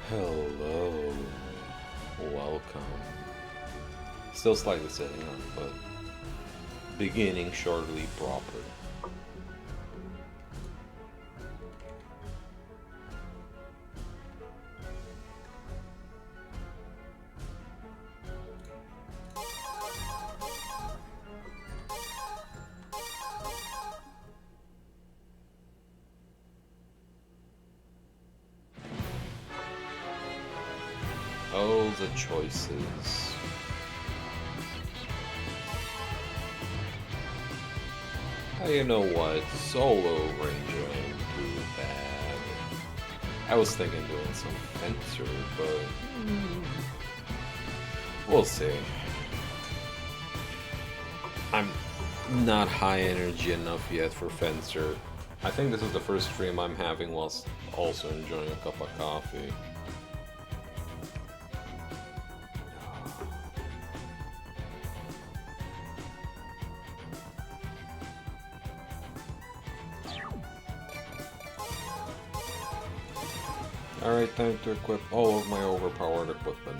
Hello, welcome. Still slightly setting up, but beginning shortly proper. Oh, the choices. You know what? Solo Ranger ain't too bad. I was thinking doing some Fencer, but we'll see. I'm not high energy enough yet for Fencer. I think this is the first stream I'm having whilst also enjoying a cup of coffee. Alright, time to equip all of my overpowered equipment.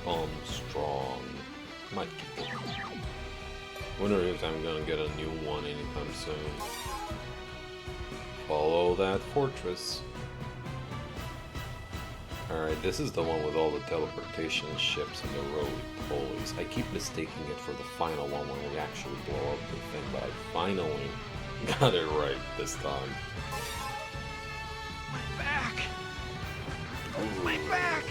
Bomb strong. Might keep it. Wonder if I'm gonna get a new one anytime soon. Follow that fortress. Alright, this is the one with all the teleportation ships and the roly-polies. I keep mistaking it for the final one when we actually blow up the thing, but I finally got it right this time. My back! My back!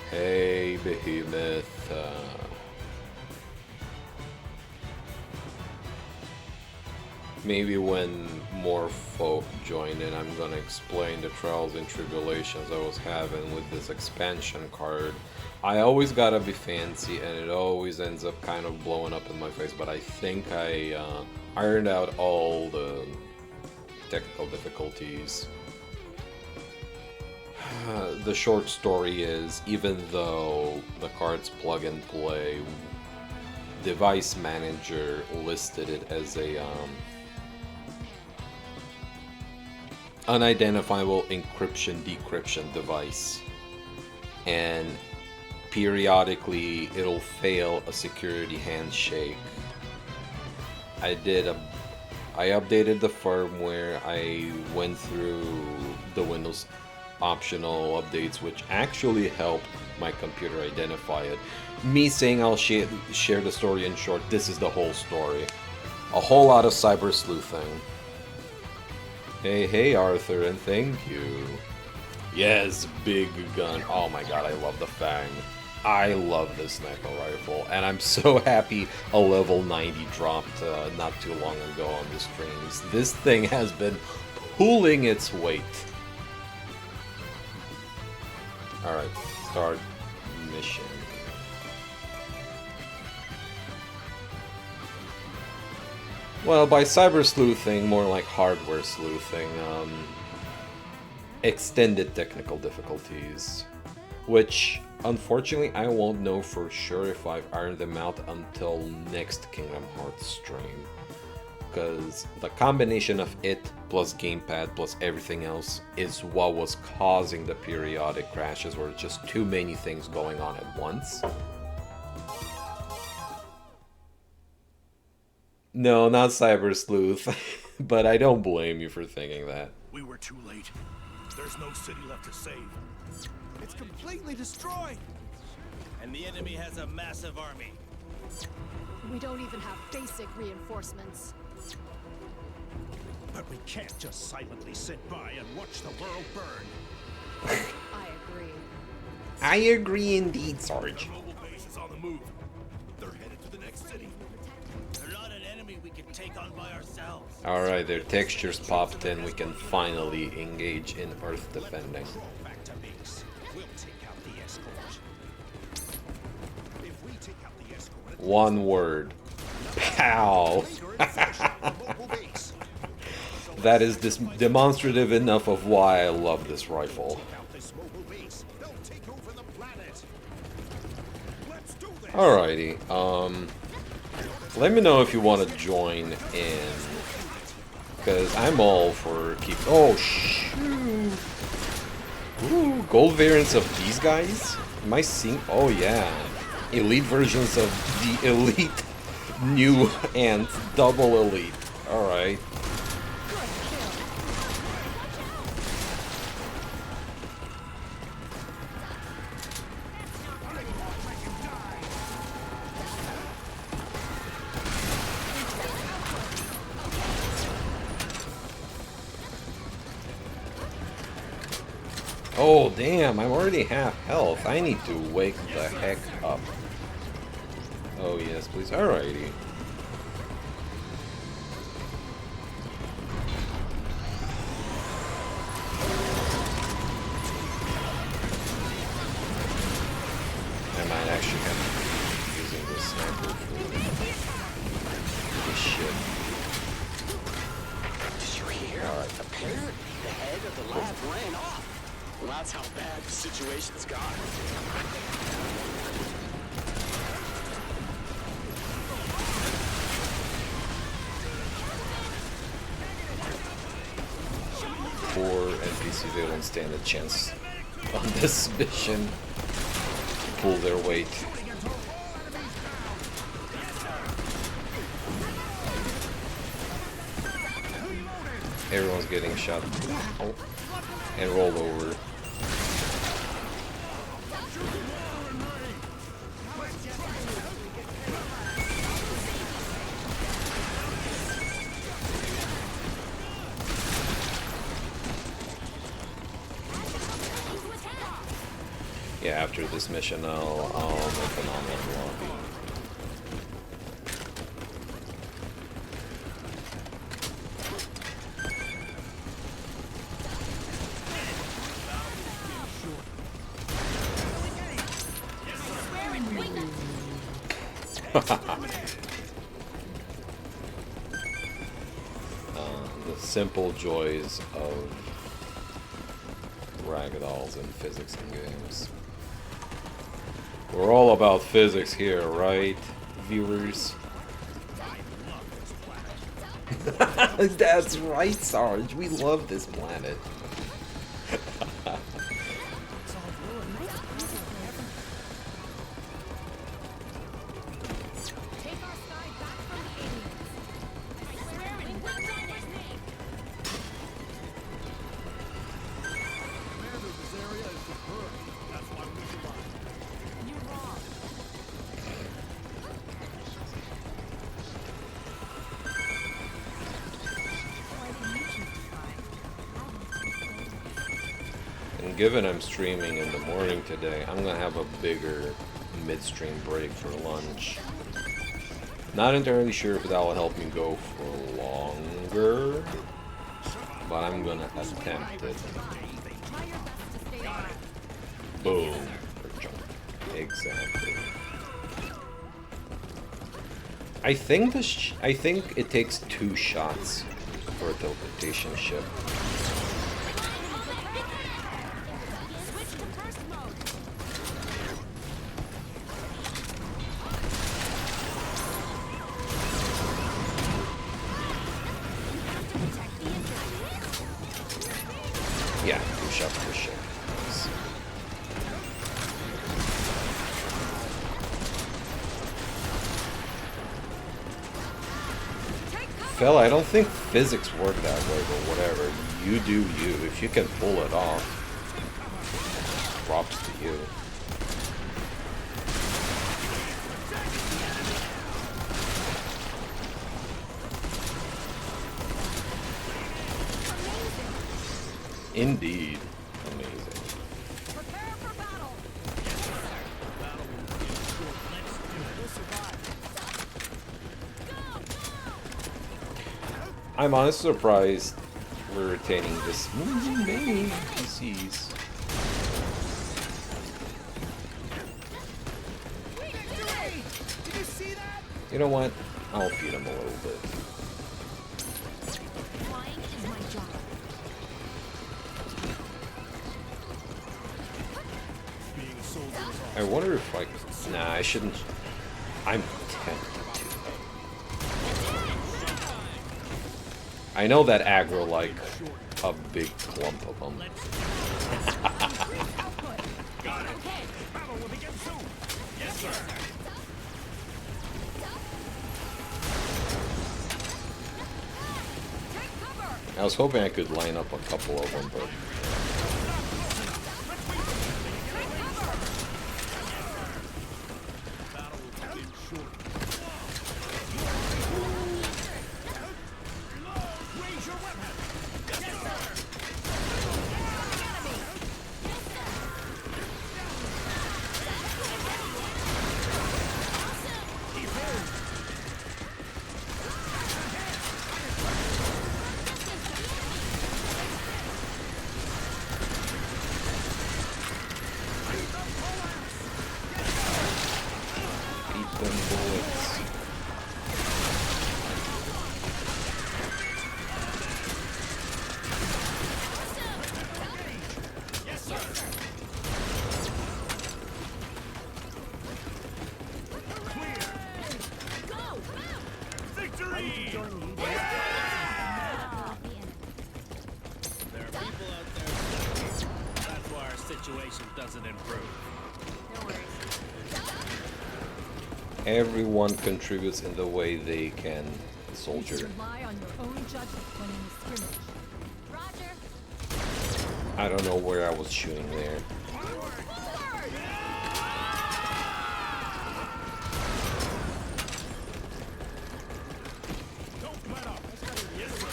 Hey, Behemoth. Maybe when more folk join in, I'm gonna explain the trials and tribulations I was having with this expansion card. I always gotta be fancy, and it always ends up kind of blowing up in my face, but I think I ironed out all the technical difficulties. The short story is, even though the card's plug and play, Device Manager listed it as a unidentifiable encryption-decryption device, and periodically it'll fail a security handshake. I updated the firmware, I went through the Windows optional updates, which actually helped my computer identify it. Me saying I'll share the story in short, this is the whole story. A whole lot of cyber sleuthing. Hey Arthur, and thank you. Yes, big gun. Oh my god, I love the Fang. I love this sniper rifle, and I'm so happy a level 90 dropped not too long ago on the streams. This thing has been pulling its weight. Alright, start mission. Well, by cyber sleuthing, more like hardware sleuthing, extended technical difficulties, which unfortunately I won't know for sure if I've ironed them out until next Kingdom Hearts stream, because the combination of it plus gamepad plus everything else is what was causing the periodic crashes, where it's just too many things going on at once. No, not cyber sleuth, but I don't blame you for thinking that. We were too late. There's no city left to save. It's completely destroyed! And the enemy has a massive army. We don't even have basic reinforcements. But we can't just silently sit by and watch the world burn. I agree. I agree indeed, Sarge. Their mobile base is on the move. They're headed to the next city. They're not an enemy we can take on by ourselves. Alright, their textures popped in. We can finally engage in Earth defending. Back to base. We'll take out the escort. If we take out the escort, One word. Pow! that is demonstrative enough of why I love this rifle. Alrighty, let me know if you want to join in, because I'm all for keep. Oh shoot! Ooh, gold variants of these guys? Am I seeing? Oh yeah, elite versions of the elite, new and double elite. All right. Oh damn, I'm already half health. I need to wake the heck up. Oh yes, please. Alrighty. I might actually have to be using this sniper for this shit. Did you hear? Alright. Apparently the head of the lab ran off. Well, that's how bad the situation's got. Poor NPC, they don't stand a chance on this mission to pull their weight. Everyone's getting shot. Oh. And rolled over. Yeah, after this mission, I'll make an online lobby. The simple joys of ragdolls and physics in games. We're all about physics here, right, viewers? That's right, Sarge. We love this planet. And given I'm streaming in the morning today, I'm gonna have a bigger midstream break for lunch. Not entirely sure if that will help me go for longer, but I'm gonna attempt it. Boom. Exactly. I think it takes 2 shots for a teleportation ship. Yeah, 2 shots per ship. Fella, I don't think physics work that way, but whatever. You do you. If you can pull it off, props to you. Indeed. Amazing. Prepare for battle. I'm honestly surprised we're retaining this many NPCs. Did you see that? You know what? I'll feed him a little bit. Flying is my I wonder if I... Nah, I shouldn't... I'm tempted to. I know that aggro like a big clump of them. Got it. Battle will begin soon. Yes, sir. I was hoping I could line up a couple of them, but... Battle will begin shortly. Raise your weapon. Yes, sir. Eat them bullets. Yes, sir. Clear. Victory! There are people out there sucking. That's why our situation doesn't improve. Everyone contributes in the way they can, soldier. Rely on your own judgment when in the scrimmage. Roger. I don't know where I was shooting there. Don't let up. Yes, sir.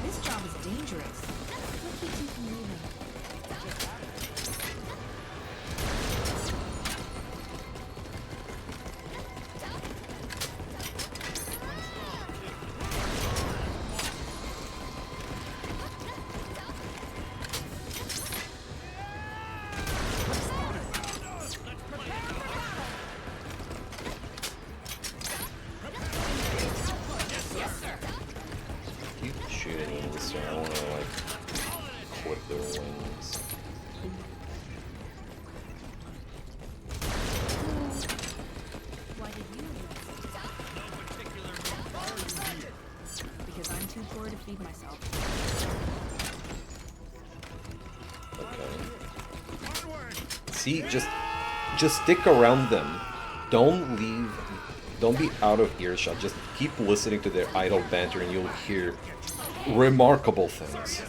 This job is dangerous. What keeps you from leaving? Keep shooting in this one. I want to like clip their wings. Why did you enlist? Because I'm too poor to feed myself. Okay. See, just stick around them. Don't leave. Don't be out of earshot. Just keep listening to their idle banter, and you'll hear remarkable things.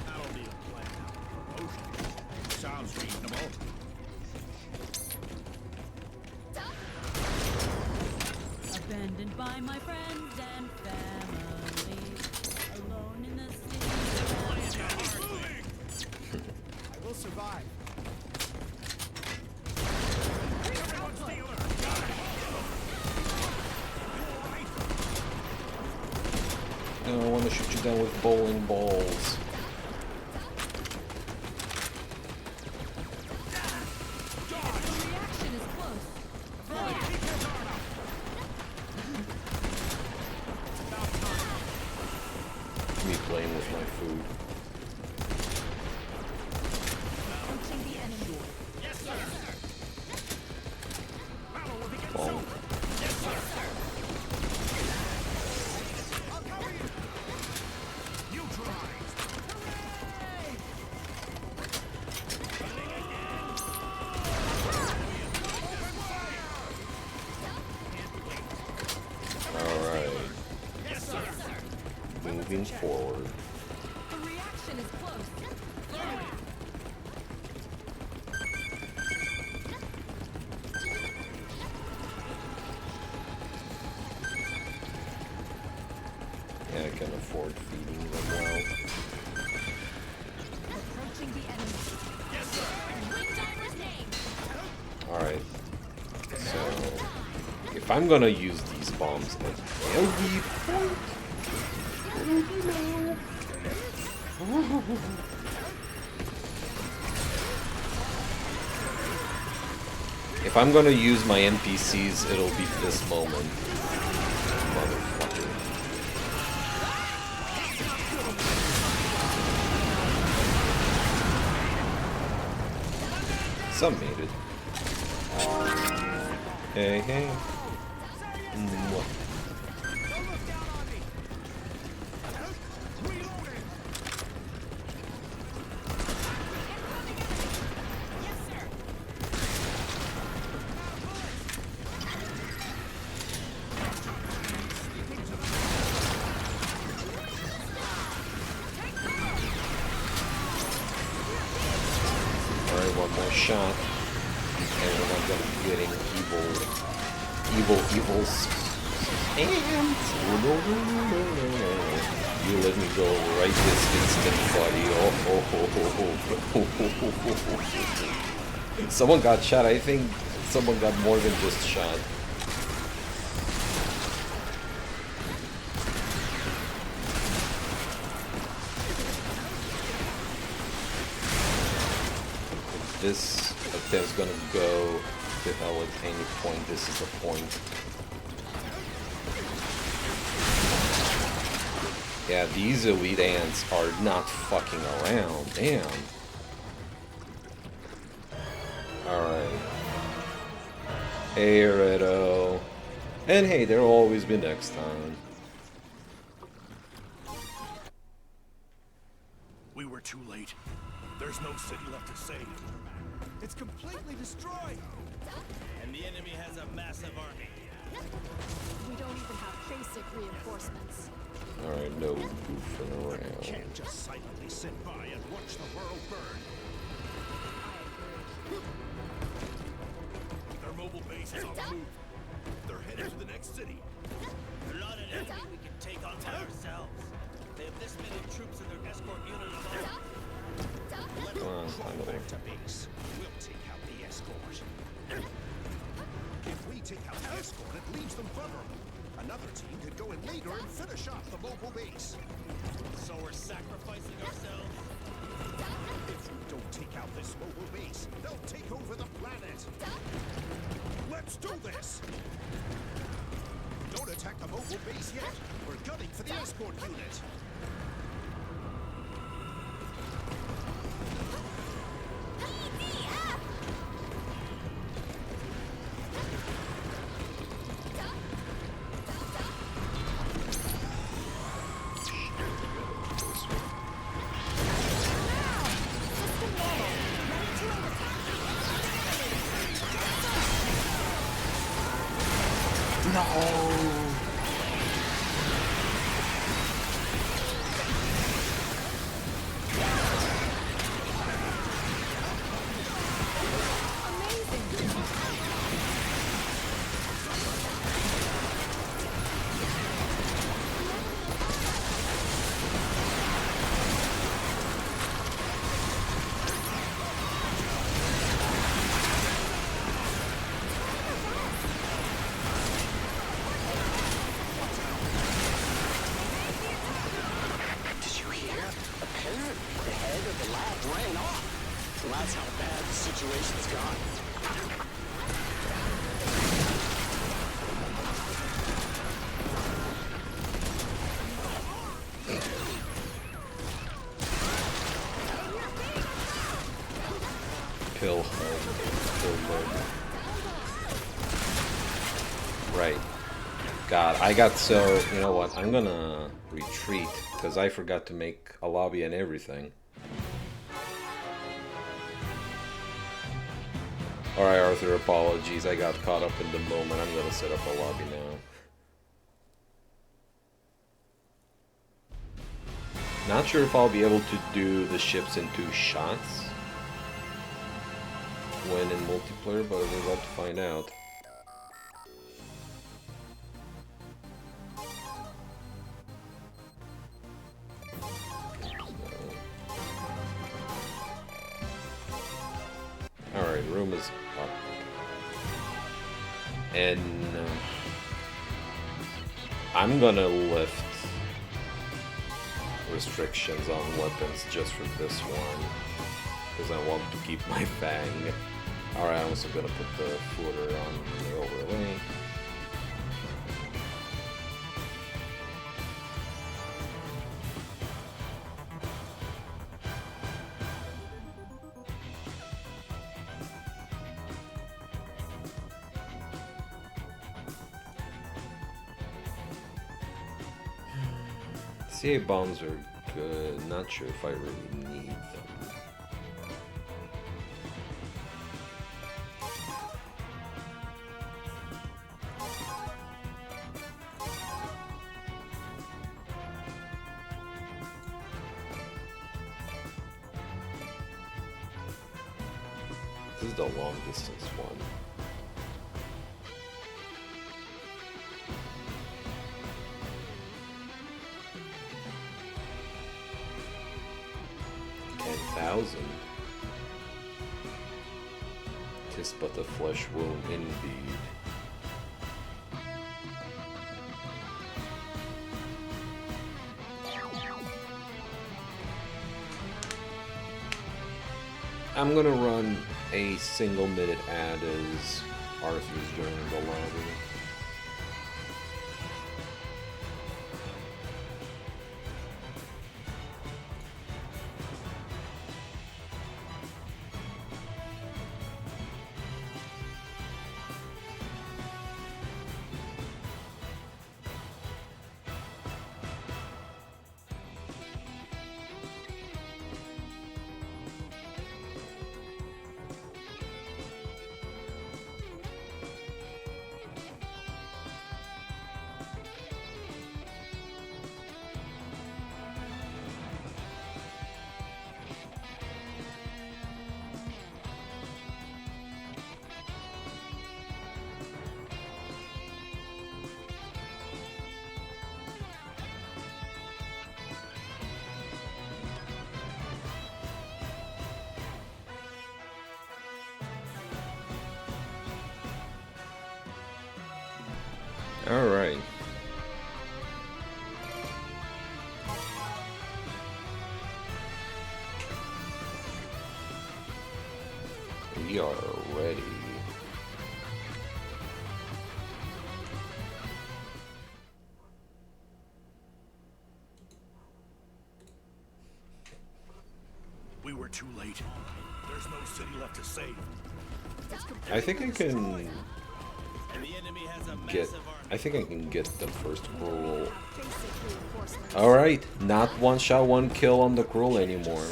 That'll be a plan. Okay. Sounds reasonable. Abandoned by my friends and family. Alone in the city. I will survive. No, I want to shoot you down with bowling balls. Reaction is close. Me playing with my food. Approaching the enemy. Bonk. Alright. Moving forward. The reaction is close. Yeah, I can afford feeding them well. Approaching the enemy. Alright. So, if I'm gonna use these bombs at every point, If I'm gonna use my NPCs, it'll be this moment. Motherfucker. Some made it. Hey, hey. Mwah. Alright, one more shot. And we're not gonna be getting evils. And you let me go right this instant, buddy. Oh. Someone got shot. I think someone got more than just shot. This attempt's gonna go to hell at any point. This is the point. Yeah, these elite ants are not fucking around. Damn. Alright. Hey, Redo. And hey, there'll always be next time. We were too late. There's no city left to save. It's completely destroyed. And the enemy has a massive army. We don't even have basic reinforcements. Alright, no goofing around. Can't just silently sit by and watch the world burn. Their mobile base is on the move. They're headed to the next city. They're not an enemy we can take on by ourselves. They have this many troops in their escort unit alone. Come on, climb over. To base. We'll take out the escort. If we take out the escort, it leaves them vulnerable. Another team could go in later and finish off the mobile base. So we're sacrificing ourselves? If we don't take out this mobile base, they'll take over the planet. Let's do this! Don't attack the mobile base yet. We're gunning for the escort unit. That's how bad the situation's gone. Pill mode. Right. God, I got so... You know what? I'm gonna retreat, because I forgot to make a lobby and everything. Alright, Arthur, apologies. I got caught up in the moment. I'm gonna set up a lobby now. Not sure if I'll be able to do the ships in 2 shots when in multiplayer, but we're about to find out. Alright, room is up. And I'm gonna lift restrictions on weapons just for this one, because I want to keep my Fang. Alright, I'm also gonna put the footer on the overlay. CA bombs are good. Not sure if I really need them. This is the long distance one. Tis but a flesh wound indeed. I'm gonna run a single minute ad as Arthur's joining the lobby. All right. We are ready. We were too late. There's no city left to save. I think I can And the enemy has a get. massive army. I think I can get the first cruel. Basic reinforcements. All right, not one shot, one kill on the cruel anymore.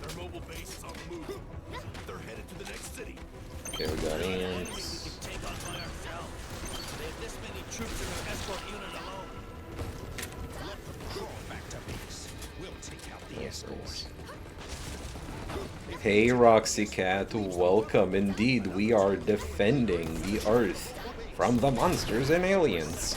Their mobile base is on the move. They're headed to the next city. Okay, we got ants. Take on by ourselves. They have this many troops in their escort unit alone. Let them crawl back to base. We'll take out the escort. Hey Roxy Cat, welcome. Indeed, we are defending the Earth from the monsters and aliens.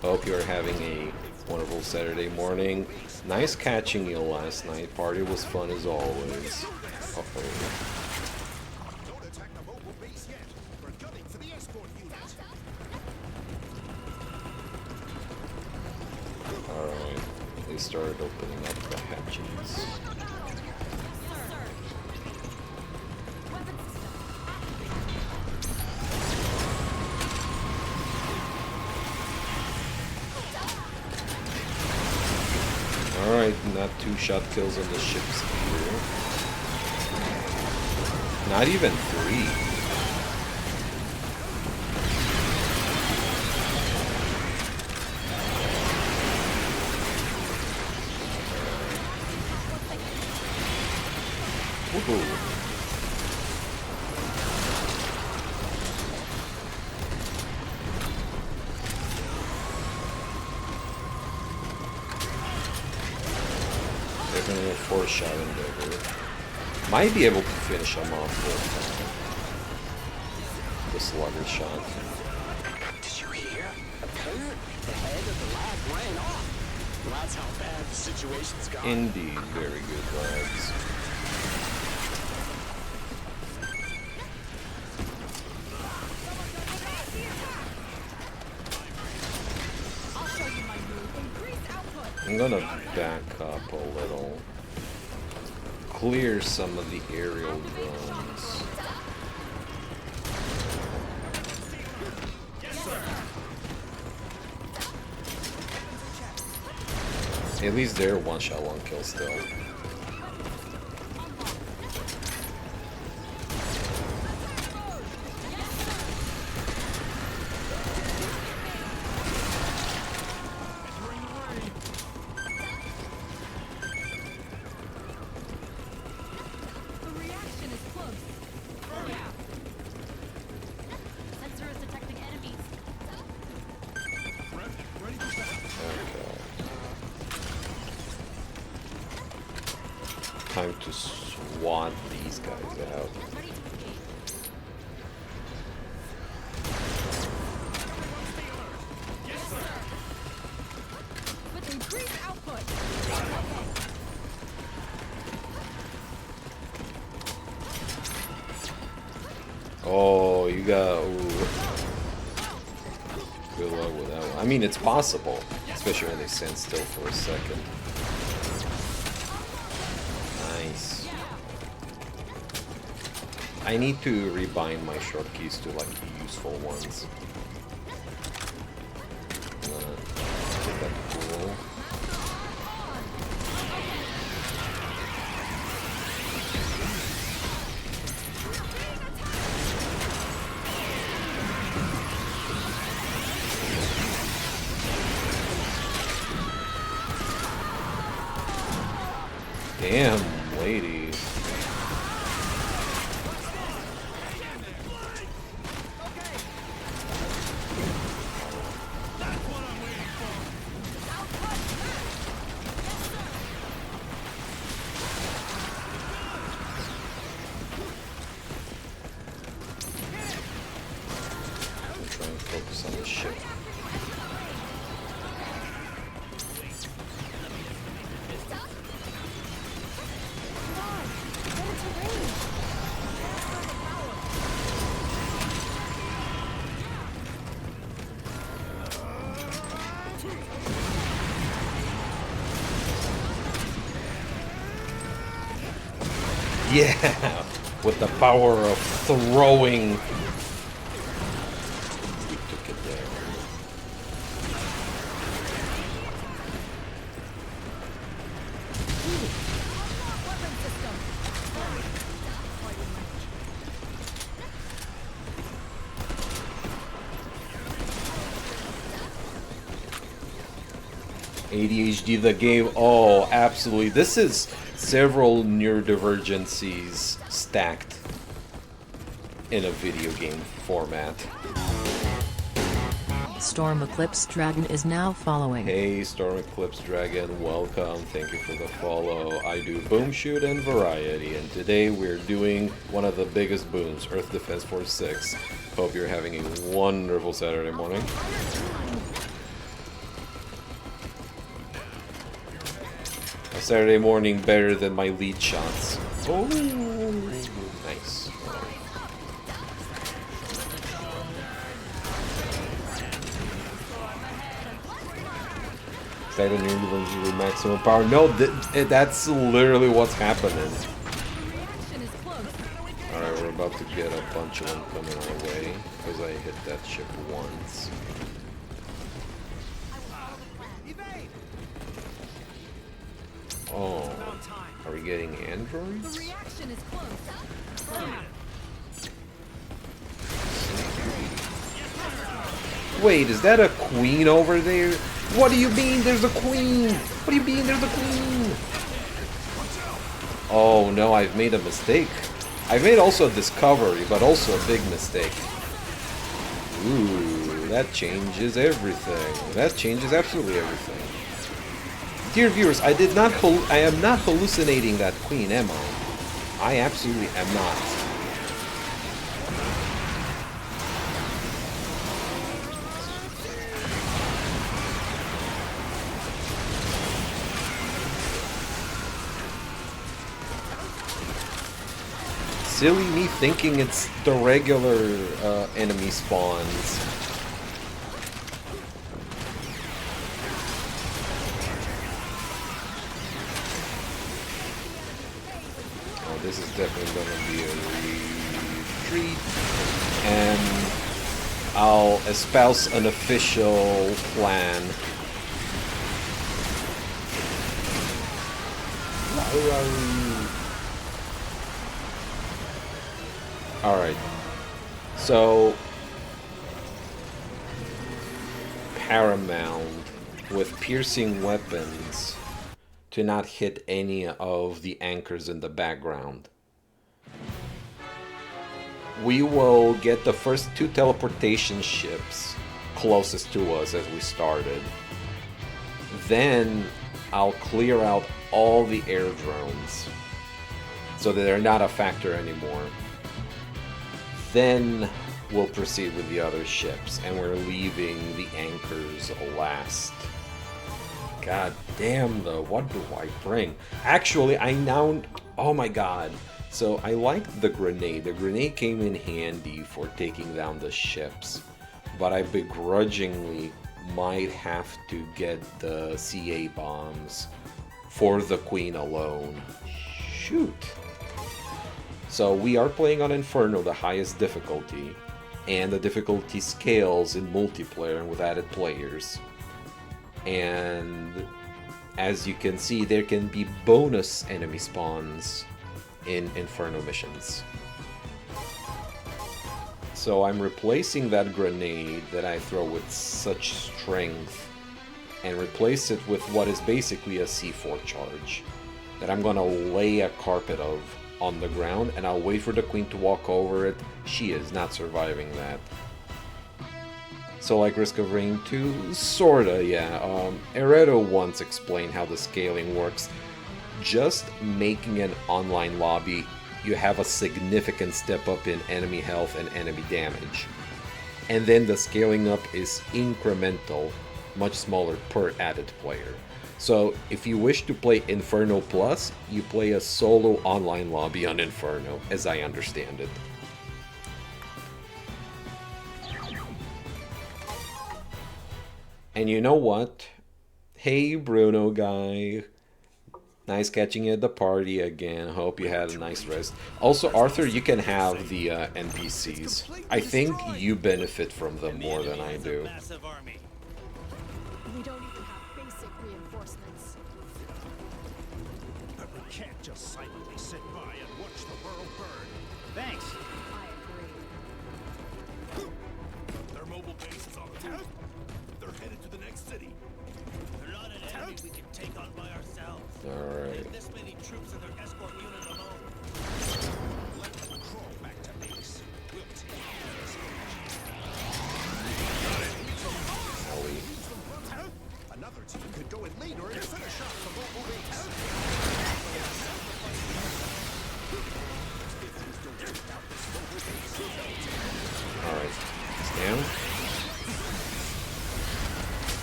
Hope you're having a wonderful Saturday morning. Nice catching you last night. Party was fun as always. Uh-oh. Don't attack the mobile base yet. We're gunning for the escort unit. Alright, they started opening up the hatches. Alright, not 2-shot kills on the ships here. Not even 3. Woohoo. Definitely a 4-shot endeavor. Might be able to finish him off with the slugger shot. Did you hear? Apparently, the head of the lab ran off. Well, that's how bad the situation's got. Indeed, very good lads. I'll show you my move. Increase output. I'm gonna back up a little. Clear some of the aerial drones. At least they're one shot, one kill still. The reaction is close. Hurry up. Sensor is detecting enemies. Time to swat these guys out. Ready to engage. With increased output. Oh, you got. Ooh. Good luck with that one. I mean, it's possible, especially when they stand still for a second. Nice. I need to rebind my short keys to like useful ones. Get that cool. Damn, lady. I'm trying to focus on the ship. Yeah, with the power of throwing. We took it there. Weapon system. 'ADHD the game. Oh, absolutely. This is several neurodivergencies stacked in a video game format. Storm Eclipse Dragon is now following. Hey, Storm Eclipse Dragon, welcome. Thank you for the follow. I do boom shoot and variety, and today we're doing one of the biggest booms, Earth Defense Force 6. Hope you're having a wonderful Saturday morning. A Saturday morning better than my lead shots. Oh, nice. Excited new with maximum power. No, that's literally what's happening. Reaction is close. Alright, we're about to get a bunch of them coming our way because I hit that ship once. Oh, are we getting The androids? reaction is close. Hurry up. Wait, is that a queen over there? What do you mean there's a queen? What do you mean there's a queen? Oh no, I've made a mistake. I've made also a discovery, but also a big mistake. Ooh, that changes everything. That changes absolutely everything. Dear viewers, I am not hallucinating that queen, am I? I absolutely am not. Silly me thinking it's the regular enemy spawns. this is definitely gonna be a retreat, and I'll espouse an official plan. Alright, so Paramount with piercing weapons to not hit any of the anchors in the background. We will get the first 2 teleportation ships closest to us as we started. Then I'll clear out all the air drones so that they're not a factor anymore. Then we'll proceed with the other ships, and we're leaving the anchors last. God damn though, what do I bring? Actually, I now... Oh my god. So I liked the grenade. The grenade came in handy for taking down the ships. But I begrudgingly might have to get the CA bombs for the Queen alone. Shoot. So we are playing on Inferno, the highest difficulty. And the difficulty scales in multiplayer with added players. And as you can see, there can be bonus enemy spawns in Inferno missions. So I'm replacing that grenade that I throw with such strength and replace it with what is basically a C4 charge that I'm gonna lay a carpet of on the ground, and I'll wait for the Queen to walk over it. She is not surviving that. So like Risk of Rain 2? Sorta, yeah. Eredo once explained how the scaling works. Just making an online lobby, you have a significant step up in enemy health and enemy damage. And then the scaling up is incremental, much smaller per added player. So if you wish to play Inferno Plus, you play a solo online lobby on Inferno, as I understand it. And you know what? Hey Bruno guy. Nice catching you at the party again. Hope you had a nice rest. Also, Arthur, you can have the NPCs. I think you benefit from them more than I do. We don't even have basic reinforcements. But we can't just silently sit by and watch the world burn. Thanks. I agree. Their mobile base is on attack. They're headed to the next city. They're not an enemy we can take on by ourselves. Alright. This many troops and their escort unit alone. Let them crawl back to base. We'll take this. Ellie. Another team could go in later and finish off the mobile base. Alright. Stand.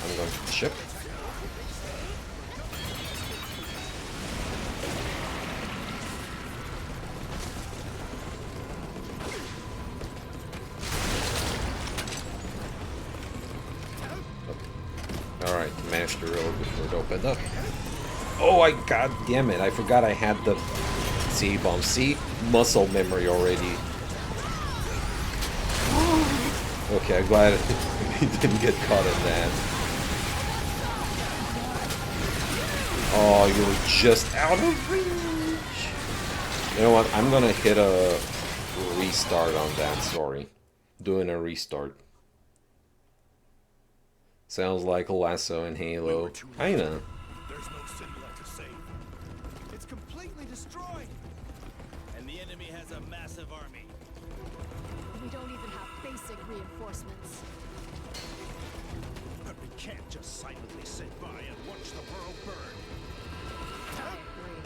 I'm going to the ship. Alright, managed to reload before it opened up. Oh, god damn it, I forgot I had the C-bomb. See? Muscle memory already. Okay, I'm glad he didn't get caught in that. Oh, you were just out of reach. You know what? I'm gonna hit a restart on that, sorry. Doing a restart. Sounds like a lasso in Halo. Kinda. There's no city left to save. It's completely destroyed. And the enemy has a massive army. We don't even have basic reinforcements. But we can't just silently sit by and watch the world burn. I agree.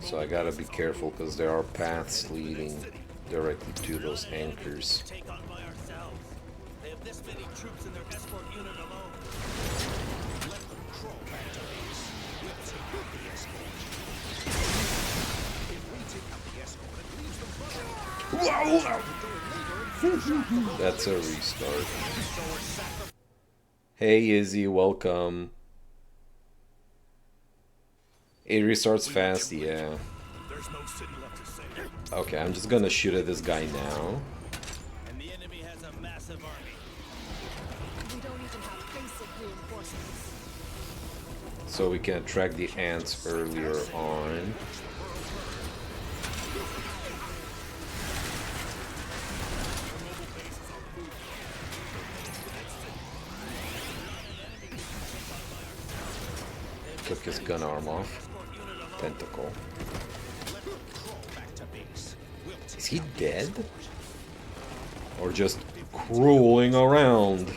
So I gotta be careful because there are paths leading directly to those anchors. Take on by ourselves. They have this many troops and their escort unit alone. Let them crawl back to base. We'll take out the escort. If we take out the escort, it leaves them vulnerable. That's a restart. Hey Izzy, welcome. It restarts fast, yeah. There's no city left to save. Okay, I'm just gonna shoot at this guy now. And the enemy has a massive army. We don't even have basic reinforcements. So we can attract the ants earlier on. Took his gun arm off. Tentacle. Is he dead? Or just crawling around?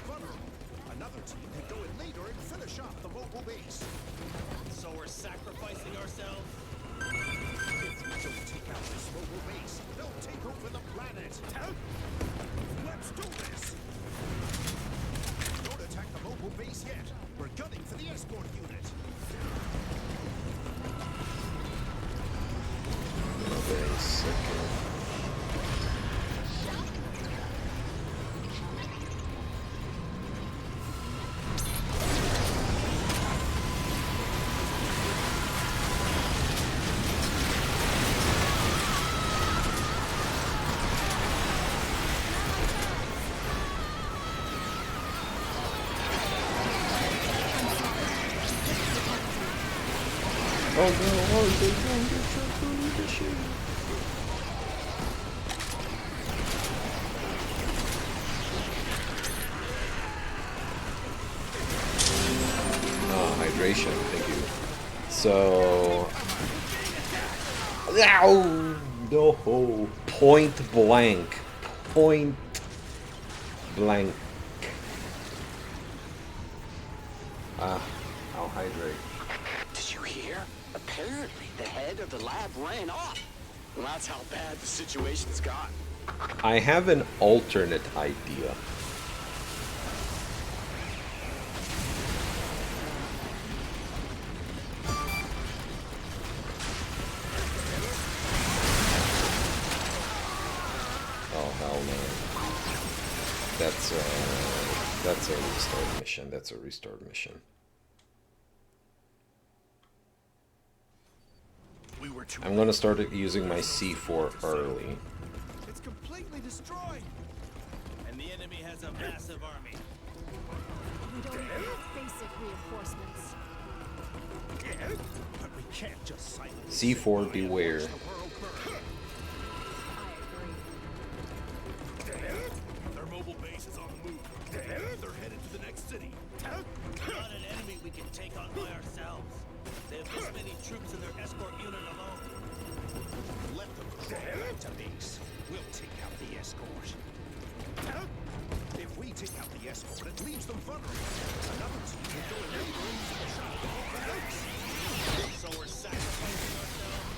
Another team could go in later and finish off the mobile base. So we're sacrificing ourselves? If we don't take out this mobile base, they'll take over the planet. Let's do this. Don't attack the mobile base yet. We're gunning for the escort unit. Wait a second. Oh no, are they going to try to leave the ship? Oh, hydration, thank you. So... Ow! No! Point blank. Point blank. I'll hydrate. Did you hear? Apparently, the head of the lab ran off. Well, that's how bad the situation's got. I have an alternate idea. Oh hell no. That's a restart mission. That's a restart mission. I'm gonna start using my C4 early. It's completely destroyed. And the enemy has a massive army. We don't even have basic reinforcements. But we can't just silence C4 beware. the world burn. I agree. Their mobile base is on the move. They're headed to the next city. Not an enemy we can take on by ourselves. They have this many troops in their escort unit alone. Let them crawl back to base. We'll take out the escort. If we take out the escort, it leaves them vulnerable. Another team will go in later and finish off the mobile base. So we're sacrificing ourselves?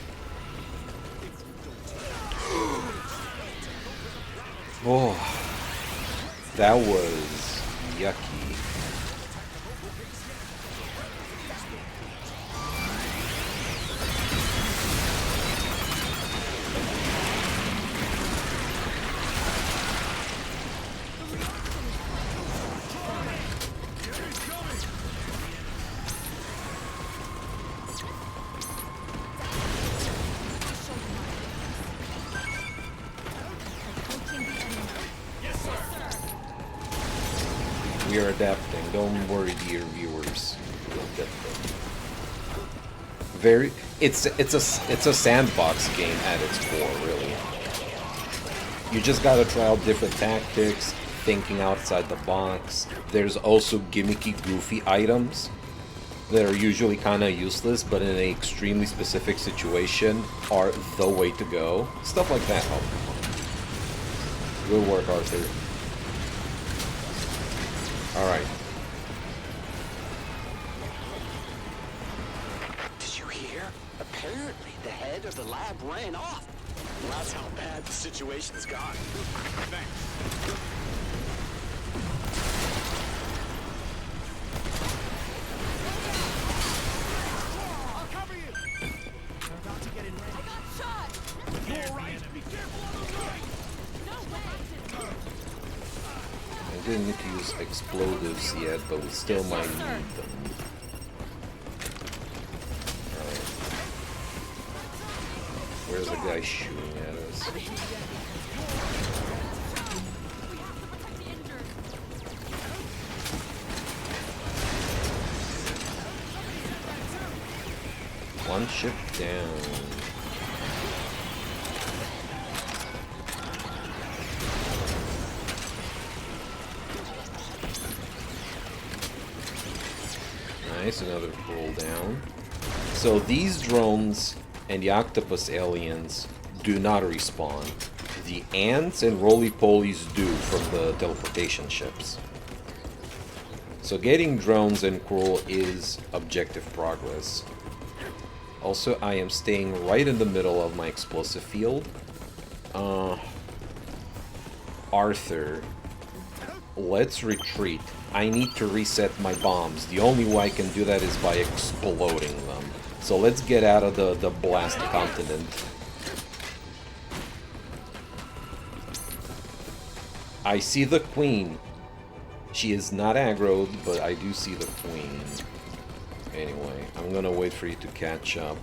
If we don't take out the escort, Oh, that was yucky. We are adapting. Don't worry, dear viewers. We'll get there. It's a sandbox game at its core, really. You just gotta try out different tactics, thinking outside the box. There's also gimmicky, goofy items that are usually kind of useless, but in an extremely specific situation are the way to go. Stuff like that. Oh. Good work, Arthur. Alright. Did you hear? Apparently, the head of the lab ran off. Well, that's how bad the situation's got. I'll cover you. They're about to get in range. I got shot! You're all right. Be careful on the right. No way! I didn't need to use explosives yet, but we still might need them. Alright. Where's the guy shooting at us? One ship down. Nice, another pull down. So these drones and the octopus aliens do not respawn. The ants and roly-polies do from the teleportation ships. So getting drones and Quirrell is objective progress. Also, I am staying right in the middle of my explosive field. Arthur, let's retreat. I need to reset my bombs. The only way I can do that is by exploding them. So let's get out of the blast continent. I see the queen. She is not aggroed, but I do see the queen. Anyway, I'm gonna wait for you to catch up.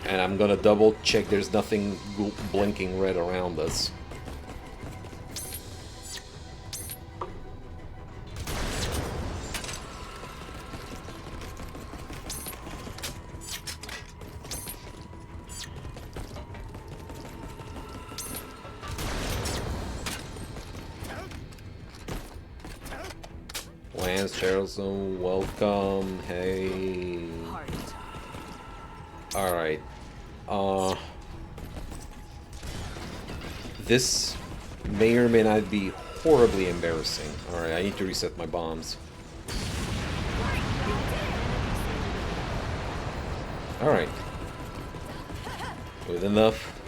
And I'm gonna double check there's nothing blinking red around us. Lance Charleston, welcome. Hey. Alright. This may or may not be horribly embarrassing. Alright, I need to reset my bombs. Alright. With enough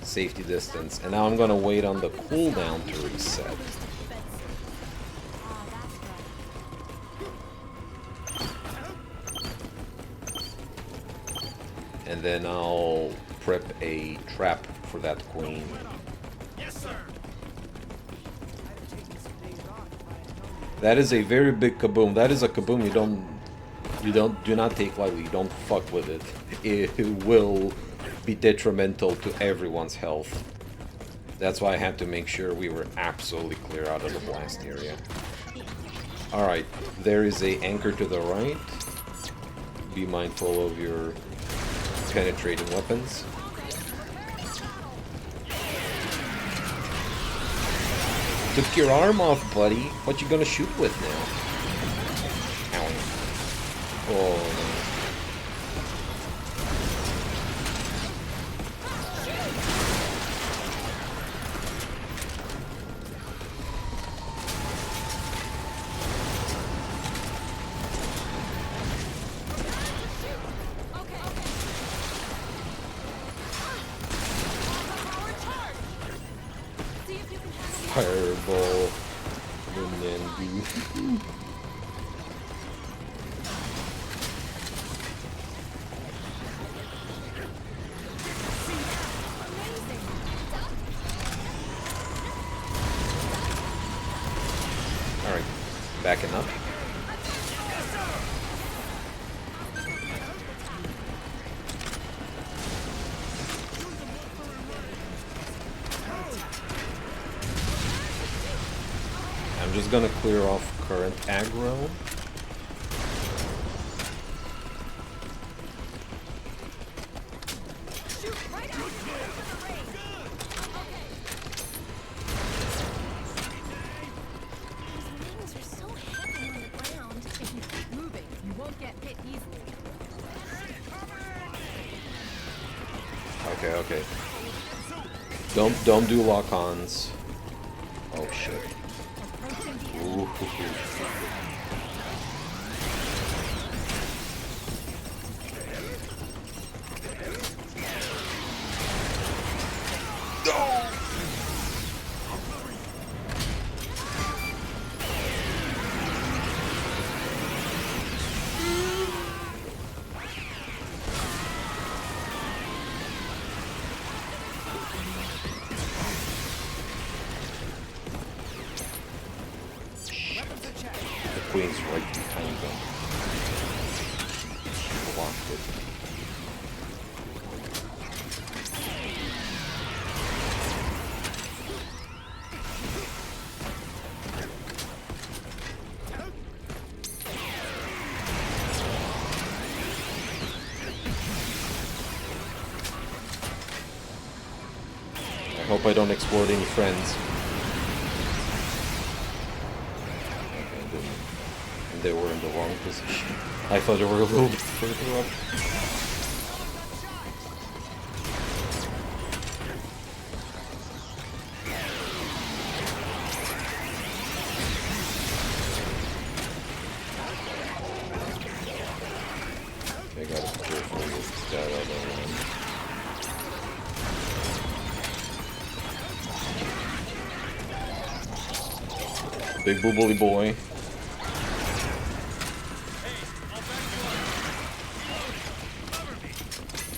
safety distance. And now I'm gonna wait on the cooldown to reset. And then I'll prep a trap for that queen. Yes, sir. That is a very big kaboom. That is a kaboom do not take lightly. You don't fuck with it. It will be detrimental to everyone's health. That's why I had to make sure we were absolutely clear out of the blast area. Alright, there is a anchor to the right. Be mindful of your penetrating weapons. Took your arm off, buddy. What you gonna shoot with now? Ow. Oh. Fireball, and then do. All right, backing up. I'm just gonna clear off current aggro. Okay, okay. Don't do lock-ons. Oh shit. Ooh. Queen's right behind them. Blocked it. I hope I don't explode any friends. Okay, they were in the wrong position. I thought they were a little bit further up. I gotta be careful with that other one. Big boobly boy.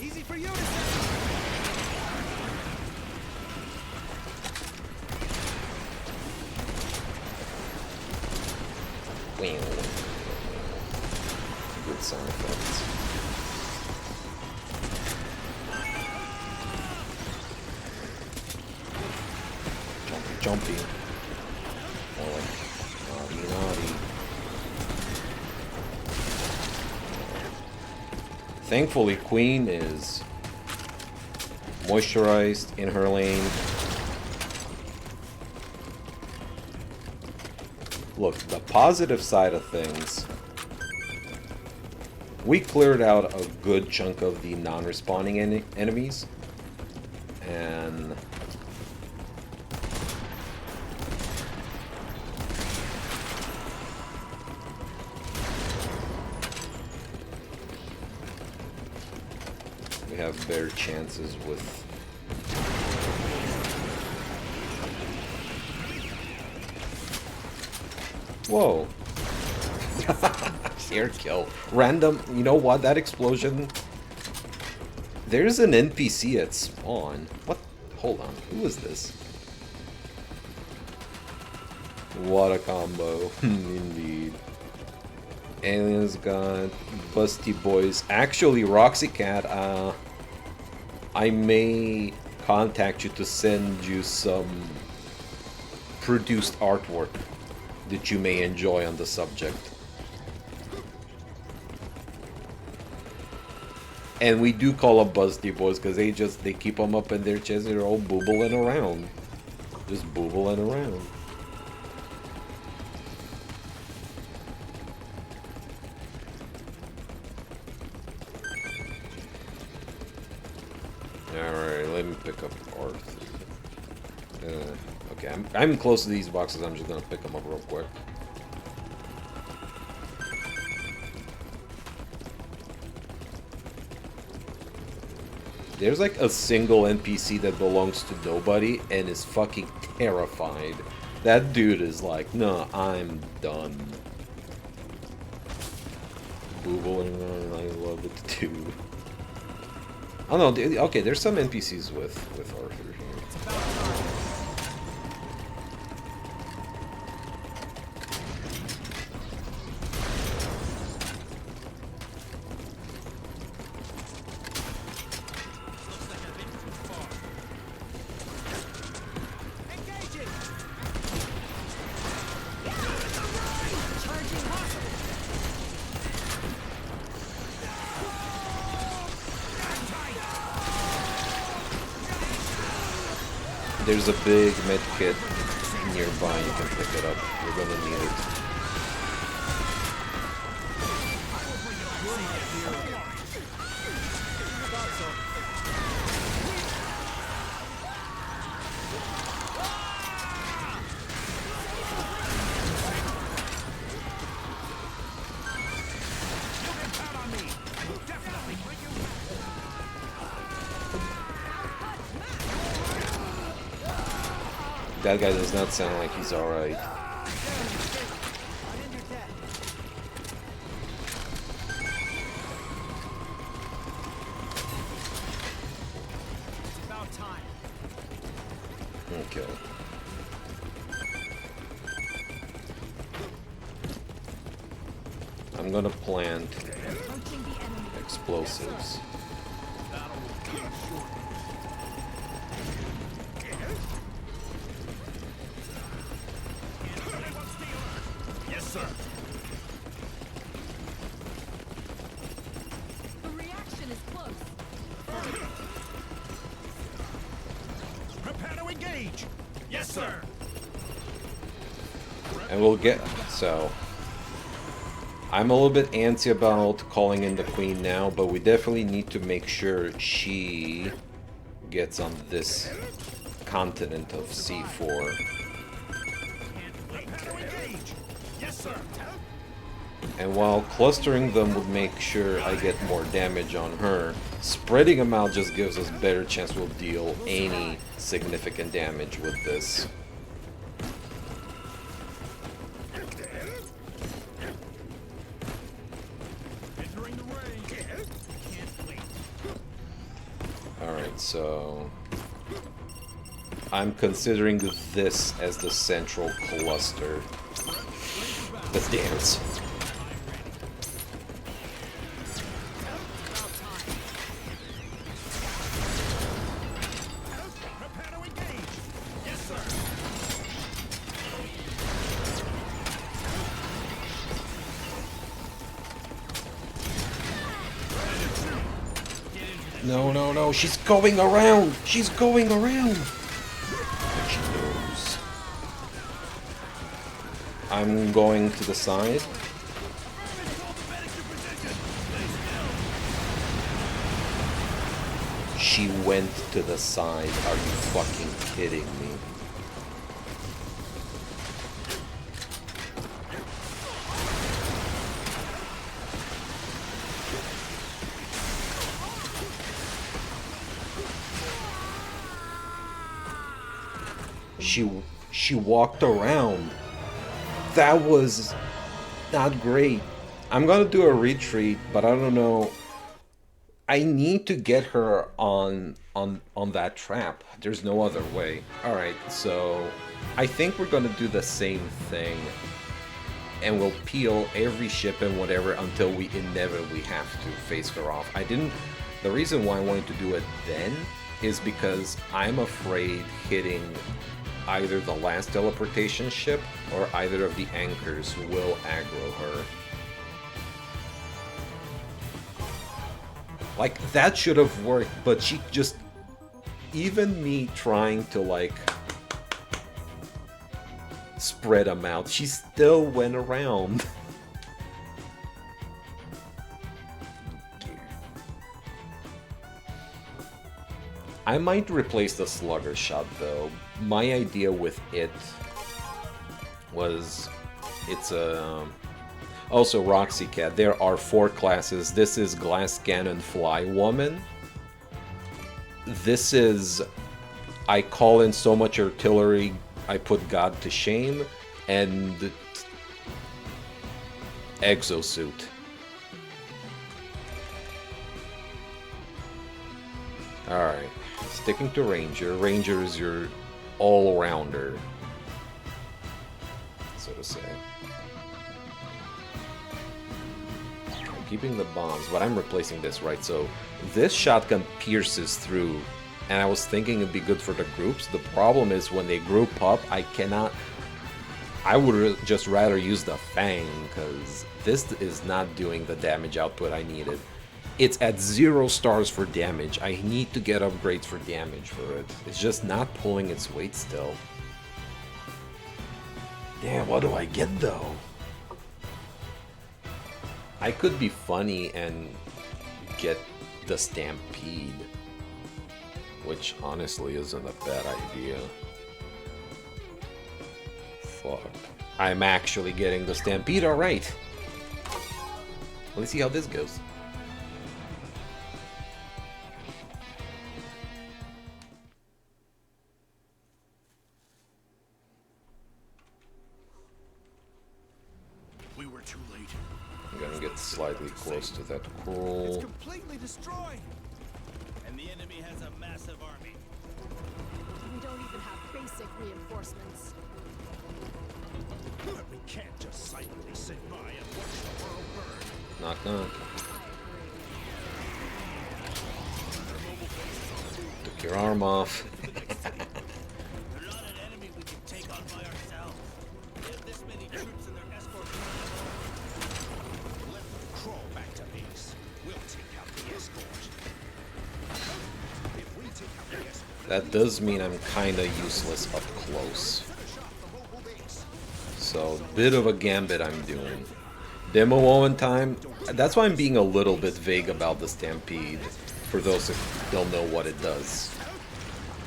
Easy for you to say. Good sound effects. Jumpy. More like naughty, naughty. Thankfully, Queen is moisturized in her lane. Look, the positive side of things, we cleared out a good chunk of the non-respawning enemies, and we have better chances with whoa. Air kill. Random, you know what? That explosion. There's an NPC at spawn. What? Hold on. Who is this? What a combo. Indeed. Aliens got Busty Boys. Actually, Roxy Cat, I may contact you to send you some produced artwork that you may enjoy on the subject. And we do call them Busty Boys because they keep them up in their chest. They're all boobling around. Just boobling around. Alright, let me pick up Arthur. Okay, I'm close to these boxes. I'm just gonna pick them up real quick. There's like a single NPC that belongs to nobody and is fucking terrified. That dude is like, no, I'm done. Boobling, I love it too. Oh no, okay, there's some NPCs with Arthur here. There's a big med kit nearby, you can pick it up. You're gonna need it. That guy does not sound like he's alright. Okay. I'm gonna plant explosives. Yes, sir. The reaction is close. Prepare to Yes, sir. And we'll get... So... I'm a little bit antsy about calling in the queen now, but we definitely need to make sure she gets on this continent of C4. Yes, sir. And while clustering them would make sure I get more damage on her, spreading them out just gives us better chance we'll deal any significant damage with this. Entering the ring. Can't wait. Alright, so... I'm considering this as the central cluster. Let's dance. Prepare to engage. Yes, sir. No, no, no, she's going around! She's going around! She knows. I'm going to the side. She went to the side. Are you fucking kidding me? She walked around. That was not great. I'm gonna do a retreat, but I don't know. I need to get her on that trap. There's no other way. Alright, so I think we're gonna do the same thing. And we'll peel every ship and whatever until we inevitably have to face her off. The reason why I wanted to do it then is because I'm afraid hitting either the last teleportation ship or either of the anchors will aggro her. Like, that should have worked, but she just... Even me trying to, like, spread them out, she still went around. I might replace the Slugger Shot, though. My idea with it was... It's a... Also, Roxy Cat, there are 4 classes. This is Glass Cannon Fly Woman. This is... I call in so much artillery, I put God to shame. And... Exosuit. Alright. Sticking to Ranger. Ranger is your all-rounder, so to say. I'm keeping the bombs, but I'm replacing this, right? So this shotgun pierces through, and I was thinking it'd be good for the groups. The problem is when they group up, I cannot... I would just rather use the Fang, because this is not doing the damage output I needed. It's at 0 stars for damage. I need to get upgrades for damage for it. It's just not pulling its weight still. Damn, what do I get though? I could be funny and get the Stampede, which honestly isn't a bad idea. Fuck. I'm actually getting the Stampede, alright. Let's see how this goes. We were too late. I'm gonna get slightly close to that It's crawl. completely destroyed. And the enemy has a massive army. We don't even have basic reinforcements. But we can't just silently sit by and watch the world burn. Knock knock. Took your arm off. They're not an enemy we can take on by ourselves. They have this many troops in their escort. Let them crawl back to base. We'll take out the escort. If we take out the escort, That does mean I'm kinda useless up close. So, bit of a gambit I'm doing. Demo moment time. That's why I'm being a little bit vague about the Stampede, for those who don't know what it does.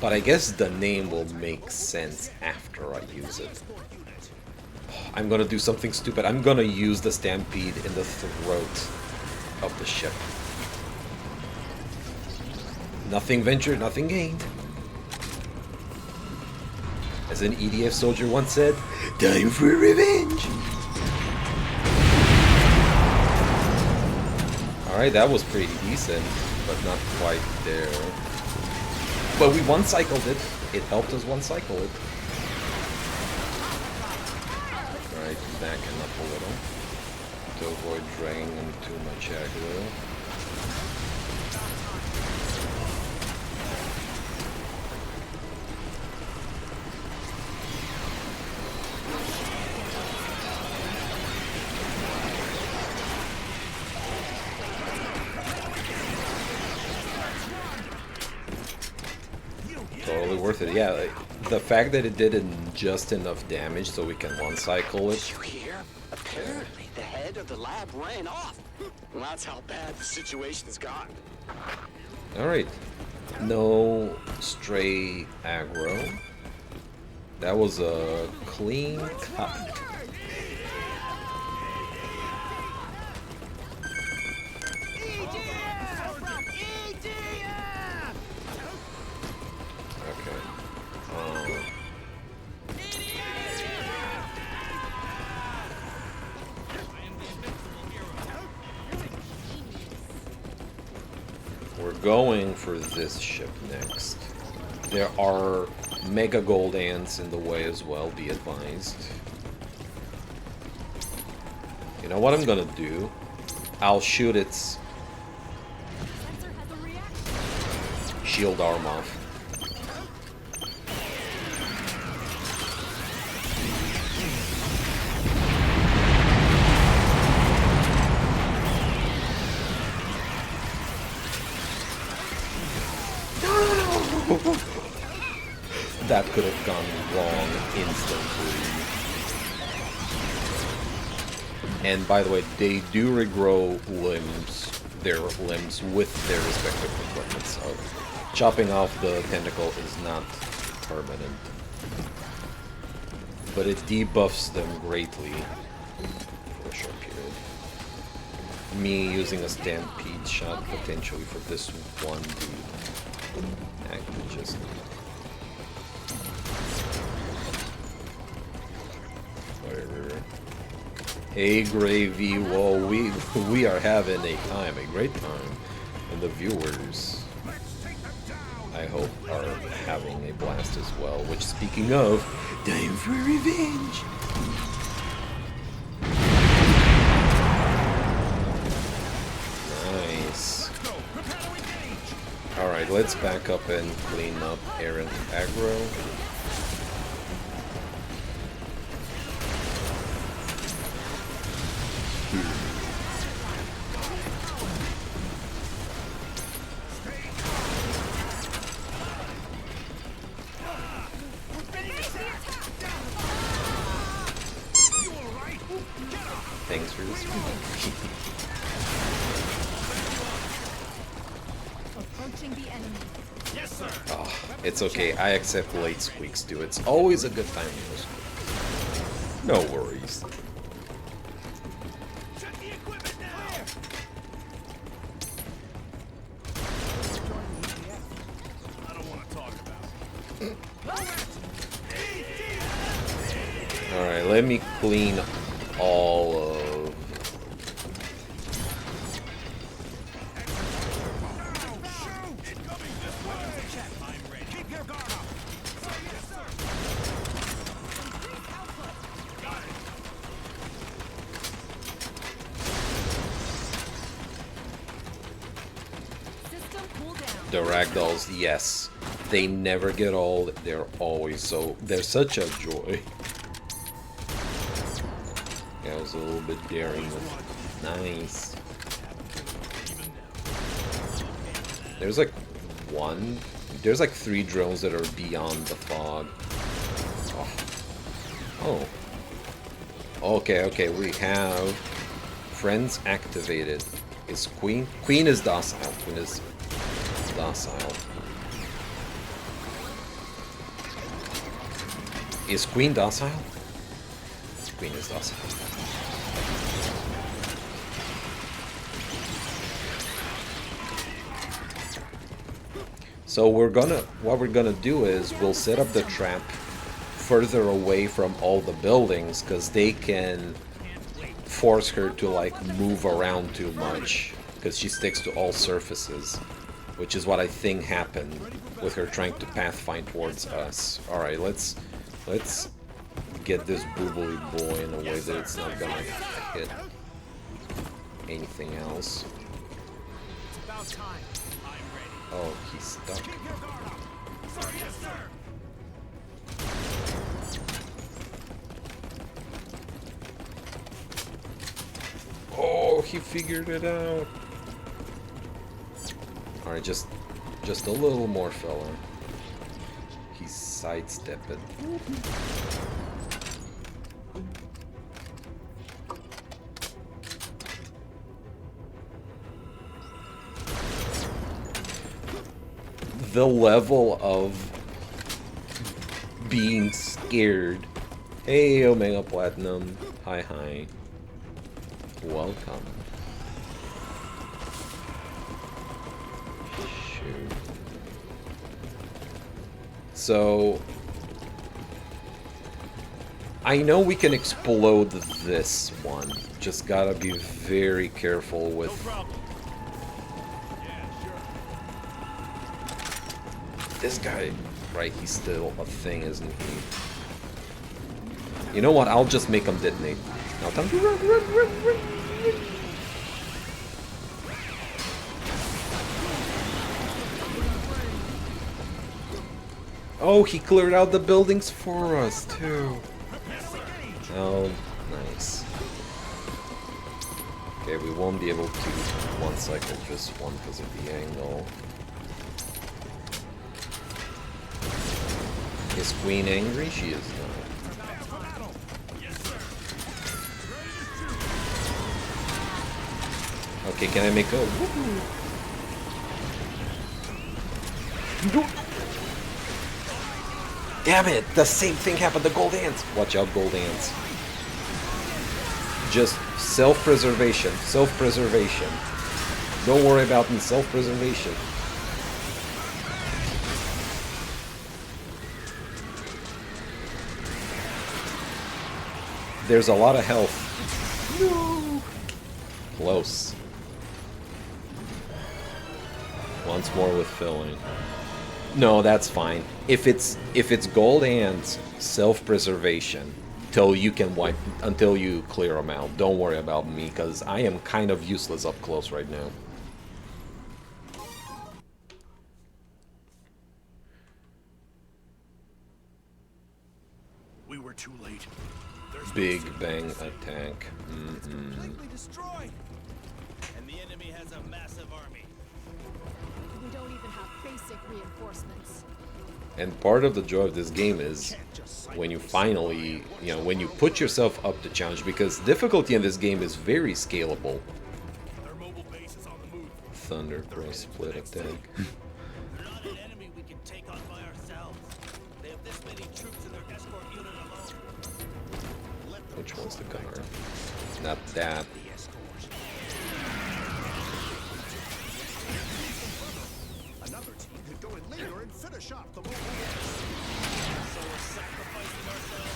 But I guess the name will make sense after I use it. I'm gonna do something stupid. I'm gonna use the Stampede in the throat of the ship. Nothing ventured, nothing gained. As an EDF soldier once said, time for revenge! Alright, that was pretty decent, but not quite there. But we one-cycled it. It helped us one-cycle it. Alright, backing up a little. To avoid dragging them too much aggro. Totally worth it. Yeah, like, the fact that it did just enough damage so we can one-cycle it. Did you hear? Apparently the head of the lab ran off. Well, that's how bad the situation's gotten. Alright. No stray aggro. That was a clean cut. We're going for this ship next. There are mega gold ants in the way as well, be advised. You know what I'm gonna do? I'll shoot its shield arm off. That could have gone wrong instantly. And by the way, they do regrow their limbs with their respective equipment, so chopping off the tentacle is not permanent. But it debuffs them greatly for a short period. Me using a stampede shot potentially for this one dude. I could just... whatever. Hey Gravy, well we are having a great time, and the viewers, I hope, are having a blast as well. Which, speaking of, time for revenge. Nice. Alright, let's back up and clean up errant aggro. Thanks for this. Approaching the enemy. Yes, sir. Oh, it's okay. I accept late squeaks too. It's always a good time to squeak. No worries. Check the equipment now. I don't want to talk about it. Alright, let me clean all of... Keep your guard up. Yes, sir. Got it. System cool down. The ragdolls, yes. They never get old. They're always so... they're such a joy. Yeah, I was a little bit daring. Nice. There's like one. There's like 3 drones that are beyond the fog. Oh. Okay, okay, we have friends activated. Is Queen? Queen is docile. Queen is docile. Is Queen docile? Queen is docile. So what we're gonna do is we'll set up the trap further away from all the buildings, because they can force her to like move around too much, because she sticks to all surfaces, which is what I think happened with her trying to pathfind towards us. Alright, let's get this boobly boy in a way that it's not gonna hit anything else. Oh, he's stuck. Oh, he figured it out. Alright, just a little more, fella. He's sidestepping. The level of being scared. Hey, Omega Platinum. Hi, hi. Welcome. Shoot. So I know we can explode this one. Just gotta be very careful with. This guy, right? He's still a thing, isn't he? You know what? I'll just make him detonate. Now time to run, run, run, run, run. Oh, he cleared out the buildings for us, too. Oh, nice. Okay, we won't be able to one-cycle this one because of the angle. Is Queen angry? She is not. Okay, can I make a... Damn it! The same thing happened to Gold Ants! Watch out, Gold Ants. Just self-preservation. Self-preservation. Don't worry about me. Self-preservation. There's a lot of health. No. Close. Once more with filling. No, that's fine. If it's Gold Ants, self-preservation until you clear them out. Don't worry about me, because I am kind of useless up close right now. We were too late. Big bang attack. Completely destroyed. And the enemy has a massive army. We don't even have basic reinforcements. And part of the joy of this game is when you finally, when you put yourself up to challenge, because difficulty in this game is very scalable. Their mobile base is on the move. Thunder Cross split attack. They're not an enemy we can take on by ourselves. They have this many troops in their escort unit alone. Which one's the gunner? Not that. Another team could go in later and finish off the mobile base. So we're sacrificing ourselves.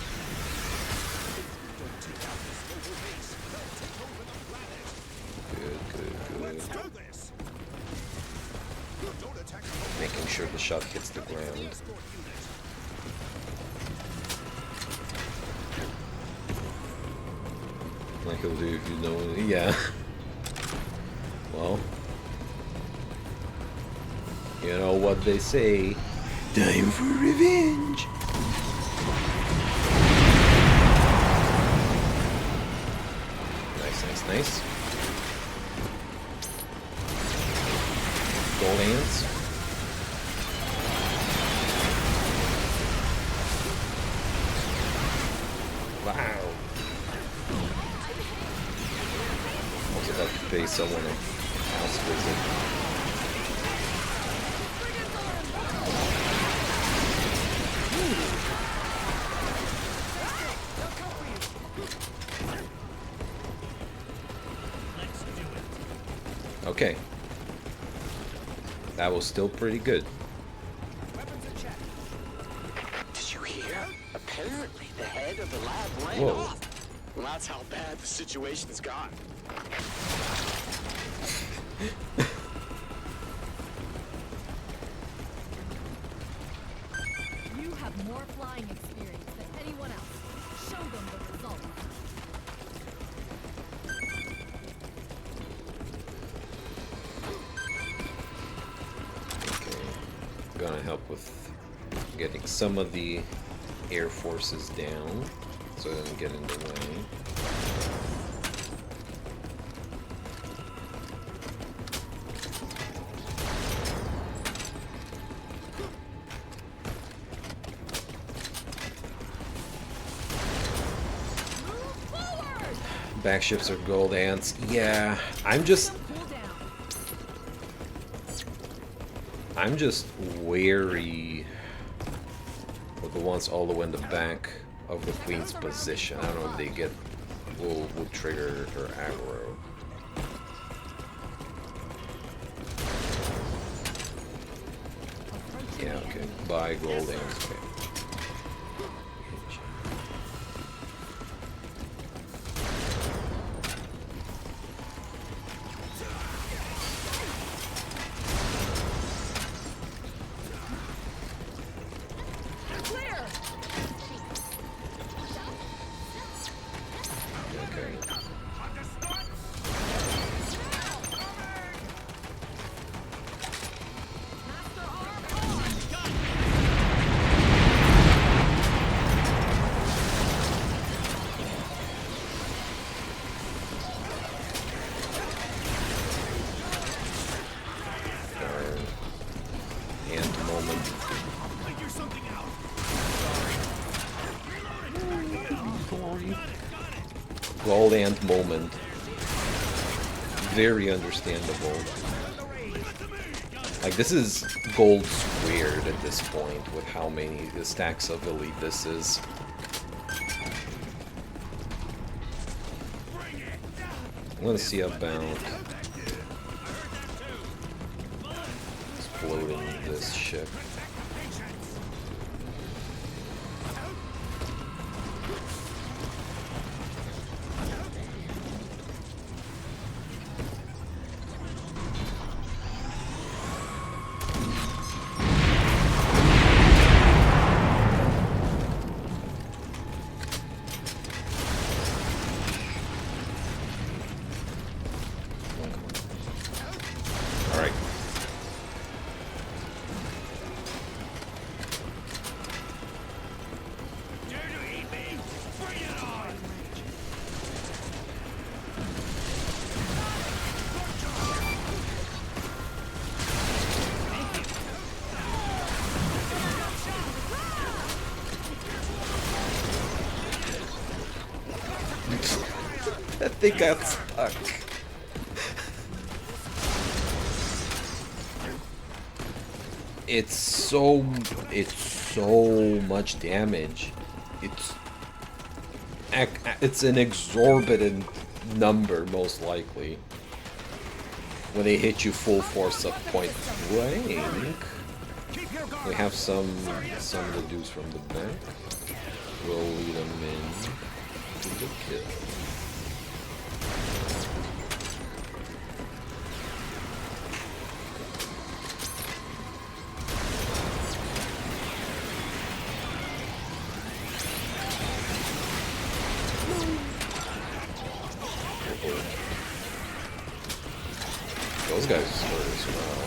Don't take out this mobile base. They'll take over the planet. Good, good, Let's good. do this. Don't attack the mobile Making sure the shot hits the ground. escort unit. Like he'll do if you know. Yeah. Well. You know what they say. Time for revenge! Nice, nice, nice. Gold Ants. someone else visit. Okay. That was still pretty good. Did you hear? Apparently the head of the lab ran Whoa. off. Well, that's how bad the situation's got. You have more flying experience than anyone else. Show them the results. Okay. Gonna help with getting some of the air forces down so it doesn't get in the way. Back ships are gold ants. Yeah, I'm just wary of the ones all the way in the back of the queen's position. I don't know if they get will trigger her aggro. Yeah, okay. Buy gold ants. Okay. Gold ant moment. Very understandable. Like, this is gold squared at this point with how many stacks of elite this is. I'm gonna see about exploding this ship. That thing got stuck. It's so much damage. It's an exorbitant number, most likely. When they hit you full force of point blank. We have some of the dudes from the back. We'll lead them in to the kill. Those guys hurt as well.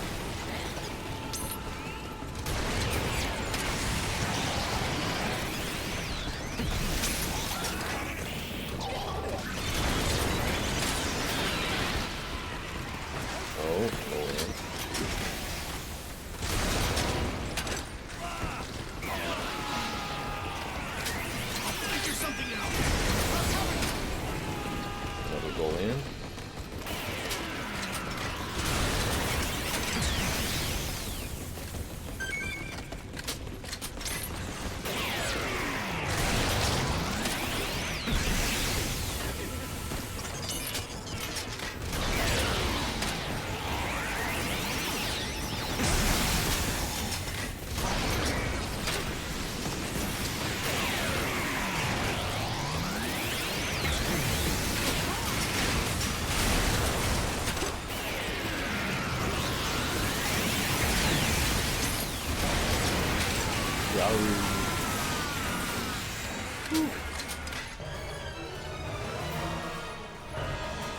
Oh, man. Another goal in.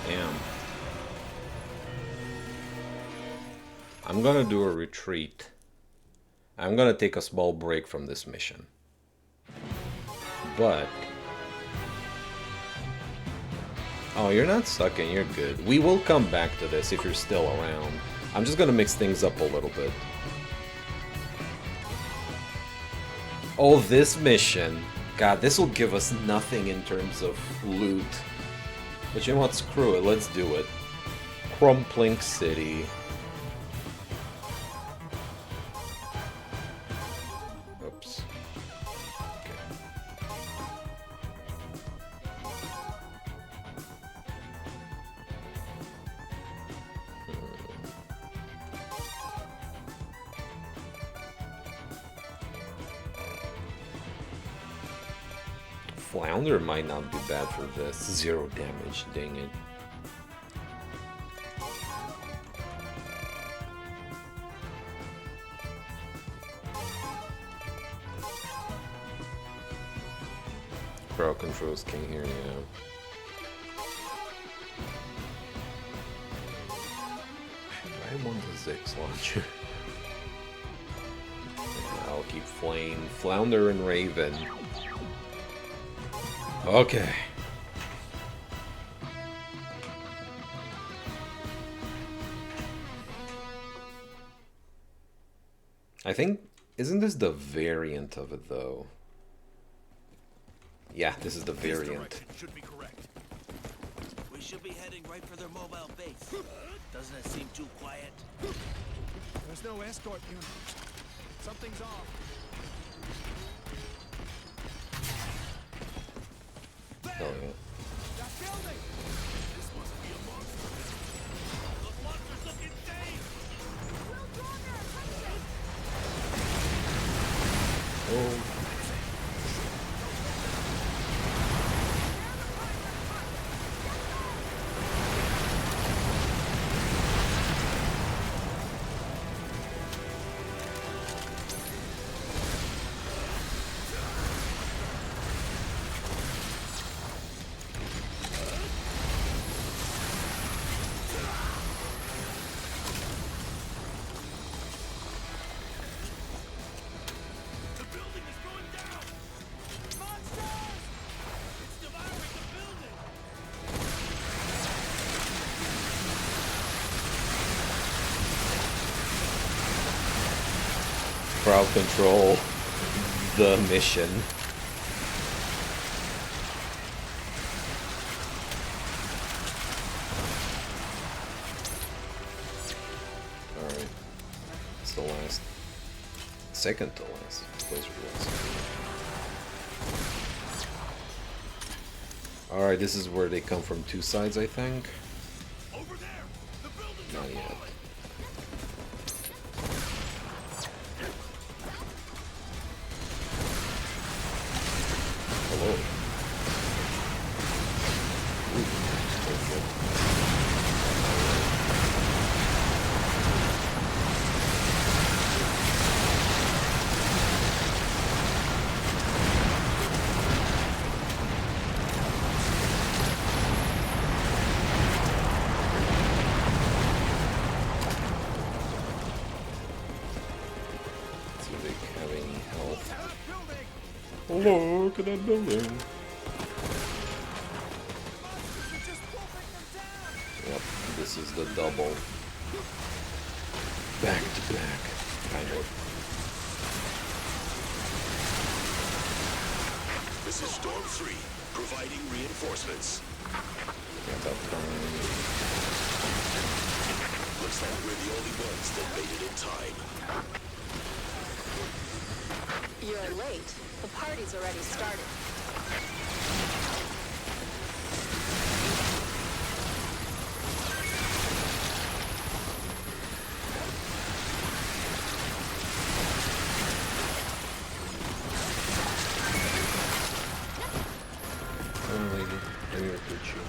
Damn. I'm gonna do a retreat. I'm gonna take a small break from this mission. But... oh, you're not sucking, you're good. We will come back to this if you're still around. I'm just gonna mix things up a little bit. Oh, this mission. God, this will give us nothing in terms of loot. But you know what? Screw it. Let's do it. Crumpling City. Oops. Flounder might not be bad for this. 0 damage, dang it. Crowd controls king here, yeah. I want the Zix launcher. Yeah, I'll keep Flame, Flounder, and Raven. Okay. I think, isn't this the variant of it though? Yeah, this is the variant. Should be correct. We should be heading right for their mobile base. Doesn't it seem too quiet? There's no escort unit. Something's off. Hell yeah. That building! This must be a monster. Those monsters look insane! Oh. The building is going down! Monsters! It's devouring the building! Crowd control the mission. Alright. It's the last. Second to last. Closer to last. Alright, this is where they come from 2 sides, I think. Over there! The building's Not yet. Hello. Ooh, so good. See if they have any health. that building! Oh, look at that building. Monsters are just wolfing them down! Yep, this is the double. Back to back, kind of. This is Storm 3, providing reinforcements. Got that time. Looks like we're the only ones that made it in time. You're late. The party's already started. Oh, lady, let me recruit you.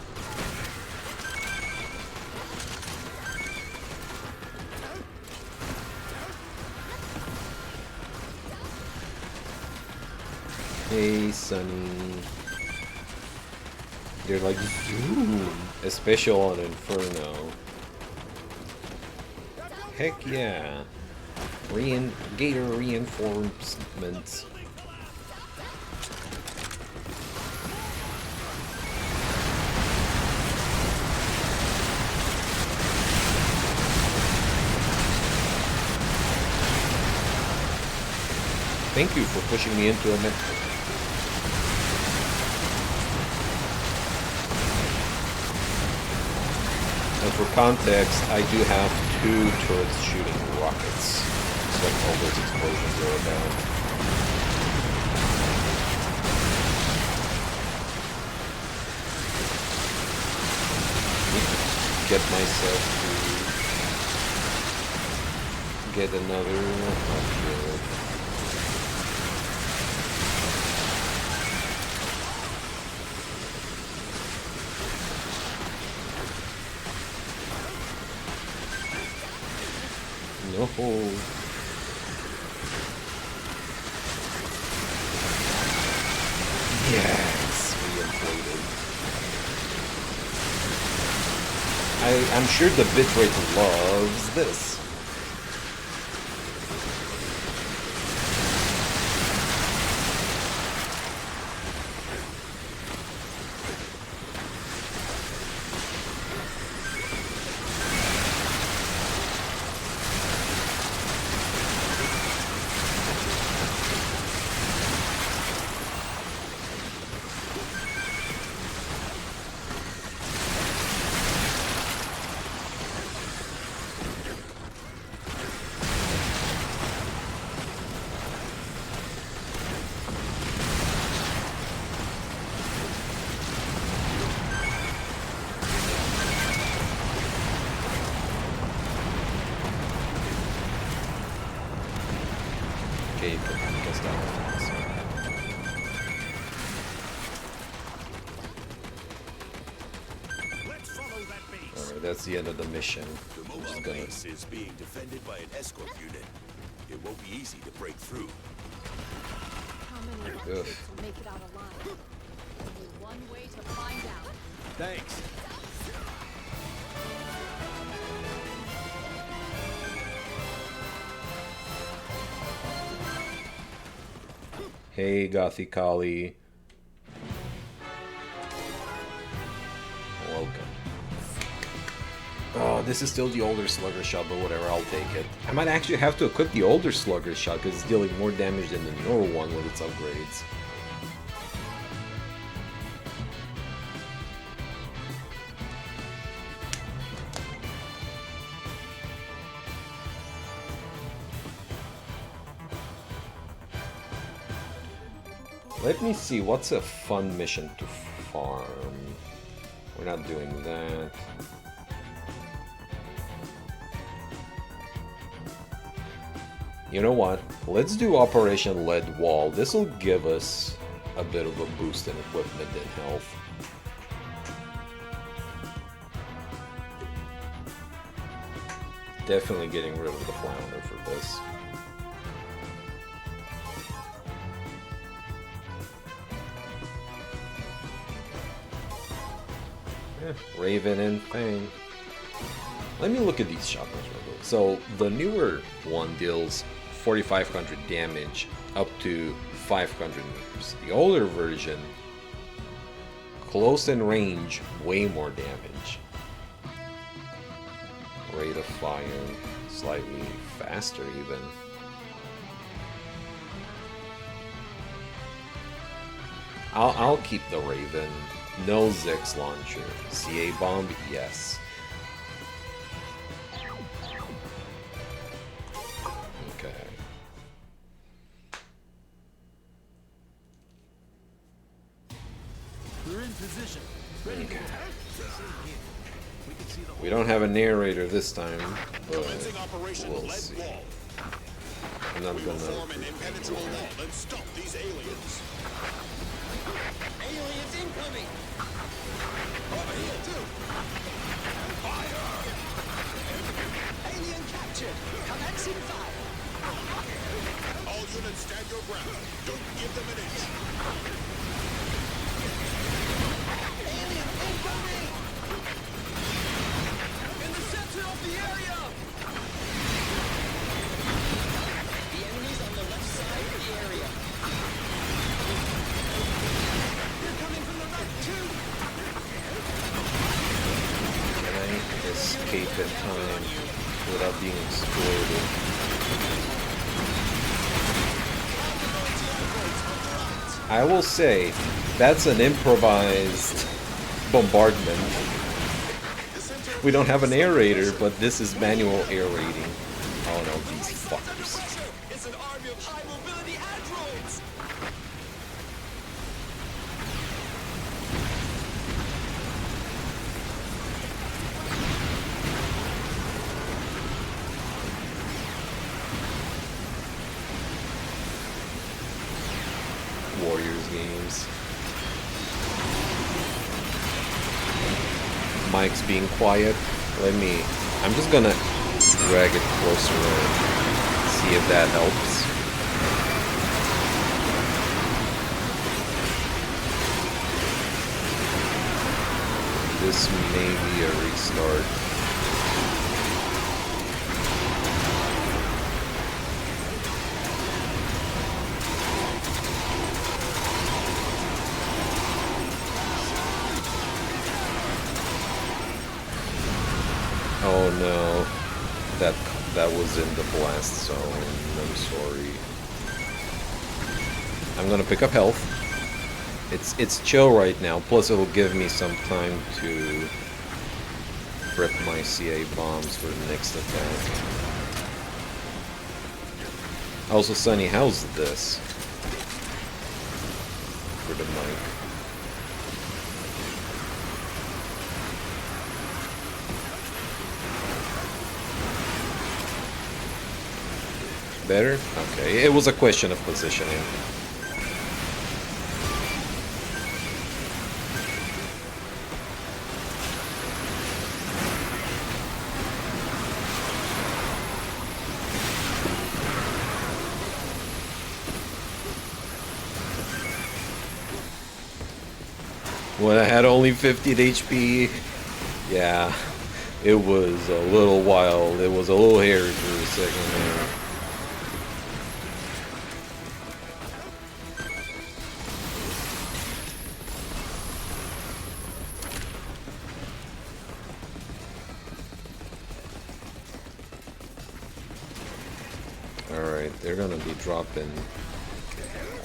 Hey, Sunny. They're like zoom, especially on Inferno. Heck yeah. Gator reinforcements. Thank you for pushing me into a metro. And for context, I do have 2 turrets shooting rockets. So all those explosions are about. Need to get myself to get another upgrade. No. Yes, reinflated. I'm sure the bitrate loves this. That's the end of the mission. The mobile base is being defended by an escort unit. It won't be easy to break through. How many of our Ugh. kids will make it out alive? Only one way to find out. Thanks. Hey, Gothicali. Welcome. Oh, this is still the older Slugger shot, but whatever, I'll take it. I might actually have to equip the older Slugger shot because it's dealing more damage than the newer one with its upgrades. Let me see, what's a fun mission to farm? We're not doing that. You know what? Let's do Operation Lead Wall. This will give us a bit of a boost in equipment and health. Definitely getting rid of the flounder for this. Raven and Fang. Let me look at these shotguns real quick. So the newer one deals 4,500 damage up to 500 meters. The older version, close in range, way more damage. Rate of fire, slightly faster even. I'll keep the Raven. No Zix launcher. CA bomb, yes. Okay. We're in position. Ready to attack. We don't have a narrator this time, but Commencing Operation we'll Lead see. Wall. I'm not We will gonna. form an impenetrable wall and stop these aliens. Aliens incoming! Over here too. Fire! Alien captured! Commencing fire! All units stand your ground. Don't give them an inch. Alien incoming! In the center of the area! The enemy's on the left side of the area. They're coming from the right too! Can I escape in time without being exploded? I will say, that's an improvised bombardment. We don't have an aerator, but this is manual aerating. Oh no, these fuckers. It's an army of high mobility androids! Warriors games. Mike's being quiet. I'm just gonna drag it closer and see if that helps. This may be a restart. Oh no, that was in the blast zone. I'm sorry. I'm gonna pick up health. It's chill right now. Plus, it'll give me some time to prep my CA bombs for the next attack. Also, Sunny, how's this for the mic? Better? Okay, it was a question of positioning. When I had only 50 HP, yeah, it was a little wild. It was a little hairy for a second there. Alright, they're gonna be dropping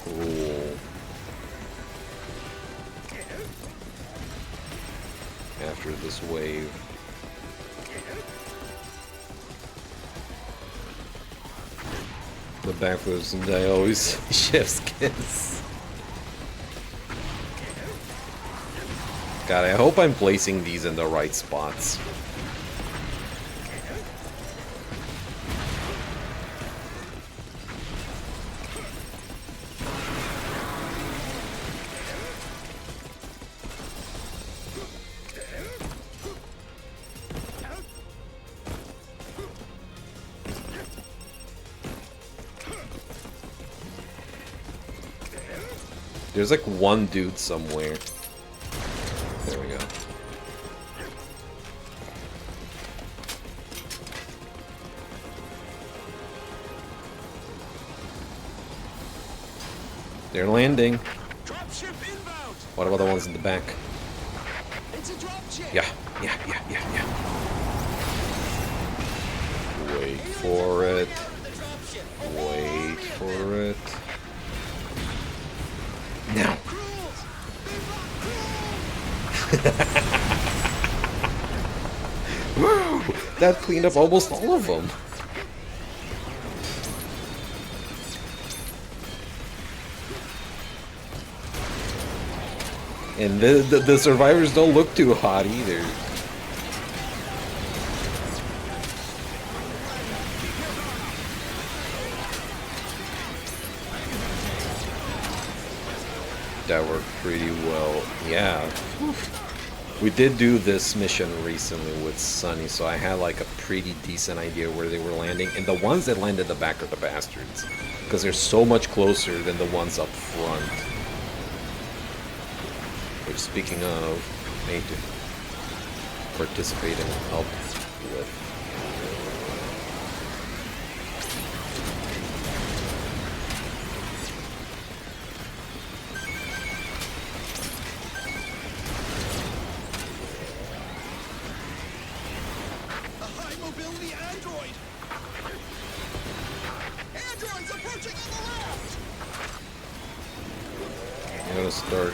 cool after this wave. The backflips and I always chef's kiss. God, I hope I'm placing these in the right spots. There's like one dude somewhere. There we go. They're landing. Dropship inbound! What about the ones in the back? It's a dropship! Yeah. Wait for it. Wait for it. Now. Woo! That cleaned up almost all of them. And the survivors don't look too hot either. That worked pretty well. Yeah. We did do this mission recently with Sunny, so I had like a pretty decent idea where they were landing. And the ones that landed the back are the bastards, because they're so much closer than the ones up front. Which, speaking of, I need to participate and help with. A high mobility android! Androids approaching on the left! I'm gonna start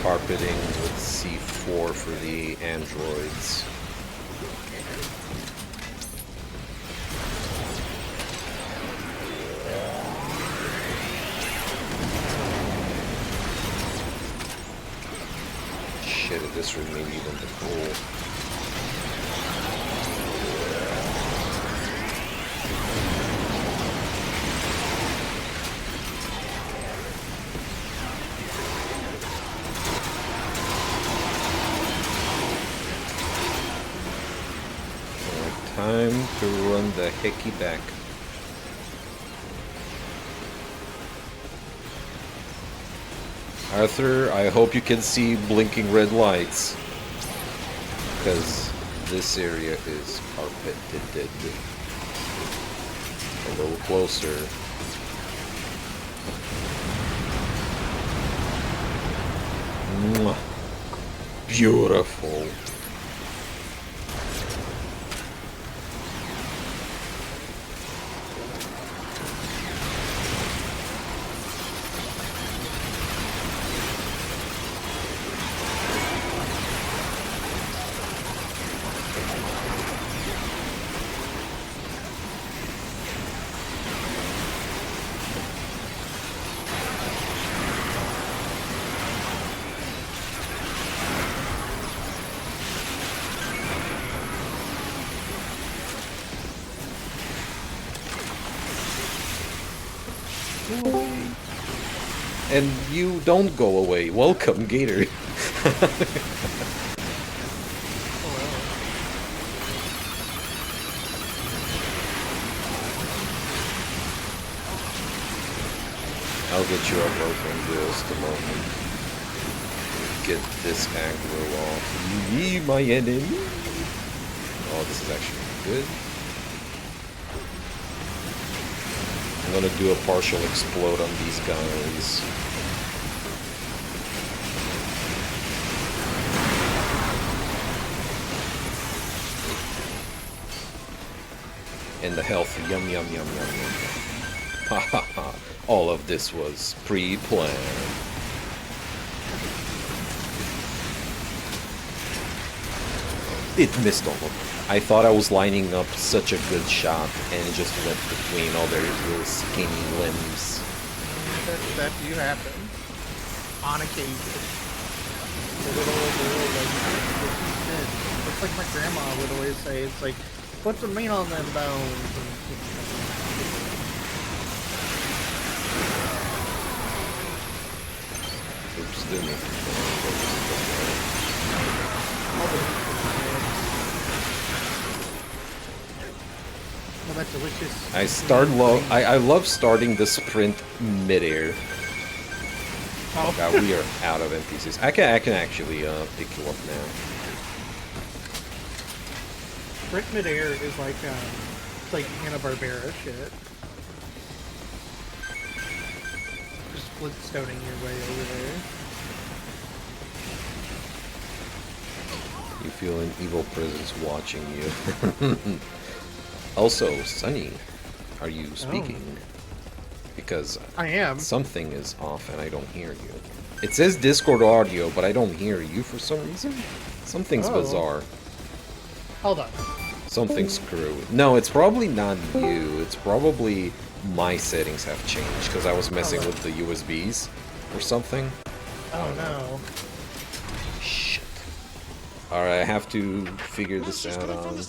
carpeting with C4 for the androids. Shit, this would maybe even the cool. Time to run the hickey back. Arthur, I hope you can see blinking red lights, because this area is carpeted. A little closer. Mwah. Beautiful. And you don't go away. Welcome, Gator. I'll get you up open just a moment. Get this aggro off. Ye, my enemy. Oh, this is actually good. I'm gonna do a partial explode on these guys. And the health, yum yum yum yum yum. Ha ha ha. All of this was pre-planned. It missed all of them. I thought I was lining up such a good shot, and it just went between all their little skinny limbs. That do happen on occasion. The little like, it's like my grandma would always say, it's like, put some meat on them bones. Oops, didn't mean That delicious. I start low. I love starting the sprint midair. Oh god, we are out of NPCs. I can actually pick you up now. Sprint midair is like it's like Hanna-Barbera shit. Just flintstoning your way over there. You feel an evil presence watching you. Also, Sunny, are you speaking? Oh. Because I am. Something is off and I don't hear you. It says Discord audio, but I don't hear you for some reason. Something's bizarre. Hold on. Something's screwy. No, it's probably not you. It's probably my settings have changed because I was messing with the USBs or something. Oh no. Shit. Alright, I have to figure this out on...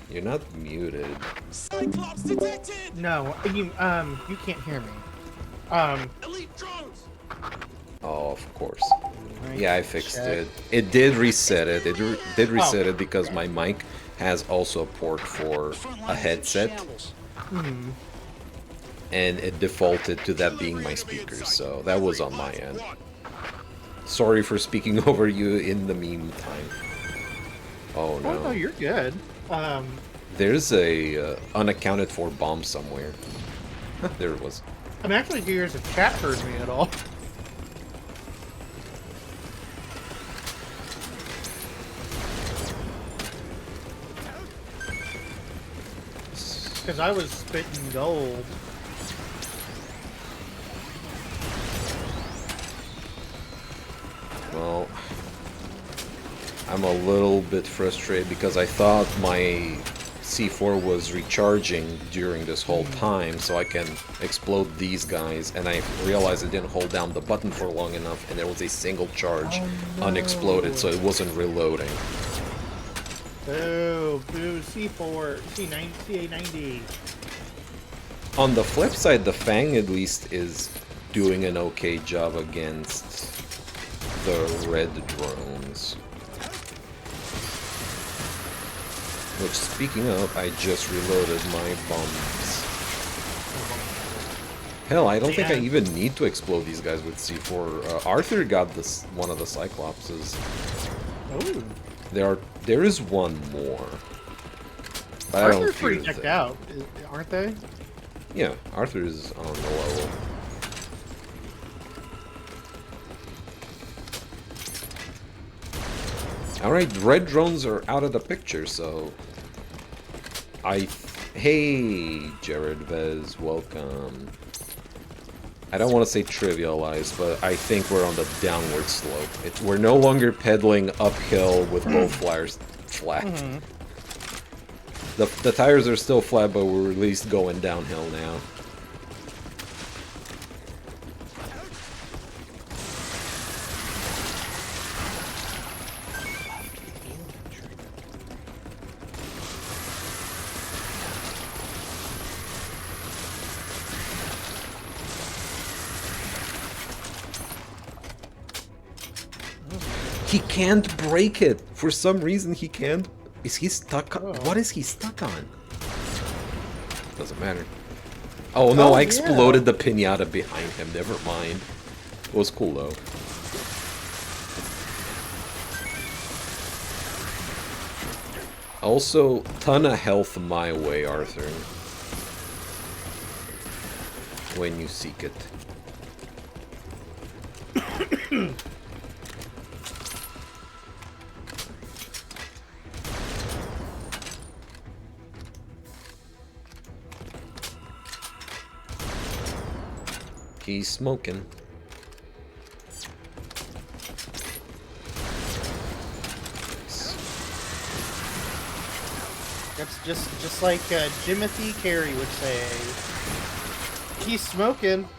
You're not muted. Cyclops detected! No, you can't hear me. Elite drones! Oh, of course. Right, Yeah, I fixed check. it. It did reset it. It did reset it because my mic has also a port for a headset, and it defaulted to that being my speakers, so that was on my end. Sorry for speaking over you in the meantime. Oh Oh no, no. you're good. There's a unaccounted for bomb somewhere. There it was. I'm actually curious if chat heard me at all. Because I was spitting gold. Well, I'm a little bit frustrated because I thought my C4 was recharging during this whole time so I can explode these guys, and I realized I didn't hold down the button for long enough and there was a single charge unexploded, so it wasn't reloading. Boo, boo, C4, C9, CA90. On the flip side, the Fang at least is doing an okay job against the red drones. Which, speaking of, I just reloaded my bombs. Hell, I don't think I even need to explode these guys with C4. Arthur got this one of the Cyclopses. Oh. There is one more. But I don't Arthur's feel pretty decked out, aren't they? Yeah, Arthur is on the level. Alright, red drones are out of the picture, so... Hey, Jared Vez, welcome. I don't want to say trivialized, but I think we're on the downward slope. We're no longer pedaling uphill with both flyers flat. The tires are still flat, but we're at least going downhill now. He can't break it. For some reason, he can't. Is he stuck on? What is he stuck on? Doesn't matter. Oh no, I exploded the pinata behind him. Never mind. It was cool though. Also, ton of health my way, Arthur. When you seek it. He's smoking. That's just like Jimothy Carey would say. He's smoking.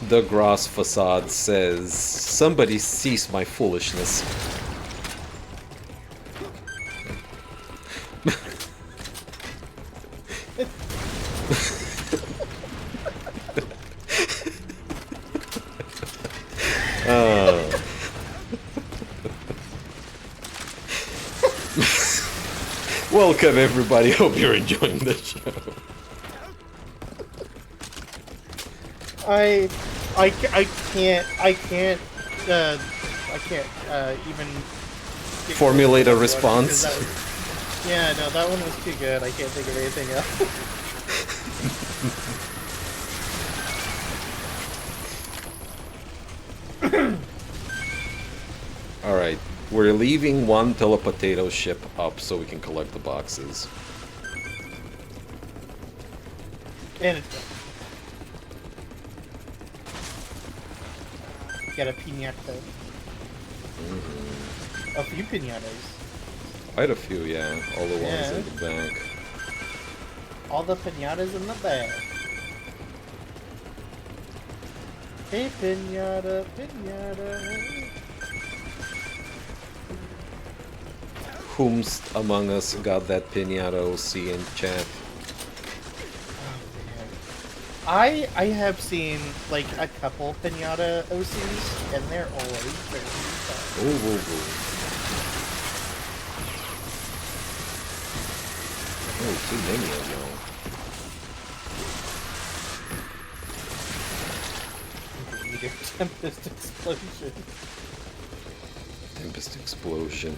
The Gross Facade says, "Somebody cease my foolishness." Welcome everybody, hope you're enjoying the show. I can't even formulate a response. Yeah, no, that one was too good. I can't think of anything else. Alright, we're leaving one telepotato ship up so we can collect the boxes. And get a pinata. A few pinatas. Quite a few, yeah. All the ones in the back. All the pinatas in the bag. Hey, pinata, pinata. Whomst among us got that pinata OC in chat? I have seen like a couple pinata OCs, and they're always very fun. Ooh, ooh, ooh. Oh, too many of them. You get Tempest Explosion. Tempest Explosion.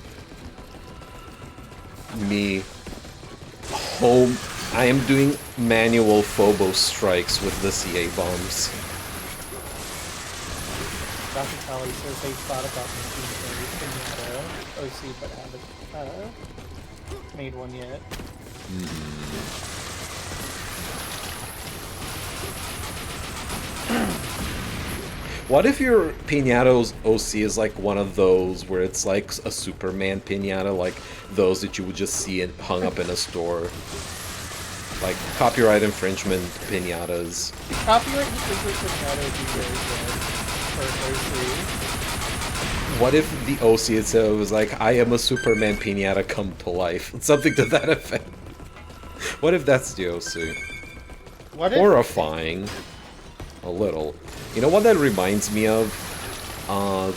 Me. Home. I am doing manual Phobos strikes with the CA bombs. Dr. Tally says they thought about making a pinata OC, but haven't made one yet. What if your Pinato's OC is like one of those where it's like a Superman Pinata, like those that you would just see it hung up in a store? Like copyright infringement Pinatas. Copyright infringement pinata would be very good for OC. What if the OC itself was like, I am a Superman Pinata come to life? Something to that effect. What if that's the OC? What if Horrifying. A little. You know what that reminds me of?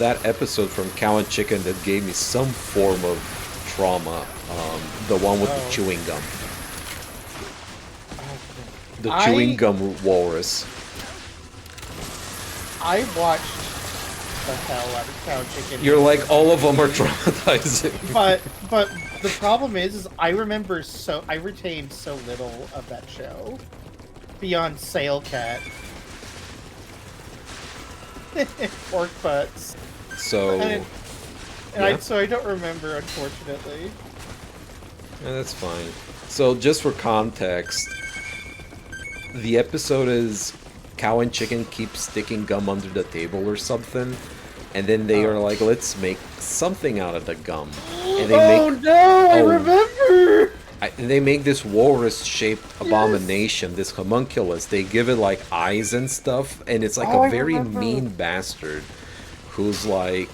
That episode from Cow and Chicken that gave me some form of trauma. The one with the chewing gum. The chewing gum walrus. I watched the hell out of Cow and Chicken. You're like, all of them are traumatizing. But the problem is I retained so little of that show. Beyond Sail Cat. Pork butts. So... So I don't remember, unfortunately. Yeah, that's fine. So, just for context, the episode is Cow and Chicken keep sticking gum under the table or something, and then they are like, let's make something out of the gum. And they I remember! They make this walrus-shaped abomination, this homunculus. They give it like eyes and stuff, and it's like a very mean bastard who's like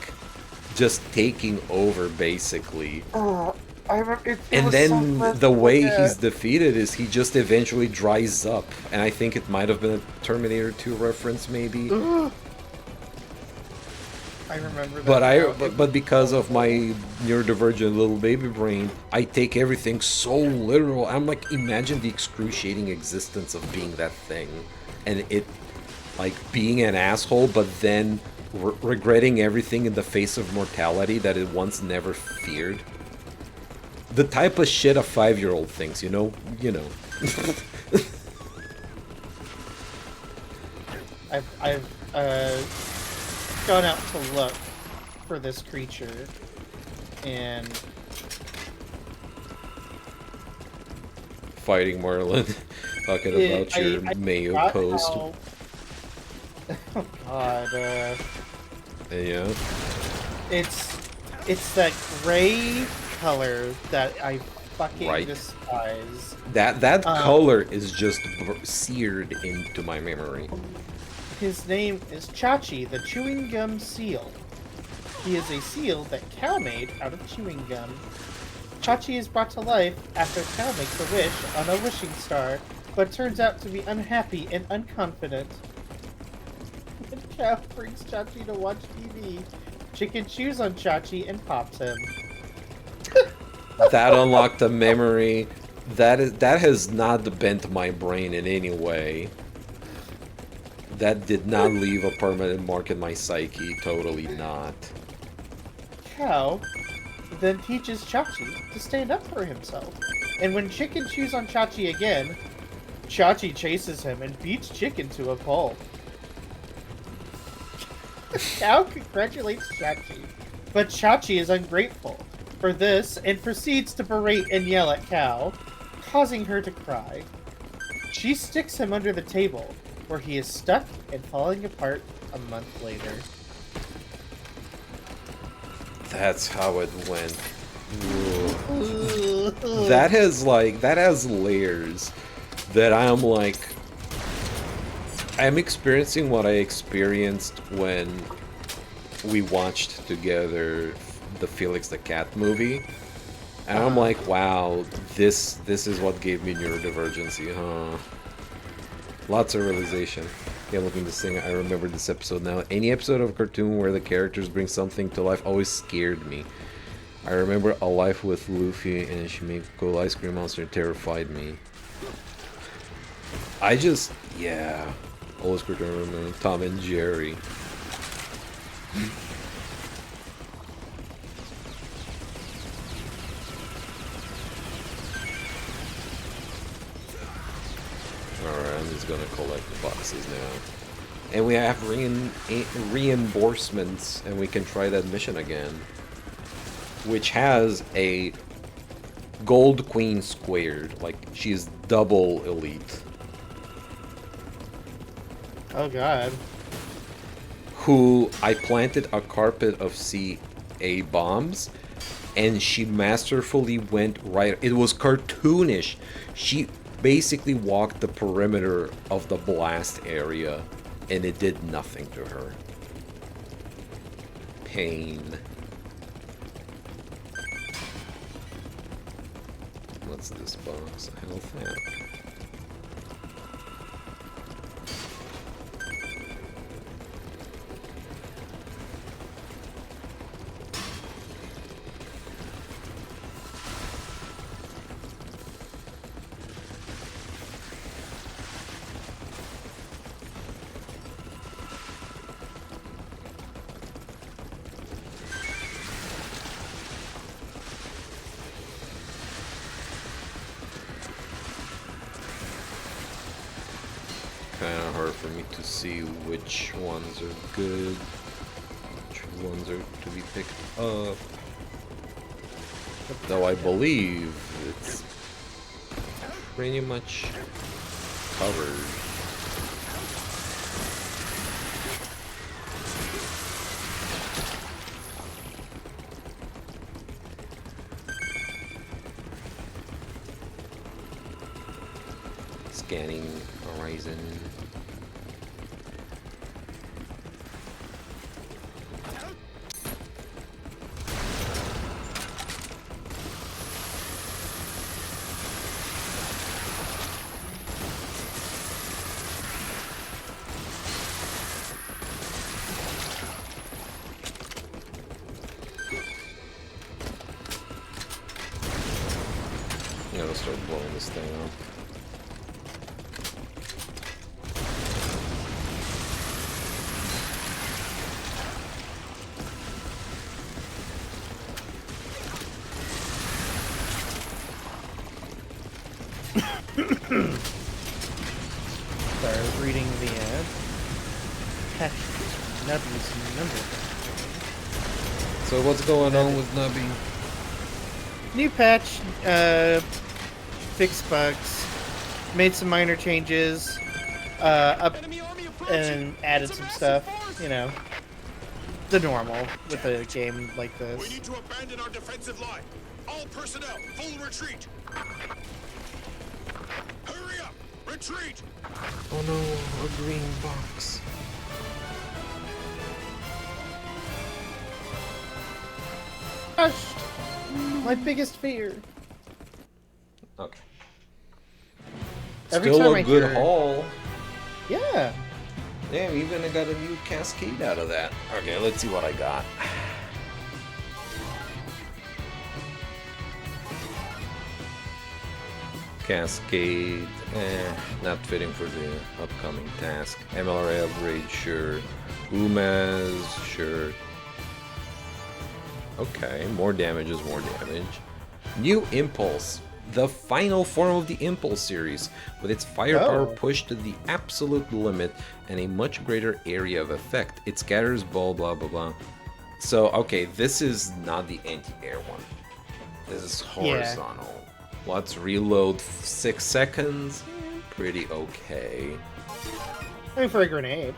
just taking over, basically. I remember. And then the way he's defeated is he just eventually dries up, and I think it might have been a Terminator 2 reference, maybe. I remember that. But because of my neurodivergent little baby brain, I take everything so literal. I'm like, imagine the excruciating existence of being that thing, and it, like, being an asshole, but then regretting everything in the face of mortality that it once never feared. The type of shit a 5-year-old thinks, you know? You know. I've gone out to look for this creature, and... Fighting Marlin. Talking about your Mayo post. How... Oh god, Yeah. It's that gray color that I fucking despise. That color is just seared into my memory. His name is Chachi, the chewing gum seal. He is a seal that Cow made out of chewing gum. Chachi is brought to life after Cow makes a wish on a wishing star, but turns out to be unhappy and unconfident. When Cow brings Chachi to watch TV, Chicken chews on Chachi and pops him. That unlocked a memory. That has not bent my brain in any way. That did not leave a permanent mark in my psyche. Totally not. Cow then teaches Chachi to stand up for himself. And when Chicken chews on Chachi again, Chachi chases him and beats Chicken to a pulp. Cow congratulates Chachi, but Chachi is ungrateful for this and proceeds to berate and yell at Cow, causing her to cry. She sticks him under the table, where he is stuck and falling apart a month later. That's how it went. That has layers that I'm like, I'm experiencing what I experienced when we watched together the Felix the Cat movie, and I'm like, wow, this is what gave me neurodivergency, huh? Lots of realization. Yeah, looking this thing, I remember this episode now. Any episode of a cartoon where the characters bring something to life always scared me. I remember A Life with Luffy and Shimiko Ice Cream Monster terrified me. Yeah. Always cartoon I remember Tom and Jerry. Alright, I'm just gonna collect the boxes now. And we have reimbursements, and we can try that mission again. Which has a Gold Queen squared. Like, she's double elite. Oh god. Who I planted a carpet of CA bombs, and she masterfully went right. It was cartoonish. She basically walked the perimeter of the blast area, and it did nothing to her. Pain. What's this box? Health app. Kinda hard for me to see which ones are good, which ones are to be picked up. Though I believe it's pretty much covered. Scanning horizon. I'm gonna start blowing this thing up. Sorry, I was reading the patch Nubby's number. So what's going on with Nubby? New patch, fixed bugs, made some minor changes, up and added some stuff, you know, the normal with a game like We this. need to abandon our defensive line. All personnel, full retreat. Hurry up! Retreat! Oh no, a green box. Crushed! My biggest fear. Okay. Every Still time a I good hear- haul. Yeah. Damn, even I got a new cascade out of that. Okay, let's see what I got. Cascade, not fitting for the upcoming task. MLRA upgrade, sure. Umaz, sure. Okay, more damage is more damage. New Impulse, the final form of the Impulse series, with its firepower Oh. pushed to the absolute limit and a much greater area of effect. It scatters ball, blah blah blah. So, okay, this is not the anti-air one. This is horizontal. Let's reload 6 seconds. Pretty okay. I mean, for a grenade.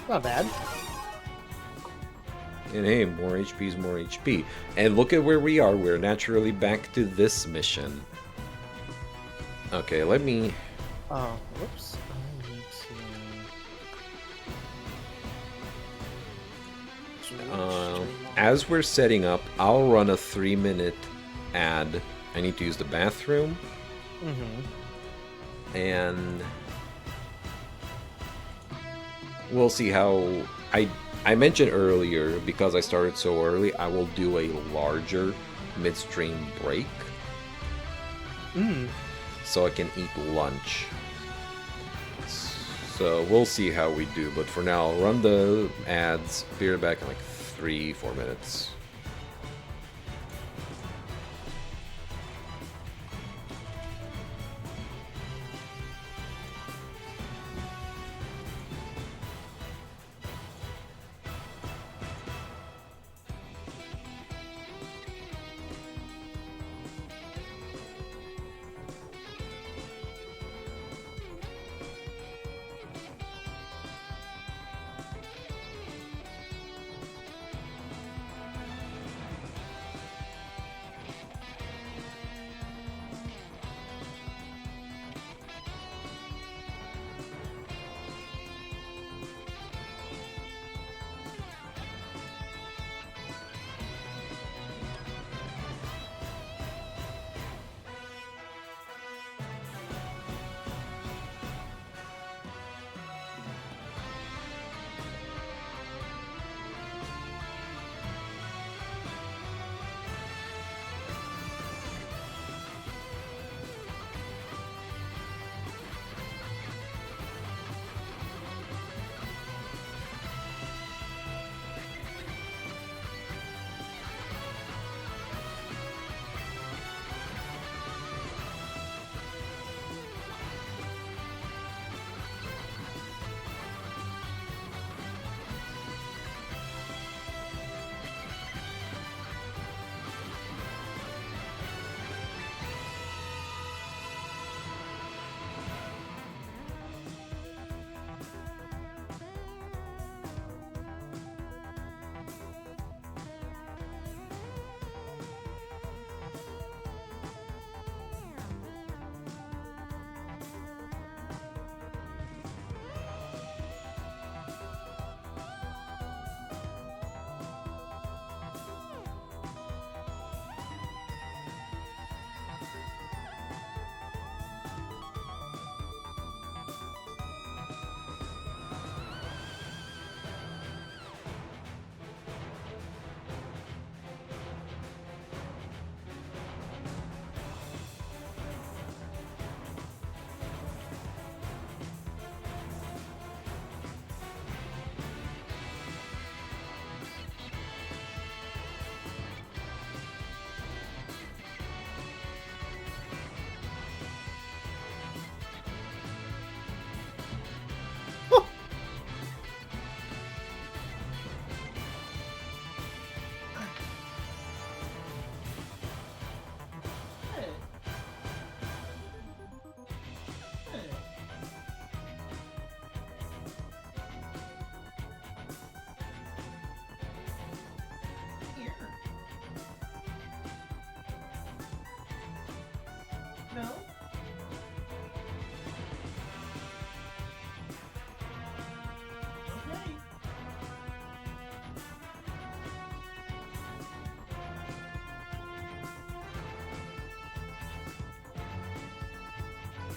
Not bad. And hey, more HP is more HP. And look at where we are. We're naturally back to this mission. Okay, let me... Oh, whoops. I need to... as we're setting up, I'll run a 3-minute ad. I need to use the bathroom. Mm-hmm. and we'll see how I mentioned earlier, because I started so early, I will do a larger midstream break so I can eat lunch. So we'll see how we do, but for now, I'll run the ads, be right back in like 3-4 minutes.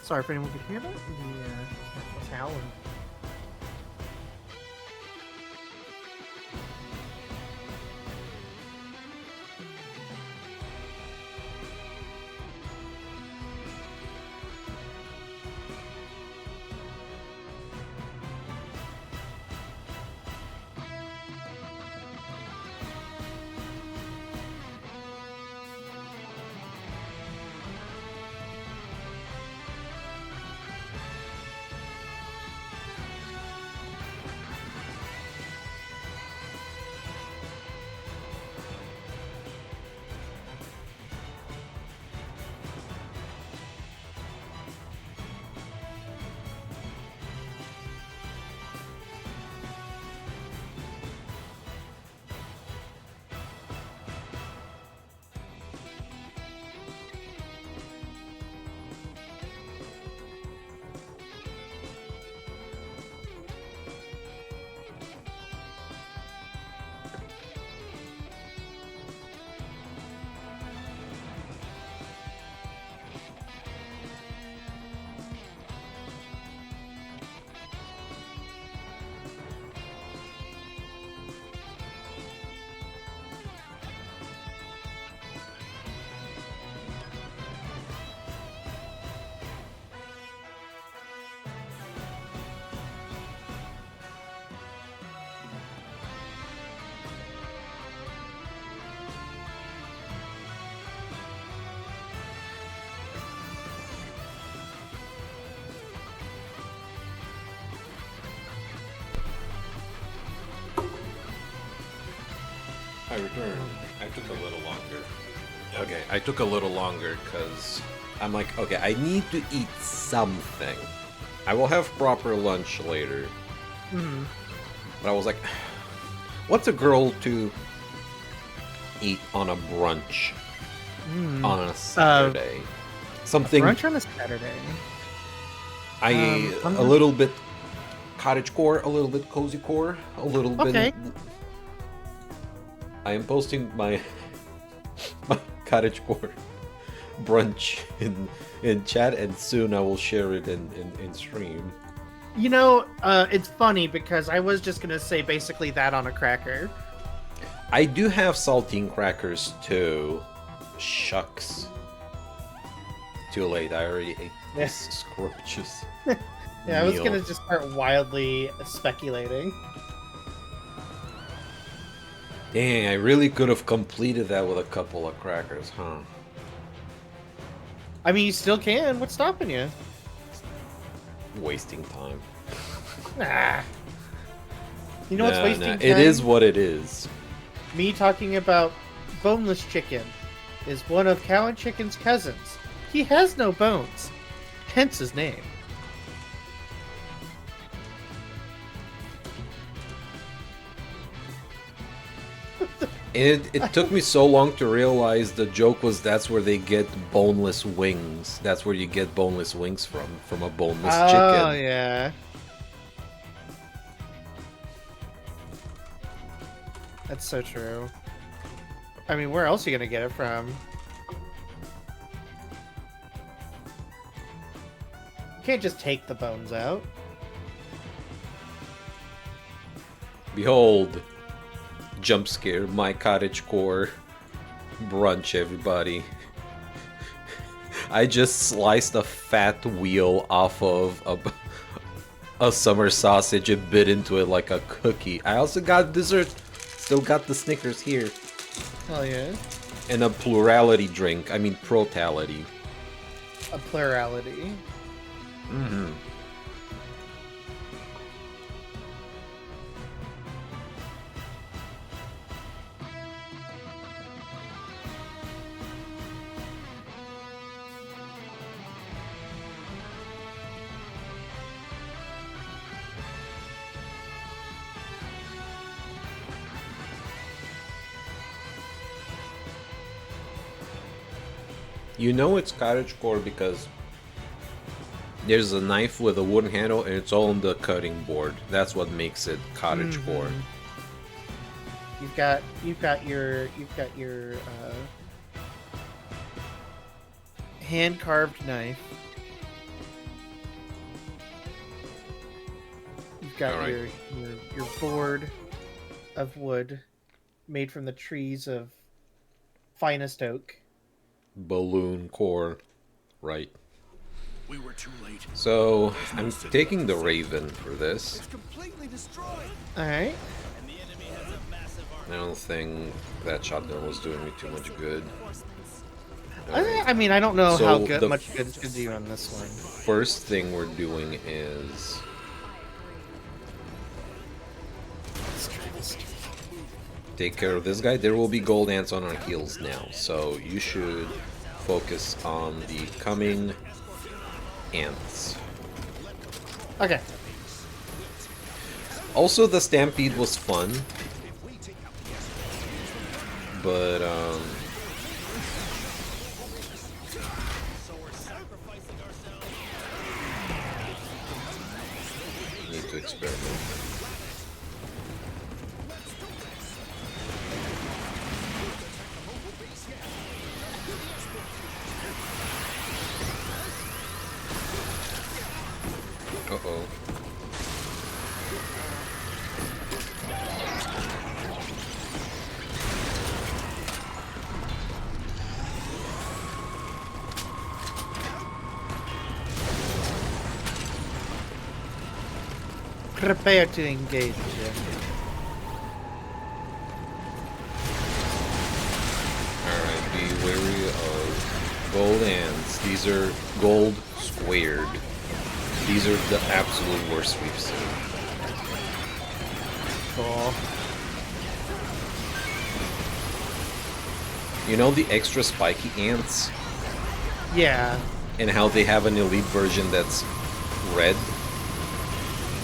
Sorry if anyone could hear that. Was howling. I took a little longer. Okay, I took a little longer because I'm like, okay, I need to eat something. I will have proper lunch later. But I was like, what's a girl to eat on a brunch on a Saturday? Something. Brunch on a Saturday. A little bit cottagecore, a little bit cozy core, a little bit. I am posting my cottagecore brunch in chat, and soon I will share it in stream. You know, it's funny because I was just gonna say basically that on a cracker. I do have saltine crackers too. Shucks. Too late. I already ate this scrumptious. Yeah, I was meal. gonna just start wildly speculating. Dang, I really could have completed that with a couple of crackers, huh? I mean, you still can. What's stopping you? Wasting time. Nah. You know what's wasting time? It is what it is. Me talking about boneless chicken is one of Cow and Chicken's cousins. He has no bones, hence his name. It took me so long to realize the joke was that's where they get boneless wings. That's where you get boneless wings from a boneless chicken. Oh, yeah. That's so true. I mean, where else are you gonna get it from? You can't just take the bones out. Behold, jump scare, my cottagecore brunch, everybody. I just sliced a fat wheel off of a summer sausage and bit into it like a cookie. I also got dessert. Still got the Snickers here. Hell yeah. And a plurality drink. I mean, protality. A plurality. Mm-hmm. You know it's cottagecore because there's a knife with a wooden handle and it's all on the cutting board. That's what makes it cottagecore. You've got your hand carved knife. You've got All right. your board of wood made from the trees of finest oak. Balloon core, right? We were too late. So I'm taking the Raven for this. It's completely destroyed. All right. And the enemy has a massive army. I don't think that shotgun was doing me too much good. I mean, I don't know So how good the much good it's gonna do on this one. First thing we're doing is take care of this guy. There will be gold ants on our heels now, so you should focus on the coming ants. Okay. Also, the stampede was fun, but need to experiment. Uh-oh. Prepare to engage. Alright, be wary of gold ants. These are gold squared. These are the absolute worst we've seen. Cool. You know the extra spiky ants? Yeah. And how they have an elite version that's red?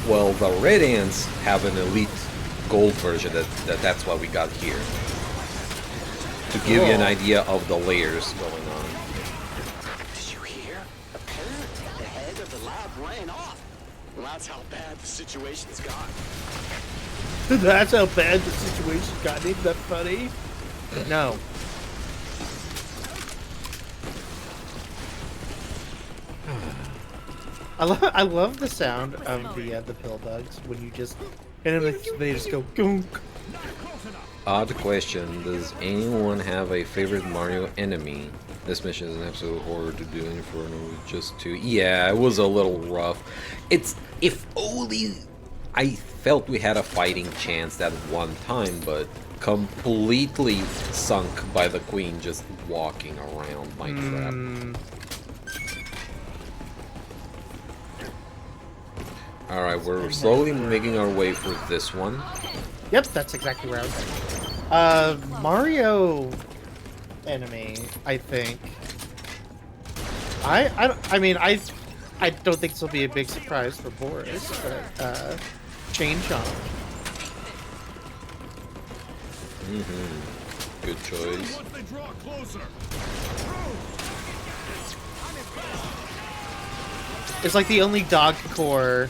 Well, the red ants have an elite gold version that's what we got here. To give you an idea of the layers going on. Did you hear? Apparently, the head of the lab ran off. Well, that's how bad the situation's got. That's how bad the situation got. Ain't that funny? No. I love the sound of the pill bugs when you just and then they just go goonk. Odd question, does anyone have a favorite Mario enemy? This mission is an absolute horror to do Inferno just to... Yeah, it was a little rough. It's... If only I felt we had a fighting chance that one time, but completely sunk by the Queen just walking around my trap. Alright, we're slowly making our way for this one. Yep, that's exactly where I was going. Mario enemy, I think. I mean, I don't think this will be a big surprise for Boris, but Chain Chomp. Good choice. Once they draw closer. It's like the only dog core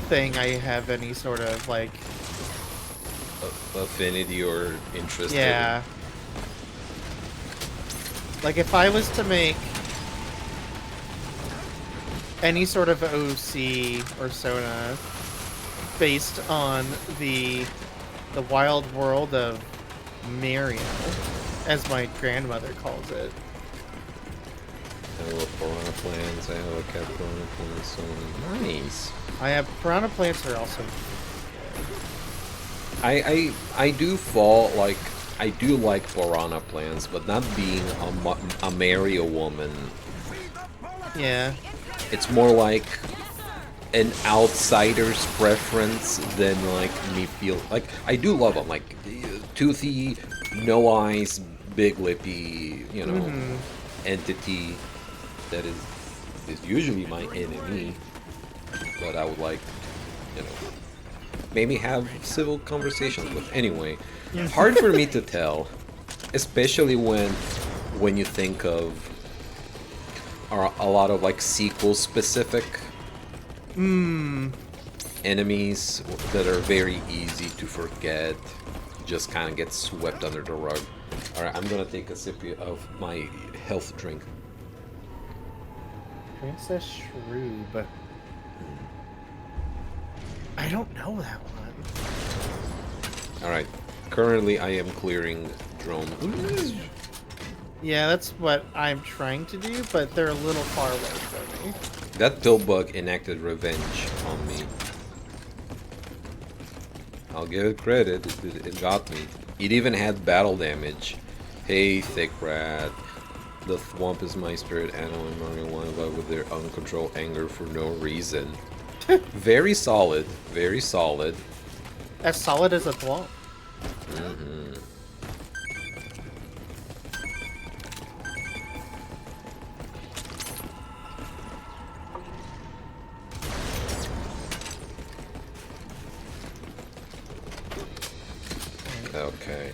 thing I have any sort of like Affinity or interest in. yeah. Like if I was to make any sort of OC or Sona based on the wild world of Mario, as my grandmother calls it. I have piranha plants, I have a cat piranha plant, so nice. I have piranha plants are also I do fall like I do like piranha plants, but not being a Mario woman. yeah. It's more like an outsider's preference than like me feel like I do love them, like toothy, no eyes, big lippy, you know, entity that is usually my enemy. But I would like, you know, maybe have civil conversations with. Anyway, hard for me to tell, especially when you think of a lot of like sequel specific enemies that are very easy to forget, just kind of get swept under the rug. All right, I'm gonna take a sip of my health drink. Princess Shroob. I don't know that one. All right, currently I am clearing drone. Yeah, that's what I'm trying to do, but they're a little far away from me. That pill bug enacted revenge on me. I'll give it credit, it got me. It even had battle damage. Hey, Thick Rat. The Thwomp is my spirit animal and Mario one with their uncontrolled anger for no reason. Very solid, very solid. As solid as a Thwomp. Okay.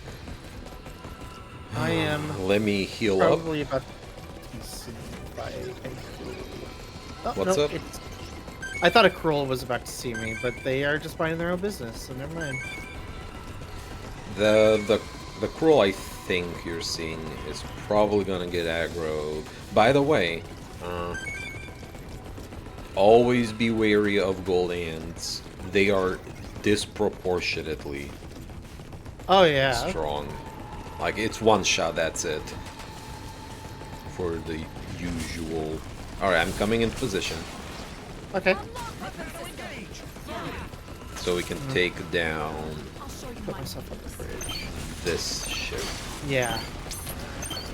I am Let me heal up. probably about to see if I can... Oh, What's no, up? I thought a Krull was about to see me, but they are just minding their own business, so never mind. The Krull I think you're seeing is probably gonna get aggro. By the way, always be wary of gold ants. They are disproportionately Oh yeah. strong. Like it's one shot, that's it. For the usual. Alright, I'm coming into position. Okay. So we can take down Put myself on the bridge. this ship. Yeah.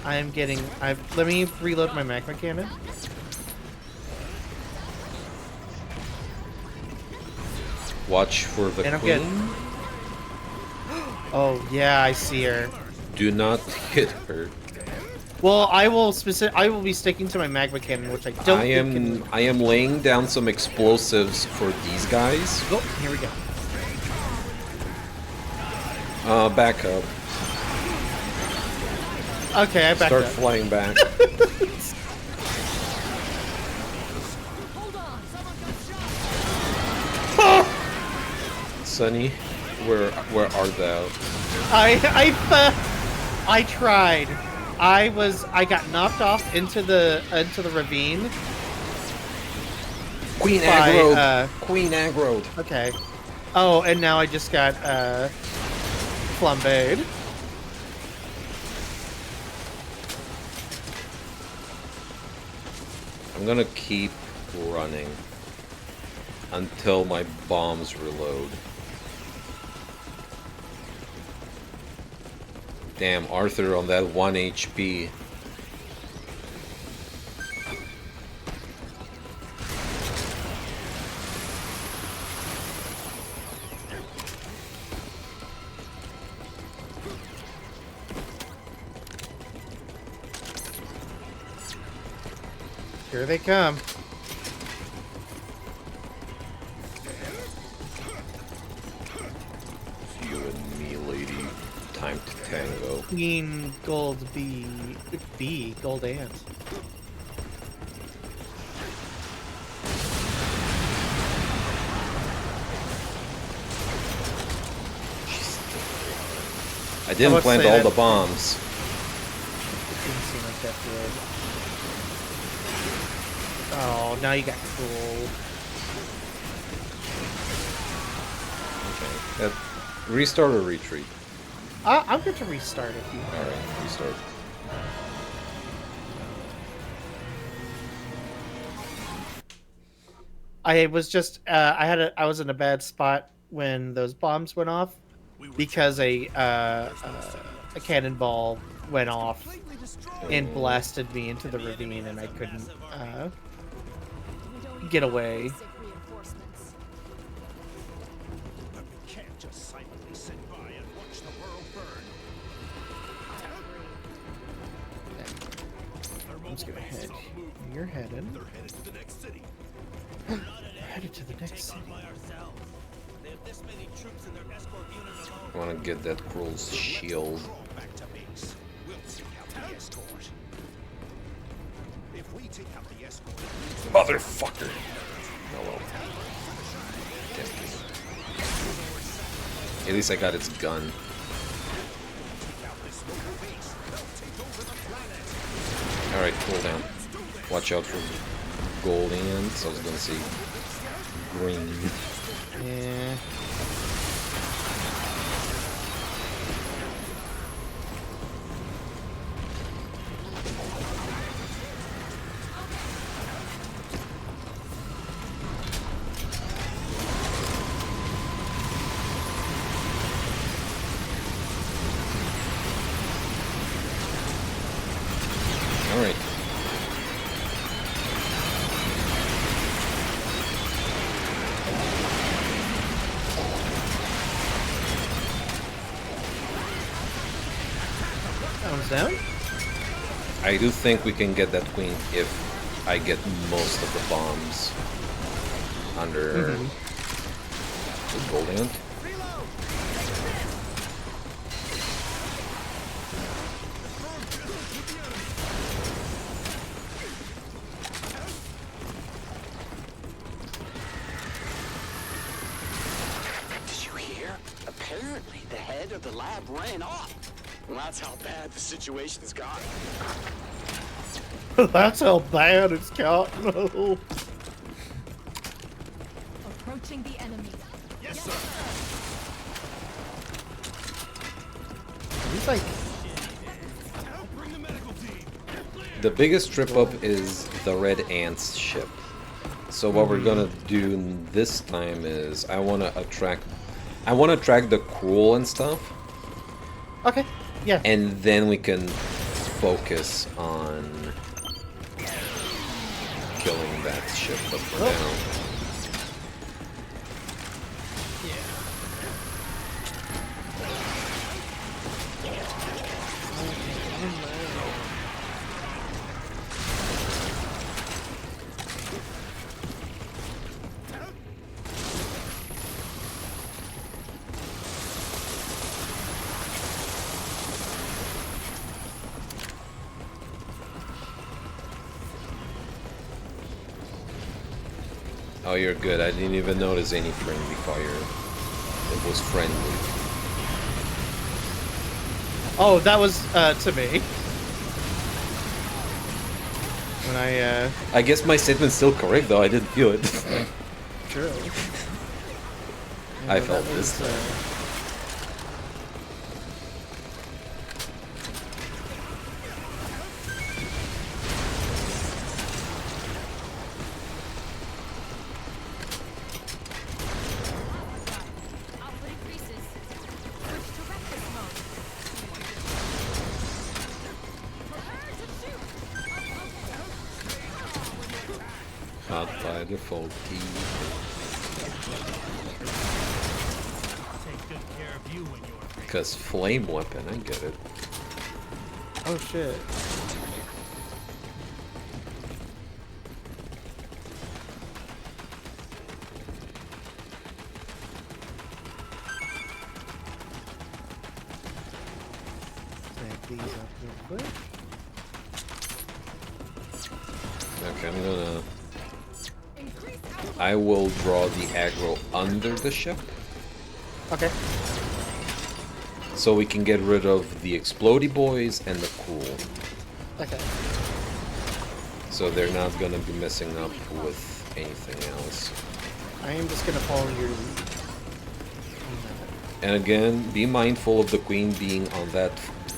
I am getting... Let me reload my magma cannon. Watch for the And I'm queen. good. Oh, yeah, I see her. Do not hit her. Well, I will be sticking to my magma cannon, which I don't. I am laying down some explosives for these guys. Oh, here we go. Back up. Okay, I backed Start up. flying back. Hold on, someone got shot. Sunny, where are thou? I tried. I got knocked off into the ravine. Queen by, aggroed. Queen aggroed. Okay. Oh, and now I just got flambéed. I'm gonna keep running until my bombs reload. Damn, Arthur on that 1 HP. Here they come. You and me, lady. Time to tango. Queen Gold Gold Ant. I didn't must plant say all that- the bombs. Didn't seem like that good. Oh, now you got cool. Okay. Restart or retreat? I'm going to restart if you. Alright, restart. I was just I was in a bad spot when those bombs went off because a cannonball went off and blasted me into the ravine and I couldn't get away. Sick reinforcements. But we can't just silently sit by and watch the world burn. I'm just gonna head. You're headed. They're headed to the next city. Headed to the next city. By ourselves. They have this many troops in their escort unit alone. I wanna get that Cruel's shield. Crawl back to base. We'll take out the escort. If we take out the escort, Motherfucker! Hello. At least I got its gun. take out this local base, they'll take over the planet. Alright, cool down. Watch out for gold ants. I was gonna say green. Yeah. Alright. That one's down. I do think we can get that queen if I get most of the bombs under the gold ant. Did you hear? Apparently, the head of the lab ran off. Well, that's how bad the situation's got. That's how bad it's got. No. Approaching the enemy. Yes, sir. He's like, Bring the medical team. The biggest trip up is the red ants ship. So what we're gonna do this time is I wanna attract the Cruel and stuff, okay, yeah. and then we can focus on killing that ship. But for now, Oh, you're good. I didn't even notice any friendly fire. It was friendly. Oh, that was to me. When I I guess my statement's still correct, though. I didn't feel it. true. I felt this time. Output increases. Switch to reckless mode. Prepare to shoot. Hot by default. Take good care of you when you're ready. Because flame weapon, I get it. Oh shit. Snag these up real quick. Okay, I'm gonna... I will draw the aggro under the ship, Okay. so we can get rid of the explodey boys and the cool. Okay. So they're not gonna be messing up with anything else. I am just gonna follow your lead. And again, be mindful of the queen being on that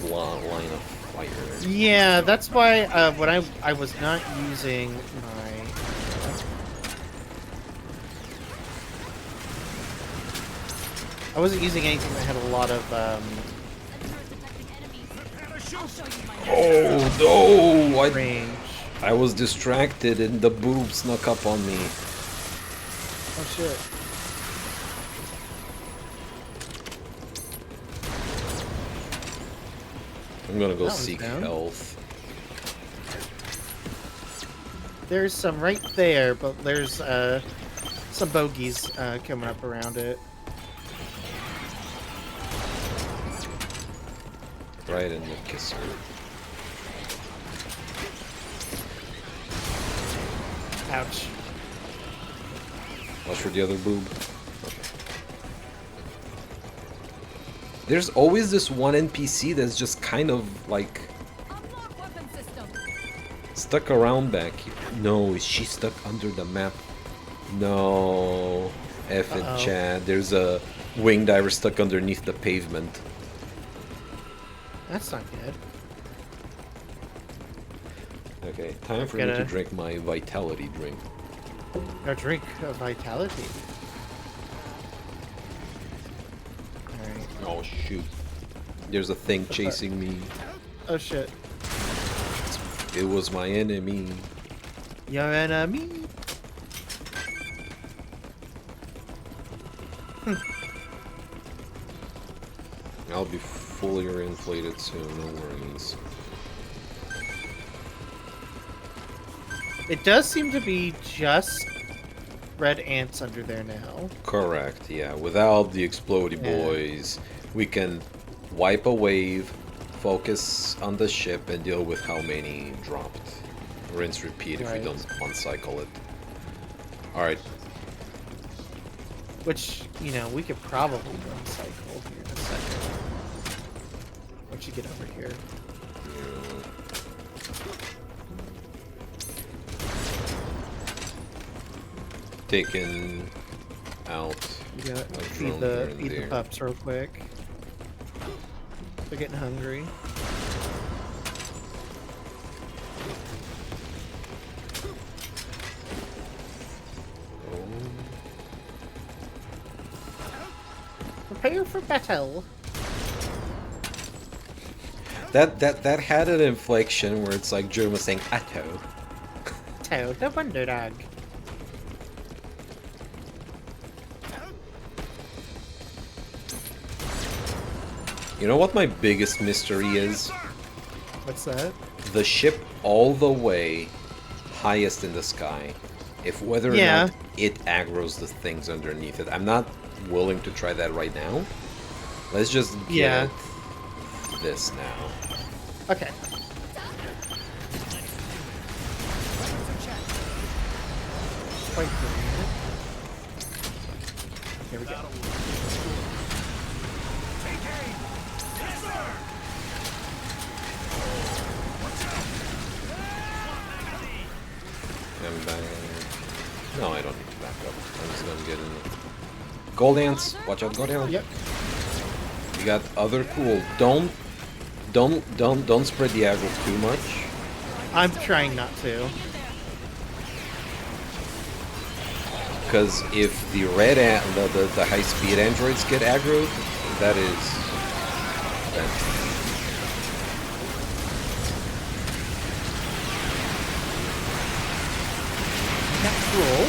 line of fire. Yeah, that's why when I was not using my I wasn't using anything that had a lot of Oh no! range. I was distracted and the boob snuck up on me. Oh shit. I'm gonna go That one's seek down. health. There's some right there, but there's some bogeys coming up around it. Right in the kisser. Ouch. Watch for the other boob. Okay. There's always this one NPC that's just kind of like Unlock weapon system. stuck around back here. No, is she stuck under the map? No. F in Uh-oh. chat. There's a wing diver stuck underneath the pavement. That's not good. Okay, time for me to Gotta- drink my vitality drink. A drink of vitality. Alright. Oh shoot. There's a thing chasing me. Oh shit. It was my enemy. Your enemy? I'll be fully reinflated soon, no worries. It does seem to be just red ants under there now. Correct, yeah. Without the explodey Yeah. boys, we can wipe a wave, focus on the ship, and deal with how many dropped. Rinse, repeat if we Right. don't one-cycle it. Alright, Which, you know, we could probably one cycle here in a second. Once you get over here. taken out. You gotta a feed drone the here and feed the there. pups real quick. They're getting hungry. Prepare for battle. That had an inflection where it's like Jerome was saying Atto. Toe the Wonder Dog. You know what my biggest mystery is? What's that? The ship all the way highest in the sky. If whether or Yeah. not it aggroes the things underneath it. I'm not willing to try that right now. Let's just get Yeah. this now. Okay. Quite good. Here we go. I'm back. No, I don't need to back up. I'm just gonna get in there. Gold ants! Watch out, go down. Yep. You got other cool. Don't spread the aggro too much. I'm trying not to. Because if the the high speed androids get aggroed, that is bad. Roll.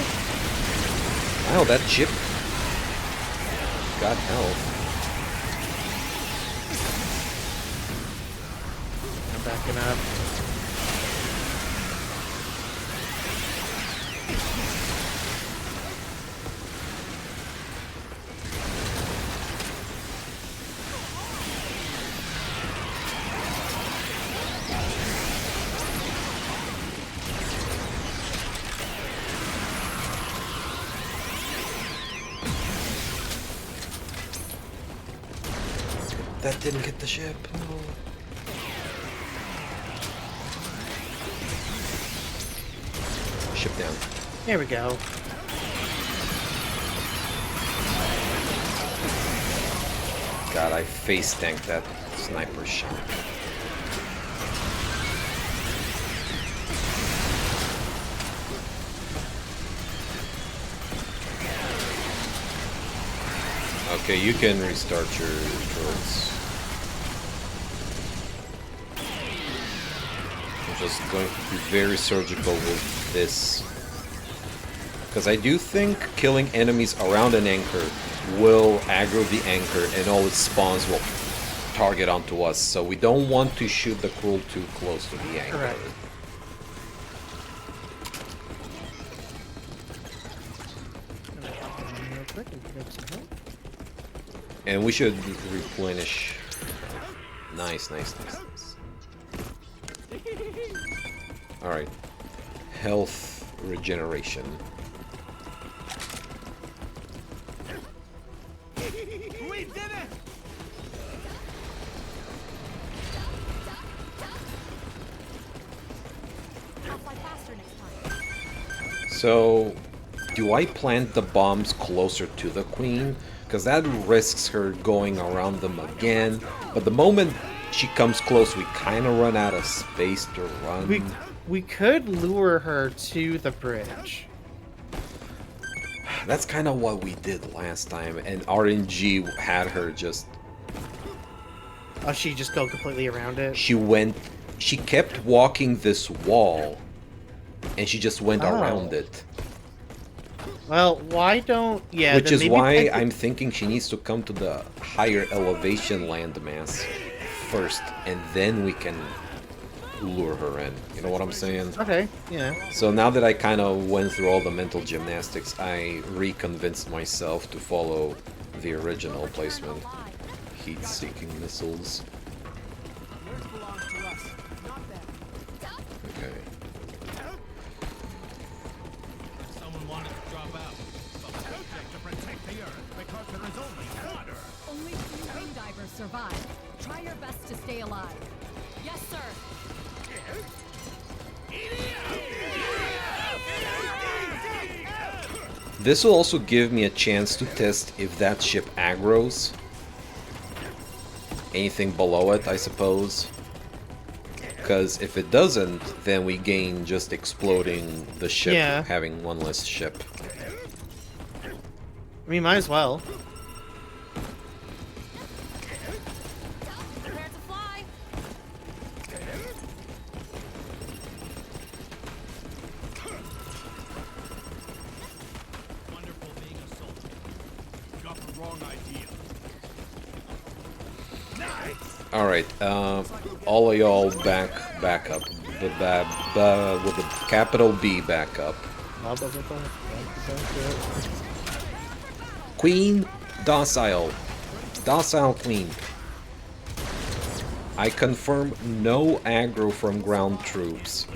Wow, that chip got health. I'm backing up. That didn't get the ship. No. Ship down. There we go. God, I face tanked that sniper shot. Okay, you can restart your turrets. I'm just going to be very surgical with this. Because I do think killing enemies around an anchor will aggro the anchor and all its spawns will target onto us. So we don't want to shoot the Cruel too close to the anchor. Correct. Real quick and pick up some help. And we should replenish. Nice, nice, nice, nice. Alright. Health regeneration. We did it! I'll fly faster next time. So, do I plant the bombs closer to the queen? Because that risks her going around them again. But the moment she comes close, we kind of run out of space to run. We could lure her to the bridge. That's kind of what we did last time, and RNG had her just... Oh, she just go completely around it? She kept walking this wall, and she just went around it. Well, why don't... Yeah, Which then is maybe why I'm thinking she needs to come to the higher elevation landmass first, and then we can lure her in. You know what I'm saying? Okay, yeah. So now that I kind of went through all the mental gymnastics, I reconvinced myself to follow the original placement. Heat-seeking missiles. Yours belongs to us, not them. Okay. Someone wanted to drop out. To protect the Earth because there is only water. Only few wing divers survive. Try your best to stay alive. Yes, sir. This will also give me a chance to test if that ship aggroes. Anything below it, I suppose. Because if it doesn't, then we gain just exploding the ship, Yeah. having one less ship. I mean, might as well. Prepare to fly. Wonderful being a soldier. Got the wrong idea. Alright, all of y'all back up. With the capital B back up. Queen, docile. Docile queen. I confirm no aggro from ground troops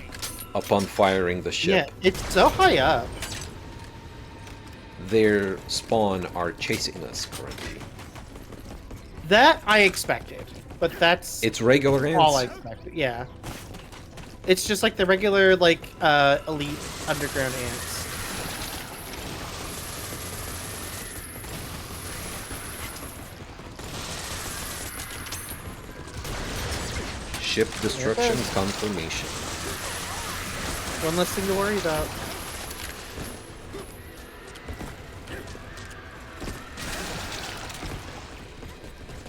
upon firing the ship. Yeah, it's so high up. their spawn are chasing us currently. That I expected, but that's It's regular ants. all I expected. Yeah. It's just like the regular, like, elite underground ants. Ship destruction confirmation. One less thing to worry about.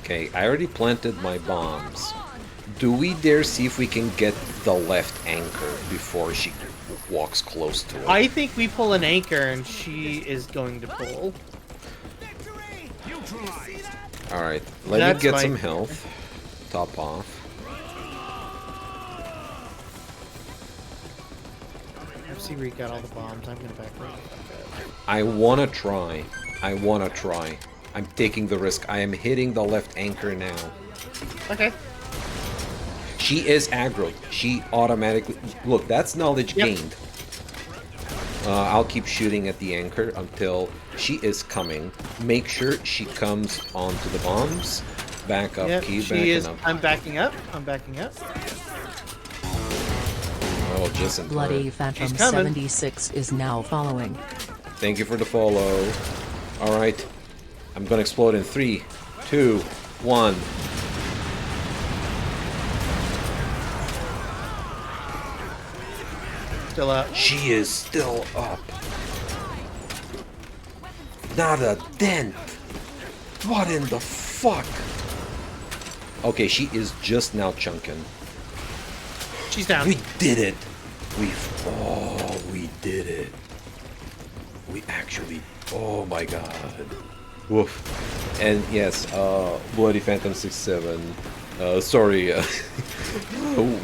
Okay, I already planted my bombs. Do we dare see if we can get the left anchor before she walks close to it? I think we pull an anchor and she is going to pull. Alright, let That's me get my- some health. Top off. Let's see where you got all the bombs. I'm gonna back up. I wanna try. I wanna try. I'm taking the risk. I am hitting the left anchor now. Okay. She is aggroed. She automatically... Look, that's knowledge Yep. gained. I'll keep shooting at the anchor until she is coming. Make sure she comes onto the bombs. Back up, Yep, key, she backing is. up. I'm backing up. I'm backing up. Oh, just in Bloody time. Phantom She's coming. 76 is now following. Thank you for the follow. Alright. I'm gonna explode in 3, 2, 1. Still up. She is still up. Not a dent. What in the fuck? Okay, she is just now chunking. She's down. We did it. We did it. We actually, oh my god. Woof. And yes, Bloody Phantom 67. Sorry,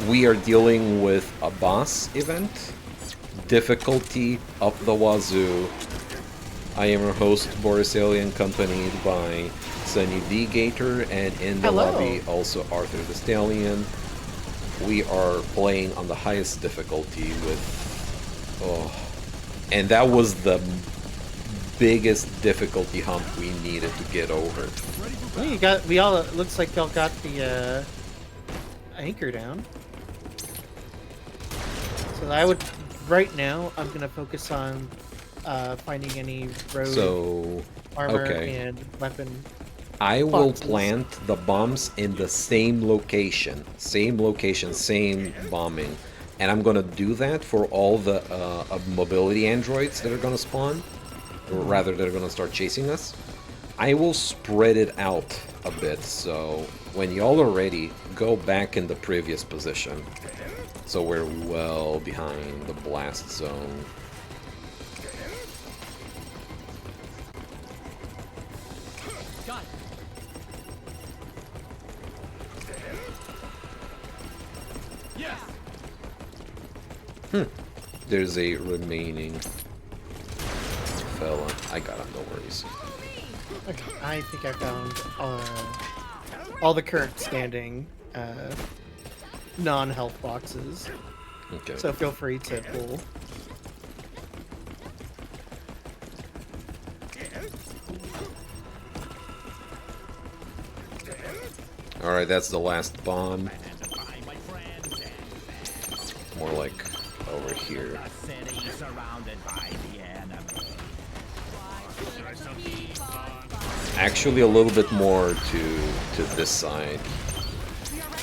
we are dealing with a boss event. Difficulty up the wazoo. I am your host, Boris Alien, accompanied by Sunny D. Gator, and in the Hello. lobby, also Arthur the Stallion. We are playing on the highest difficulty with... Oh. And that was the biggest difficulty hump we needed to get over. Well, you got. We all. It looks like y'all got the anchor down. So I would. Right now, I'm gonna focus on finding any road So, armor okay. and weapon. I will boxes. plant the bombs in the same location, same bombing, and I'm gonna do that for all the mobility androids that are gonna spawn, or rather that are gonna start chasing us. I will spread it out a bit, so when y'all are ready, go back in the previous position. So we're well behind the blast zone. There's a remaining fella. I got him, no worries. Okay, I think I found all the current standing non-health boxes. Okay. So feel free to pull. Alright, that's the last bomb. More like over here. Actually, a little bit more to this side.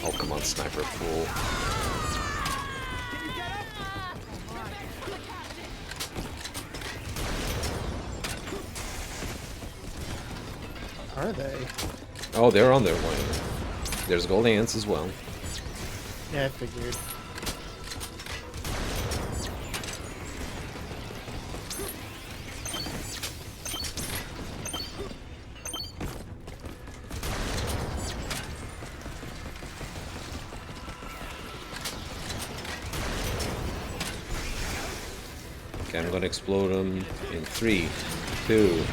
Oh, come on, sniper fool. Are they? Oh, they're on their way. There's gold ants as well. Yeah, I figured. Okay, I'm gonna explode them in 3, 2.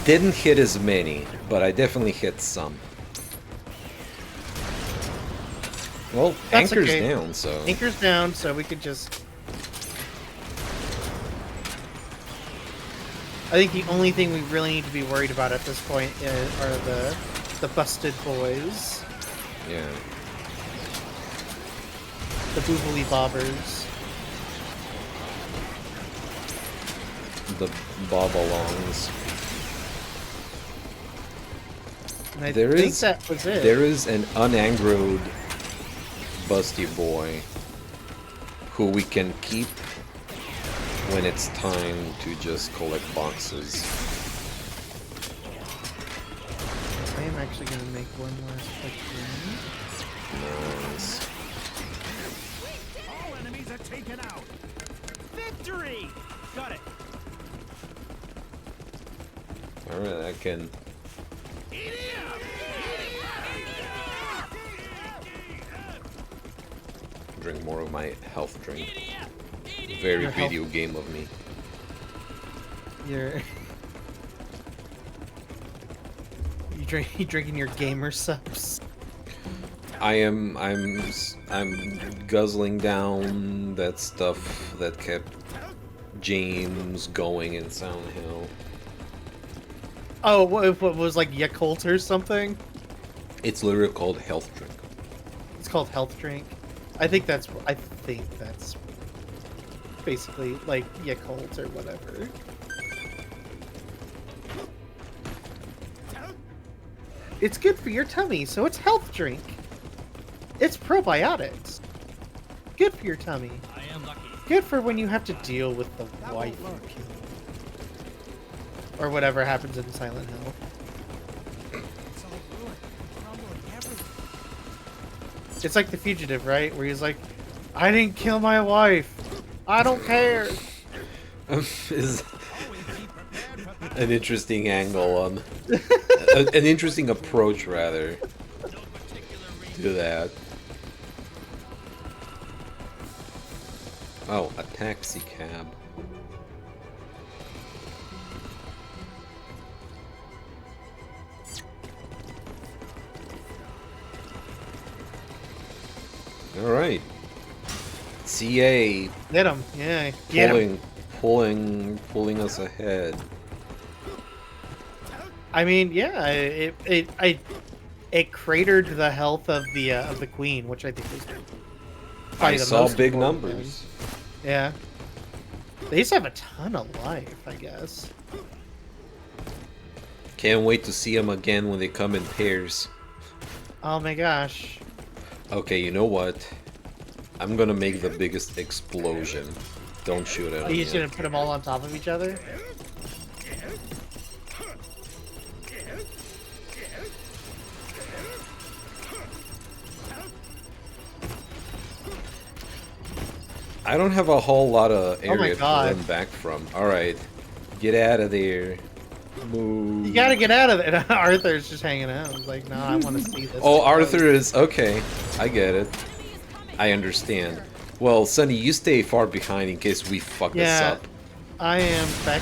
Didn't hit as many, but I definitely hit some. Well, That's anchor's okay. down, so... Anchor's down, so we could just I think the only thing we really need to be worried about at this point are the busted boys, Yeah. the boobly bobbers. The bobalongs. And I There think is that was it. there is an unangroed busty boy who we can keep when it's time to just collect boxes. I am actually going to make one last quick run. Nice. All enemies are taken out. Victory! Got it. Alright, I can... drink more of my health drink. Very Your health- video game of me. You're... you drinking your gamer subs? I'm guzzling down that stuff that kept James going in Silent Hill. Oh, what was like Yakult or something? It's literally called health drink. It's called health drink. I think that's basically like Yakult or whatever. It's good for your tummy, so it's health drink. It's probiotics. Good for your tummy. I am lucky. Good for when you have to deal with the wife you killed. Or whatever happens in Silent Hill. It's all ruined. Crumbling everything. It's like The Fugitive, right? Where he's like, I didn't kill my wife. I don't care. Is an interesting angle on... an interesting approach, rather, to that. Oh, a taxi cab. Alright. CA Get him. Yeah. Get him. pulling us ahead. I mean, yeah, it cratered the health of the queen, which I think was probably I the saw most big important numbers. thing. Yeah. They used to have a ton of life, I guess. Can't wait to see them again when they come in pairs. Oh my gosh. Okay, you know what? I'm gonna make the biggest explosion. Don't shoot at Are them you just yet. gonna put them all on top of each other? I don't have a whole lot of Oh my area to God. run back from. Alright, get out of there. Move. You gotta get out of it. Arthur's just hanging out. He's like, no, I want to see this. Oh, Arthur is... okay, I get it. I understand. Well, Sonny, you stay far behind in case we fuck this Yeah, up. I am back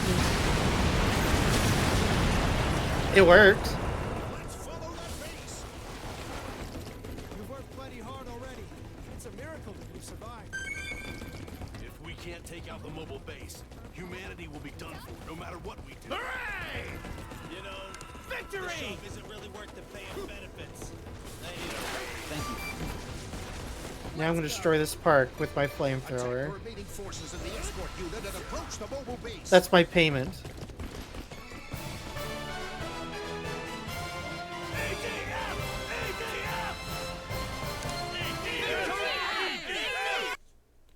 in... It worked. Let's follow that base. You've worked plenty hard already. It's a miracle that you survived. If we can't take out the mobile base, humanity will be done for, no matter what we do. Hooray! You know, Victory! the shop isn't really worth the pay and benefits. Now I'm gonna destroy this park with my Attack flamethrower. remaining forces in the escort unit and approach the mobile base. That's my payment.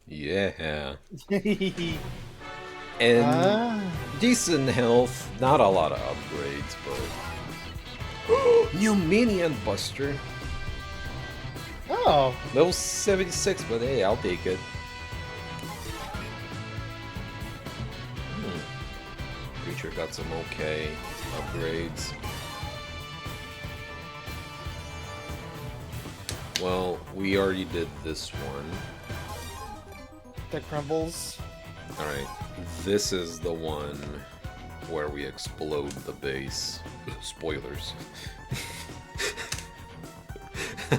Yeah. And Ah. decent health, not a lot of upgrades, but... New minion buster! Oh, Level 76, but hey, I'll take it. Creature got some okay upgrades. Well, we already did this one. that crumbles. Alright, this is the one where we explode the base. Spoilers.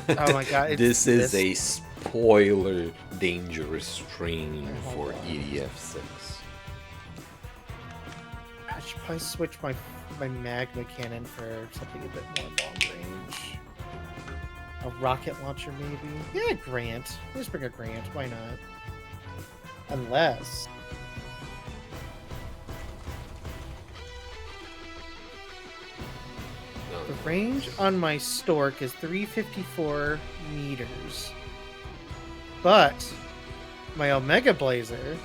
Oh my God, it's This is this. a spoiler dangerous stream for EDF 6. Gosh, should probably switch my magma cannon for something a bit more long range. A rocket launcher, maybe? Yeah, Grant. Let's bring a Grant. Why not? Unless... No. The range on my Stork is 354 meters. But my Omega Blazer...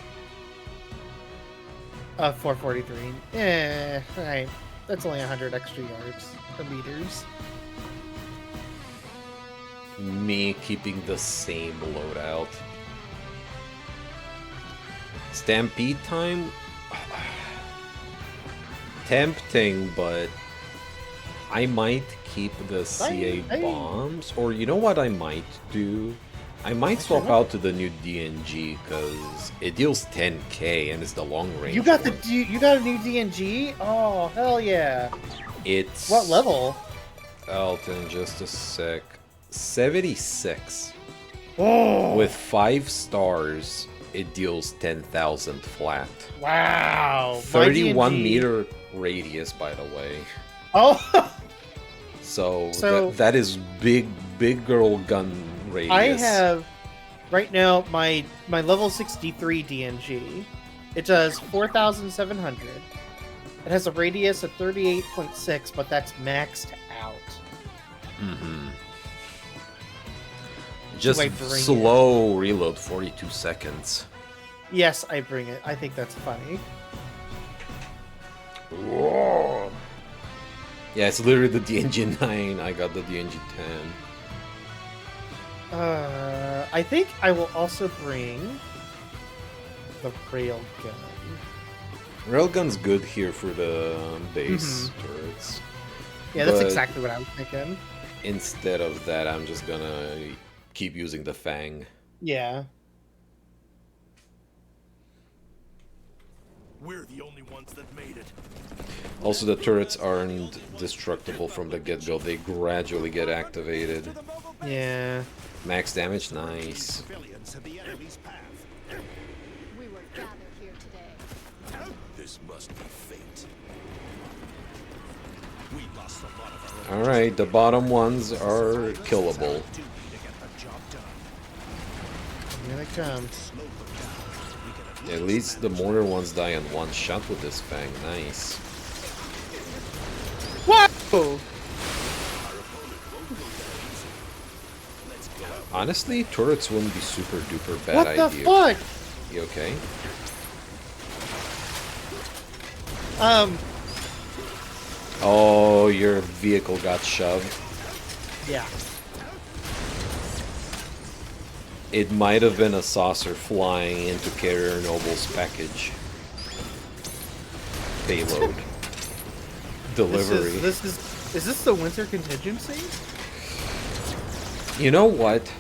443. Alright. That's only 100 extra yards or meters. Me keeping the same loadout. Stampede time? Tempting, but I might keep the CA bombs. Or you know what I might do? I might swap out to the new DNG because it deals 10k and it's the long range. You got one. you got a new DNG? Oh hell yeah! It's What level? I'll tell you in just a sec. 76. Oh With 5 stars, it deals 10,000 flat. wow! My 31 DNG meter radius, by the way. Oh, So, So- that is big girl gun radius. I have right now my level 63 DNG. It does 4,700. It has a radius of 38.6, but that's maxed out. Mm-hmm. Just I bring slow reload, 42 seconds. Yes, I bring it. I think that's funny. Whoa. Yeah, it's literally the DNG 9. I got the DNG 10. I think I will also bring the railgun. Railgun's good here for the base turrets. Yeah, that's But exactly what I was thinking. instead of that, I'm just gonna keep using the Fang. Yeah. We're the only ones that made it. Also, the turrets aren't destructible from the get-go. They gradually get activated. Yeah. Max damage, nice. Civilians in the enemy's path. We were gathered here today. This must be fate. We lost a lot of our own Alright, the bottom ones are killable. duty to get the job done. Here they come. Slow them down. We can At least the mortar ones die in one shot with this Fang. Nice. What? Honestly, turrets wouldn't be super duper bad What the idea. fuck? You okay? Oh, your vehicle got shoved. Yeah. It might have been a saucer flying into Carrier Noble's package. Payload. Delivery. Is this the winter contingency? You know what?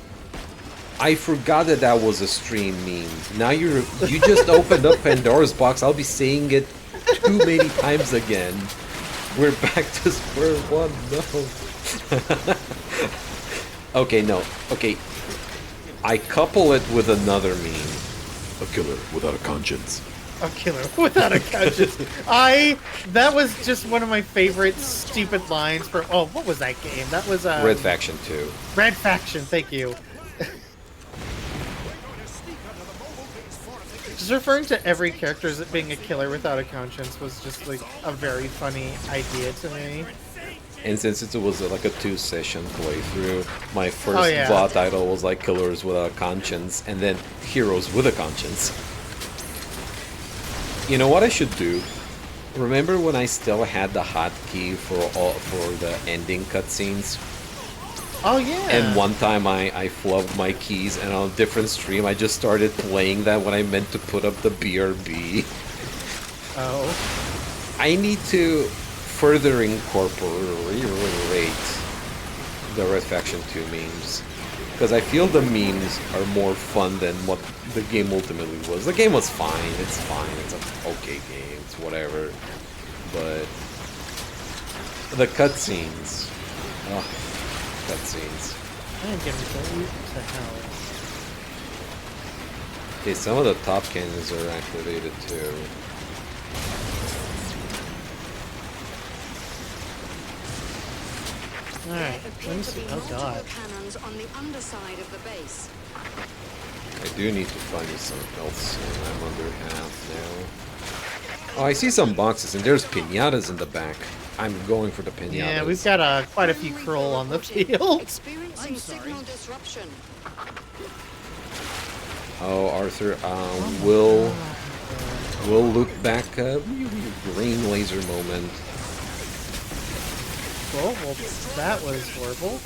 I forgot that was a stream meme. Now you just opened up Pandora's box. I'll be saying it too many times again. We're back to square one. No. Okay, no. Okay. I couple it with another meme. A killer without a conscience. A killer without a conscience. That was just one of my favorite stupid lines for. Oh, what was that game? That was Red Faction 2. Red Faction. Thank you. Just referring to every character as it being a killer without a conscience was just like a very funny idea to me. And since it was like a 2-session playthrough, my first Oh, yeah. VOD title was like Killers Without a Conscience, and then Heroes with a Conscience. You know what I should do? Remember when I still had the hotkey for the ending cutscenes? Oh yeah. And one time I flubbed my keys, and on a different stream I just started playing that when I meant to put up the BRB. Oh. I need to further incorporate the Red Faction 2 memes. Because I feel the memes are more fun than what the game ultimately was. The game was fine, it's fine, it's an okay game, it's whatever. But the cutscenes. Oh, cutscenes. I am getting so used to hell. Okay, some of the top cannons are activated too. Alright, let Appear me to see. be Oh multiple god. cannons on the underside of the base. I do need to find me some health soon. I'm under half now. Oh, I see some boxes, and there's pinatas in the back. I'm going for the pinatas. Yeah, we've got quite a few Kroll on the field. Experiencing signal disruption. Oh, Arthur, we'll look back. Green laser moment. Well, that was horrible.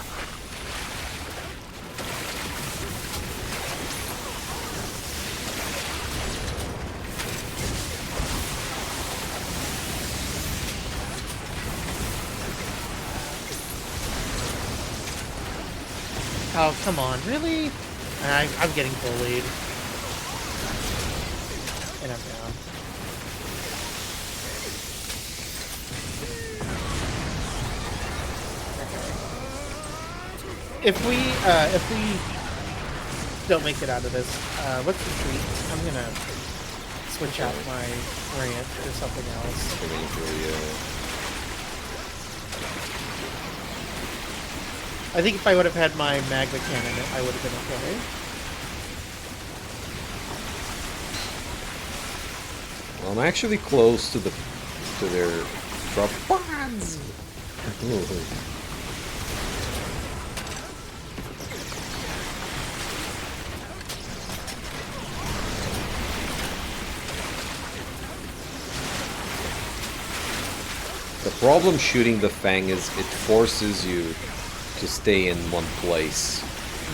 Oh, come on, really? I'm getting bullied. And I'm down. If we don't make it out of this, let's retreat. I'm gonna switch out my rant for something else. Waiting for you. I think if I would have had my magma cannon, I would have been okay. Well, I'm actually close to their drop pods. The problem shooting the Fang is it forces you to stay in one place.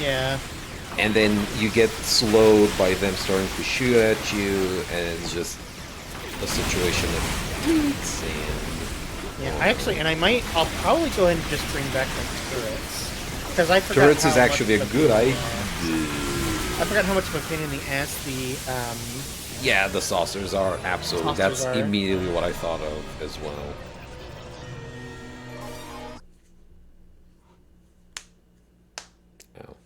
Yeah. And then you get slowed by them starting to shoot at you, and it's just a situation of sand. Yeah, I'll probably go ahead and just bring back my turrets. Because I forgot Turrets how is actually a much good of idea. I forgot how much of a pain in the ass the, Yeah, the saucers are absolutely. Saucers That's are. immediately what I thought of as well. Ow.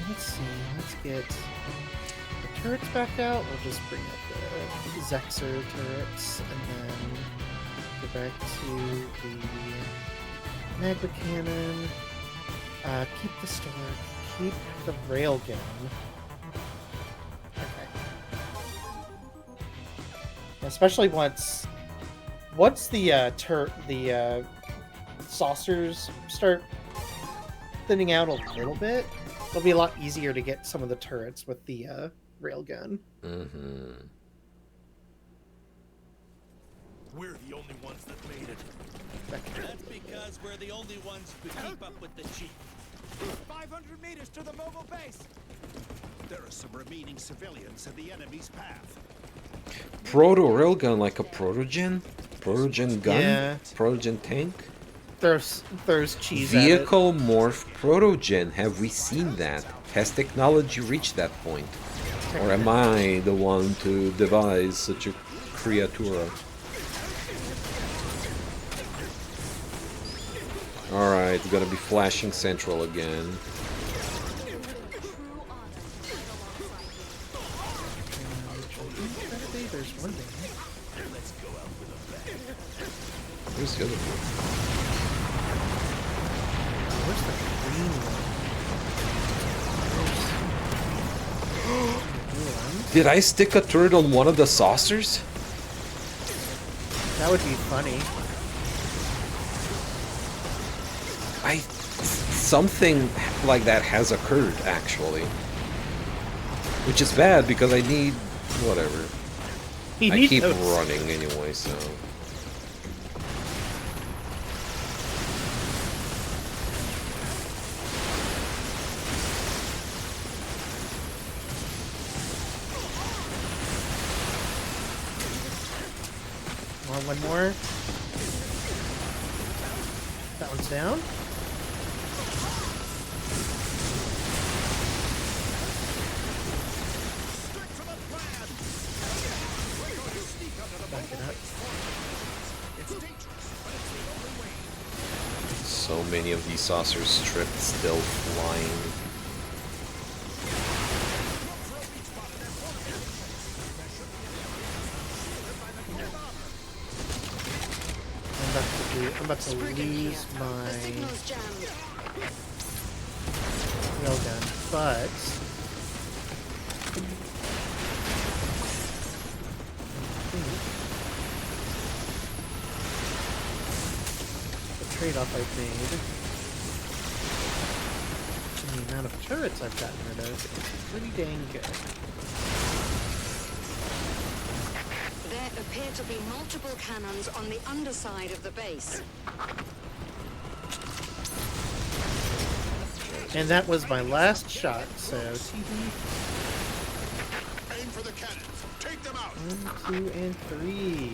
Let's see, let's get the turrets back out. We'll just bring up the Zexer turrets and then go back to the Magma Cannon. Keep the storm, keep the railgun. Okay. Especially once the saucers start thinning out a little bit, it'll be a lot easier to get some of the turrets with the railgun. Mm-hmm. We're the only ones that made it. That's because we're the only ones who could keep up with the Chief. 500 meters to the mobile base. There are some remaining civilians in the enemy's path. Proto railgun, like a protogen? Protogen gun? Yeah. Protogen tank? There's cheese Vehicle morph protogen. Have we seen that? Has technology reached that point? Or am I the one to devise such a creatura? Alright, it's gonna be flashing central again. There's one thing. Where's the other one? Where's the green one? Did I stick a turret on one of the saucers? That would be funny. Something like that has occurred, actually. Which is bad because I need whatever. I keep running anyway, so. One more. That one's down. Back it up. So many of these saucers stripped, still flying. I'm about to Spriggan here. lose The my signal's jammed. railgun, but the trade-off I've made and the amount of turrets I've gotten rid of is pretty dang good. There appear to be multiple cannons on the underside of the base. And that was my last shot, so TV Aim for the cannons. Take them out. 1, 2, and 3.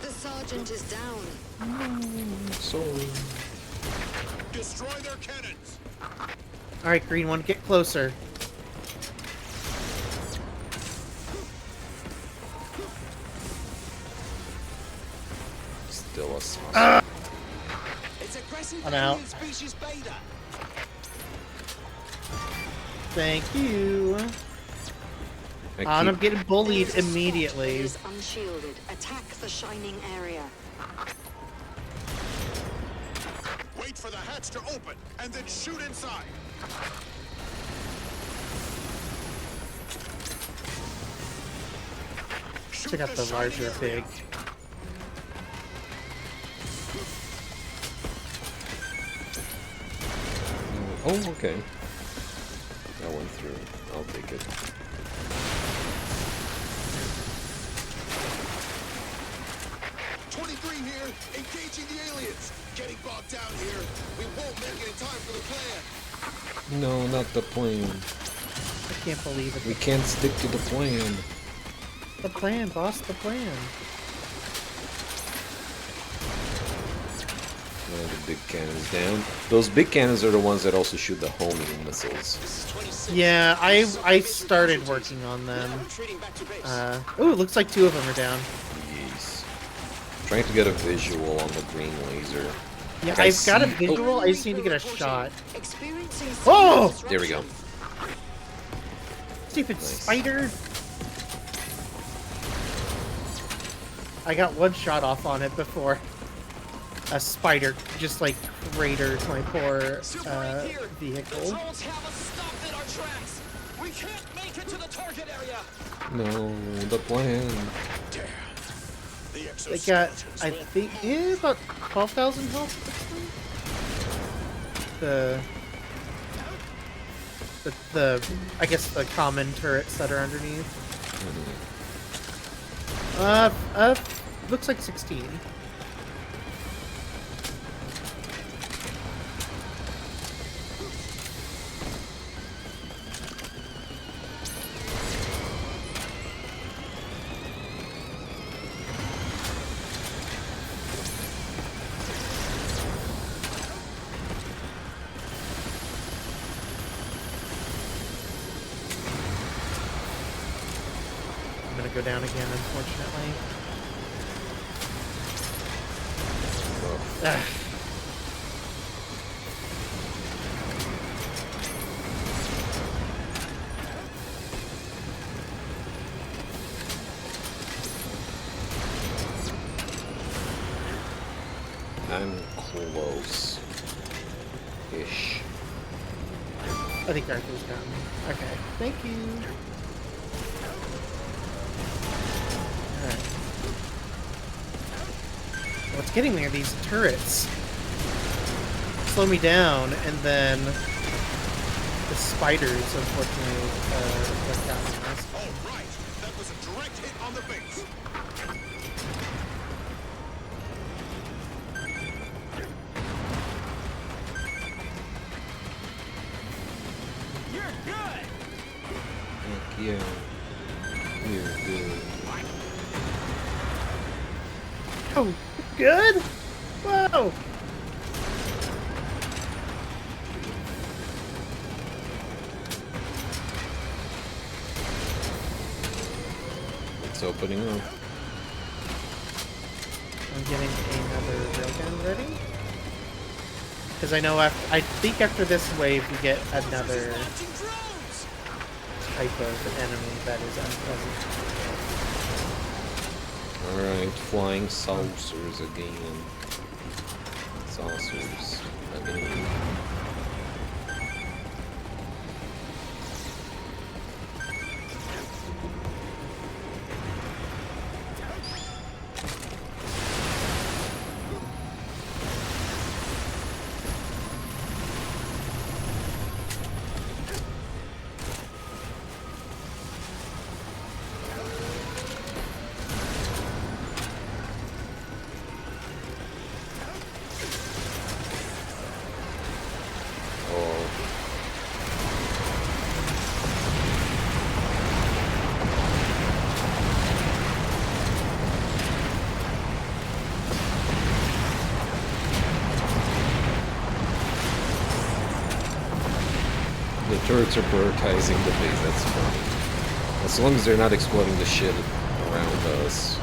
The sergeant is down. Sorry. Destroy their cannons. Alright, green one, get closer. Still a sauce. It's aggressive I'm out. alien species beta. Thank you. I And I'm keep- getting bullied There is a spot that immediately. is unshielded. Attack the shining area. Wait for the hatch to open and then shoot inside. Shoot Check out the shining larger area. pig. Oh, okay. That went through. I'll take it. Here, engaging the aliens. Getting bogged down here. We won't make it in time for the plan. No, not the plan. I can't believe it. We can't stick to the plan. The plan, boss, the plan. The big cannons down. Those big cannons are the ones that also shoot the homing missiles. Yeah, I started working on them. Oh, it looks like 2 of them are down. Yes. Trying to get a visual on the green laser. Yeah, Like, I I've got a see- visual. I just need to get a shot. Experiencing Oh! signal There we go. disruption. Stupid Nice. spider. I got 1 shot off on it before a spider just like cratered my poor vehicle. Trolls have us stopped in our tracks. We can't make it to the target area. No, the plan. They got, I think, about 12,000 health. The I guess the common turrets that are underneath. Looks like 16. I'm gonna go down again, unfortunately. Ugh. I'm close. Ish. I think Arthur's down. Okay, thank you. Alright. What's getting me are these turrets. Slow me down, and then the spiders, unfortunately, have gotten us. All right, that was a direct hit on the base. You're good. Heck yeah. You're good. Oh, good? Whoa! It's opening up. I'm getting another railgun ready. Because I know I think after this wave we get another Launching drones. type of enemy that is unpleasant. Alright, flying saucers again. Saucers again. The turrets are prioritizing the base, that's funny. As long as they're not exploding the shit around us.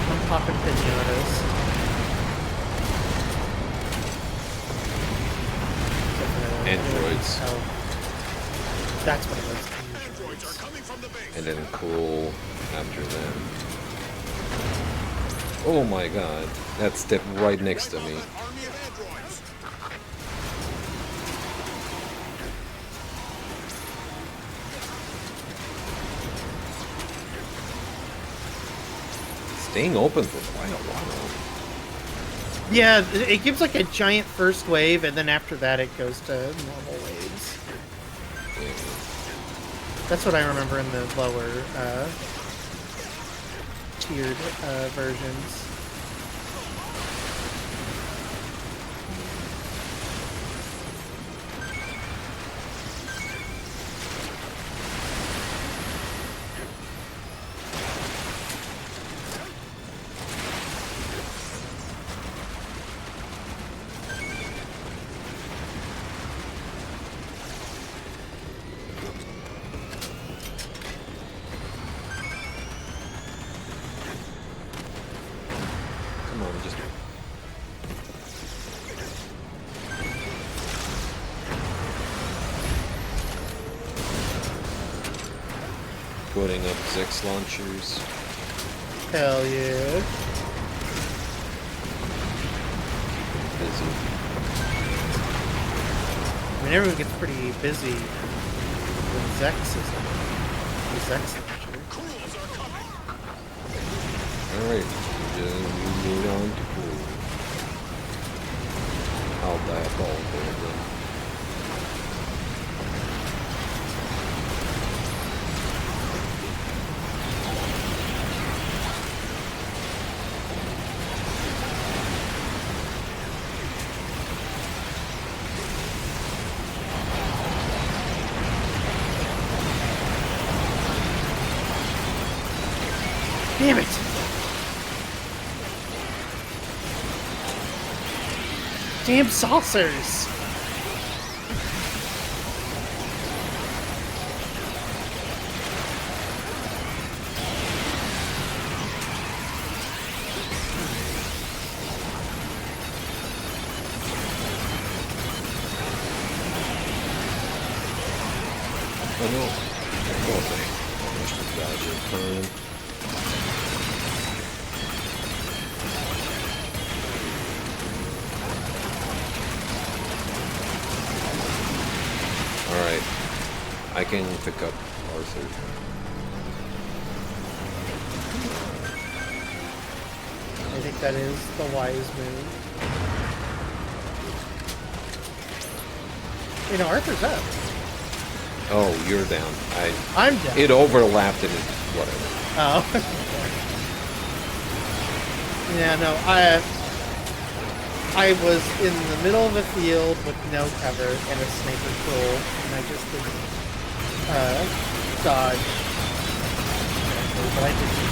I'm popping pinatas. Androids. Oh. That's what it was. Androids are coming from the base. And then cool after them. Oh my god. That stepped right next to me. An army of androids. Staying open for quite a while. Yeah, it gives like a giant first wave, and then after that it goes to normal waves. Yeah. That's what I remember in the lower tiered versions. Come on, just... Putting up 6 launchers. Hell yeah. Busy. I mean, everyone gets pretty busy with Zex's. The Zex launcher. Cools are coming. Alright, just move on to cool. I'll die a ball for them. Damn it! Damn saucers! Oh no. Oh, thank. Almost dodged it. Alright. I can pick up Arthur. I think that is the wise move. You know, Arthur's up. Oh, you're down. I'm down. It overlapped and it... whatever. Oh. Yeah, no, I was in the middle of a field with no cover and a sniper troll, and I just didn't dodge. But I didn't.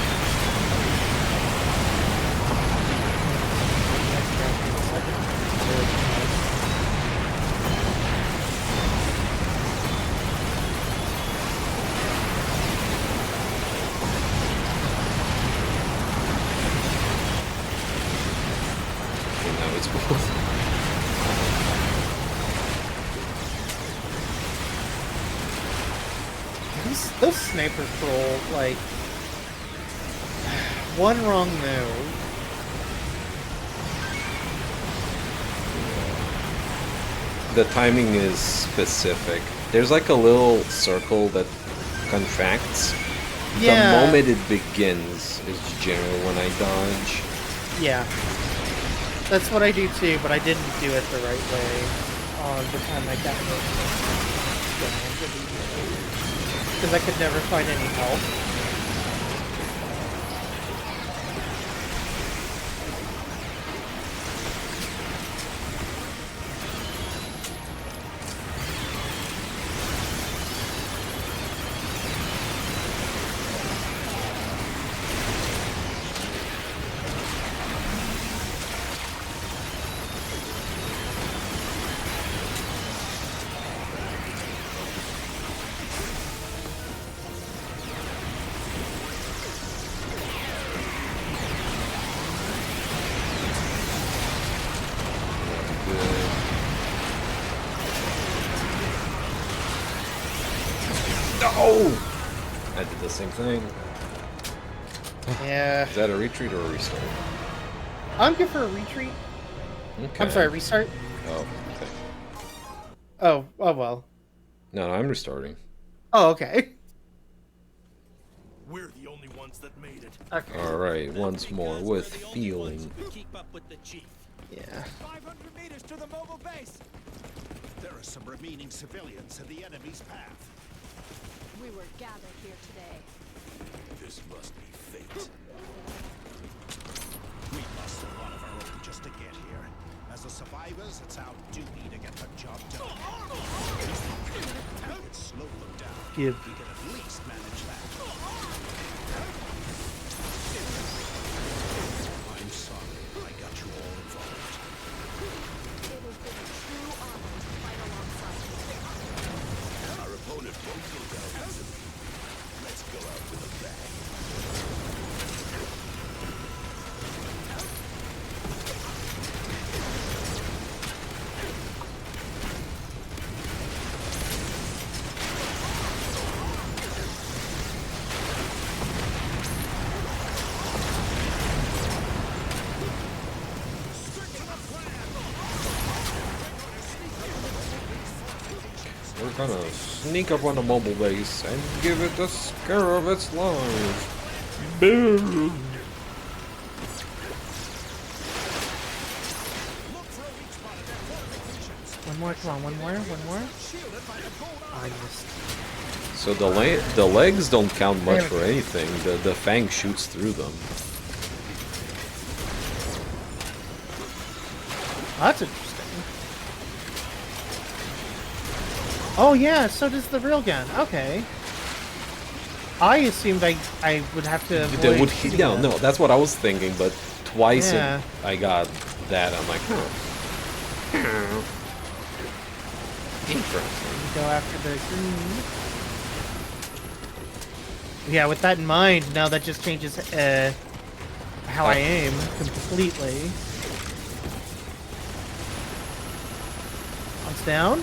Those sniper patrol, like, one wrong move. The timing is specific. There's like a little circle that contracts. Yeah. The moment it begins is generally when I dodge. Yeah. That's what I do too, but I didn't do it the right way on the time I got it. Because I could never find any help. Oh! I did the same thing. Yeah. Is that a retreat or a restart? I'm good for a retreat. Okay. I'm sorry, restart? Oh, okay. Oh well. No, I'm restarting. Oh, okay. We're the only ones that made it. Okay. Alright, once Because more we're with the only feeling. ones who keep up with the chief. Yeah. 500 meters to the mobile base. There are some remaining civilians in the enemy's path. We were gathered here today. This must be fate. We lost a lot of our own just to get here. As the survivors, it's our duty to get the job done. We can slow them down. Give. We can at least manage that. I'm sorry I got you all involved. It has been a true honor to fight alongside you. Our opponent won't go down easily. Let's go out with a bang. We're gonna sneak up on the mobile base and give it the scare of its life. Boom! One more, come on, one more. Oh, I missed. So the legs don't count much for anything. The fang shoots through them. That's interesting. Oh yeah, so does the real gun. Okay. I assumed I would have to They avoid would shooting no, that. no, that's what I was thinking, but twice Yeah. I got that. I'm like, interesting. Go after the green. Yeah, with that in mind, now that just changes how I aim completely. One's down.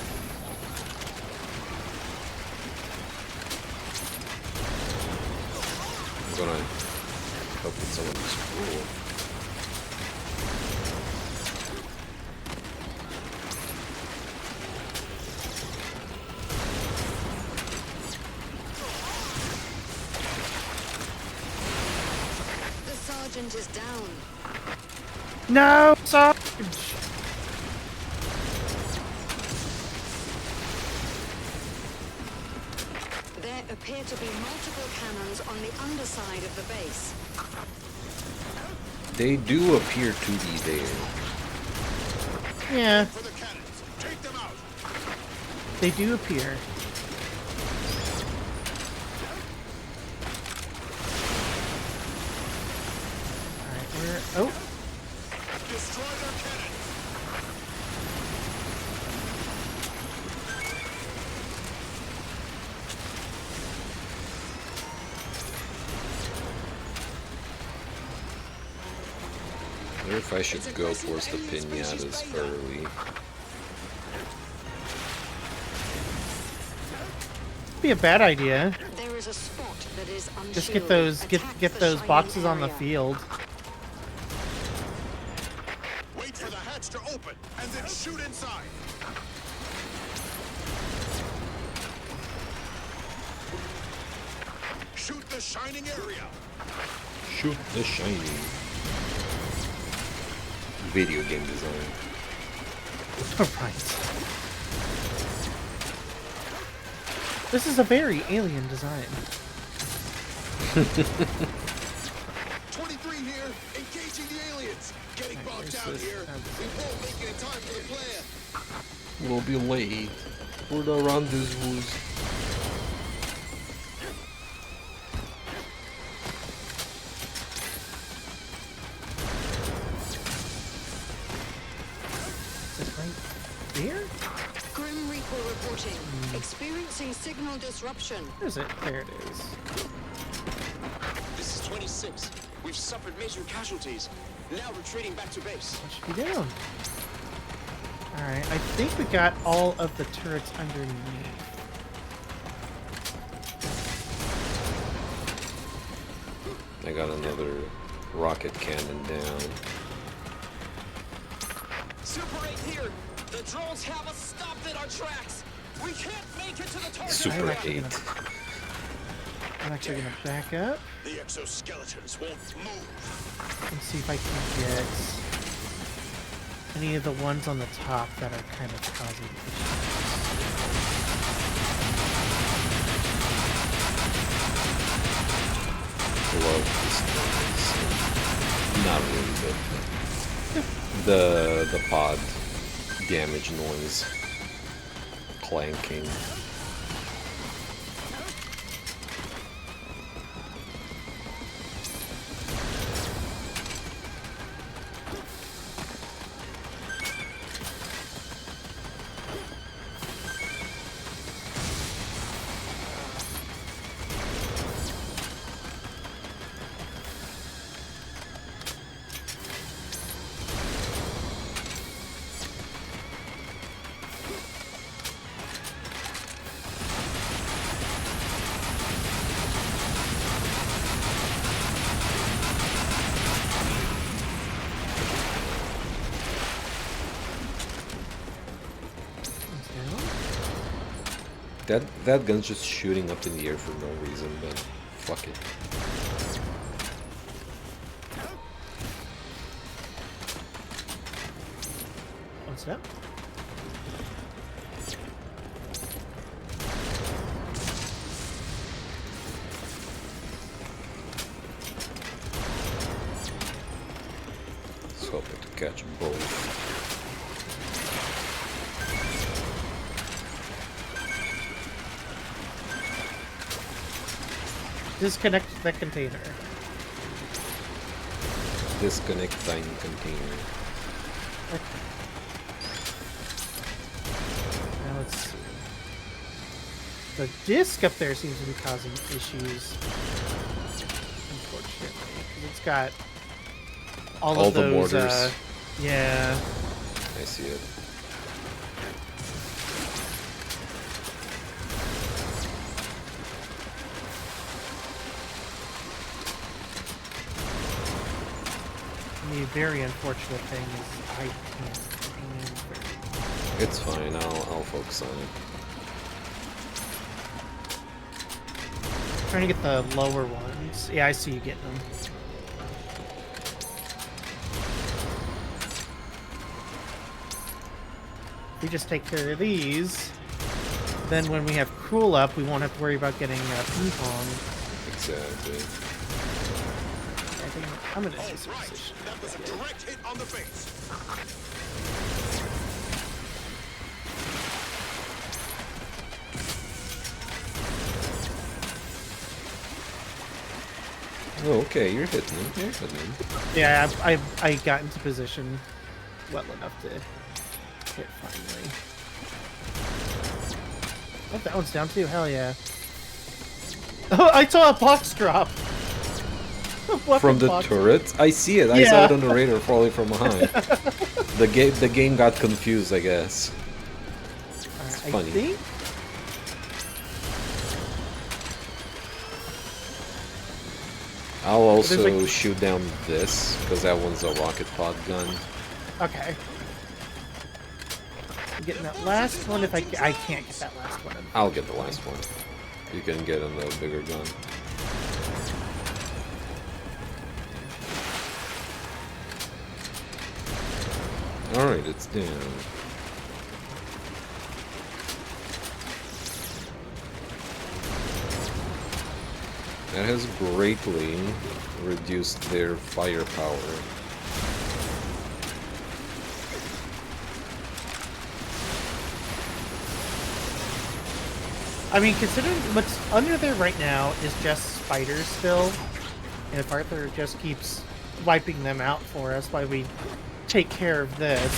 I'm gonna hope that someone's cool. The sergeant is down. No, Sarge! There appear to be multiple cannons on the underside of the base. They do appear to be there. Yeah, For the cannons, take them out. they do appear. Alright, where... Oh! Destroy their cannons. I wonder if I should go towards the pinatas early. Be a bad idea. There is a spot that is unshielded. Just get those Attack get the those shining boxes on the area. field. Wait for the hatch to open, and then shoot inside. Shoot the shining area. Shoot the shiny. Video game design. Right. This is a very alien design. 23 here, engaging the aliens. Getting bogged Where's down this? here. We won't make it in time for the plan. We'll be late for the rendezvous. Is it right there? Grim Reaper reporting. Experiencing signal disruption. Where is it? There it is. This is 26. We've suffered major casualties. Now retreating back to base. What should be down? Alright, I think we got all of the turrets underneath. I got another rocket cannon down. Super 8 here. The drones have us stopped in our tracks. We can't make it to the target. Super actually 8. I'm actually gonna back up The exoskeletons won't move. and see if I can get any of the ones on the top that are kind of causing Love this noise. Not really, but the pod damage noise. Clanking. That gun's just shooting up in the air for no reason, but fuck it. What's that? Let's hope to catch both. Disconnect the container. Disconnect tiny container. Now let's see. The disc up there seems to be causing issues. Unfortunately, 'cause it's got all All of the those. mortars. Yeah. I see it. The very unfortunate thing is I can't aim very well. It's fine. I'll focus on it. Trying to get the lower ones. Yeah, I see you getting them. If we just take care of these, then when we have cool up, we won't have to worry about getting ping pong. Exactly. I think I'm gonna do some Right, position. that was a direct hit on the face. Oh, okay. You're hitting him. You're hitting him. Yeah, I got into position well enough to hit finally. Oh, that one's down too. Hell yeah. Oh, I saw a box drop. A weapon From the box. turret? I see it. I saw Yeah. it on the radar falling from behind. The game got confused, I guess. Alright, I funny. think I'll There's, also like- shoot down this, because that one's a rocket pod gun. Okay. I'm getting that last one if I can't get that last one. I'll get the last one. You can get on the bigger gun. Alright, it's down. That has greatly reduced their firepower. I mean, considering what's under there right now is just spiders still, and if Arthur just keeps wiping them out for us while we take care of this.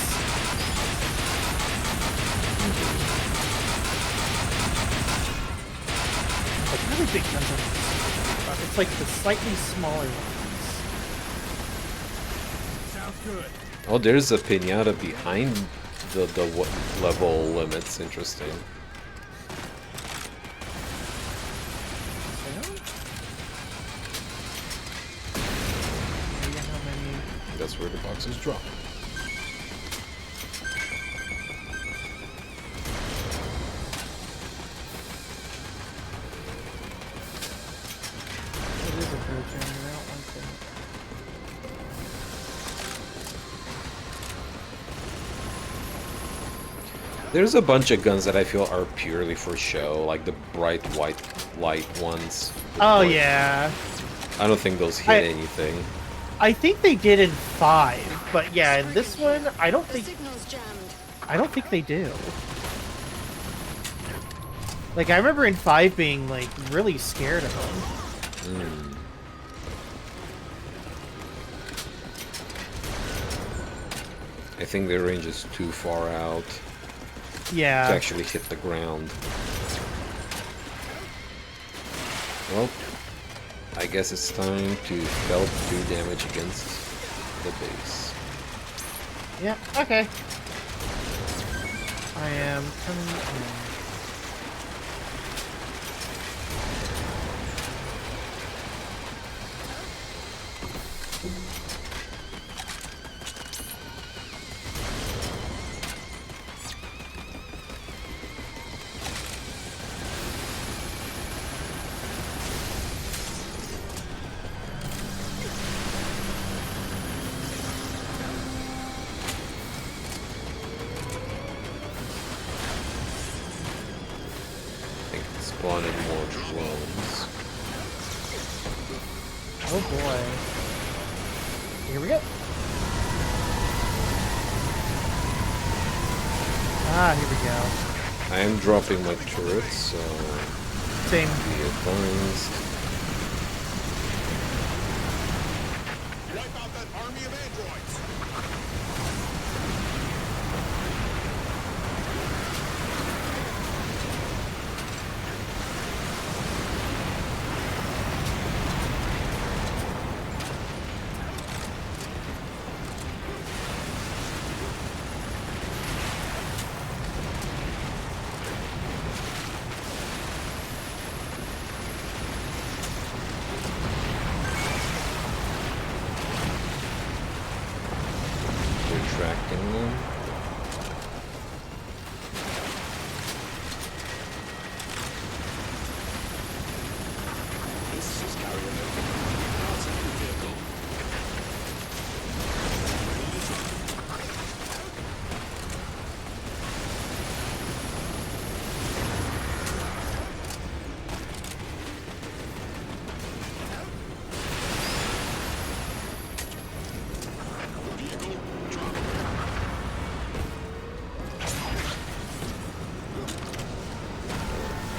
Like really big guns on this. It's like the slightly smaller ones. Sounds good. Oh, there's a pinata behind the level limits. Interesting. That's where the boxes drop. It is a good generator. I don't like that. There's a bunch of guns that I feel are purely for show, like the bright white light ones. Oh yeah. I don't think those hit anything. I think they did in 5, but yeah, in this one, I don't The think signal's jammed. they do. Like I remember in 5 being like really scared of them. I think their range is too far out Yeah. to actually hit the ground. Well, I guess it's time to felt 2 damage against the base. Yeah, okay. I am coming in. Spawning more drones. Oh boy. Here we go. Ah, here we go. I am dropping my turrets, so Same. be advised. Wipe out that army of androids. Retracting them. This is carrying over. That's a new vehicle.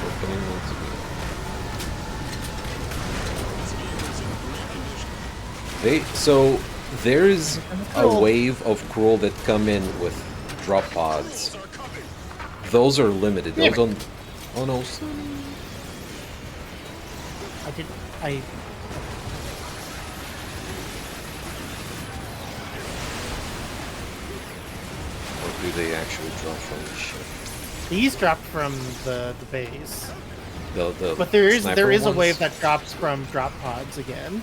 Opening once again. So there's a wave of Cruel that come in with drop pods. Those are limited. Those don't. Oh no. I Or do they actually drop from the ship? these dropped from the base. The But there is sniper a ones? wave that drops from drop pods again.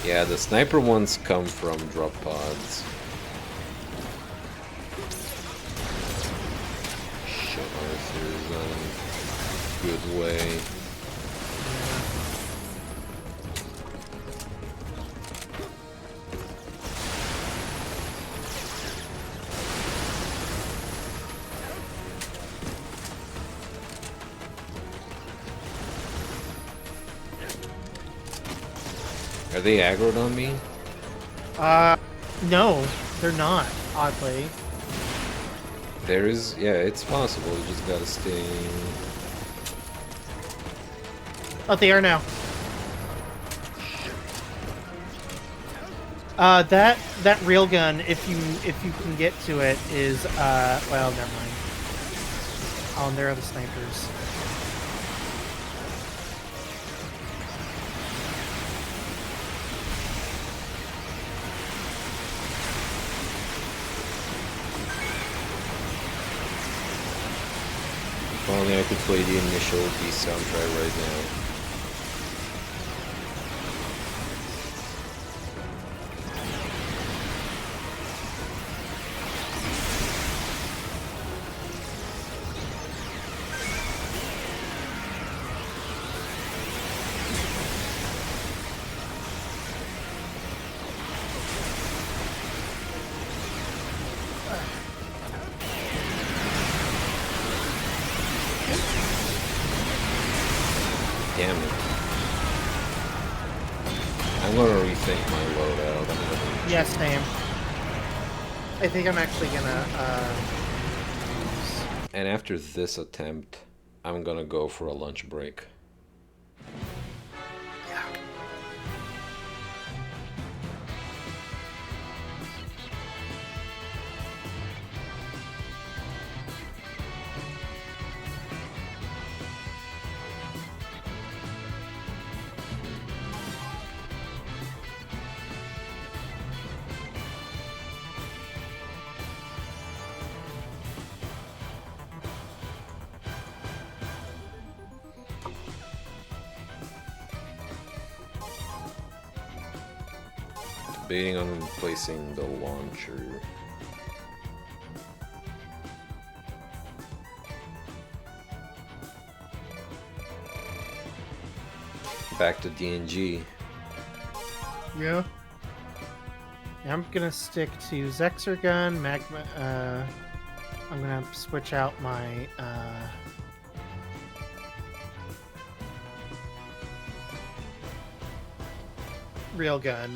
Yeah, the sniper ones come from drop pods. Shit, Arthur's on a good way. Are they aggroed on me? No, they're not, oddly. There is, yeah, it's possible. You just gotta stay. Oh, they are now. That railgun, if you can get to it, is well, never mind. Oh, and there are the snipers. If only I could play the initial Beast soundtrack right now. Damn it. I'm gonna rethink my loadout. Yes, same. I think I'm actually gonna, And after this attempt, I'm gonna go for a lunch break. Debating on replacing the launcher. Back to DNG. yeah. I'm gonna stick to Zexergun, Magma. I'm gonna switch out my railgun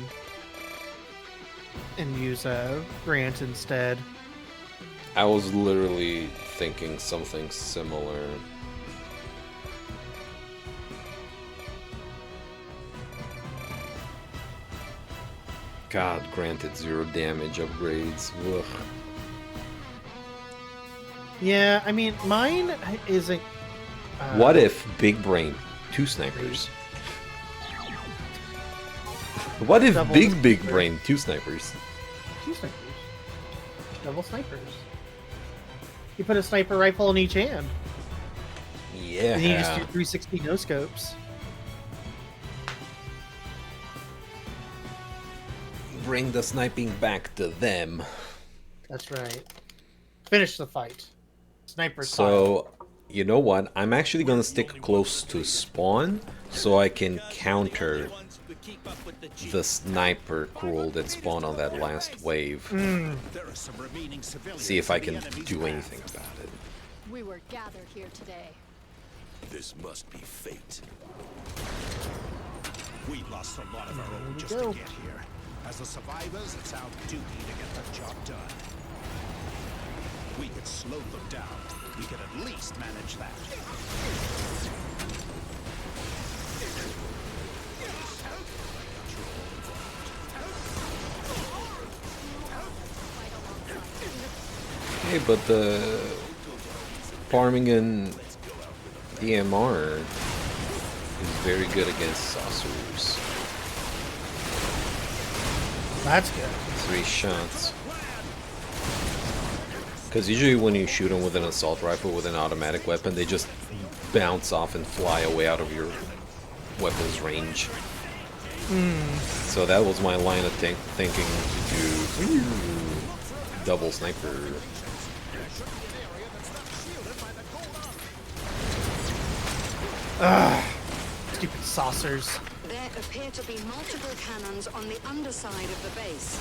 and use a Grant instead. I was literally thinking something similar. God, granted 0 damage upgrades. Ugh. Yeah, I mean, mine isn't. What if Big Brain 2 snipers? What if Double Big sniper. Brain 2 snipers? 2 snipers? Double snipers. You put a sniper rifle in each hand. Yeah. And you just do 360 no scopes. Bring the sniping back to them. That's right. Finish the fight. Sniper style. So, you know what? I'm actually gonna stick close to spawn so I can counter the sniper cruel that spawned on that last wave. There are some remaining civilians See if I in the can enemy's do path. anything about it. We were gathered here today. This must be fate. We lost a lot of our own we just go. to get here. As the survivors, it's our duty to get the job done. We could slow them down. We could at least manage that. Hey, but the farming in DMR is very good against sorcerers. That's good. 3 shots. Because usually when you shoot them with an assault rifle with an automatic weapon, they just bounce off and fly away out of your weapon's range. So that was my line of thinking to do double sniper. Stupid saucers. There appear to be multiple cannons on the underside of the base.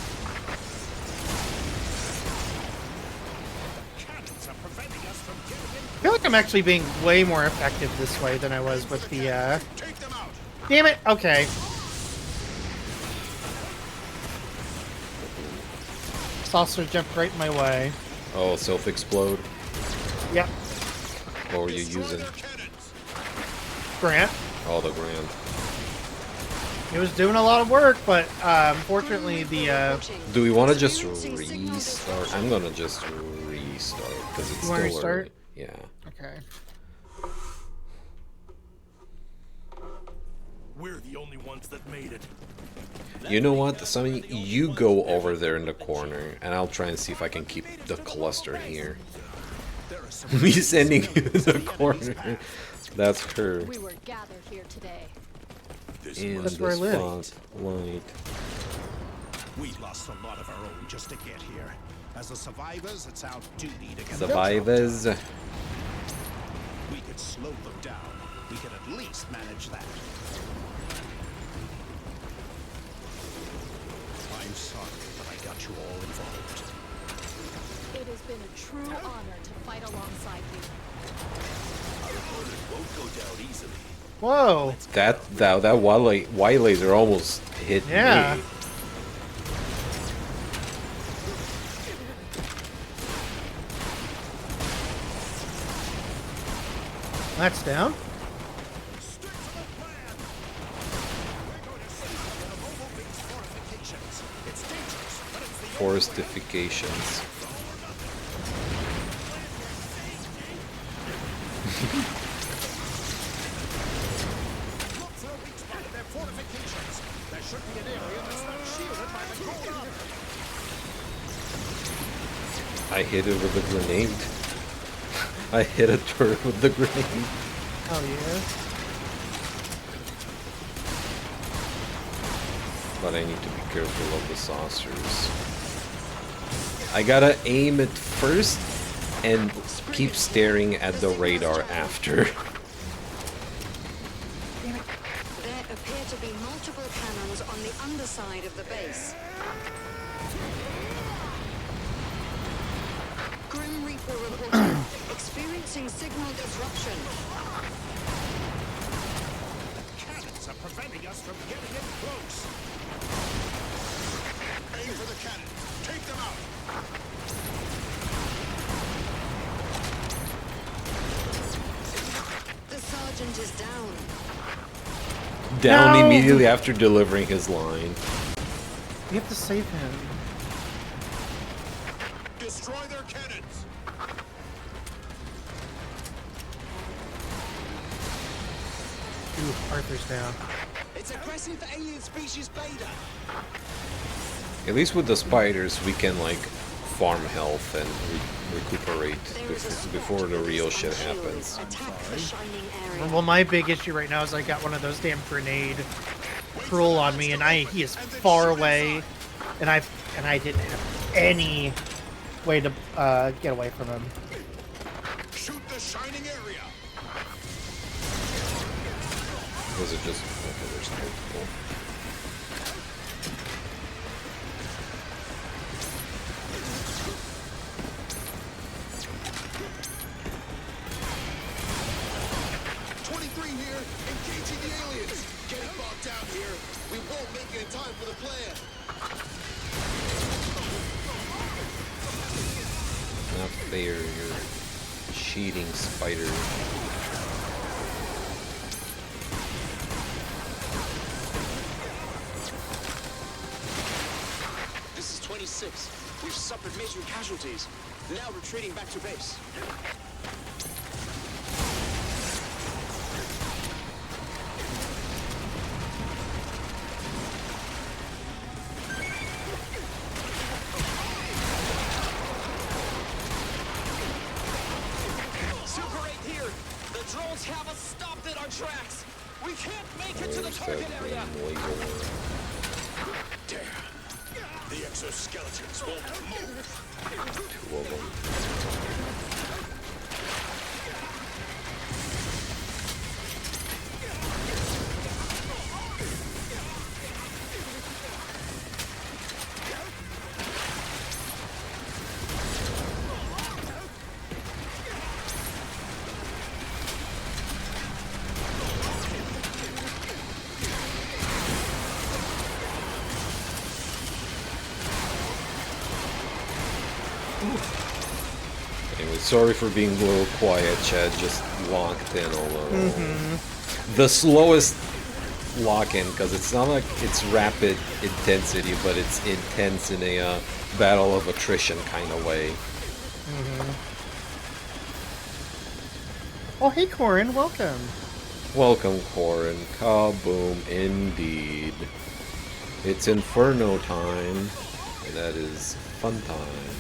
Cannons are preventing us from getting in. I feel like I'm actually being way more effective this way than I was with the, Take them out. Damn it! Okay. Saucer jumped right in my way. Oh, self-explode. Yep. What were you Destroy using? their cannons. Grant. Oh, the Grand. It was doing a lot of work, but unfortunately the Do we want to just restart? I'm gonna just restart because it's You wanna still early. restart? Yeah. okay. We're the only ones that made it. You know what, Sammy? You go over there in the corner, and I'll try and see if I can keep the cluster here. Me sending you in the corner. That's her We were gathered here today. in That's where I the live. spotlight. We lost a lot of our own just to get here. As the survivors, it's our duty to get Survivors. them out. We could slow them down. We could at least manage that. I'm sorry, but I got you all involved. It has been a true honor to fight alongside you. Won't go down easily. Whoa. That Y laser almost hit Yeah. me. That's down. Stick to the plan. We're going to seize the mobile base fortifications. It's dangerous, but it's the Fortifications. Look for a weak spot in their fortifications. There should be an area that's not shielded by the gold armor. I hit it with a grenade. I hit a turret with the grenade. Oh yeah. But I need to be careful of the saucers. I gotta aim it first and keep staring at the radar after. There appear to be multiple cannons on the underside of the base. Grim Reaper reporting. Experiencing signal disruption. Cannons are preventing us from getting in close. Aim for the cannons. Take them out. The sergeant is down. Down No. immediately after delivering his line. We have to save him. Destroy their cannons. Ooh, Arthur's down. It's aggressive alien species Beta. At least with the spiders, we can like farm health and recuperate There is a spot before the real on shit shield. happens. Attack the shining area. Well, my big issue right now is I got one of those damn grenade cruel on me, and he is far away, and I didn't have any way to get away from him. Shoot the shining area. Was it just okay? There's multiple. Here, engaging the aliens. Getting bogged down here. We won't make it in time for the plan. Not fair, you're cheating, spider. This is 26. We've suffered major casualties. Now retreating back to base. Super 8 here. The drones have us stopped in our tracks. We can't make it to the There's that target area. green laser. Damn. The exoskeletons won't move. Two of them. Anyway, sorry for being a little quiet, Chad. Just locked in a little. The slowest lock-in, because it's not like it's rapid intensity, but it's intense in a battle of attrition kind of way. Oh, hey, Corin, welcome. Welcome, Corin. Kaboom, indeed. It's Inferno time, and that is fun time.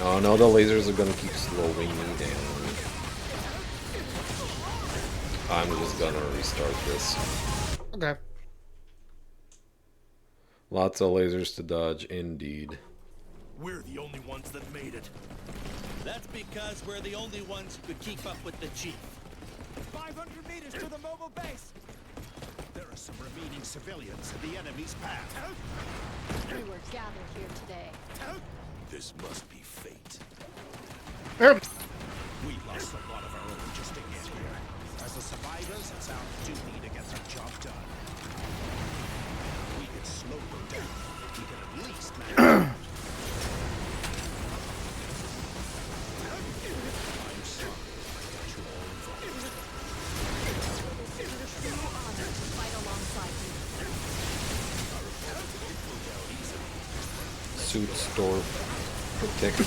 Oh no, the lasers are gonna keep slowing me down. I'm just gonna restart this. Okay. Lots of lasers to dodge, indeed. We're the only ones that made it. That's because we're the only ones who could keep up with the chief. 500 meters to the mobile base. There are some remaining civilians in the enemy's path. We were gathered here today. This must be fate. Er, We lost a lot of our own just to get here. As the survivors, it's our duty to get the job done. We can slow them down. We can at least manage. I'm sorry that you're all involved. True honor to fight alongside you. Suit store, protect me.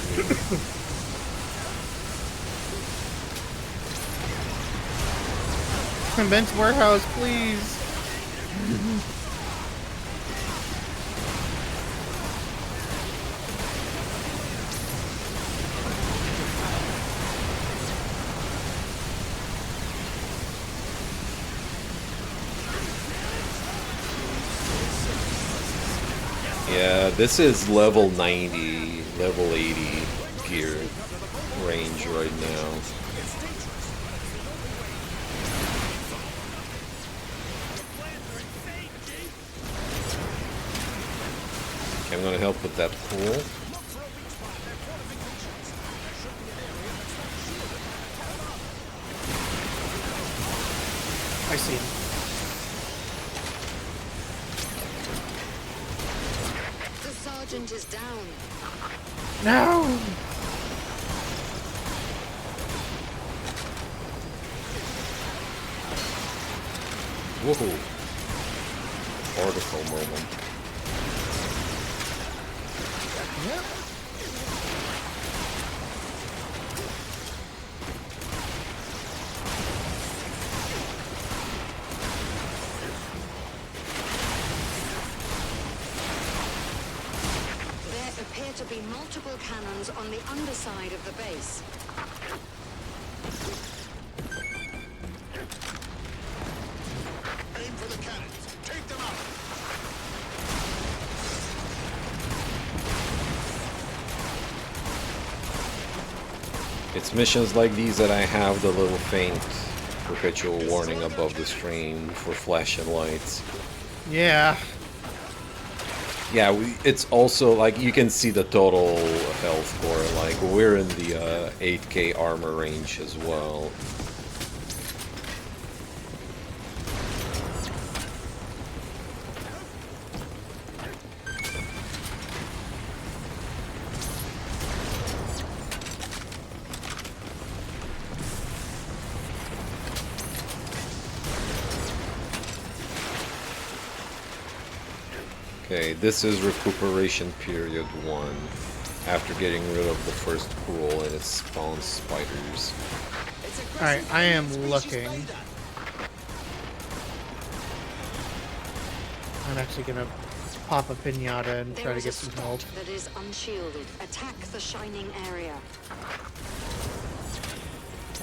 Ben's warehouse, please. Yeah, this is level 90, level 80 gear range right now. Okay, I'm gonna help with that pool. I see him. The sergeant is down. No! Woohoo! Article moment. Yep. There appear to be multiple cannons on the underside of the base. Aim for the cannons. Take them out. It's missions like these that I have the little faint perpetual warning above the stream for flashing lights. Yeah. Yeah, it's also like you can see the total health core. Like we're in the 8K armor range as well. Okay, this is recuperation period 1. After getting rid of the first pool and it spawns spiders. Alright, I am looking. I'm actually gonna pop a pinata and try There to is get a some spot help. that is unshielded. Attack the shining area.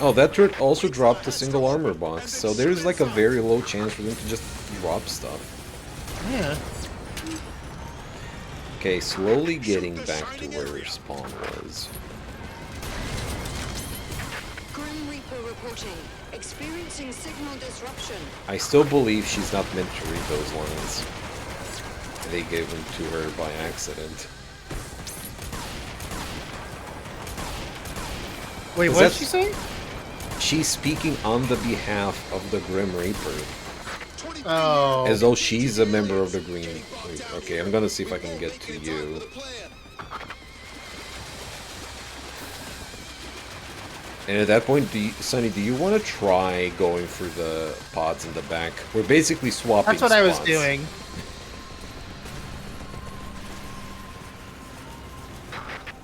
Oh, that turret also dropped a single armor box, so there's like a very low chance for them to just drop stuff. Yeah. Okay, slowly getting back to where spawn was. Grim Reaper reporting. Experiencing signal disruption. I still believe she's not meant to read those lines. They gave them to her by accident. Wait, Is what did that- she say? She's speaking on the behalf of the Grim Reaper. Oh. As though she's a member of the Green Reaper. Okay, I'm gonna see if I can get to you. And at that point, Sonny, do you want to try going through the pods in the back? We're basically swapping That's what I was spots. doing.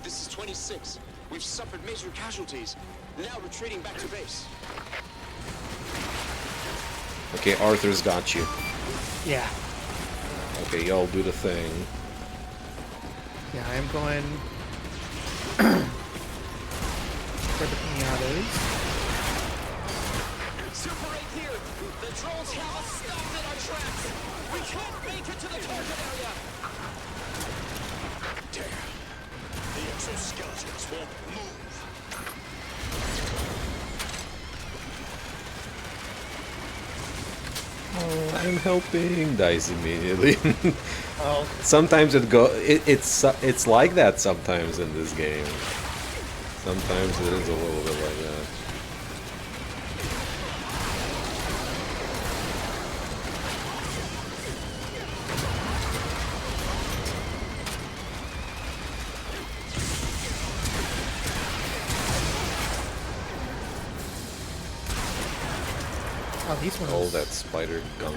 This is 26. We've suffered major casualties. Now retreating back to base. Okay, Arthur's got you. Yeah. Okay, y'all do the thing. Yeah, I'm going for the pinatas. Super 8 here. The drones have us stopped in our tracks. We can't make it to the target area. Damn. The exoskeletons won't move. Oh, I'm helping. Dies immediately. Oh, Sometimes it's like that sometimes in this game. Sometimes it is a little bit like that. oh, these ones. All that spider gunk.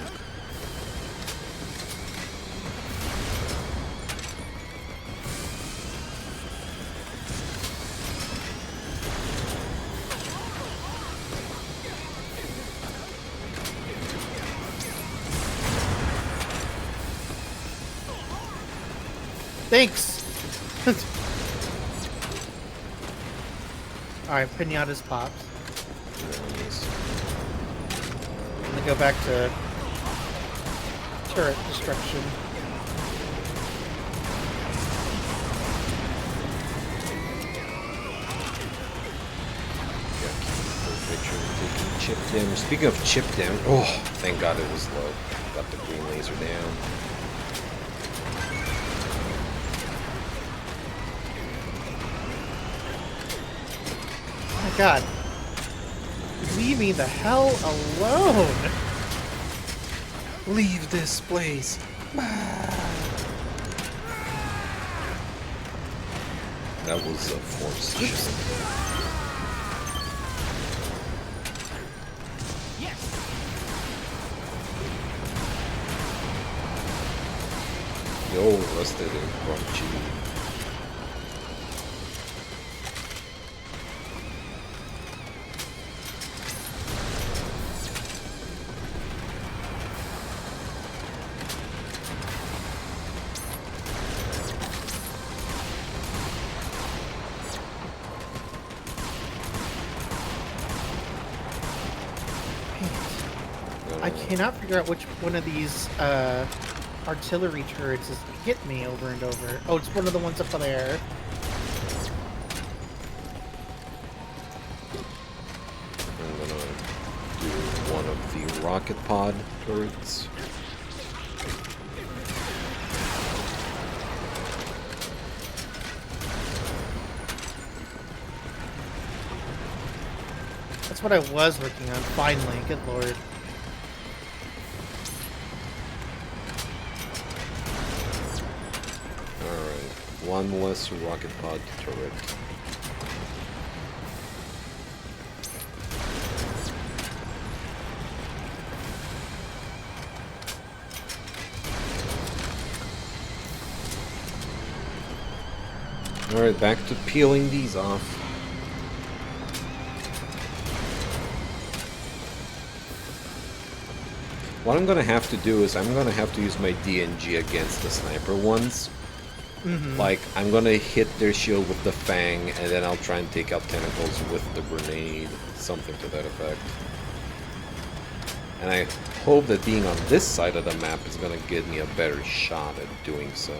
Thanks. All right, pinatas popped. Nice. I'm gonna go back to turret destruction. Yeah, picture taking chip damage. Speaking of chip damage, oh, thank God it was low. Got the green laser down. Oh my God. Leave me the hell alone. Leave this place. That was a forced shot. Yo, rusted and crunchy. I cannot figure out which one of these artillery turrets is hit me over and over. Oh, it's one of the ones up there. I'm gonna do one of the rocket pod turrets. That's what I was working on. Finally, good lord. Alright, one less rocket pod turret. Alright, back to peeling these off. What I'm gonna have to do is I'm gonna have to use my DNG against the sniper ones. Like, I'm gonna hit their shield with the Fang, and then I'll try and take out tentacles with the grenade. Something to that effect. And I hope that being on this side of the map is gonna give me a better shot at doing so.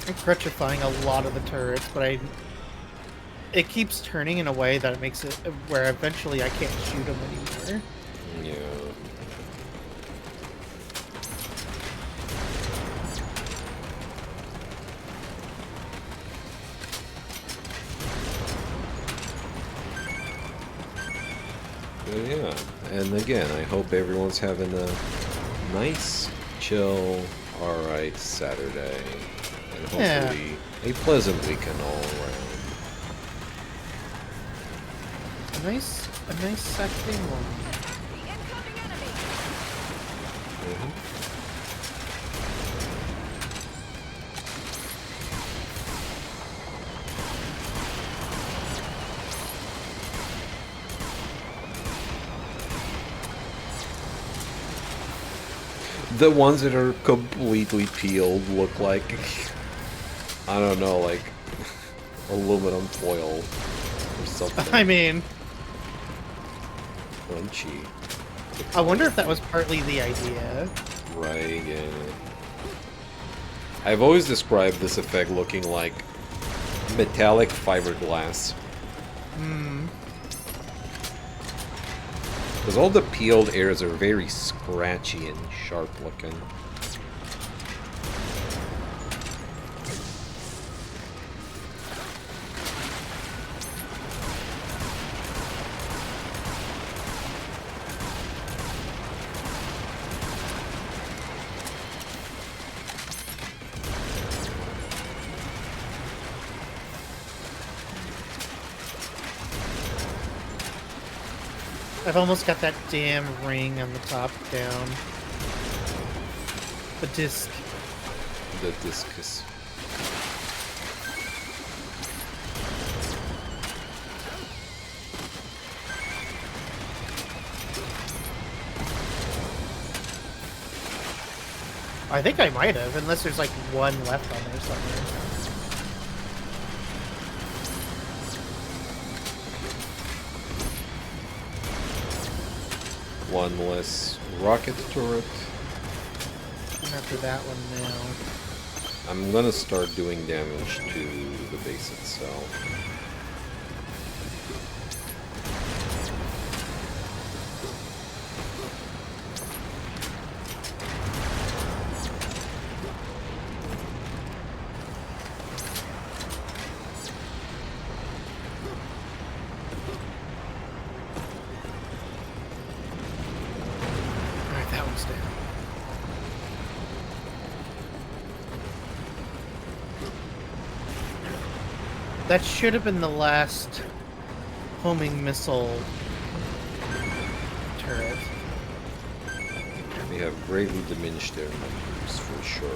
I'm petrifying a lot of the turrets, but it keeps turning in a way that it makes it where eventually I can't shoot them anymore. Yeah. But yeah, and again, I hope everyone's having a nice, chill, alright Saturday. And hopefully a pleasant weekend all around. A nice Saturday morning. The ones that are completely peeled look like, I don't know, like aluminum foil or something. I mean, crunchy. I wonder if that was partly the idea. Right, yeah. I've always described this effect looking like metallic fiberglass. Because all the peeled areas are very scratchy and sharp looking. I've almost got that damn ring on the top down. The disc. The discus. I think I might have, unless there's like one left on there somewhere. One less rocket turret. I'm after that one now. I'm gonna start doing damage to the base itself. Alright, that one's down. That should have been the last homing missile turret. They have greatly diminished their numbers for sure.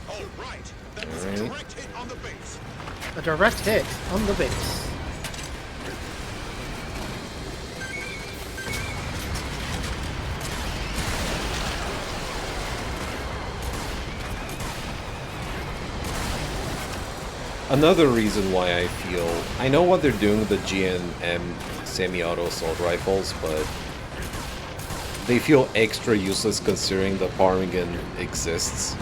All right. That was a direct hit on the base. A direct hit on the base. Another reason why I feel... I know what they're doing with the GNM semi-auto assault rifles, but they feel extra useless considering the Parmigan exists.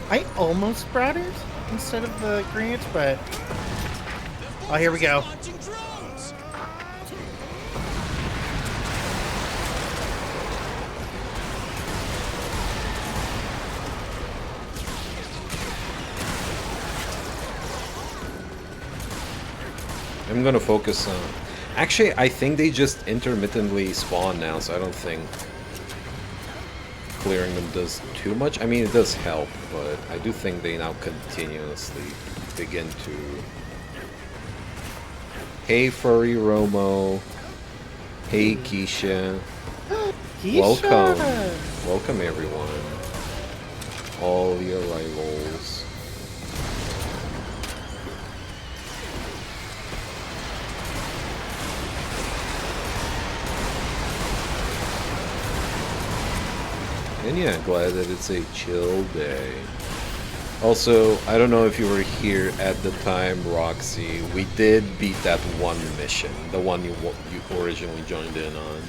I almost brought it instead of the grenades, but... Oh, here we go. Launching drones! I'm gonna focus on... Actually, I think they just intermittently spawn now, so I don't think clearing them does too much. I mean, it does help, but I do think they now continuously begin to... Hey, Furry Romo. Hey, Keisha. Keisha! Welcome. Welcome, everyone. All the arrivals. And yeah, glad that it's a chill day. Also, I don't know if you were here at the time, Roxy. We did beat that one mission, the one you originally joined in on.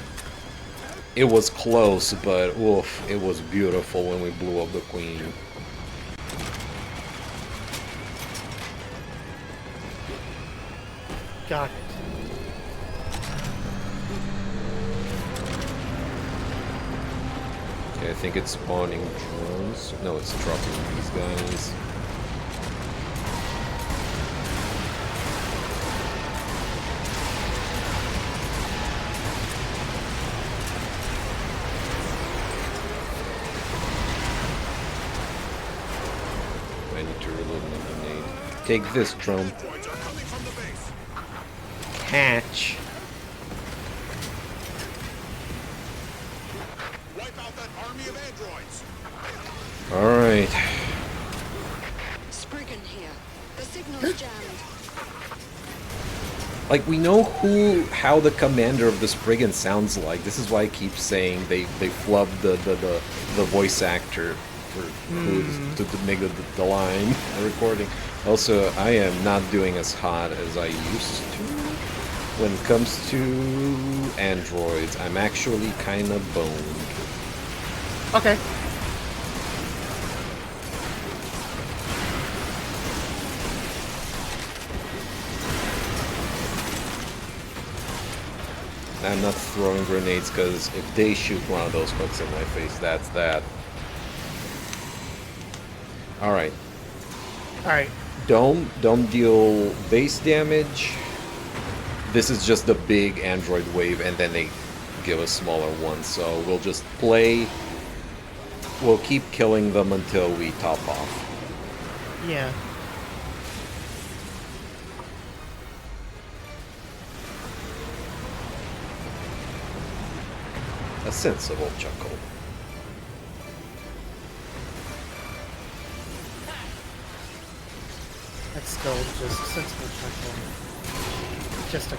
It was close, but oof, it was beautiful when we blew up the queen. Got it. Okay, I think it's spawning drones. No, it's dropping these guys. I need to reload my grenade. Take this, drone. Droids are coming from the base. Catch. Wipe out that army of androids. Alright. Spriggan here. The signal's jammed. Like, we know how the commander of the Spriggan sounds like. This is why I keep saying they flubbed the voice actor for to make the line recording. Also, I am not doing as hot as I used to. When it comes to androids, I'm actually kind of boned. Okay. I'm not throwing grenades because if they shoot one of those hooks in my face, that's that. Alright. Alright. Don't deal base damage. This is just the big android wave, and then they give us smaller ones. So we'll just play. We'll keep killing them until we top off. Yeah. A sensible chuckle. That's still just sensible chuckle. Just a...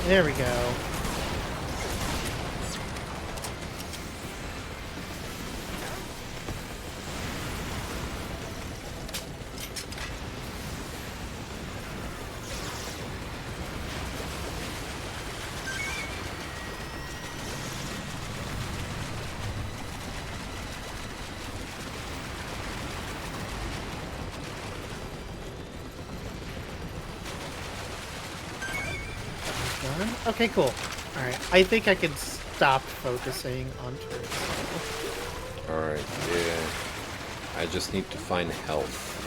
There we go. Okay, cool. Alright, I think I can stop focusing on turrets. Alright, yeah. I just need to find health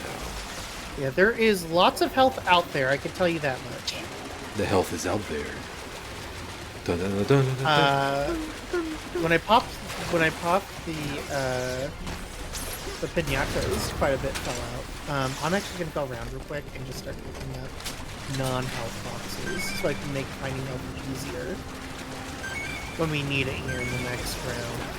Yeah, there is lots of health out there, I can tell you that much. now. The health is out there. Dun, dun, dun, dun, dun, dun. When I popped the pinatas, quite a bit fell out. I'm actually gonna go around real quick and just start picking up non-health boxes so I can make finding health easier when we need it here in the next round.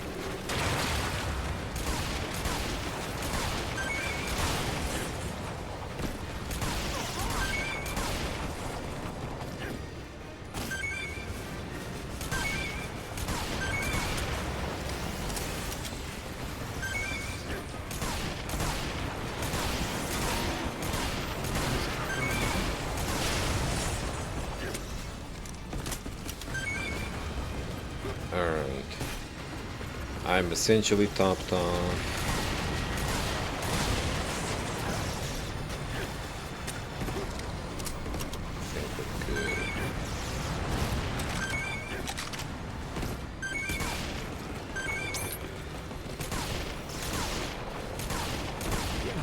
Alright. I'm essentially topped off.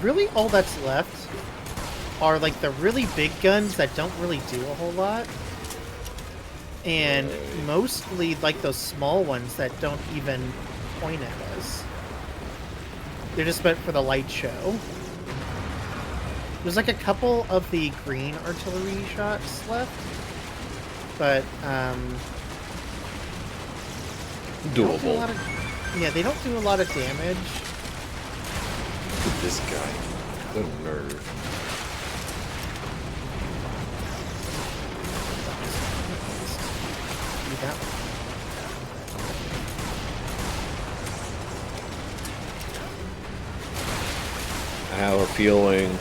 really all that's left are like the really big guns that don't really do a whole lot. And mostly like those small ones that don't even point at us. They're just meant for the light show. There's like a couple of the green artillery shots left. But, Doable. Yeah, they don't do a lot of damage. Look at this guy. The nerve. Do that one. I have a feeling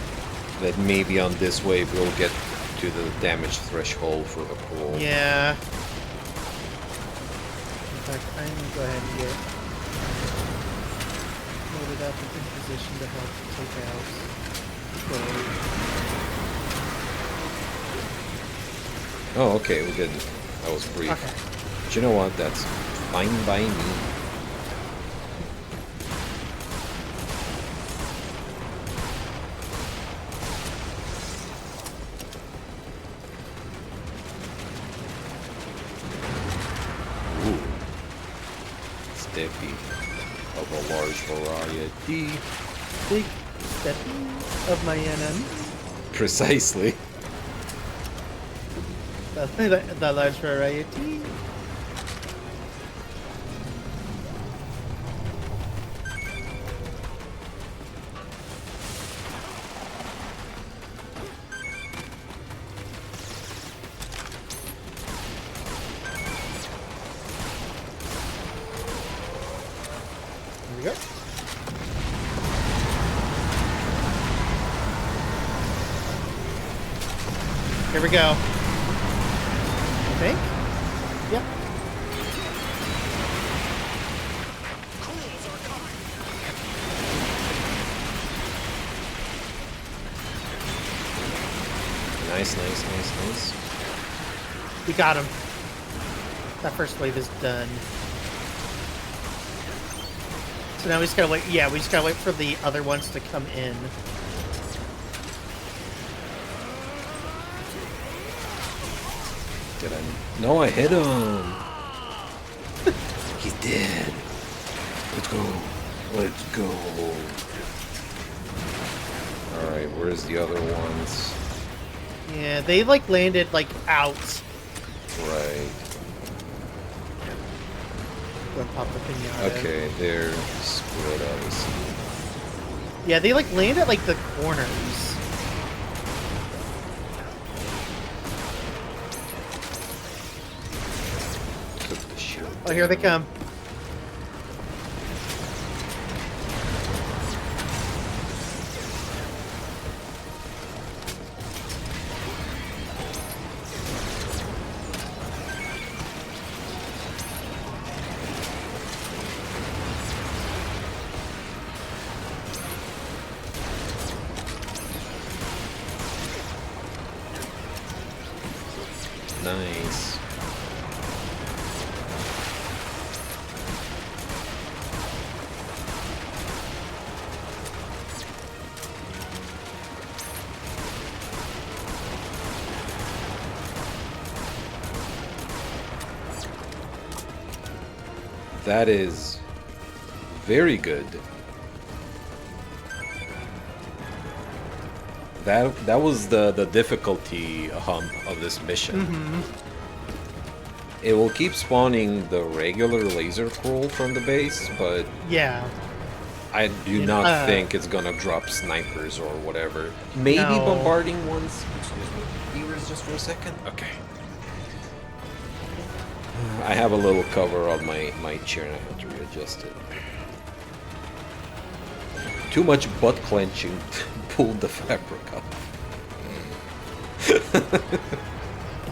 that maybe on this wave we'll get to the damage threshold for the pool. Yeah. In fact, I'm gonna go ahead and get loaded up and in position to help take out Chloe. Oh, okay, we did. That was brief. Okay. But you know what? That's fine by me. Ooh. Steppy of a large variety. Big steppy of my NN. Precisely. The large variety. There we go. Here we go. I think? Yep. Nice, nice, nice, nice. We got him. That first wave is done. So now we just gotta wait. Yeah, we just gotta wait for the other ones to come in. Did I? No, I hit him. He's dead. Let's go. Let's go. Alright, where's the other ones? Yeah, they like landed like out. Right. Go pop the pinata. Okay, they're split up. I see. Yeah, they like land at like the corners. Took the shield. Oh, here they come. Nice. That is very good. That was the difficulty hump of this mission. Mm-hmm. It will keep spawning the regular laser crawl from the base, but Yeah. I do not think it's gonna drop snipers or whatever. Maybe No. bombarding ones. Excuse me. Viewers, just for a second. Okay. I have a little cover on my chair and I have to readjust it. Too much butt clenching pulled the fabric off.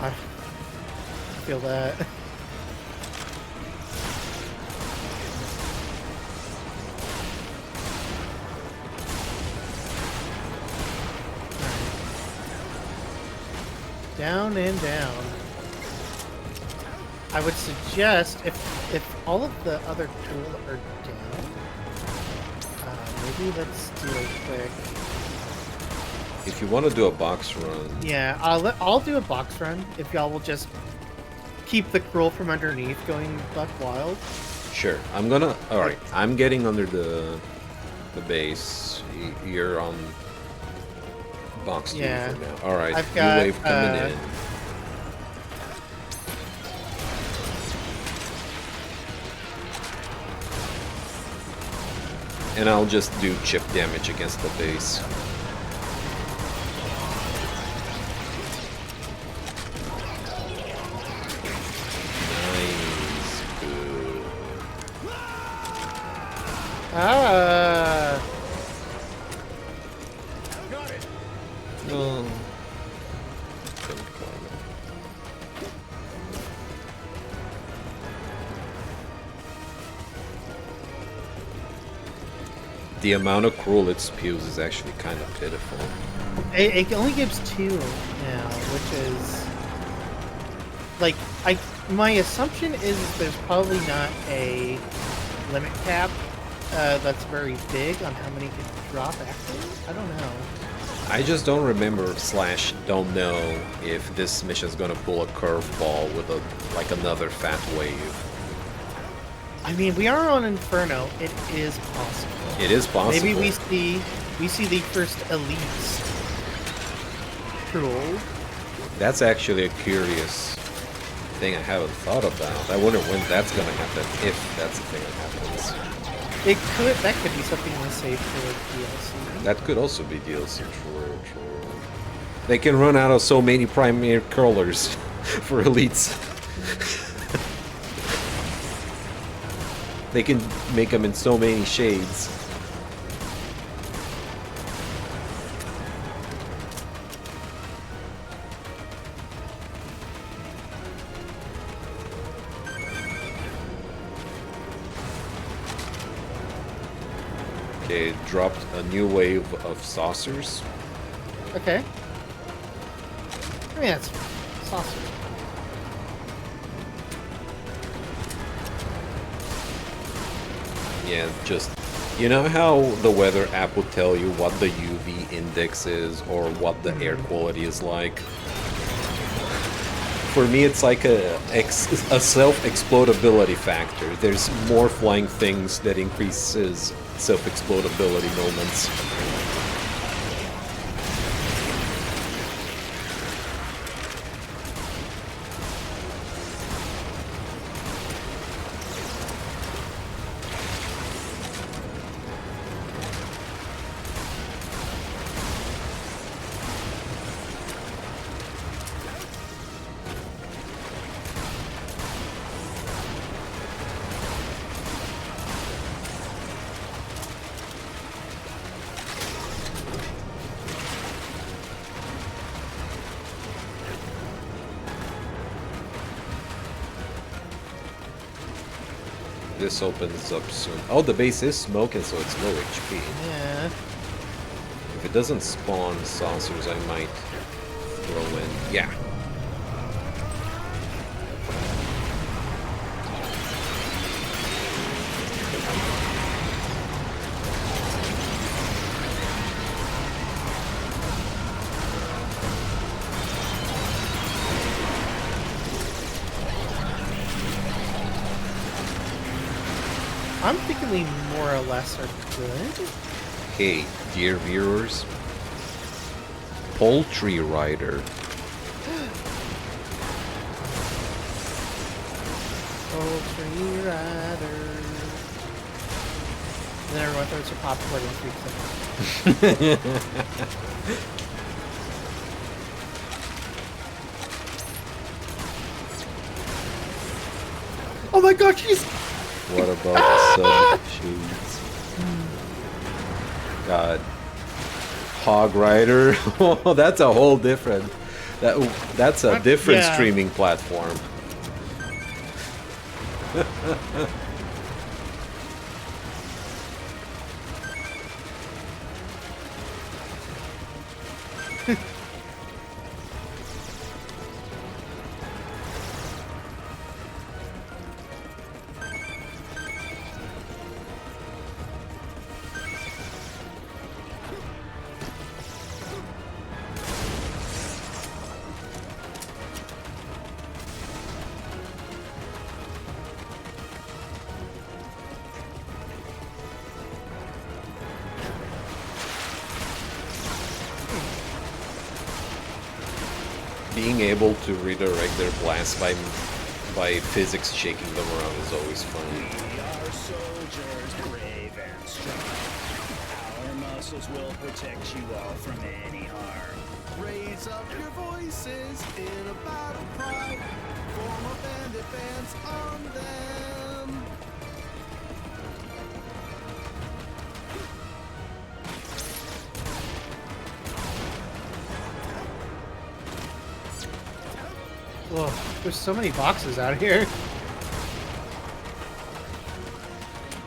I feel that. Down and down. I would suggest if all of the other tools are down, maybe let's do it quick. If you want to do a box run, Yeah, I'll do a box run if y'all will just keep the cruel from underneath going buck wild. sure. I'm gonna. All right, I'm getting under the base. You're on box 2 Yeah. for now. All right, I've new got, wave coming in. And I'll just do chip damage against the base. Nice. Good. Ah! No. The amount of cruel it spews is actually kind of pitiful. It only gives 2 now, which is like my assumption is there's probably not a limit cap that's very big on how many can drop after. I don't know. I just don't remember slash don't know if this mission's gonna pull a curveball with like another fat wave. I mean, we are on Inferno. It is possible. It is possible. Maybe we see the first elites. Cruel. That's actually a curious thing I haven't thought about. I wonder when that's gonna happen, if that's the thing that happens. That could be something we save for DLC. That could also be DLC. True. They can run out of so many primary curlers for elites. They can make them in so many shades. Okay, dropped a new wave of saucers. Okay. I mean, that's saucer. Yeah, just, you know how the weather app would tell you what the UV index is or what the air quality is like? For me, it's like a self-explodability factor. There's more flying things that increases self-explodability moments. This opens up soon. Oh, the base is smoking, so it's low HP. Yeah. If it doesn't spawn saucers, I might throw in. Yeah. I'm thinking we more or less are good. Hey, dear viewers. Poultry Rider. Poultry Rider. Then everyone throws their popcorn and freaks out. Oh my god, she's... What about substitutes? God. Hog Rider. Oh, that's a whole different... That's a different Yeah. streaming platform. being able to redirect their blast by physics shaking them around is always fun. We are soldiers, brave and strong. Our muscles will protect you all from any harm. Raise up your voices in a battle cry. Form a band, advance on them. Ugh, there's so many boxes out here.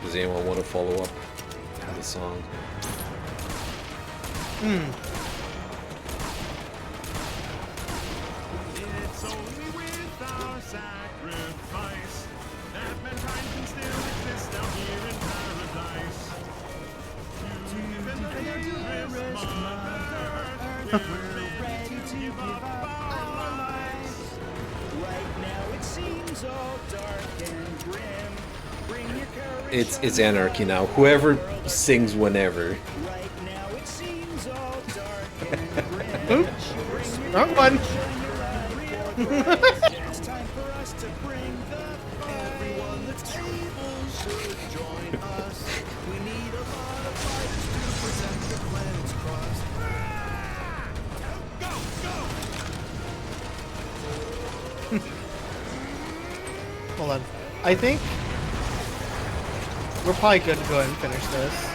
Does anyone want to follow up on the song? It's only with our sacrifice that mankind can still exist down here in paradise. You've been the dearest Mother Earth, we're ready to give up our lives. Right now it seems all dark and grim. Bring your courage. It's anarchy now. Whoever sings whenever. Right now it seems all dark and grim. Oops. Wrong one. It's time for us to bring the fight. Everyone that's able should join us. We need a lot of fighters to protect the planet's crust. Go, go! Hold on. I think we're probably good to go ahead and finish this.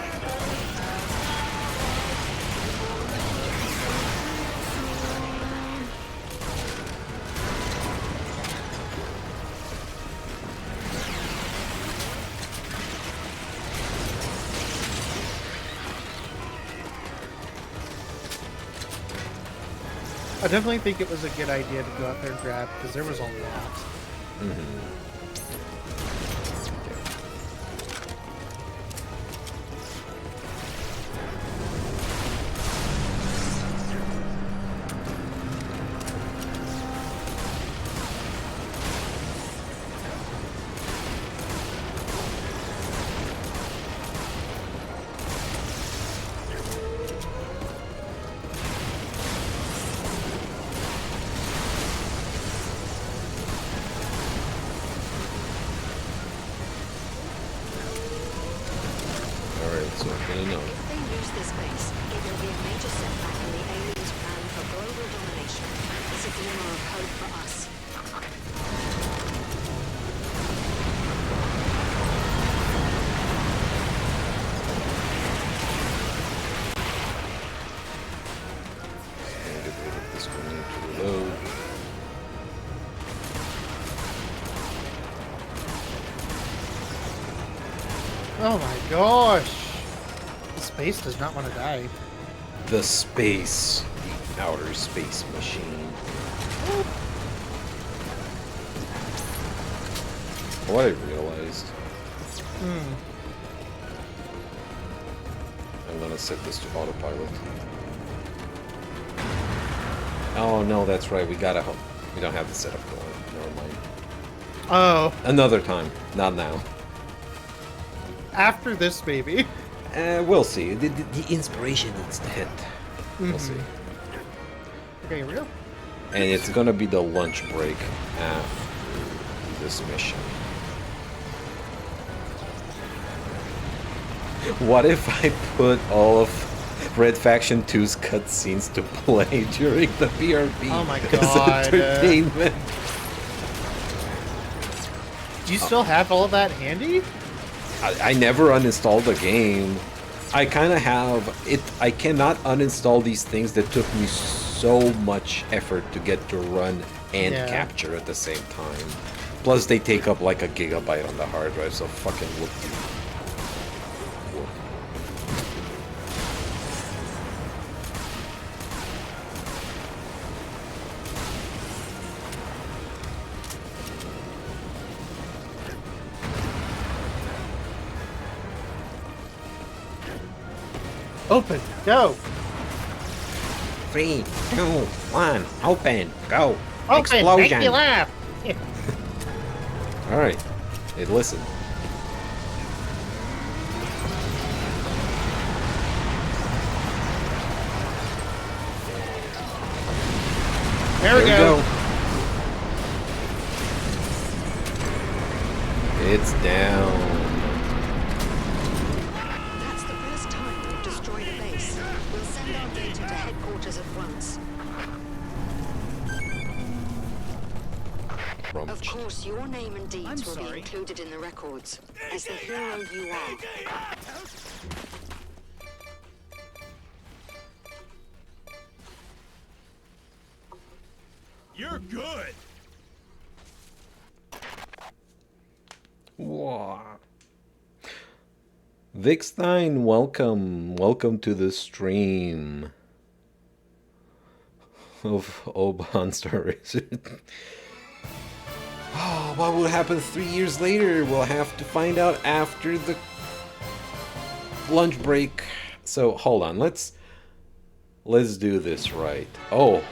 I definitely think it was a good idea to go out there and grab, because there was a lot. Alright, so I'm gonna know. If they lose this base, it will be a major setback in the aliens' plan for global domination. It's a glimmer of hope for us. Gonna get rid of this one to reload. Oh my gosh! The space does not want to die. The space, the outer space machine. What I realized. I'm gonna set this to autopilot. Oh no, that's right. We don't have the setup going. Never mind. Oh, Another time, not now. after this baby. We'll see. The inspiration needs to hit. We'll see. Okay, here we go. And it's gonna be the lunch break after this mission. What if I put all of Red Faction 2's cutscenes to play during the BRB Oh my as God, entertainment? Do you still have all of that handy? I never uninstalled the game. I kind of have it. I cannot uninstall these things that took me so much effort to get to run and Yeah. capture at the same time. Plus, they take up like a gigabyte on the hard drive, so fucking whoop. Open, go. 3, 2, 1, open, go. Open, Explosion. make me laugh. All right, hey, listen. There we go. It's down. That's the first time we've destroyed a base. We'll send our data to headquarters at once. Of course, your name and deeds will be included in the records. As the hero you are. You're good. Wow. Vikstein, welcome. Welcome to the stream of Oban Stories. Oh, what will happen 3 years later? We'll have to find out after the lunch break. So hold on, let's do this right. Oh,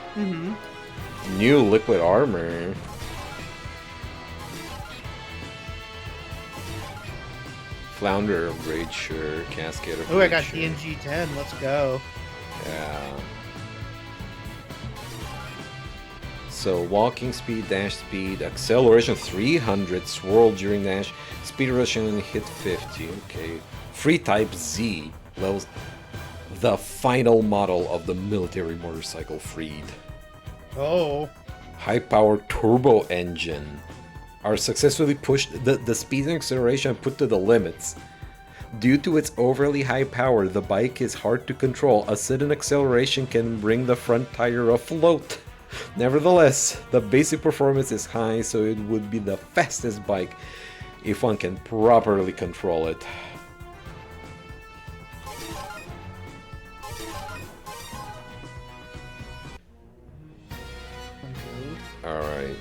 new liquid armor. Flounder upgrade, sure. Cascade upgrade. Oh, I got sure. DNG 10. Let's go. Yeah. So walking speed, dash speed, acceleration 300, swirl during dash, speed reduction hit 50. Okay. Free type Z levels the final model of the military motorcycle freed. Oh. High power turbo engine are successfully pushed the speed and acceleration put to the limits. Due to its overly high power, the bike is hard to control. A sudden acceleration can bring the front tire afloat. Nevertheless, the basic performance is high, so it would be the fastest bike if one can properly control it. Alright.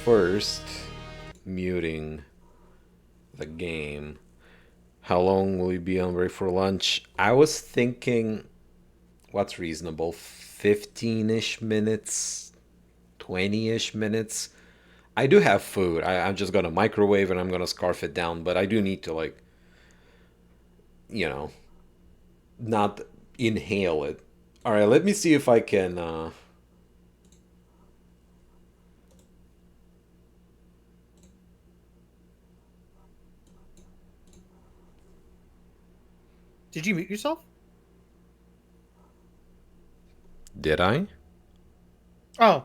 First, muting the game. How long will you be on break for lunch? I was thinking, what's reasonable? 15-ish minutes? 20-ish minutes? I do have food. I'm just gonna microwave and I'm gonna scarf it down, but I do need to, like, you know, not inhale it. Alright, let me see if I can, Did you mute yourself? Did I? Oh,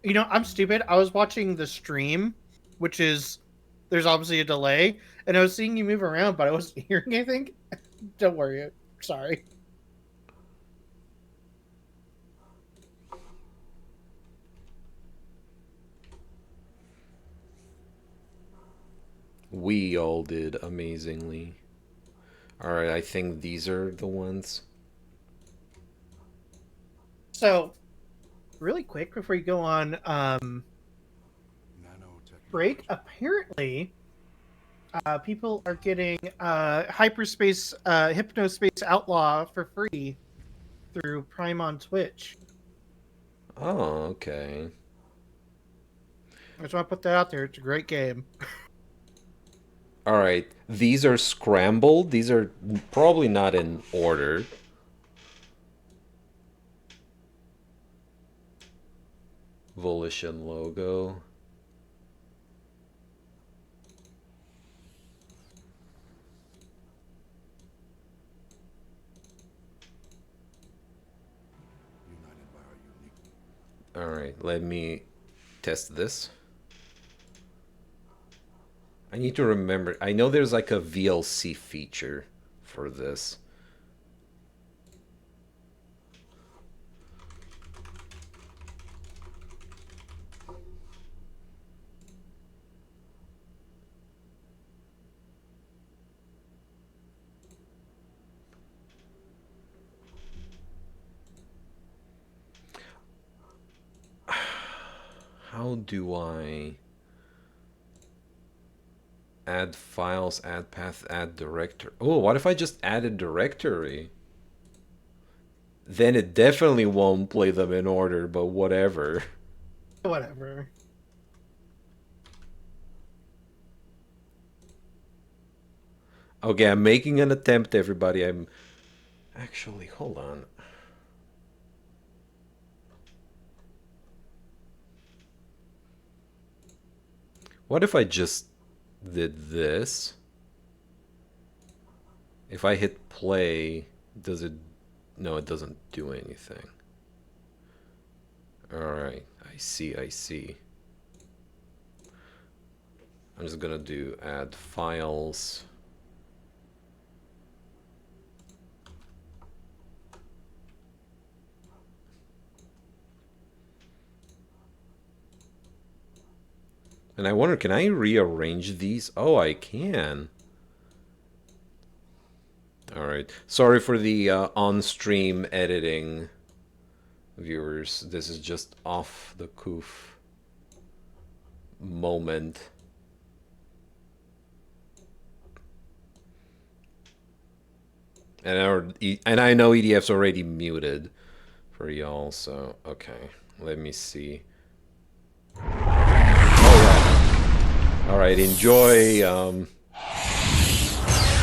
you know, I'm stupid. I was watching the stream, which is, there's obviously a delay, and I was seeing you move around, but I wasn't hearing anything. Don't worry. Sorry. We all did amazingly. Alright, I think these are the ones. So, really quick before you go on break, apparently people are getting Hyperspace Hypnospace Outlaw for free through Prime on Twitch. Oh, okay. I just want to put that out there. It's a great game. Alright, these are scrambled. These are probably not in order. Volition logo. Alright, let me test this. I need to remember. I know there's like a VLC feature for this. How do I add files, add path, add directory? Oh, what if I just add a directory? Then it definitely won't play them in order, but whatever. Whatever. Okay, I'm making an attempt, everybody. I'm actually, hold on. What if I just did this? If I hit play, does it... No, it doesn't do anything. Alright, I see, I see. I'm just gonna do add files. And I wonder, can I rearrange these? Oh, I can. Alright. Sorry for the on-stream editing, viewers. This is just off the cuff moment. And I know EDF's already muted for y'all, so okay. Let me see. All right, enjoy.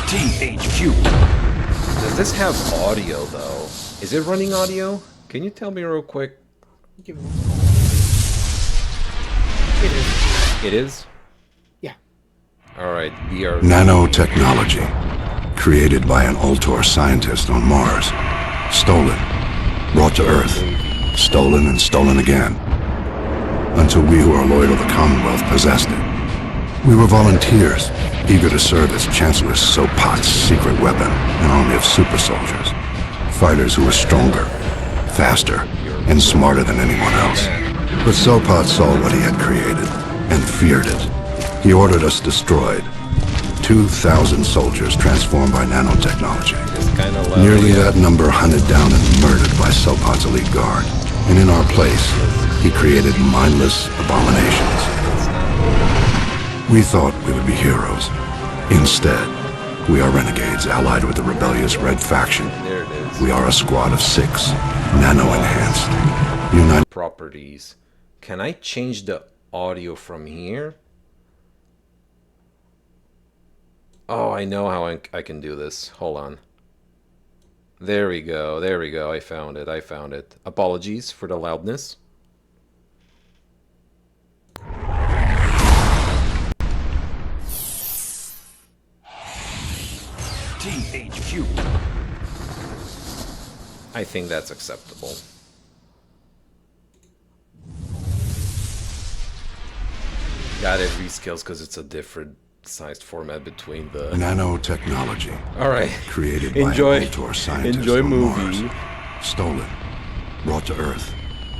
THQ. Does this have audio though? Is it running audio? Can you tell me real quick? Give me It is. It is? Yeah. All right, BR. Nanotechnology, created by an Ultor scientist on Mars, stolen, brought to Earth, stolen and stolen again, until we who are loyal to the Commonwealth possessed it. We were volunteers, eager to serve as Chancellor Sopot's secret weapon, an army of super soldiers. Fighters who were stronger, faster, and smarter than anyone else. But Sopot saw what he had created, and feared it. He ordered us destroyed. 2,000 soldiers transformed by nanotechnology. Nearly that number hunted down and murdered by Sopot's elite guard. And in our place, he created mindless abominations. We thought we would be heroes. Instead, we are renegades allied with the rebellious Red Faction. There it is. We are a squad of 6, nano-enhanced, united... Properties. Can I change the audio from here? Oh, I know how I can do this. Hold on. There we go. There we go. I found it. I found it. Apologies for the loudness. THQ. I think that's acceptable. Got it rescales because it's a different sized format between the Nanotechnology. All right. Created Enjoy. by an Ultor scientist Enjoy on movie. Mars. Stolen, brought to Earth,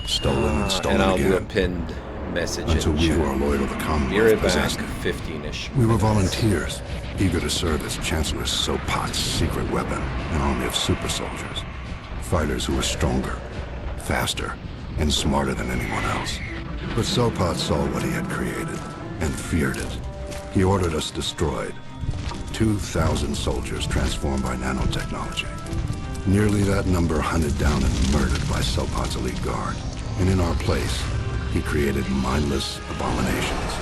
stolen and stolen and I'll again. do a pinned message Until in we chat. who are loyal to the Be Commonwealth right back. possessed it. 15-ish. We were volunteers, eager to serve as Chancellor Sopot's secret weapon, an army of super soldiers. Fighters who were stronger, faster, and smarter than anyone else. But Sopot saw what he had created, and feared it. He ordered us destroyed. 2,000 soldiers transformed by nanotechnology. Nearly that number hunted down and murdered by Sopot's elite guard. And in our place, he created mindless abominations.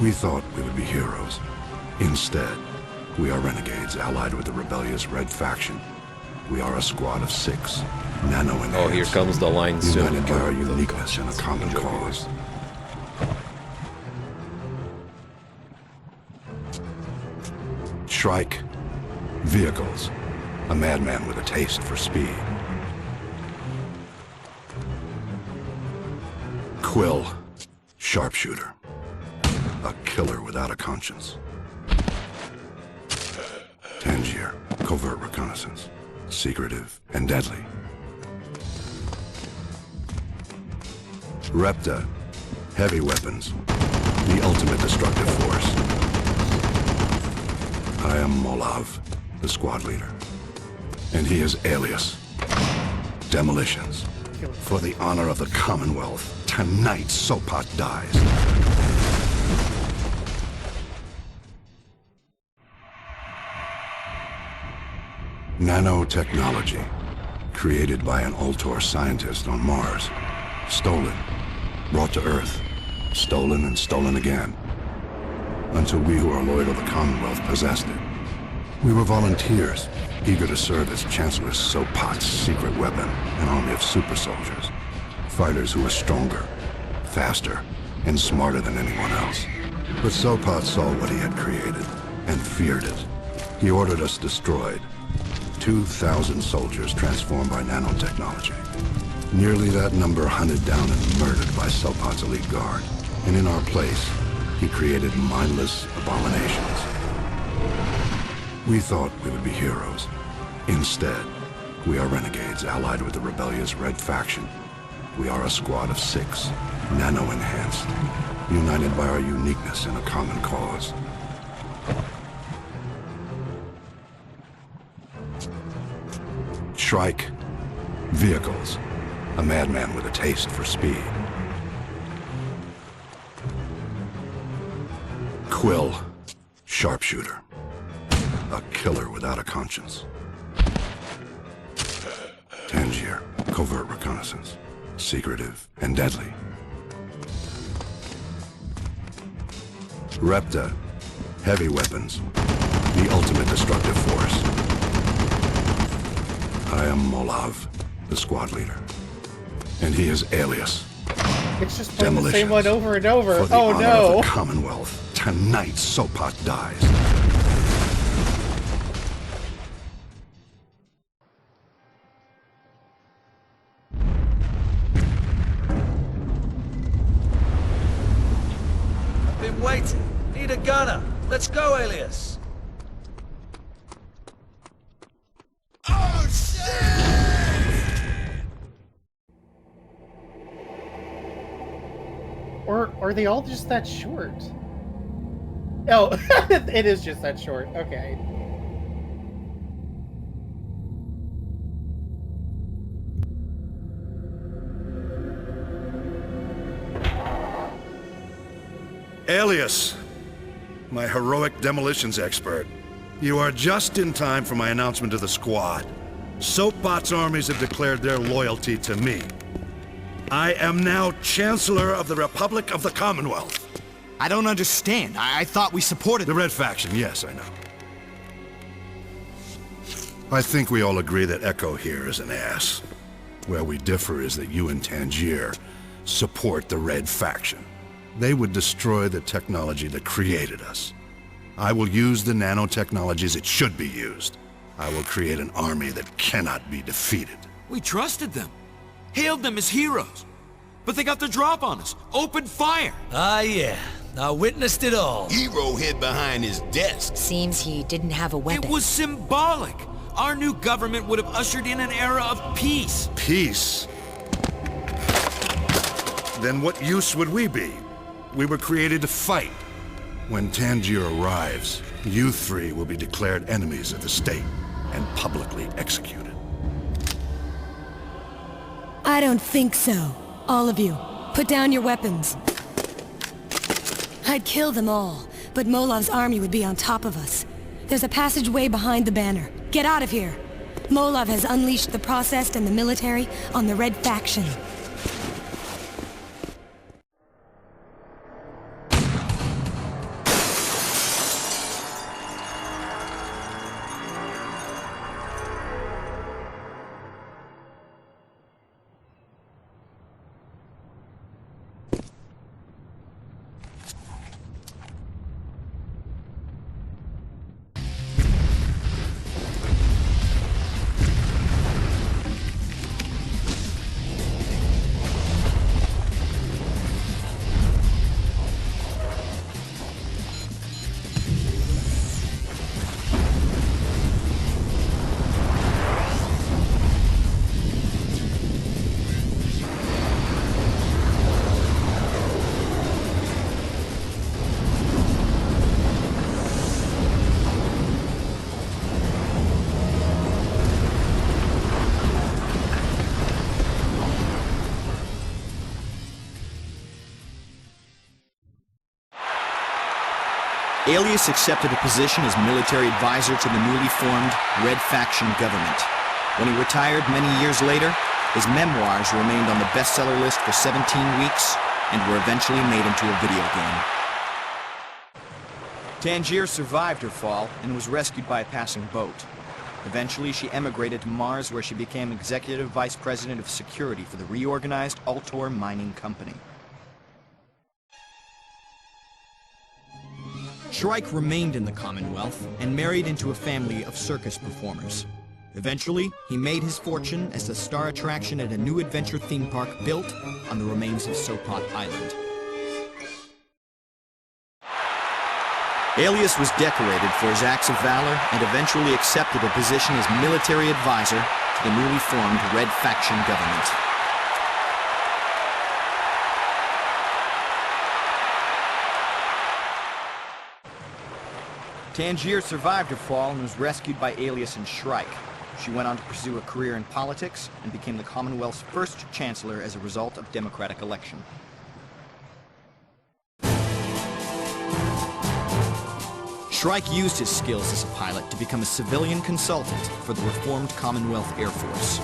We thought we would be heroes. Instead, we are renegades allied with the rebellious Red Faction. We are a squad of 6, nano-enhanced. Oh, here comes the line soon. United by our uniqueness and a common cause. Shrike, vehicles, a madman with a taste for speed. Quill, sharpshooter, a killer without a conscience. Tangier, covert reconnaissance, secretive and deadly. Repta, heavy weapons, the ultimate destructive force. I am Molav, the squad leader. And he is Alias. Demolitions. For the honor of the Commonwealth, tonight Sopot dies. Nanotechnology, created by an Ultor scientist on Mars. Stolen, brought to Earth, stolen and stolen again. Until we who are loyal to the Commonwealth possessed it. We were volunteers, eager to serve as Chancellor Sopot's secret weapon, an army of super soldiers. Fighters who were stronger, faster, and smarter than anyone else. But Sopat saw what he had created and feared it. He ordered us destroyed. 2,000 soldiers transformed by nanotechnology. Nearly that number hunted down and murdered by Sopat's elite guard. And in our place, he created mindless abominations. We thought we would be heroes. Instead, we are renegades allied with the rebellious Red Faction. We are a squad of 6, nano-enhanced, united by our uniqueness in a common cause. Shrike, vehicles, a madman with a taste for speed. Quill, sharpshooter, a killer without a conscience. Tangier, covert reconnaissance, secretive and deadly. Repta, heavy weapons, the ultimate destructive force. I am Molav, the squad leader. And he is Alias. It's just playing the same one over and over. For the honor of the Commonwealth, tonight Sopat dies. Been waiting. Need a gunner. Let's go, Alias. Oh, shit! Or are they all just that short? Oh, it is just that short. Okay. Alias, my heroic demolitions expert. You are just in time for my announcement to the squad. Sopat's armies have declared their loyalty to me. I am now Chancellor of the Republic of the Commonwealth. I don't understand. I thought we supported the Red Faction. Yes, I know. I think we all agree that Echo here is an ass. Where we differ is that you and Tangier support the Red Faction. They would destroy the technology that created us. I will use the nanotechnology as it should be used. I will create an army that cannot be defeated. We trusted them. Hailed them as heroes. But they got the drop on us. Opened fire. Ah, yeah. I witnessed it all. Hero hid behind his desk. Seems he didn't have a weapon. It was symbolic. Our new government would have ushered in an era of peace. Peace? Then what use would we be? We were created to fight. When Tangier arrives, you three will be declared enemies of the state and publicly executed. I don't think so. All of you, put down your weapons. I'd kill them all, but Molav's army would be on top of us. There's a passageway behind the banner. Get out of here. Molav has unleashed the Processed and the military on the Red Faction. Alias accepted a position as military advisor to the newly formed Red Faction government. When he retired many years later, his memoirs remained on the bestseller list for 17 weeks and were eventually made into a video game. Tangier survived her fall and was rescued by a passing boat. Eventually, she emigrated to Mars, where she became Executive Vice President of Security for the reorganized Altor Mining Company. Shrike remained in the Commonwealth and married into a family of circus performers. Eventually, he made his fortune as the star attraction at a new adventure theme park built on the remains of Sopot Island. Alias was decorated for his acts of valor and eventually accepted a position as military advisor to the newly formed Red Faction government. Tangier survived her fall and was rescued by Alias and Shrike. She went on to pursue a career in politics and became the Commonwealth's first chancellor as a result of democratic election. Shrike used his skills as a pilot to become a civilian consultant for the reformed Commonwealth Air Force.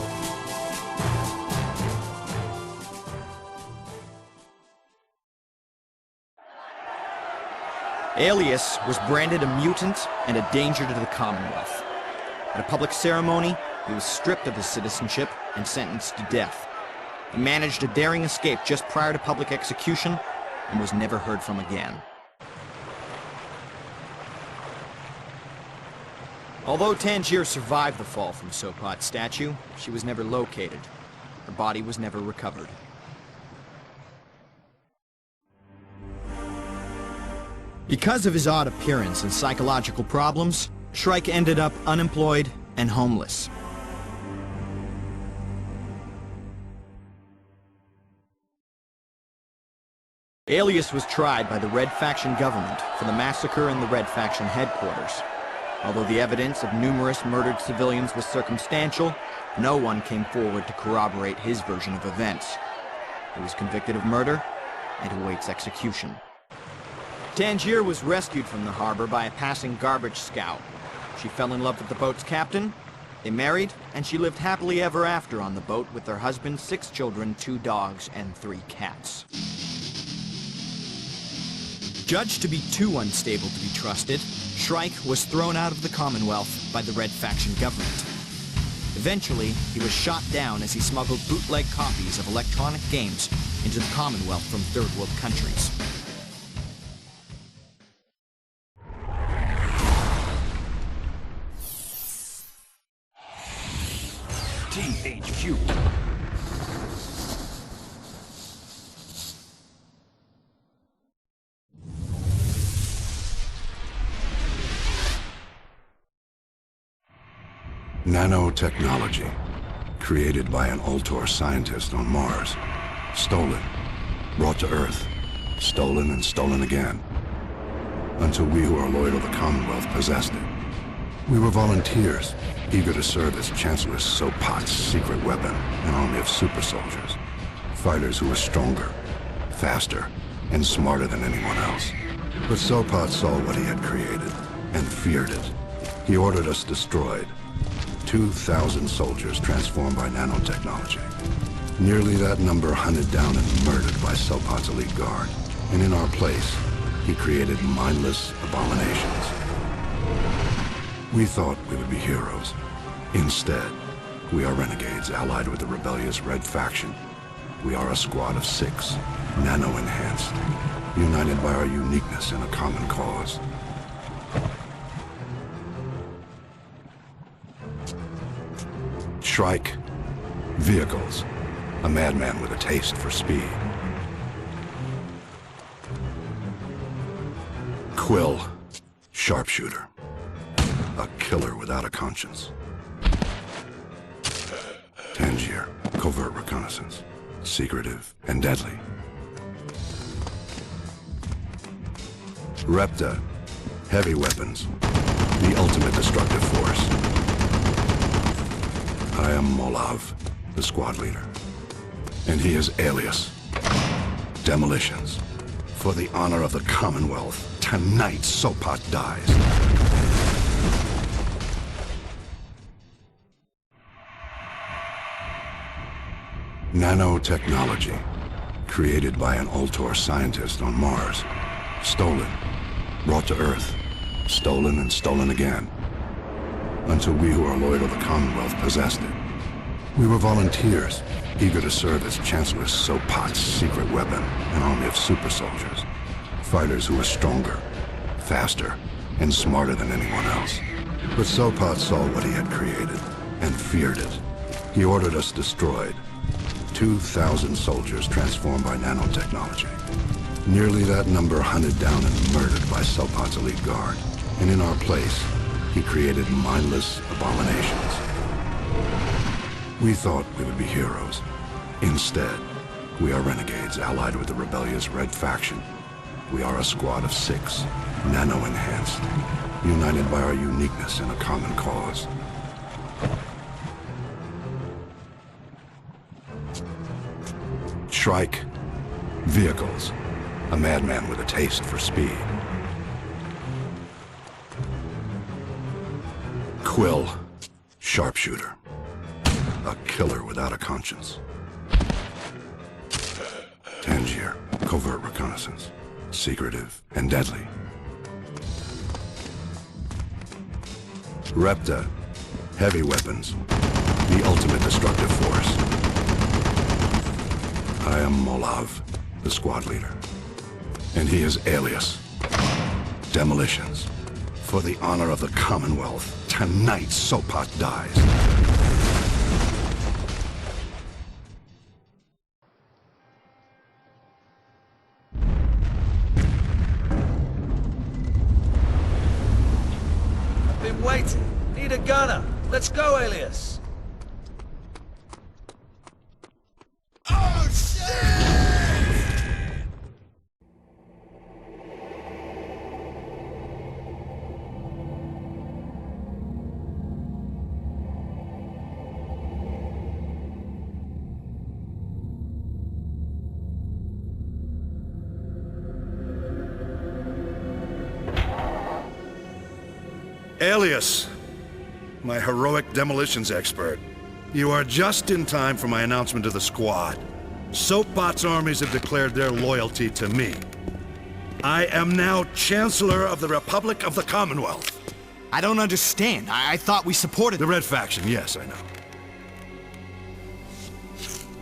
Alias was branded a mutant and a danger to the Commonwealth. At a public ceremony, he was stripped of his citizenship and sentenced to death. He managed a daring escape just prior to public execution and was never heard from again. Although Tangier survived the fall from Sopot's statue, she was never located. Her body was never recovered. Because of his odd appearance and psychological problems, Shrike ended up unemployed and homeless. Alias was tried by the Red Faction government for the massacre in the Red Faction headquarters. Although the evidence of numerous murdered civilians was circumstantial, no one came forward to corroborate his version of events. He was convicted of murder and awaits execution. Tangier was rescued from the harbor by a passing garbage scow. She fell in love with the boat's captain, they married, and she lived happily ever after on the boat with her husband, 6 children, 2 dogs, and 3 cats. Judged to be too unstable to be trusted, Shrike was thrown out of the Commonwealth by the Red Faction government. Eventually, he was shot down as he smuggled bootleg copies of electronic games into the Commonwealth from third world countries. THQ. Nanotechnology, created by an Ultor scientist on Mars. Stolen, brought to Earth, stolen and stolen again. Until we who are loyal to the Commonwealth possessed it. We were volunteers, eager to serve as Chancellor Sopot's secret weapon, an army of super soldiers. Fighters who were stronger, faster, and smarter than anyone else. But Sopot saw what he had created, and feared it. He ordered us destroyed. 2,000 soldiers transformed by nanotechnology. Nearly that number hunted down and murdered by Sopot's elite guard. And in our place, he created mindless abominations. We thought we would be heroes. Instead, we are renegades allied with the rebellious Red Faction. We are a squad of 6, nano-enhanced, united by our uniqueness in a common cause. Shrike, vehicles, a madman with a taste for speed. Quill, sharpshooter, a killer without a conscience. Tangier, covert reconnaissance, secretive and deadly. Repta, heavy weapons, the ultimate destructive force. I am Molav, the squad leader. And he is Alias. Demolitions. For the honor of the Commonwealth, tonight Sopot dies. Nanotechnology, created by an Ultor scientist on Mars. Stolen, brought to Earth, stolen and stolen again. Until we who are loyal to the Commonwealth possessed it. We were volunteers, eager to serve as Chancellor Sopot's secret weapon, an army of super soldiers. Fighters who were stronger, faster, and smarter than anyone else. But Sopat saw what he had created, and feared it. He ordered us destroyed. 2,000 soldiers transformed by nanotechnology. Nearly that number hunted down and murdered by Sopat's elite guard. And in our place, he created mindless abominations. We thought we would be heroes. Instead, we are renegades allied with the rebellious Red Faction. We are a squad of 6, nano-enhanced, united by our uniqueness and a common cause. Shrike, vehicles, a madman with a taste for speed. Quill, sharpshooter, a killer without a conscience. Tangier, covert reconnaissance, secretive and deadly. Repta, heavy weapons, the ultimate destructive force. I am Molav, the squad leader. And he is Alias. Demolitions. For the honor of the Commonwealth, tonight Sopat dies. Been waiting. Need a gunner. Let's go, Alias. Alias, my heroic demolitions expert. You are just in time for my announcement to the squad. Sopat's armies have declared their loyalty to me. I am now Chancellor of the Republic of the Commonwealth. I don't understand. I thought we supported... The Red Faction, yes, I know.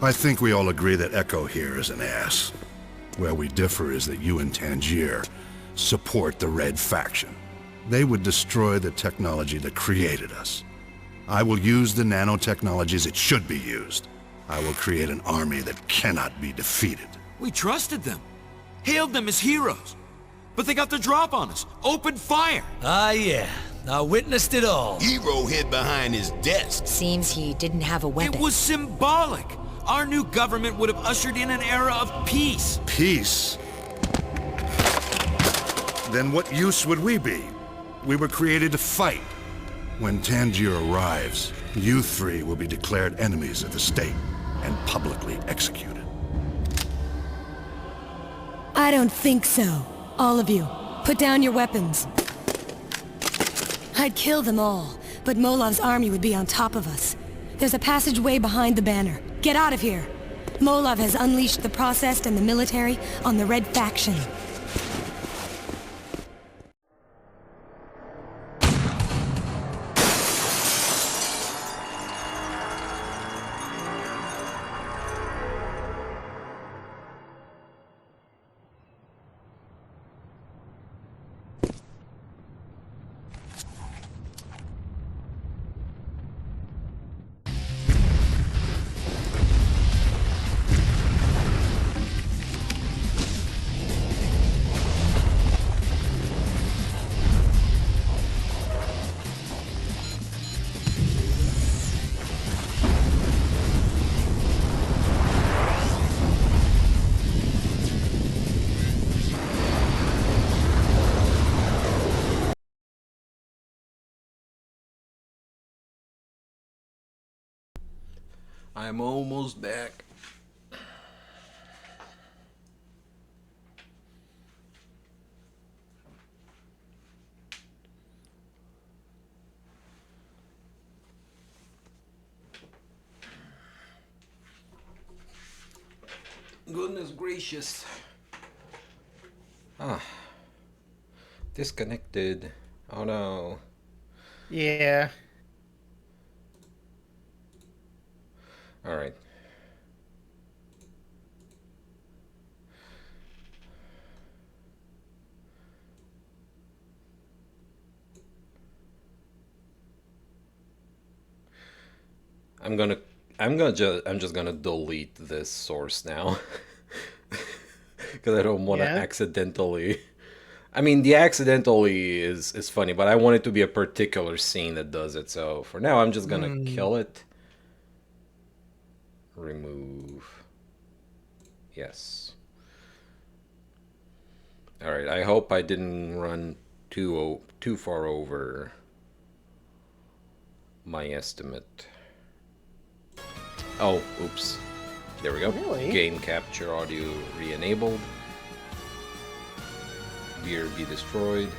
I think we all agree that Echo here is an ass. Where we differ is that you and Tangier support the Red Faction. They would destroy the technology that created us. I will use the nanotechnologies it should be used. I will create an army that cannot be defeated. We trusted them. Hailed them as heroes. But they got the drop on us. Opened fire. Ah, yeah. I witnessed it all. Hero hid behind his desk. Seems he didn't have a weapon. It was symbolic. Our new government would have ushered in an era of peace. Peace? Then what use would we be? We were created to fight. When Tangier arrives, you three will be declared enemies of the state and publicly executed. I don't think so. All of you, put down your weapons. I'd kill them all, but Molav's army would be on top of us. There's a passageway behind the banner. Get out of here! Molav has unleashed the Processed and the military on the Red Faction. I'm almost back. Goodness gracious. Ah. Disconnected. Oh no. Yeah. All right. I'm just gonna delete this source now. Because I don't want to accidentally... I mean, the accidentally is funny, but I want it to be a particular scene that does it. So for now, I'm just gonna kill it. Remove. Yes. Alright, I hope I didn't run too far over my estimate. Oh, oops. There we go. Really? Game capture audio re-enabled. Beer be destroyed.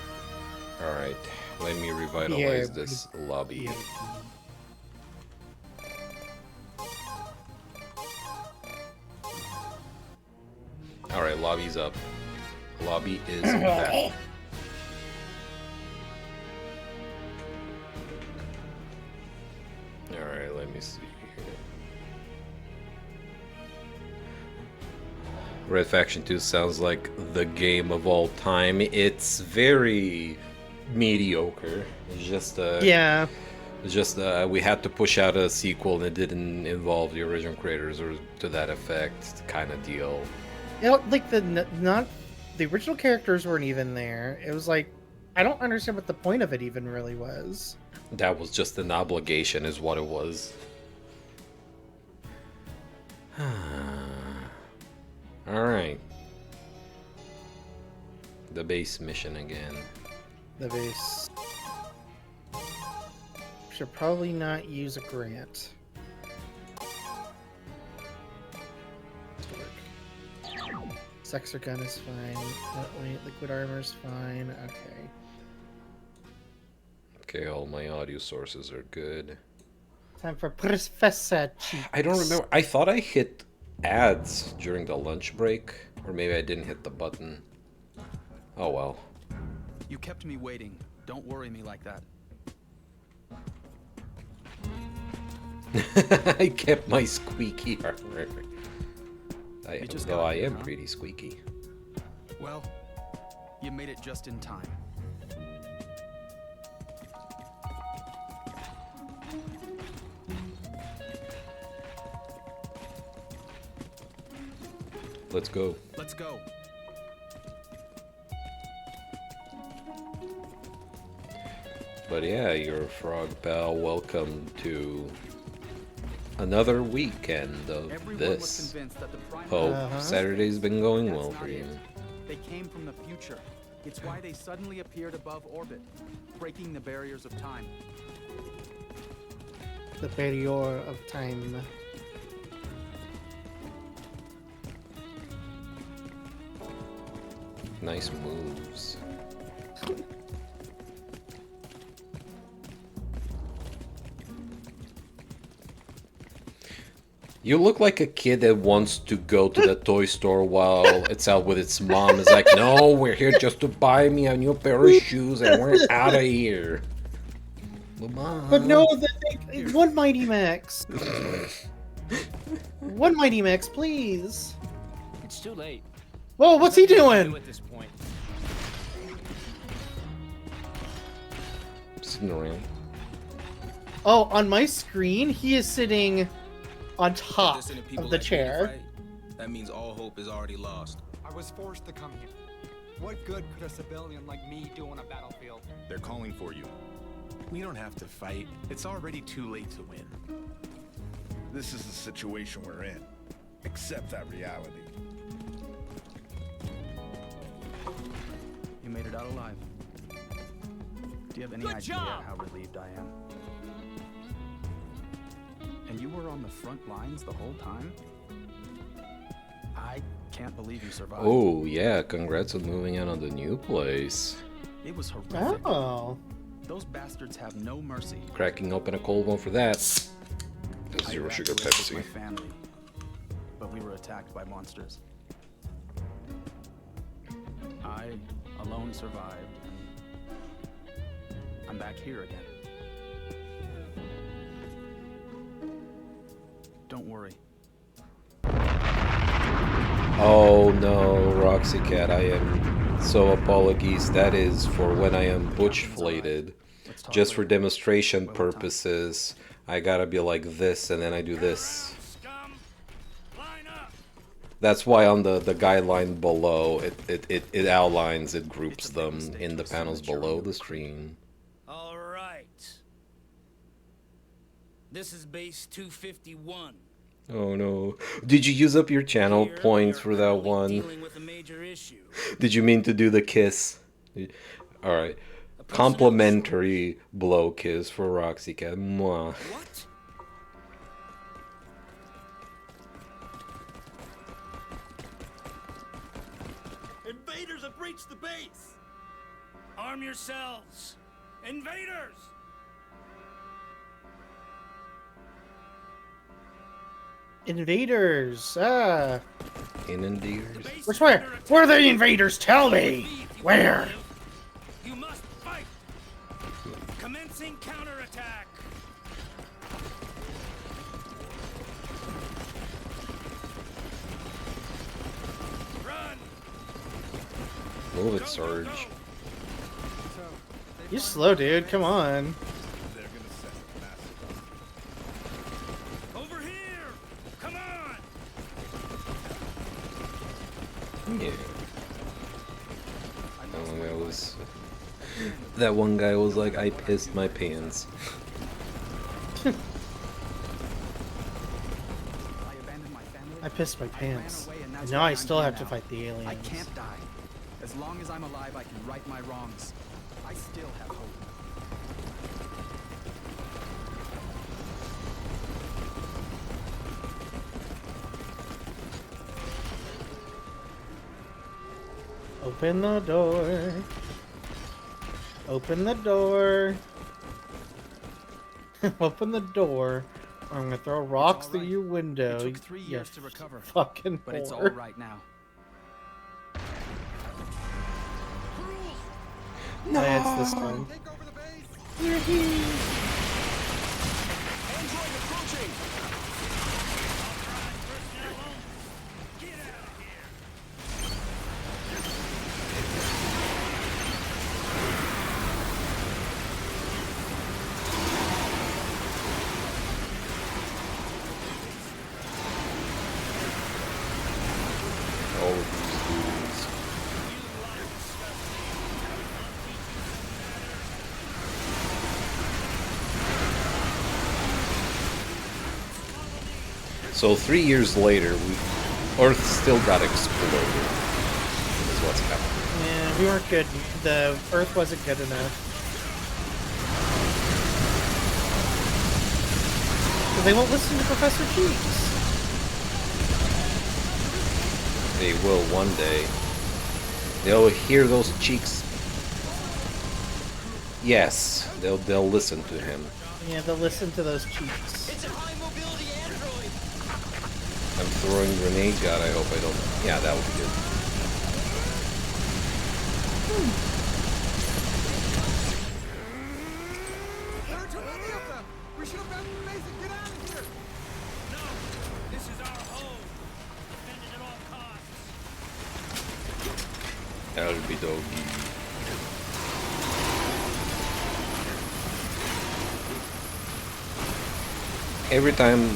Alright, let me revitalize this lobby. Alright, lobby's up. Lobby is back. Alright, let me see here. Red Faction 2 sounds like the game of all time. It's very mediocre. It's just yeah. It's just we had to push out a sequel and it didn't involve the original creators or to that effect kind of deal. You know, like the original characters weren't even there. It was like, I don't understand what the point of it even really was. That was just an obligation is what it was. Alright. The base mission again. The base. Should probably not use a grant. Sexer gun is fine. Liquid armor is fine. Okay. Okay, all my audio sources are good. Time for Professor Cheeks. I don't remember. I thought I hit ads during the lunch break. Or maybe I didn't hit the button. Oh well. You kept me waiting. Don't worry me like that. I kept my squeaky armor. Though I am pretty squeaky. Well, you made it just in time. Let's go. Let's go. But yeah, your frog pal, welcome to another weekend of this. Hope Saturday's been going well for you. They came from the future. It's why they suddenly appeared above orbit, breaking the barriers of time. The barrier of time. Nice moves. You look like a kid that wants to go to the toy store while it's out with its mom. It's like, no, we're here just to buy me a new pair of shoes and we're out of here. Mom. But no, one Mighty Max. One Mighty Max, please. It's too late. Whoa, what's he doing? At this point. Sitting around. Oh, on my screen, he is sitting on top of the chair. That means all hope is already lost. I was forced to come here. What good could a civilian like me do on a battlefield? They're calling for you. We don't have to fight. It's already too late to win. This is the situation we're in. Accept that reality. You made it out alive. Do you have any idea how relieved I am? And you were on the front lines the whole time? I can't believe you survived. Oh, yeah, congrats on moving out on the new place. It was horrific. Oh. Those bastards have no mercy. Cracking open a cold one for that. Zero sugar Pepsi. My family, but we were attacked by monsters. I alone survived, and I'm back here again. Don't worry. Oh no, Roxy Cat, I am so apologies. That is for when I am butch flated. Just for demonstration purposes, I gotta be like this, and then I do this. That's why on the guideline below, it outlines, it groups them in the panels below the stream. All right. This is base 251. Oh no. Did you use up your channel points for that one? Did you mean to do the kiss? Alright. Complimentary blow kiss for Roxy Cat. Mwah. What? Invaders have breached the base! Arm yourselves! Invaders! Invaders! Ah! Invaders? Which way? Where are the invaders? Tell me! Where? You must fight! Commencing counterattack! Run! Move it, Surge. You slow, dude. Come on. Over here! Come on! Yeah. That one guy was like, I pissed my pants. I pissed my pants. And now I still have to fight the aliens. I can't die. As long as I'm alive, I can right my wrongs. I still have hope. Open the door. Open the door. Open the door. Or I'm gonna throw rocks through your window. It took 3 years to recover. Fucking but it's all whore. right now. No. Yeah, it's this time. All of these dudes. So 3 years later, Earth still got exploded. Is what's happening. Yeah, we weren't good. The Earth wasn't good enough. But they won't listen to Professor Cheeks. They will one day. They'll hear those cheeks. Yes, they'll listen to him. Yeah, they'll listen to those cheeks. It's a high mobility android. I'm throwing grenade god. I hope I don't. Yeah, that would be good. There are too many of them. We should abandon the base and get out of here. No! This is our home! Defend it at all costs! That'll be doggy. Every time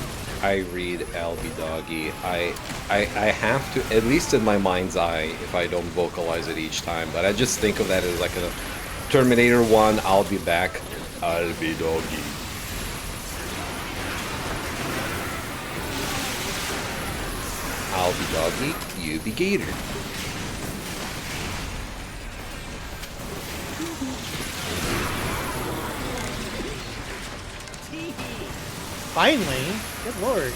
I read Albie Doggy, I have to, at least in my mind's eye, if I don't vocalize it each time, but I just think of that as like a Terminator 1, I'll be back, Albie Doggy. I'll be Doggy, you be Gator. Finally? Good lord.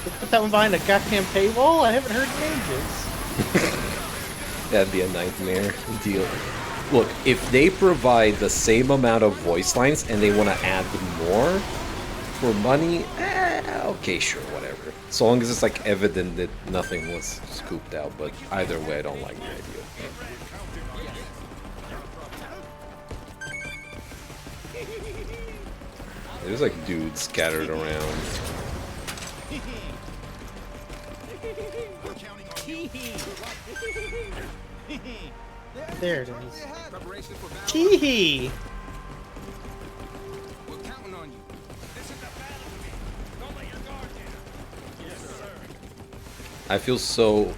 Let's put that one behind a goddamn paywall? I haven't heard in ages. That'd be a nightmare deal. Look, if they provide the same amount of voice lines and they want to add more for money, okay, sure, whatever. So long as it's like evident that nothing was scooped out, but either way, I don't like the idea. There's like dudes scattered around. There it is. Teehee! We're counting on you. I feel so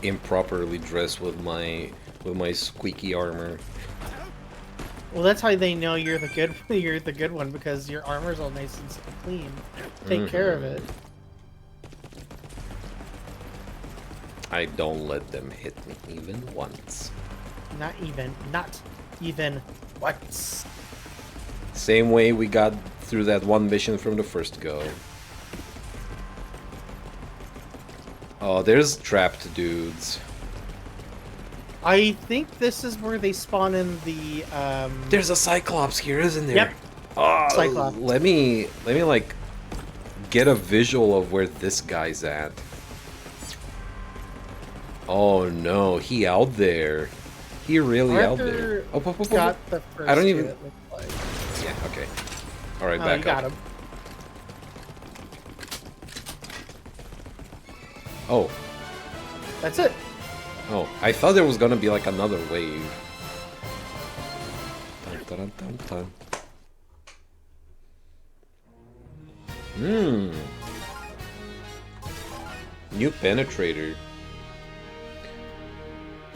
improperly dressed with my squeaky armor. Well, that's how they know you're the good one, because your armor's all nice and clean. Take care of it. I don't let them hit me even once. Not even once. Same way we got through that one mission from the first go. Oh, there's trapped dudes. I think this is where they spawn in the There's a Cyclops here, isn't there? Yep. Oh, Cyclops. Let me like get a visual of where this guy's at. Oh no, he out there. He really out there. Oh, got the first I don't two, even. it looks like. Yeah. Okay. All right, Oh, back you got up. him. Oh. That's it. Oh, I thought there was gonna be like another wave. Dun, dun, dun, dun. New penetrator.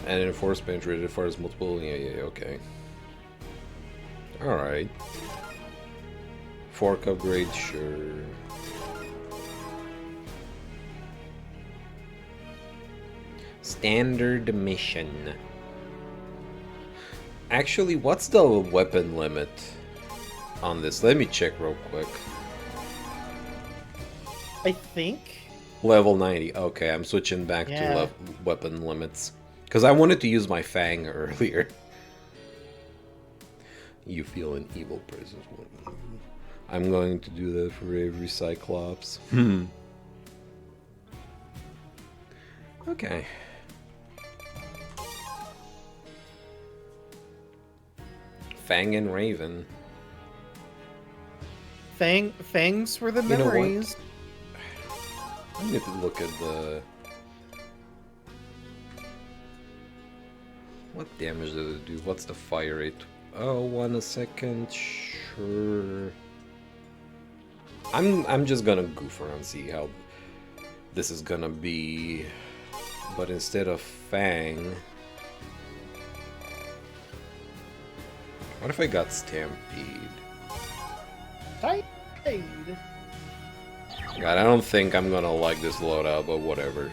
And enforced penetrator as far as multiple. Yeah, okay. Alright. Fork upgrade, sure. Standard mission. Actually, what's the weapon limit on this? Let me check real quick. I think. Level 90. Okay, I'm switching back to weapon limits. Because I wanted to use my Fang earlier. You feel an evil presence. I'm going to do that for every Cyclops. Okay. Fang and Raven. Fangs were the You know what? memories. I need to look at the... What damage does it do? What's the fire rate? Oh, 1 second. Sure. I'm just gonna goof around, see how this is gonna be. But instead of Fang, what if I got Stampede? Stampede. God, I don't think I'm gonna like this loadout, but whatever.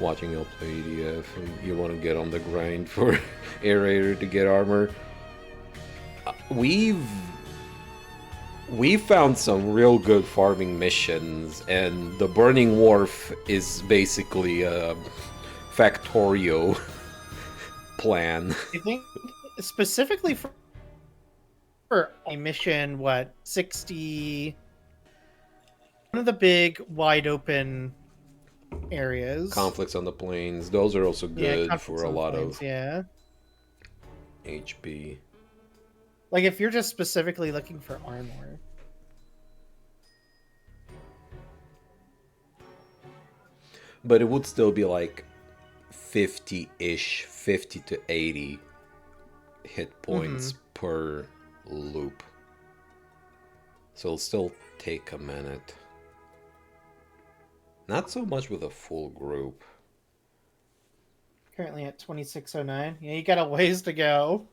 Watching y'all play EDF, and you want to get on the grind for Aerator to get armor. We've found some real good farming missions, and the Burning Wharf is basically a Factorio plan. I think specifically for a mission, what, 60... One of the big, wide open areas. Conflicts on the plains, those are also good conflicts for a on the lot plains, of HP. Like if you're just specifically looking for armor. But it would still be like 50-ish, 50 to 80 hit points per loop. So it'll still take a minute. Not so much with a full group. Currently at 2609. Yeah, you got a ways to go.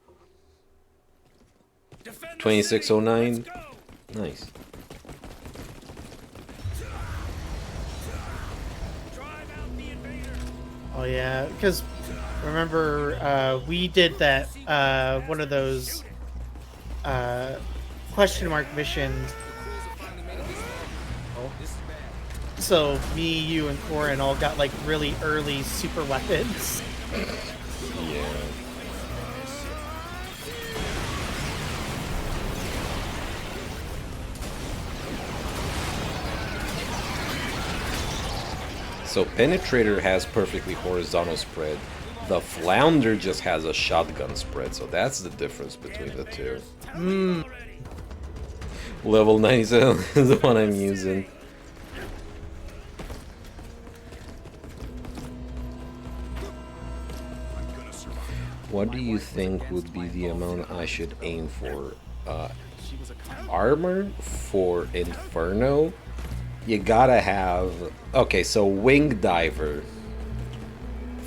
2609. Nice. Oh yeah, because remember we did that one of those question mark missions. So me, you, and Corin all got like really early super weapons. Yeah. So Penetrator has perfectly horizontal spread. The Flounder just has a shotgun spread, so that's the difference between the two. Level 97 is the one I'm using. What do you think would be the amount I should aim for? Armor for Inferno you gotta have... Okay, so Wing Diver.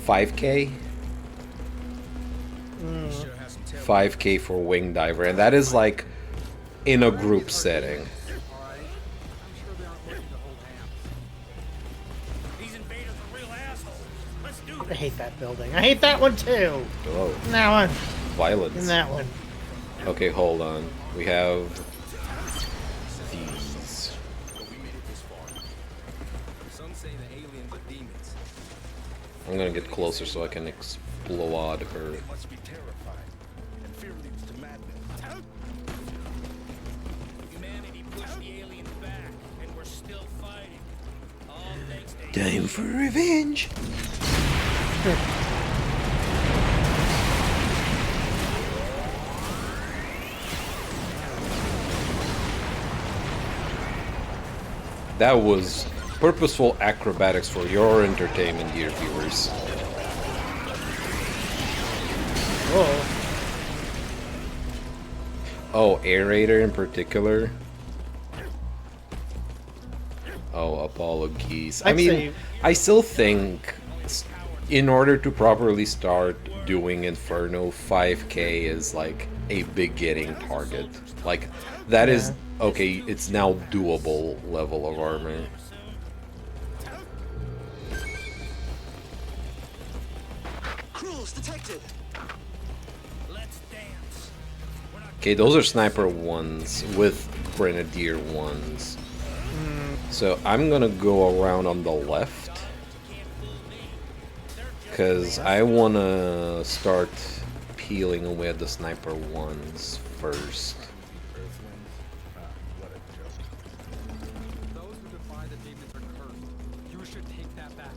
5K? 5K for Wing Diver, and that is like in a group setting. I hate that building. I hate that one too. Oh. And that one. Violence. And that one. Okay, hold on. We have these. Some say the aliens are demons. I'm gonna get closer so I can explode her. Must be terrified, and fear leads to madness. Humanity pushed the aliens back, and we're still fighting. All thanks to Time for revenge. That was purposeful acrobatics for your entertainment, dear viewers. Whoa. Oh, Aerator in particular. Oh, apologies. I mean, I still think in order to properly start doing Inferno, 5K is like a beginning target. Like, that is, okay, it's now doable level of armor. Cruels detected. Okay, those are sniper ones with grenadier ones. So I'm gonna go around on the left because I wanna start peeling away at the sniper ones first. Those who defy the demons are cursed. You should take that back.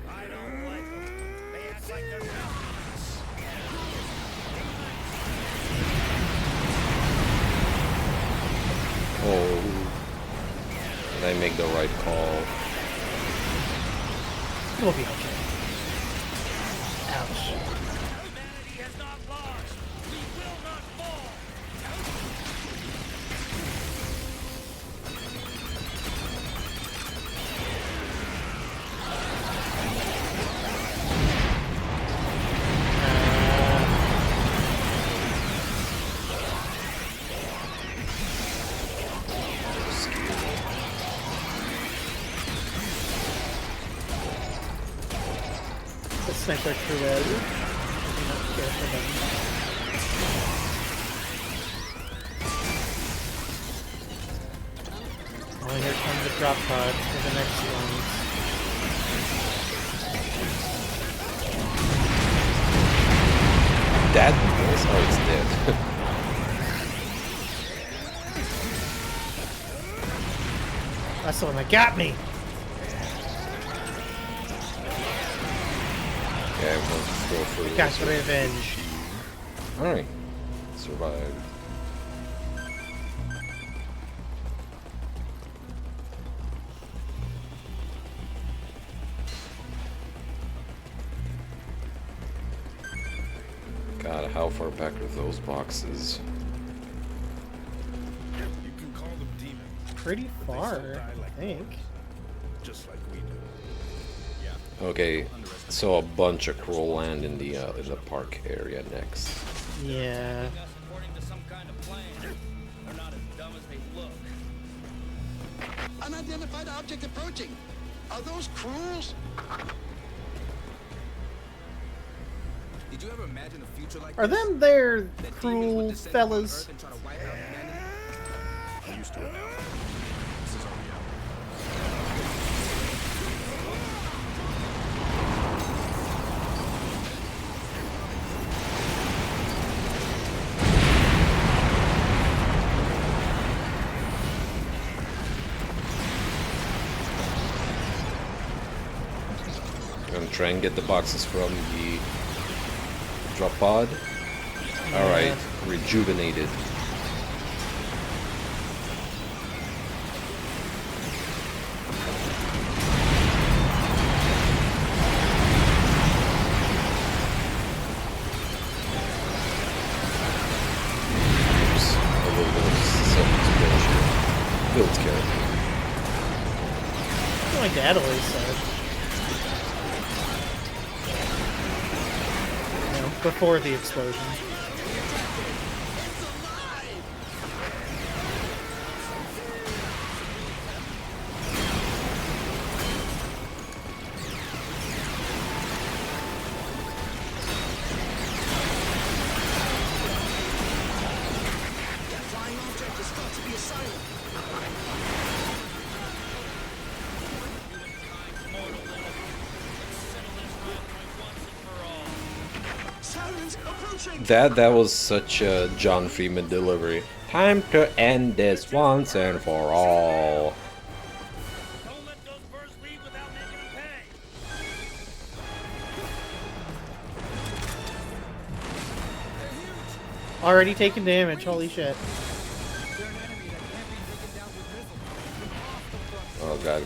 I don't like them. They act like they're Oh, did I make the right call? We'll be okay. Ouch. Humanity has not lost. We will not fall. The sniper Cruel. I'm not careful about Oh, here comes the drop pod for the next one. That is, oh, it's dead. That's the one that got me. Okay, I'm going to go for Got this revenge. Alright, survived. God, how far back are those boxes? You can call them demons. Pretty far, I think. Just like we do. Okay, so a bunch of Cruel land in the park area next. Yeah. According to some kind of plan, they're not as dumb as they look. Unidentified object approaching. Are those Cruels? Did you ever imagine a future like Are this? them there That cruel demons would descend upon fellas? Earth and try to wipe out humanity? I'm used to it now. This is our reality. I'm gonna try and get the boxes from the drop pod. Alright, rejuvenated. Oops, a little bit of self-explosion. build character. That's what my dad always said. You know, before the explosion. That was such a John Freeman delivery. Time to end this once and for all. Already taking damage, holy shit. Oh god.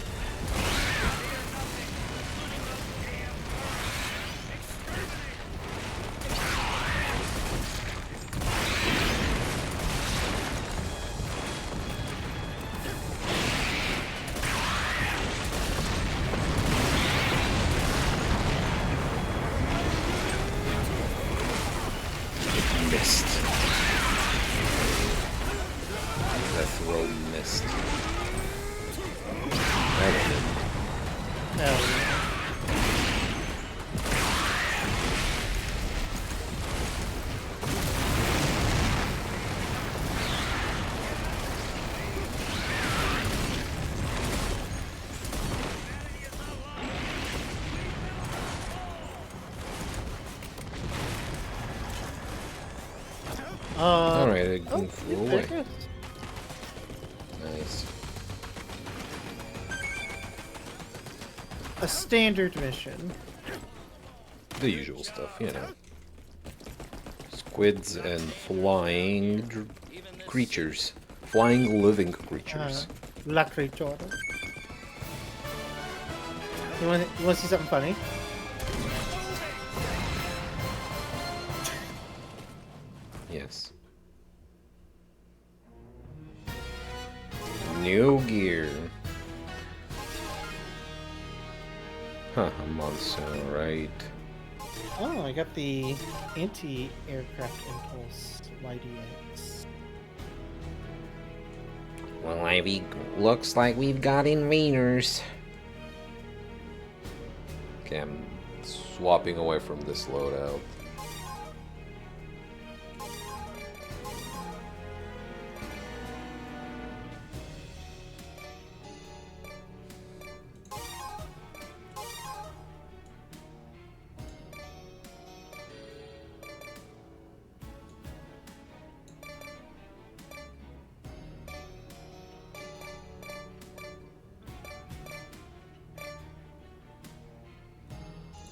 Missed. That throw missed. That did. Hell yeah. Alright, it flew away. Good. Nice. A standard mission. The usual stuff, you know. Squids and flying creatures. Flying living creatures. La creatura. You want to see something funny? Yes. New gear. Huh, a monsoon, right? Oh, I got the anti-aircraft impulse YDX. Well, Ivy, looks like we've got invaders. Okay, I'm swapping away from this loadout.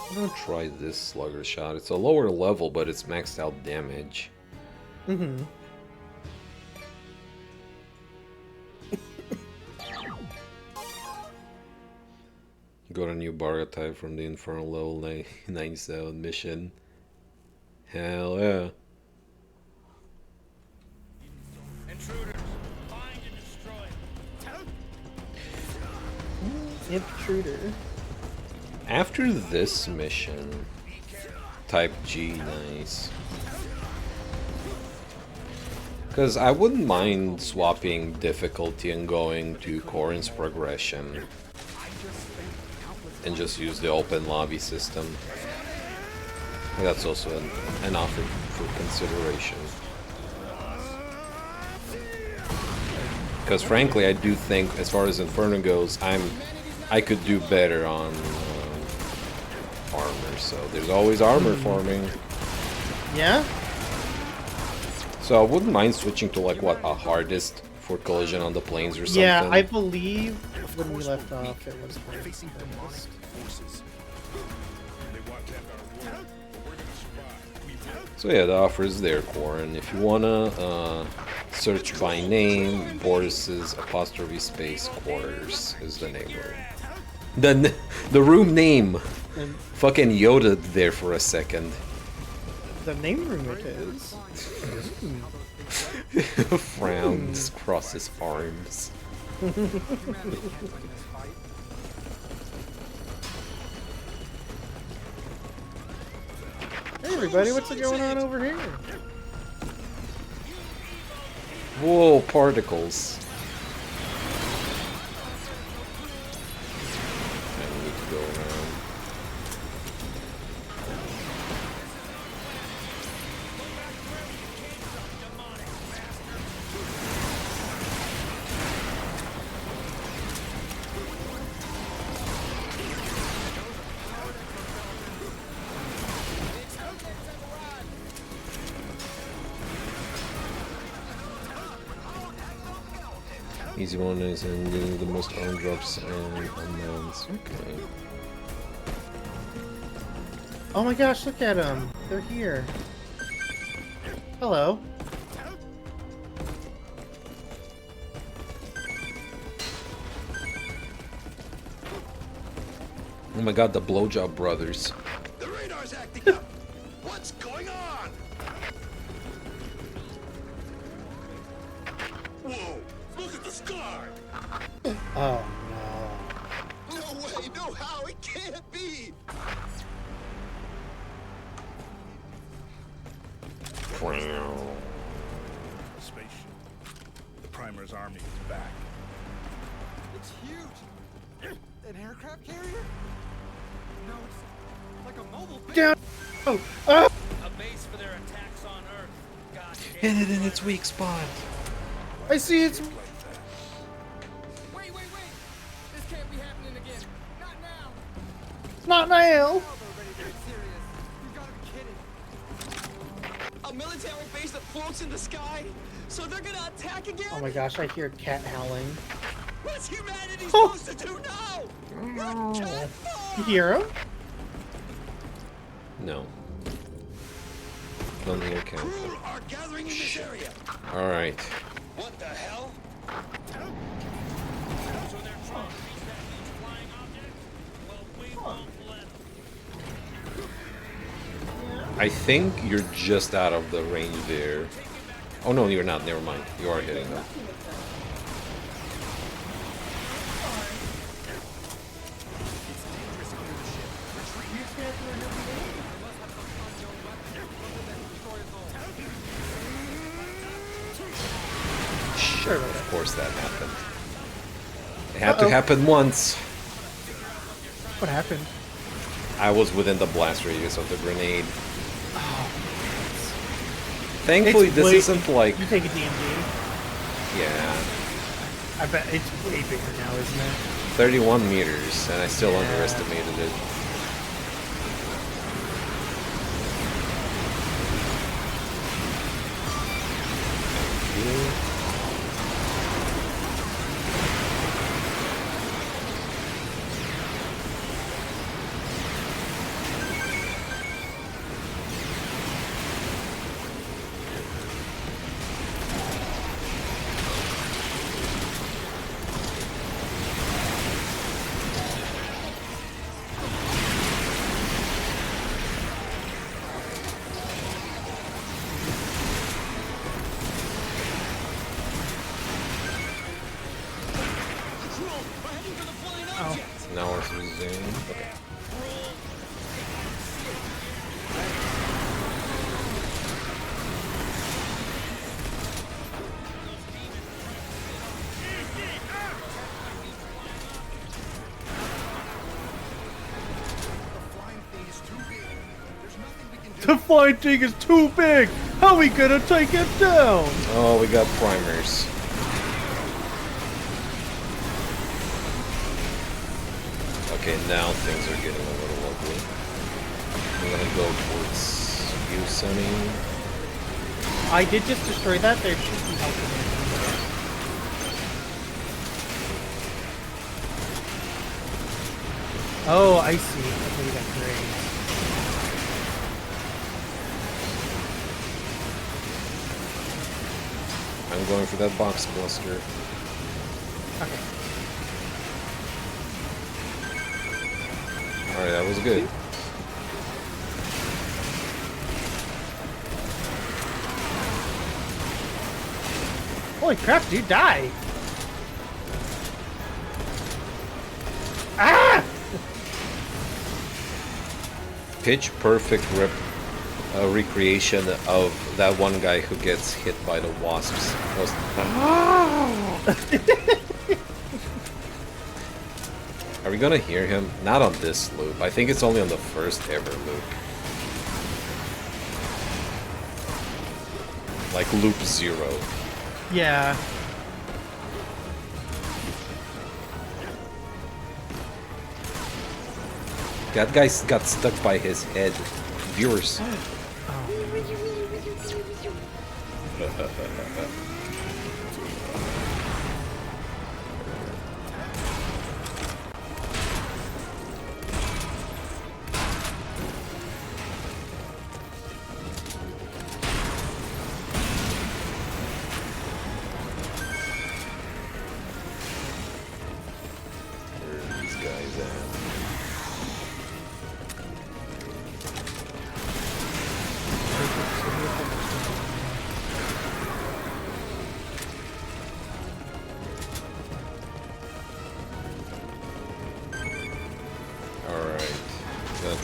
I'm gonna try this slugger shot. It's a lower level, but it's maxed out damage. Mm-hmm. Got a new Barga type from the Infernal level 97 mission. Hell yeah. Intruders, find and destroy. Intruder. After this mission, type G, nice. Because I wouldn't mind swapping difficulty and going to Corrin's progression. And just use the open lobby system. That's also an offer for consideration. Because frankly, I do think, as far as Inferno goes, I could do better on armor. So there's always armor forming. Yeah. So I wouldn't mind switching to like what a hardest for collision on the plains or something. Yeah, I believe when we left off, it was facing hardest. So yeah, the offer is there, Corrin. If you wanna search by name, Boris's apostrophe space quarters is the name room. The room name. And fucking Yoda there for a second. The name room it is. Frowns, crosses arms. Humanity can't win this fight. Hey everybody, what's going on over here? Whoa, particles. I need to go around. Easy one is in the most arm drops and unknowns. Okay. Oh my gosh, look at them. They're here. Hello. Oh my god, the Blowjob Brothers. The radar's acting up. What's going on? Whoa! Look at the scar. Oh No way! No how! It can't be. Spaceship. The Primer's army is back. It's huge. An aircraft carrier? No, it's like a mobile base. Down. Oh. Oh. A base for their attacks on Earth. God Hit it in its weak spot. I see it's. Wait. This can't be happening again. Not now. Not now. You've got to be kidding. A military base that floats in the sky? So they're gonna attack again? Oh my gosh, I hear cat howling. What's humanity Oh. supposed to do now? You hear him? No. Don't need a count. Crew are gathering in this area. Alright. What the hell? So they're trying to reach that huge flying object? Well, we won't let them. I think you're just out of the range there. Oh no, you're not. Never mind. You are hitting them. Sure. Of course that happened. It had to happen once. What happened? I was within the blast radius of the grenade. Thankfully, It's this way- isn't like... You take a DMG. Yeah. I bet it's way bigger now, isn't it? 31 meters, and I still underestimated it. Now we're through Zoom. Okay. The flying thing is too big! How are we gonna take it down? Oh, we got primers. Okay, now things are getting a little ugly. I'm gonna go towards you, Sunny. I did just destroy that. There should be help in there. Oh, I see. Okay, we got great. I'm going for that box cluster. Okay. Alright, that was good. Holy crap, dude, die! Ah! Pitch perfect recreation of that one guy who gets hit by the wasps. Are we gonna hear him? Not on this loop. I think it's only on the first ever loop. Like loop 0. Yeah. That guy got stuck by his head. Viewers.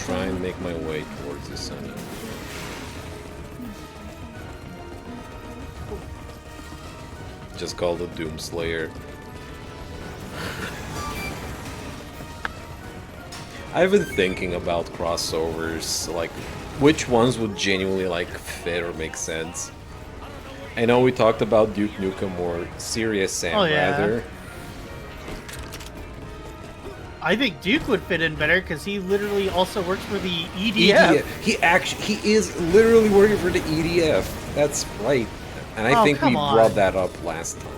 Try and make my way towards the center. Just call the Doomslayer. I've been thinking about crossovers, like which ones would genuinely like fit or make sense. I know we talked about Duke Nukem or Serious Sam rather. I think Duke would fit in better because he literally also works for the EDF. He is literally working for the EDF. That's right. And I think we brought that up last time.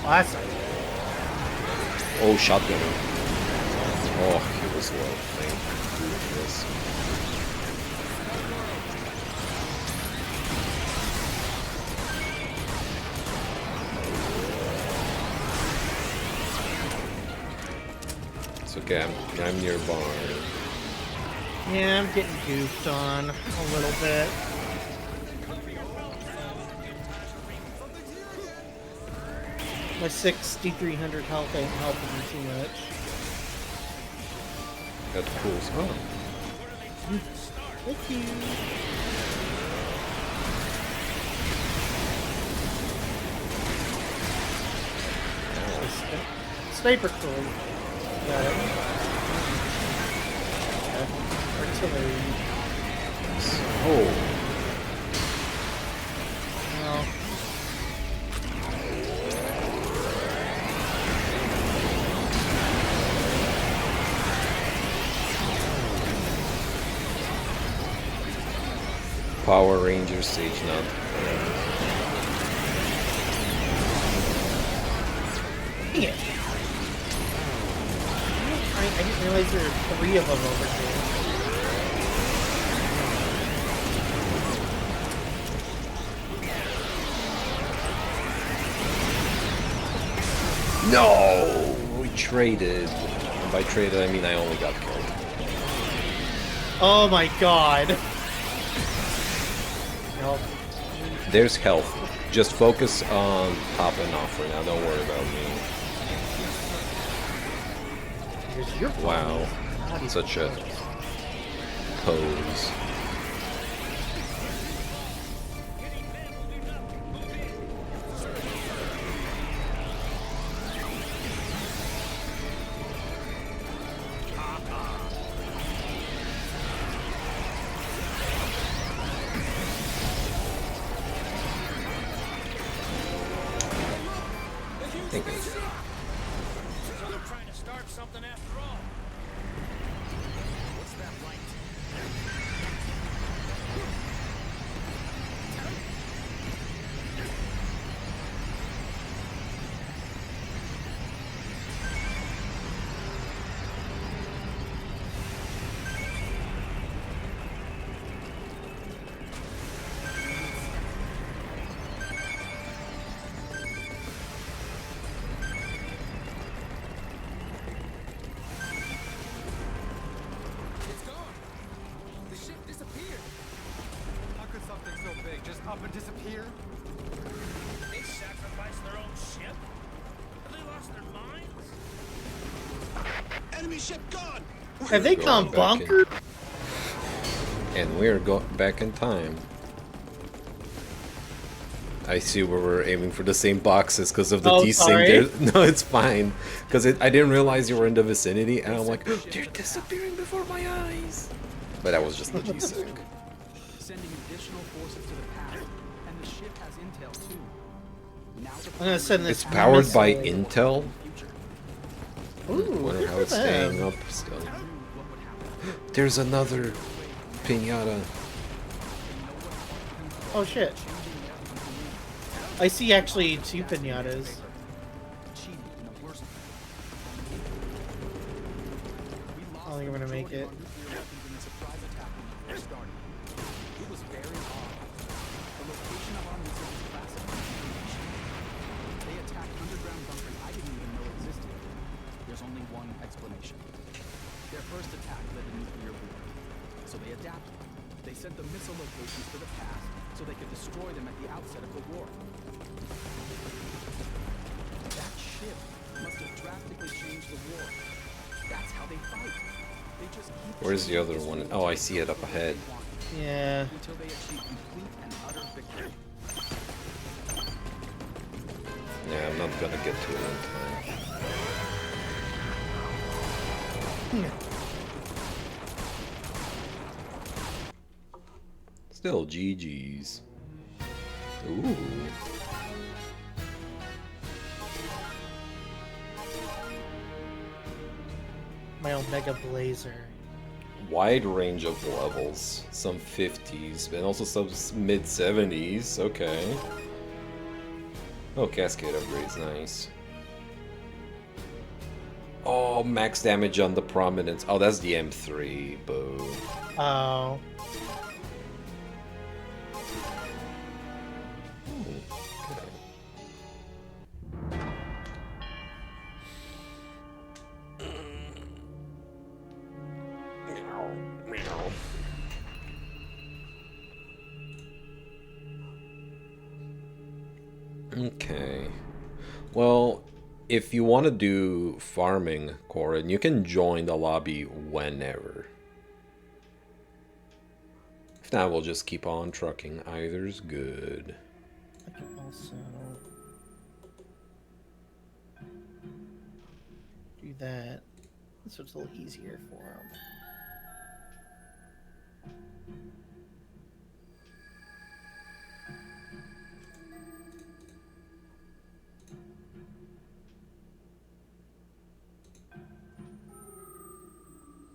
Last time. Oh, shotgun. Oh, he was low. Thank goodness. It's okay, I'm nearby. Yeah, I'm getting goofed on a little bit. My 6,300 health ain't helping me too much. That's cool. Oh. Thank you. Sniper crew. Got it. Artillery. Oh. Well. Power Ranger Sage Nut. Dang it. I didn't realize there were 3 of them over here. No! We traded. And by traded, I mean I only got killed. Oh my god. Help. There's health. Just focus on popping off for now. Don't worry about me. Wow. Such a pose. The ship spaceship gone? Have they gone Going back bonkers? And we're back in time. I see where we're aiming for the same boxes because of the Oh, desync sorry. there. No, it's fine. Because I didn't realize you were in the vicinity, and I'm like, oh, they're disappearing before my eyes. But that was just the desync. Sending additional forces to the past, and the ship has intel too. Now the I'm gonna send this. It's powered by missile. Intel. Ooh, Wonder good how for it's staying them. up still. There's another pinata. Oh shit. I see actually 2 pinatas. I don't think I'm gonna make it. It was very odd. The location of our missile was classified information. They attacked underground bunkers I didn't even know existed. There's only one explanation. Their first attack led to nuclear war. So they adapted. They sent the missile locations to the past so they could destroy them at the outset of the war. That ship must have drastically changed the war. That's how they fight. They just keep Where's the other one? Oh, I see it up ahead. Yeah. until they achieve complete and utter victory. Yeah, I'm not gonna get to it in time. Still GG's. Ooh. My Omega Blazer. Wide range of levels. Some 50s, and also some mid 70s. Okay. Oh, cascade upgrades, nice. Oh, max damage on the prominence. Oh, that's the M3. Boo. Oh. Okay. Well, if you want to do farming, Corin, you can join the lobby whenever. If not, we'll just keep on trucking. Either's good. I can also do that. So it's a little easier for them.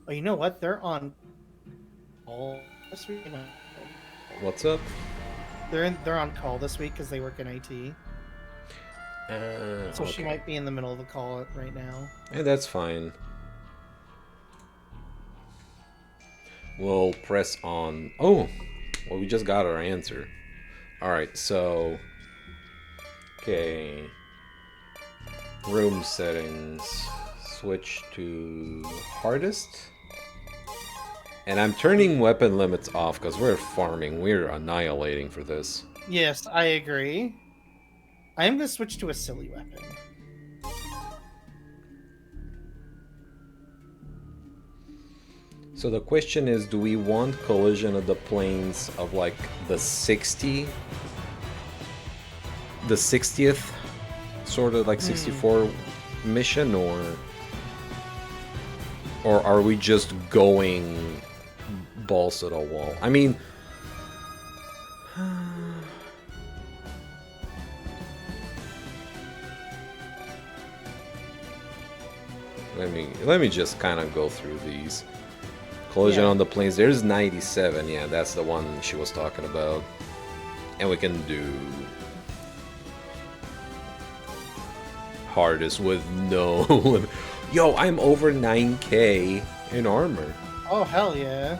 Oh, you know what? They're on call this week. What's up? They're on call this week because they work in IT. So she okay. might be in the middle of the call right now. Yeah, that's fine. We'll press on. Oh, well, we just got our answer. All right, so okay. Room settings. Switch to hardest. And I'm turning weapon limits off because we're farming. We're annihilating for this. Yes, I agree. I am going to switch to a silly weapon. So the question is, do we want collision of the planes of like the 60? The 60th? Sort of like 64 mission, or are we just going balls to the wall? I mean, let me just kind of go through these. Collision on the planes. There's 97. Yeah, that's the one she was talking about. And we can do hardest with no limit. Yo, I'm over 9k in armor. Oh, hell yeah.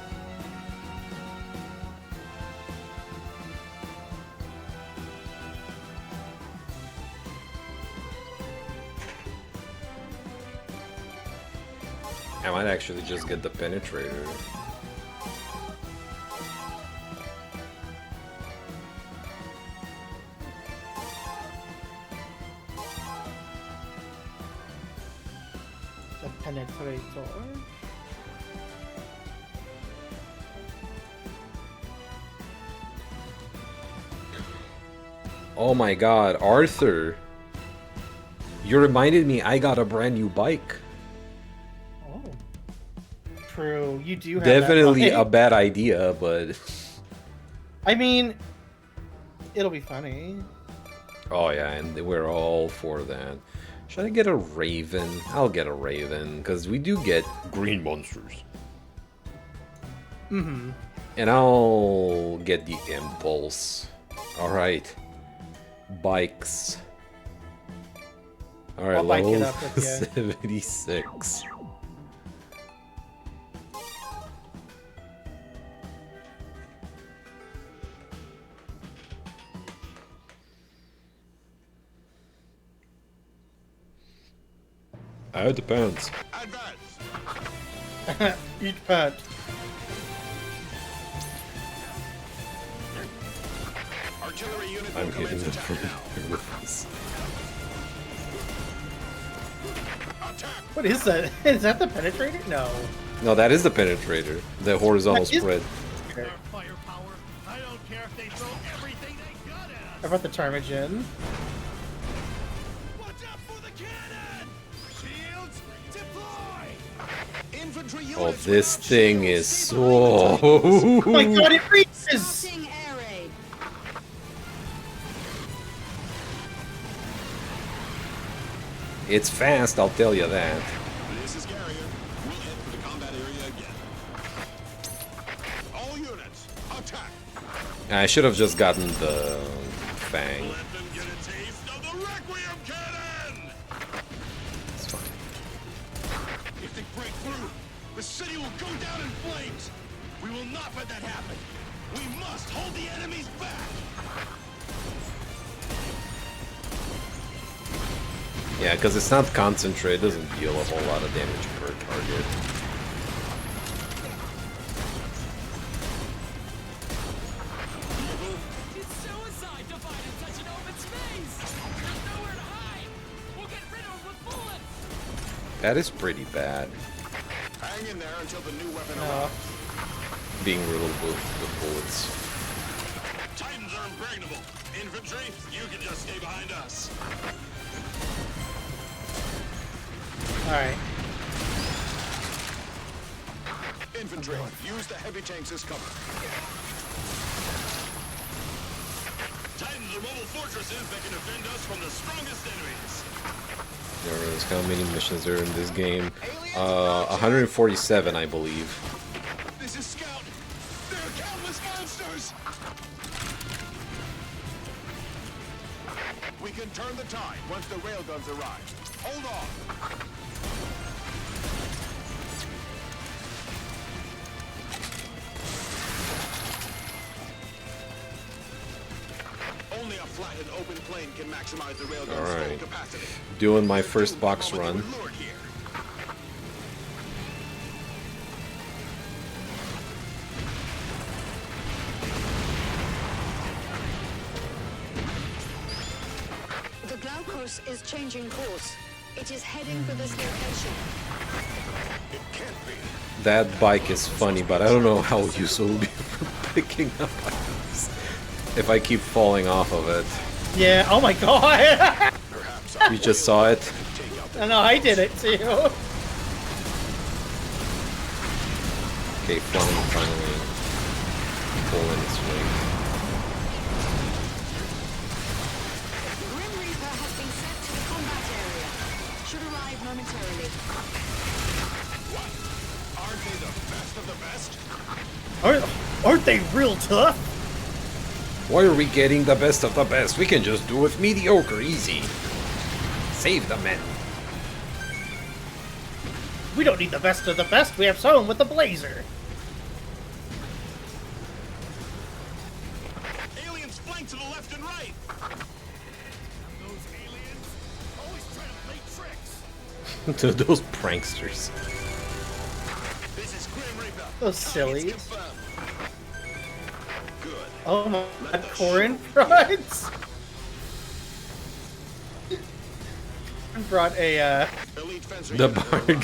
I might actually just get the penetrator. The Penetrator. Oh my god, Arthur. You reminded me I got a brand new bike. Oh. True, you do have Definitely that a bad idea, but... I mean, it'll be funny. Oh yeah, and we're all for that. Should I get a Raven? I'll get a Raven, because we do get green monsters. Mm-hmm. And I'll get the Impulse. Alright. Bikes. Alright, I'll bike it level up with you. 76. It depends. Eat pet. Artillery unit I'm will hitting commence it attack from now. with this. What is that? Is that the penetrator? No. No, that is the penetrator. The horizontal That is- spread. I don't care if they throw everything they got at us. How about the Ptarmigan? Watch out for the cannon! Shields deploy! Infantry Oh, units this without thing shields is stay so... Oh my god, it reaches! Starting air raid. It's fast, I'll tell you that. This is Carrier. We'll head for the combat area again. All units, attack! I should have just gotten the Fang. Let them get a taste of the Requiem cannon! It's fine. If they break through, the city will go down in flames! We will not let that happen! We must hold the enemies back! Yeah, because it's not concentrate, it doesn't deal a whole lot of damage per target. It's suicide to fight in such an open space! There's nowhere to hide! We'll get rid of them with bullets! That is pretty bad, Hang in there until the new weapon arrives. being riddled with bullets. Titans are impregnable. Infantry, you can just stay behind us. Alright. Infantry, use the heavy tanks as cover. Titans are mobile fortresses that can defend us from the strongest enemies. There is how many missions are in this game? 147, I believe. This is Scout. There are countless monsters. We can turn the tide once the railguns arrive. Hold on. Only a flat and open plain can maximize the railgun's full Alright. capacity. Doing my first box run. Lord here. The Glaucus is changing course. It is heading for this location. It can't be. That bike is funny, but I don't know how useful it will be for picking up items if I keep falling off of it. Yeah, oh my god! You just saw it? I know, I did it too. Okay, flying finally pulling its weight. Grim Reaper has been sent to the combat area. Should arrive momentarily. What? Aren't they the best of the best? Aren't they real tough? Why are we getting the best of the best? We can just do it mediocre, easy. Save the men. We don't need the best of the best, we have someone with a blazer. Aliens flank to the left and right. Those aliens always try to play tricks. To those pranksters. This is Grim Reaper. Those sillies. Confirmed. Good. Oh my god, Corin brought a fencing. The unit Barga.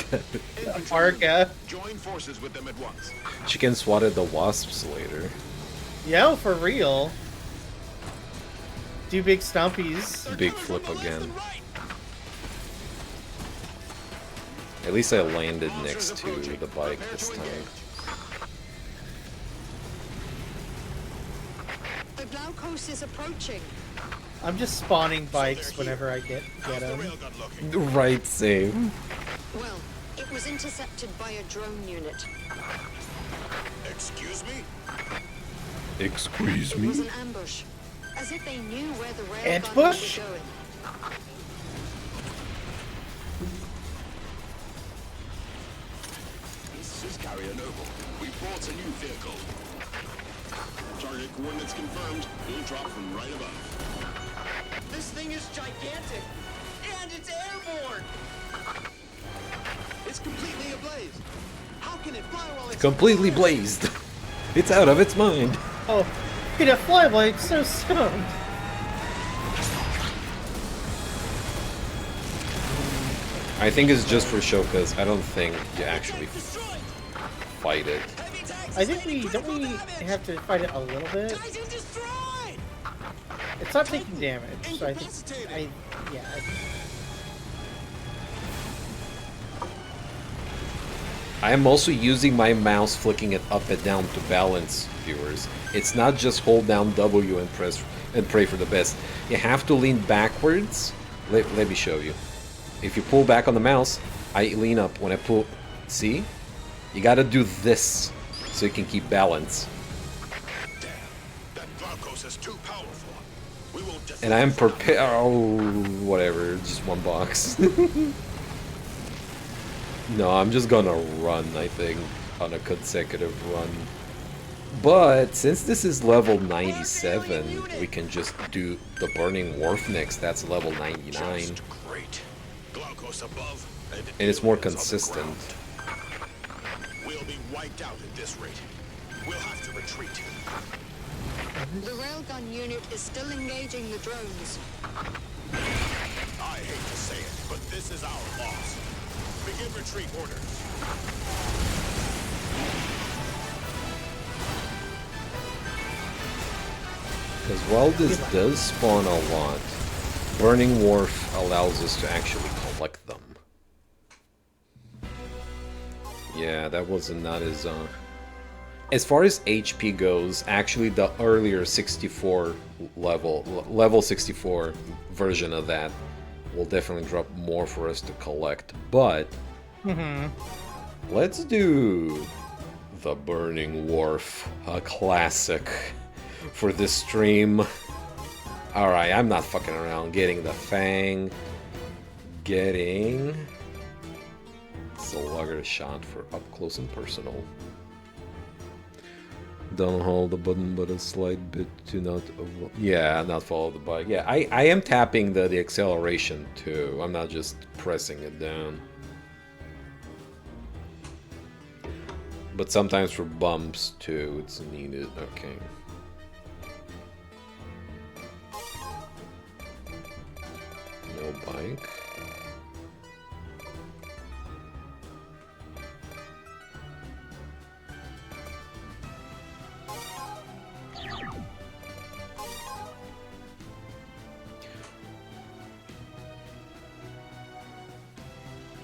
Infantry Barga. Join forces with them at once. She can swat at the wasps later. Yeah, for real. Do big stompies. Big flip again. At least I landed next to the bike this time. The Glaukos is approaching. I'm just spawning bikes whenever I get them. Right, same. Well, it was intercepted by a drone unit. Excuse me? Excuse It was me? an ambush. As if they knew where the railgun Ambush? was going. This is Carrier Noble. We brought a new vehicle. Target coordinates confirmed. We'll drop from right above. This thing is gigantic, and it's airborne. It's completely ablaze. How can it fly while it's Completely blazed. It's out of its mind. Oh, Peter Flyblade, so stoned. I think it's just for show because I don't think you actually fight it. I think don't we have to fight it a little bit? It's not taking damage, so I think, yeah. I am also using my mouse flicking it up and down to balance, viewers. It's not just hold down W and press and pray for the best. You have to lean backwards. Let me show you. If you pull back on the mouse, I lean up. When I pull, see? You gotta do this so you can keep balance. That Glaukos is too powerful. We will And I'm prepared. Oh, whatever. Just one box. No, I'm just gonna run, I think, on a consecutive run. But since this is level 97, we can just do the Burning Wharf next. That's level 99. Just great. Glaukos above, And it's more consistent. we'll be wiped out at this rate. We'll have to retreat. The railgun unit is still engaging the drones. I hate to say it, but this is our loss. Begin retreat orders. Because while this does spawn a lot, Burning Wharf allows us to actually collect them. Yeah, that was not as... As far as HP goes, actually the earlier 64 level 64 version of that will definitely drop more for us to collect. But let's do the Burning Wharf, a classic for this stream. Alright, I'm not fucking around. Getting the Fang. Getting Slugger shot for up close and personal. Don't hold the button but a slight bit to not... Yeah, not follow the bike. Yeah, I am tapping the acceleration too. I'm not just pressing it down. But sometimes for bumps too, it's needed. Okay. No bike.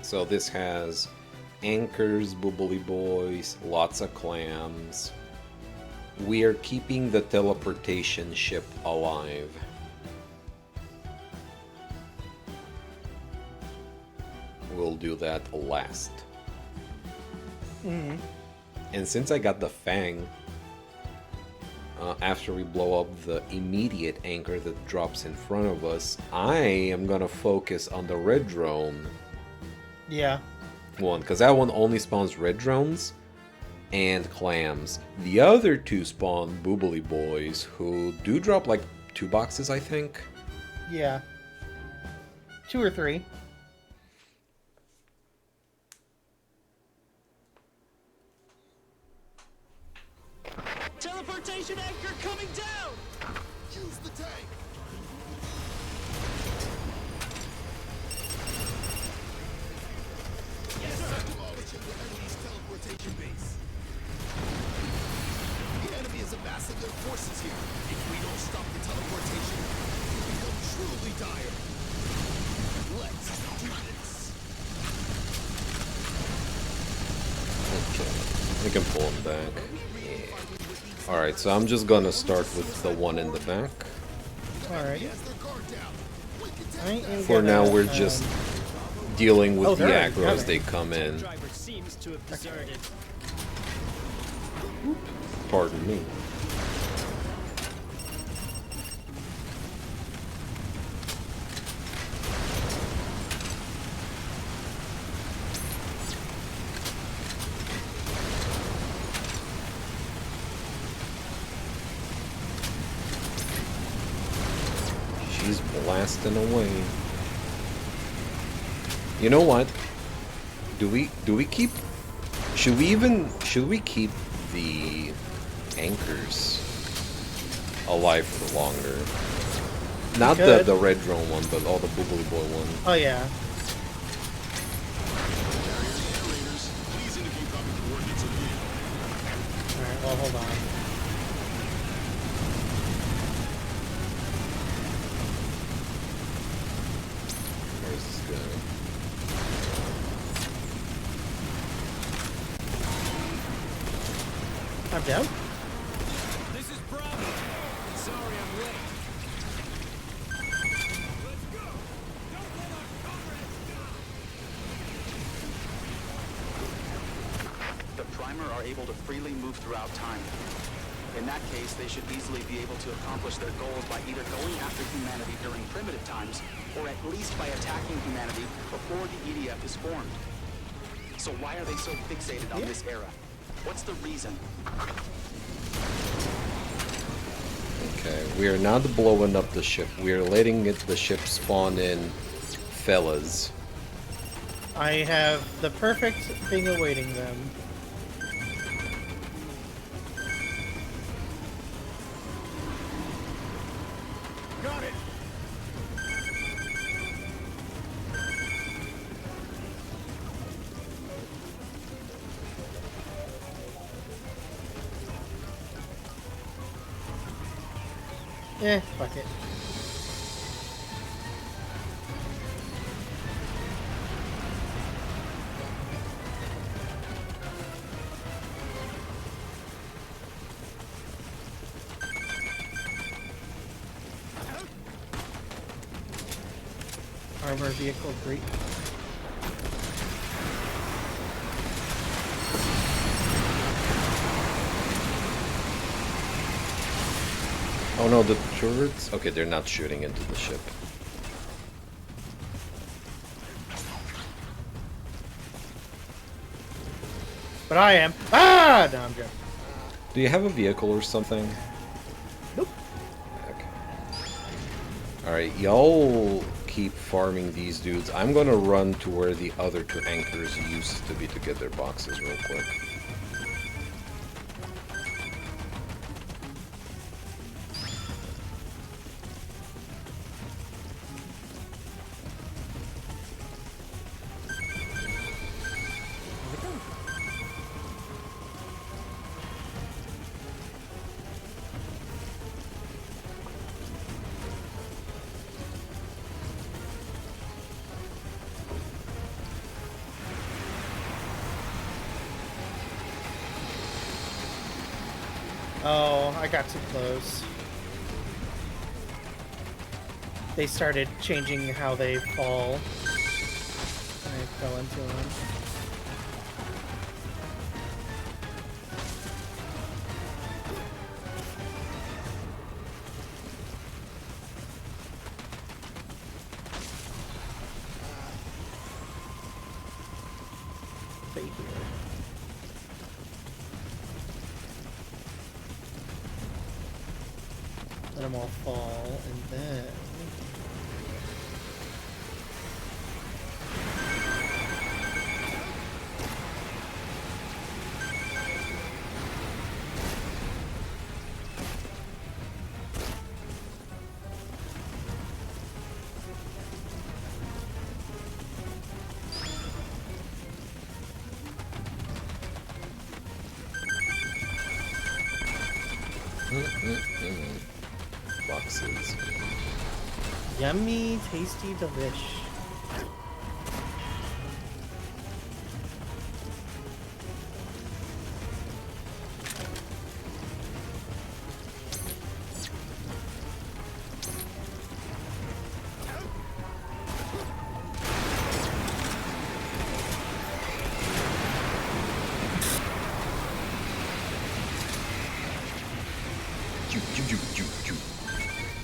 So this has anchors, bubbly boys, lots of clams. We are keeping the teleportation ship alive. We'll do that last. And since I got the Fang, after we blow up the immediate anchor that drops in front of us, I am gonna focus on the red drone. Yeah. One, because that one only spawns red drones and clams. The other two spawn boobly boys, who do drop like 2 boxes, I think. Yeah. 2 or 3. Teleportation anchor coming down! Use the tank. can pull him back. Yeah. Alright, so I'm just gonna start with the one in the back. Alright. For now, we're just dealing with the they're aggro as they come in. Driver seems to have deserted. Pardon me. She's blasting away. You know what? Do we keep? Should we keep the anchors alive for longer? Not the red drone one, but all the boogly boy one. Oh yeah. Alright, well hold on. Where's this guy? I'm down. This is Bravo. Sorry I'm late. Let's go. Don't let our comrades die. The Primer are able to freely move throughout time. In that case, they should easily be able to accomplish their goals by either going after humanity during primitive times, or at least by attacking humanity before the EDF is formed. So why are they so fixated on this era? What's the reason? Okay, we are not blowing up the ship. We are letting the ship spawn in, fellas. I have the perfect thing awaiting them. Got it. Fuck it. Armor vehicle, great. Oh no, the turrets? Okay, they're not shooting into the ship. But I am. Ah! No, I'm joking. Do you have a vehicle or something? Nope. Okay. Alright, y'all keep farming these dudes. I'm gonna run to where the other two anchors used to be to get their boxes real quick. Oh, I got too close. They started changing how they fall. I fell into them. Stay here. Let them all fall, and then... Boxes. Yummy, tasty, delish.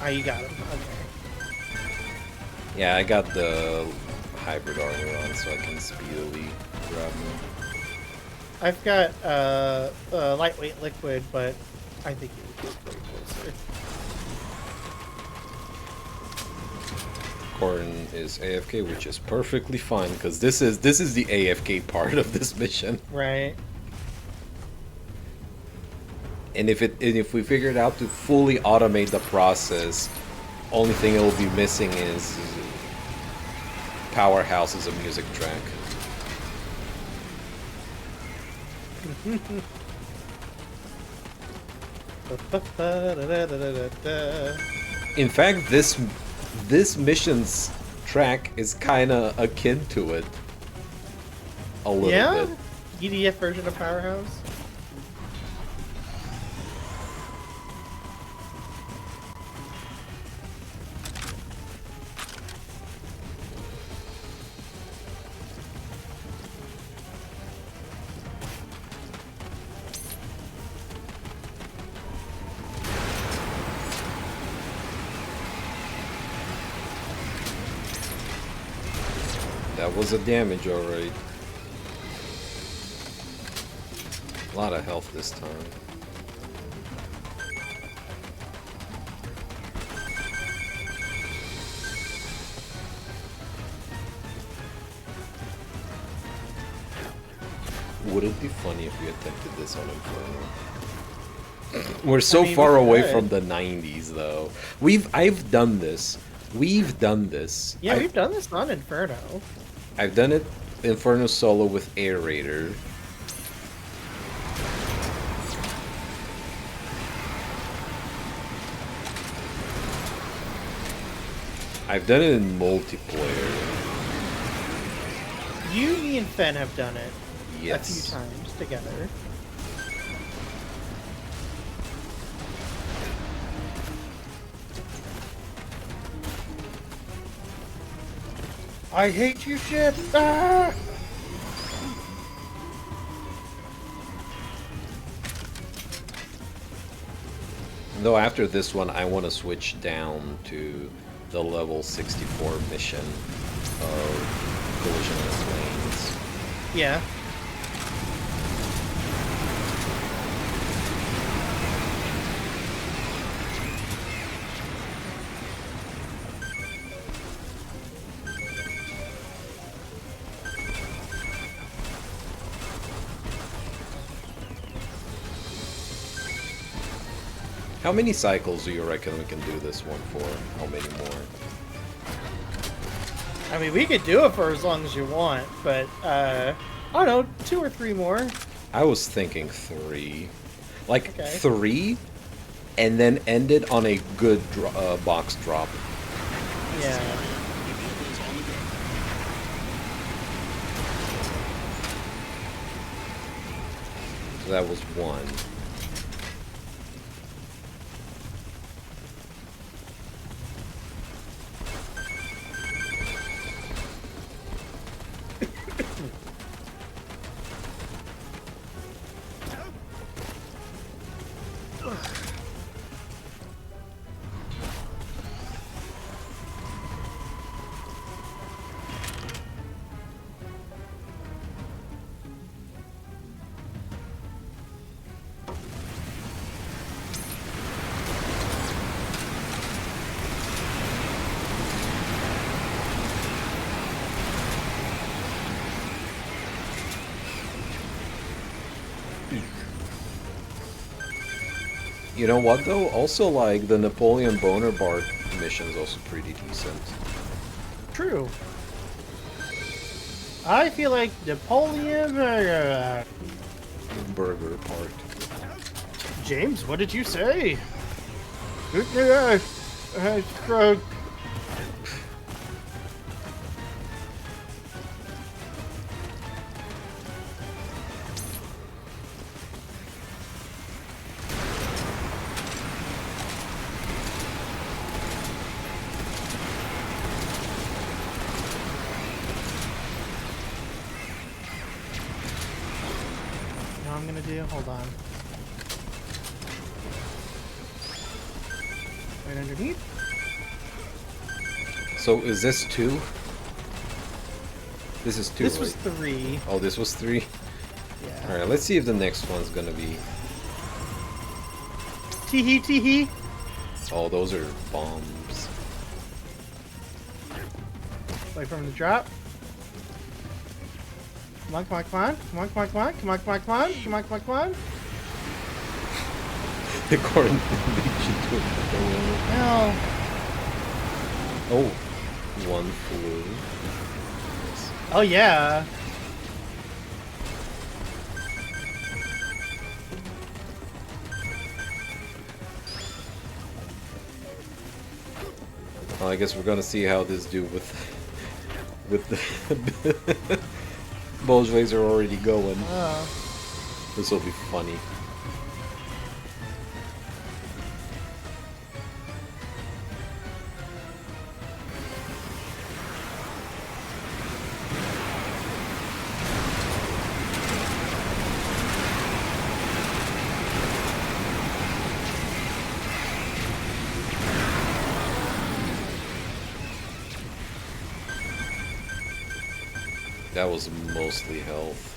Oh, you got him. Okay. Yeah, I got the hybrid armor on so I can speedily grab them. I've got lightweight liquid, but I think you would get way closer. Corn is AFK, which is perfectly fine because this is the AFK part of this mission. Right. And if we figured out to fully automate the process, only thing it will be missing is Powerhouse as a music track. In fact, this mission's track is kind of akin to it. A little yeah? bit. EDF version of Powerhouse? That was a damage, alright. A lot of health this time. Would it be funny if we attempted this on Inferno? We're so far away from the 90s, though. I've done this. We've done this. Yeah, we've done this on Inferno. I've done it Inferno solo with Air Raider. I've done it in multiplayer. You, me, and Fen have done it Yes. a few times together. I hate you, ship! Ah! Though after this one, I want to switch down to the level 64 mission of collisionless lanes. Yeah. How many cycles do you reckon we can do this one for? How many more? I mean, we could do it for as long as you want, but, I don't know, 2 or 3 more. I was thinking 3. Like, Okay. 3, and then end it on a good box drop. Yeah. So that was 1. You know what though? Also, like, the Napoleon Bonaparte mission is also pretty decent. True. I feel like Napoleon... Burger part. James, what did you say? Hold on. Right underneath. So is this 2? This is 2, This right? was 3. Oh, this was 3? Yeah. Alright, let's see if the next one's gonna be... Tee-hee, tee-hee. Oh, those are bombs. Wait for him to drop. Come on, come on, come on. Come on, come on, come on. Come on, come on, come on. Come on, come on, come on. According to the No. Oh, one flew. Oh, yeah. Well, I guess we're gonna see how this do with the Bulge laser already going. This will be funny. That was mostly health.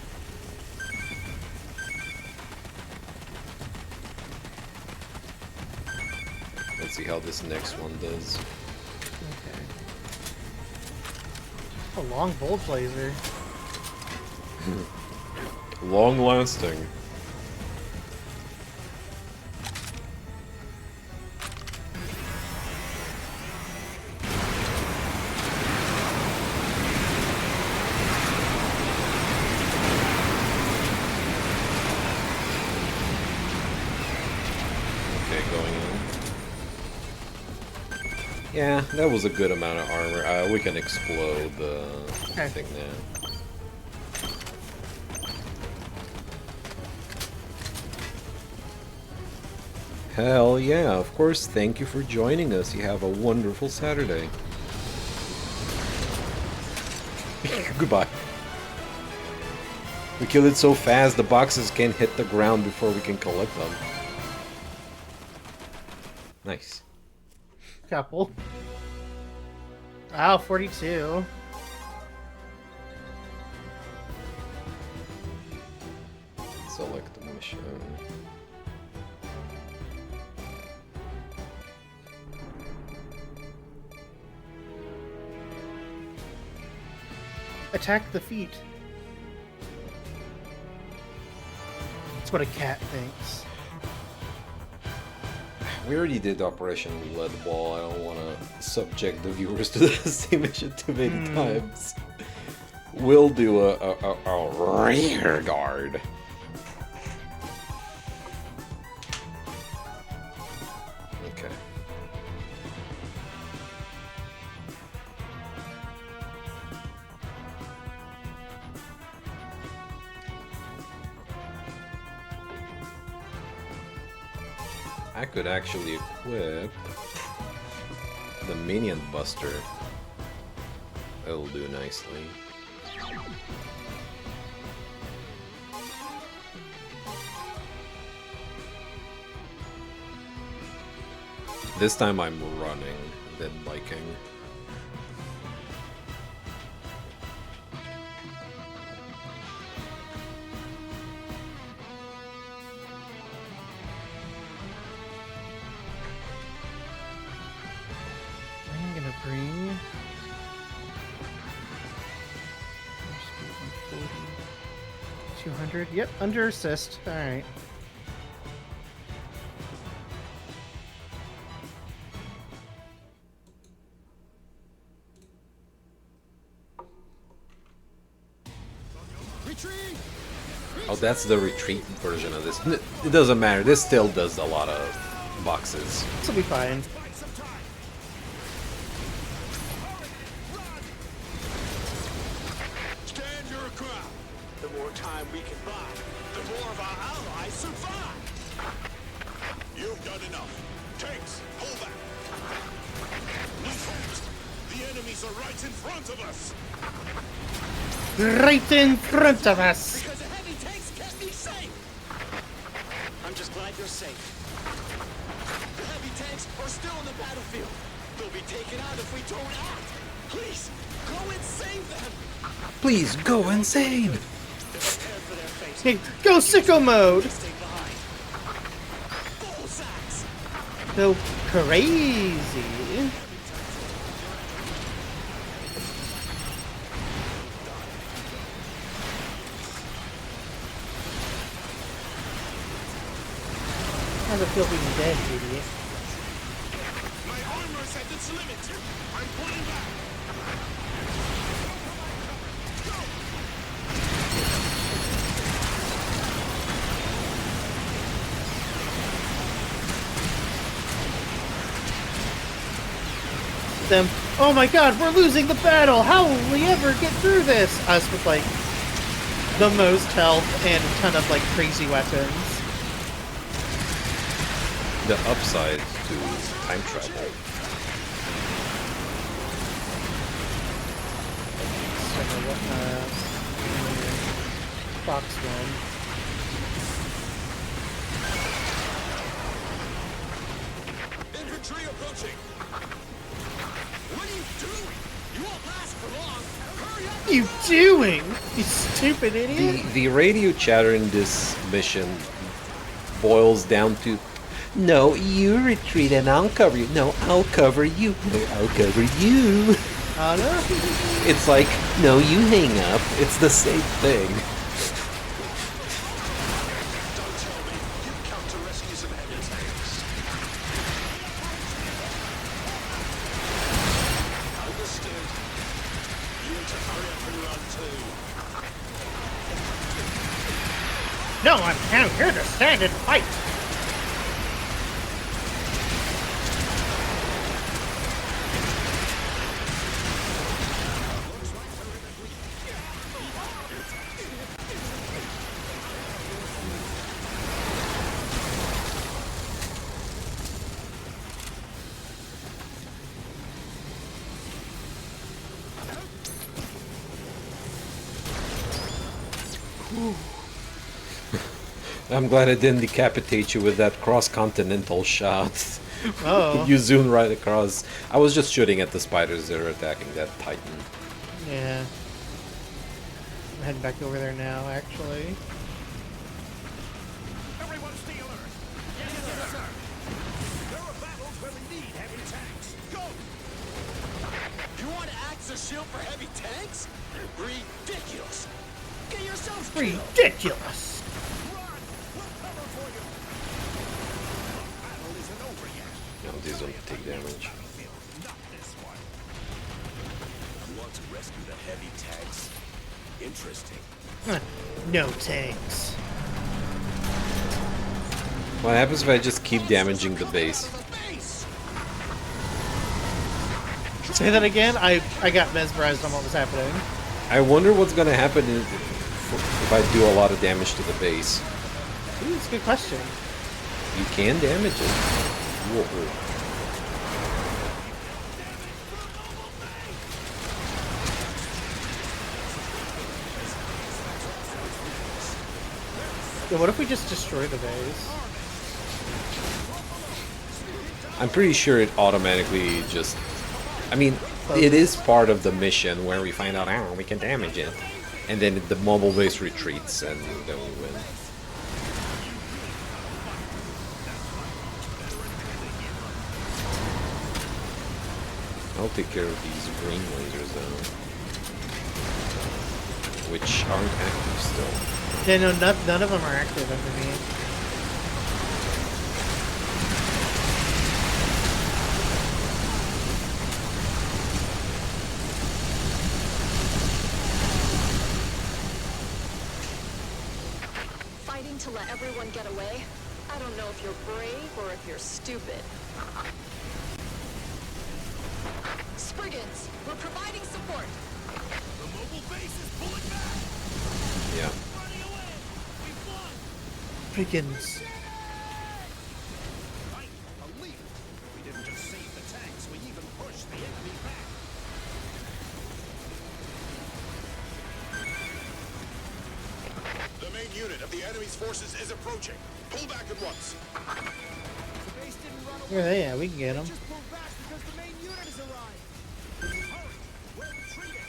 Let's see how this next one does. A long bolt laser. Long lasting. Yeah, that was a good amount of armor. We can explode the thing now. Hell yeah, of course, thank you for joining us. You have a wonderful Saturday. Goodbye. We killed it so fast, the boxes can't hit the ground before we can collect them. Nice. Couple. Wow, 42. Select the mission. Attack the feet. That's what a cat thinks. We already did Operation Lead Ball. I don't want to subject the viewers to the same mission too many times. We'll do a rear guard. Okay. I could actually equip the Minion Buster. It'll do nicely. This time I'm running than biking. I'm gonna bring 200. Yep, under assist. All right. Oh, that's the retreat version of this. It doesn't matter. This still does a lot of boxes. This will be fine. Stand your ground. The more time we can buy, the more of our allies survive. You've done enough. Tanks, hold back. Move fast. The enemies are right in front of us. Right in front of us. Because the heavy tanks kept me safe. I'm just glad you're safe. The heavy tanks are still in the battlefield. They'll be taken out if we don't act. Please, go and save them. Please go insane. Hey, go sicko mode. Go crazy. How's it feel being dead, idiot? My armor's at its limit. I'm pulling back. Them, oh my god, we're losing the battle! How will we ever get through this? Us with like the most health and a ton of like crazy weapons. The upside to time travel. Fox one. Infantry approaching. What are you doing? You won't last for long. Hurry up! You doing? You stupid idiot! The radio chatter in this mission boils down to, no, you retreat and I'll cover you. No, I'll cover you. No, I'll cover you. Oh no? It's like, no, you hang up. It's the same thing. Don't tell me you've come to rescue some heavy tanks. Understood. You need to hurry up and run too. No, I'm here to stand and fight! I'm glad I didn't decapitate you with that cross-continental shot. Oh. You zoomed right across. I was just shooting at the spiders that are attacking that Titan. Yeah. I'm heading back over there now, actually. Everyone stay alert. Yes, sir. There are battles where we need heavy tanks. Go! You want to act as a shield for heavy tanks? Ridiculous. Get yourself Ridiculous! No, these don't take damage. Not this one. You want to rescue the heavy tanks? Interesting. No tanks. What happens if I just keep damaging the base? Say that again? I got mesmerized on what was happening. I wonder what's gonna happen if I do a lot of damage to the base. Ooh, that's a good question. You can damage it. Whoa. Yeah, what if we just destroy the base? I'm pretty sure it automatically just... I mean, it is part of the mission where we find out, we can damage it. And then the mobile base retreats and then we win. I'll take care of these green lasers though. Which aren't active still. Yeah, no, none of them are active underneath. Fighting to let everyone get away? I don't know if you're brave or if you're stupid. Spriggans, we're providing support. The mobile base is pulling back. Yeah. Running away. We've won. Pickens. Right, a lead. We didn't just save the tanks, we even pushed the enemy back. The main unit of the enemy's forces is approaching. Pull back at once. The base didn't run Yeah, we can get him. Just pulled back because the main unit has arrived. Hurry, we're retreating.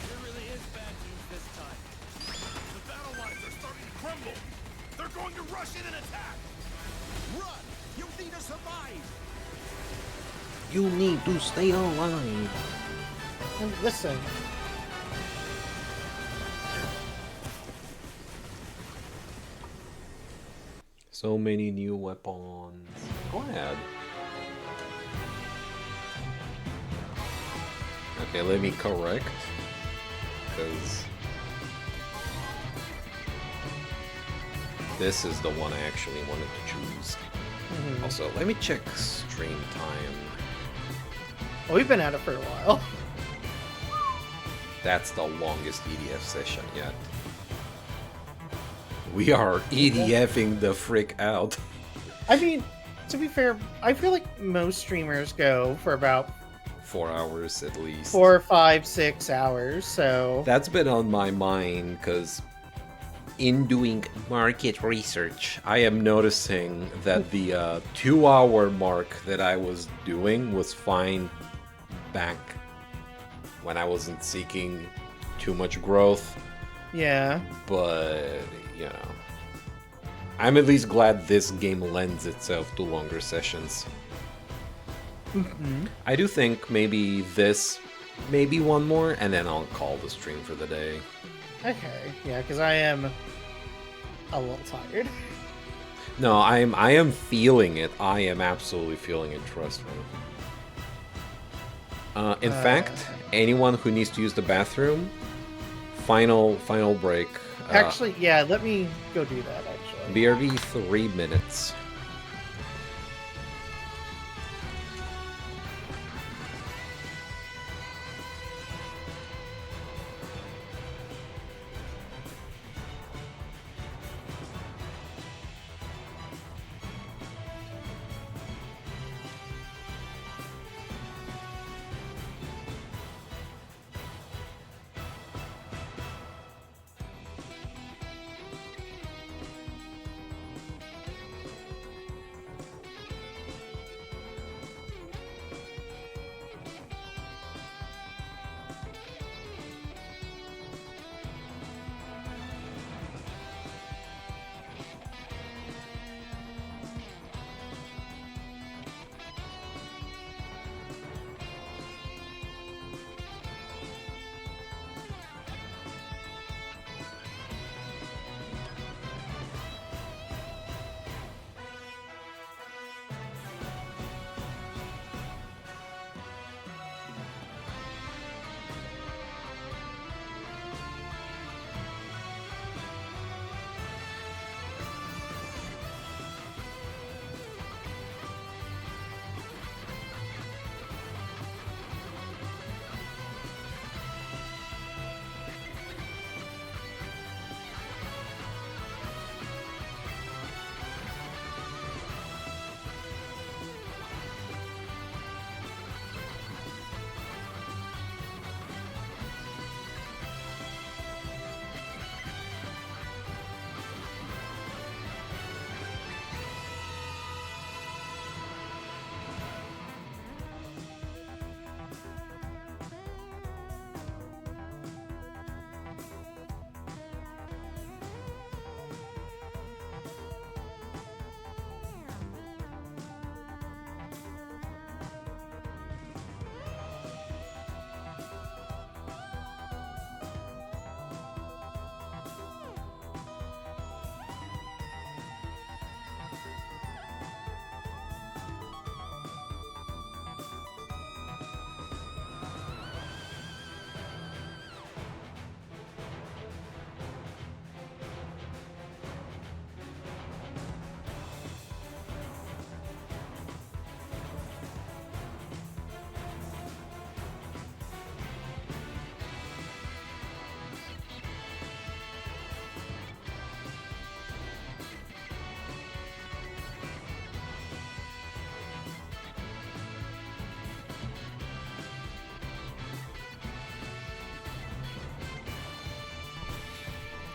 There really is bad news this time. The battle lines are starting to crumble. They're going to rush in and attack. Run! You need to survive. You need to stay alive. And listen. So many new weapons. Go ahead. Okay, let me correct. Because this is the one I actually wanted to choose. Also, let me check stream time. Well, we've been at it for a while. That's the longest EDF session yet. We are EDFing the frick out. I mean, to be fair, I feel like most streamers go for about 4 hours at least. 4, 5, 6 hours, so... That's been on my mind, because in doing market research, I am noticing that the 2-hour mark that I was doing was fine back when I wasn't seeking too much growth. Yeah. But, you know, I'm at least glad this game lends itself to longer sessions. I do think maybe this, maybe one more, and then I'll call the stream for the day. Okay, yeah, because I am a little tired. No, I am feeling it. I am absolutely feeling it, trust me. In fact, anyone who needs to use the bathroom, final break. Actually, yeah, let me go do that, actually. BRB 3 minutes.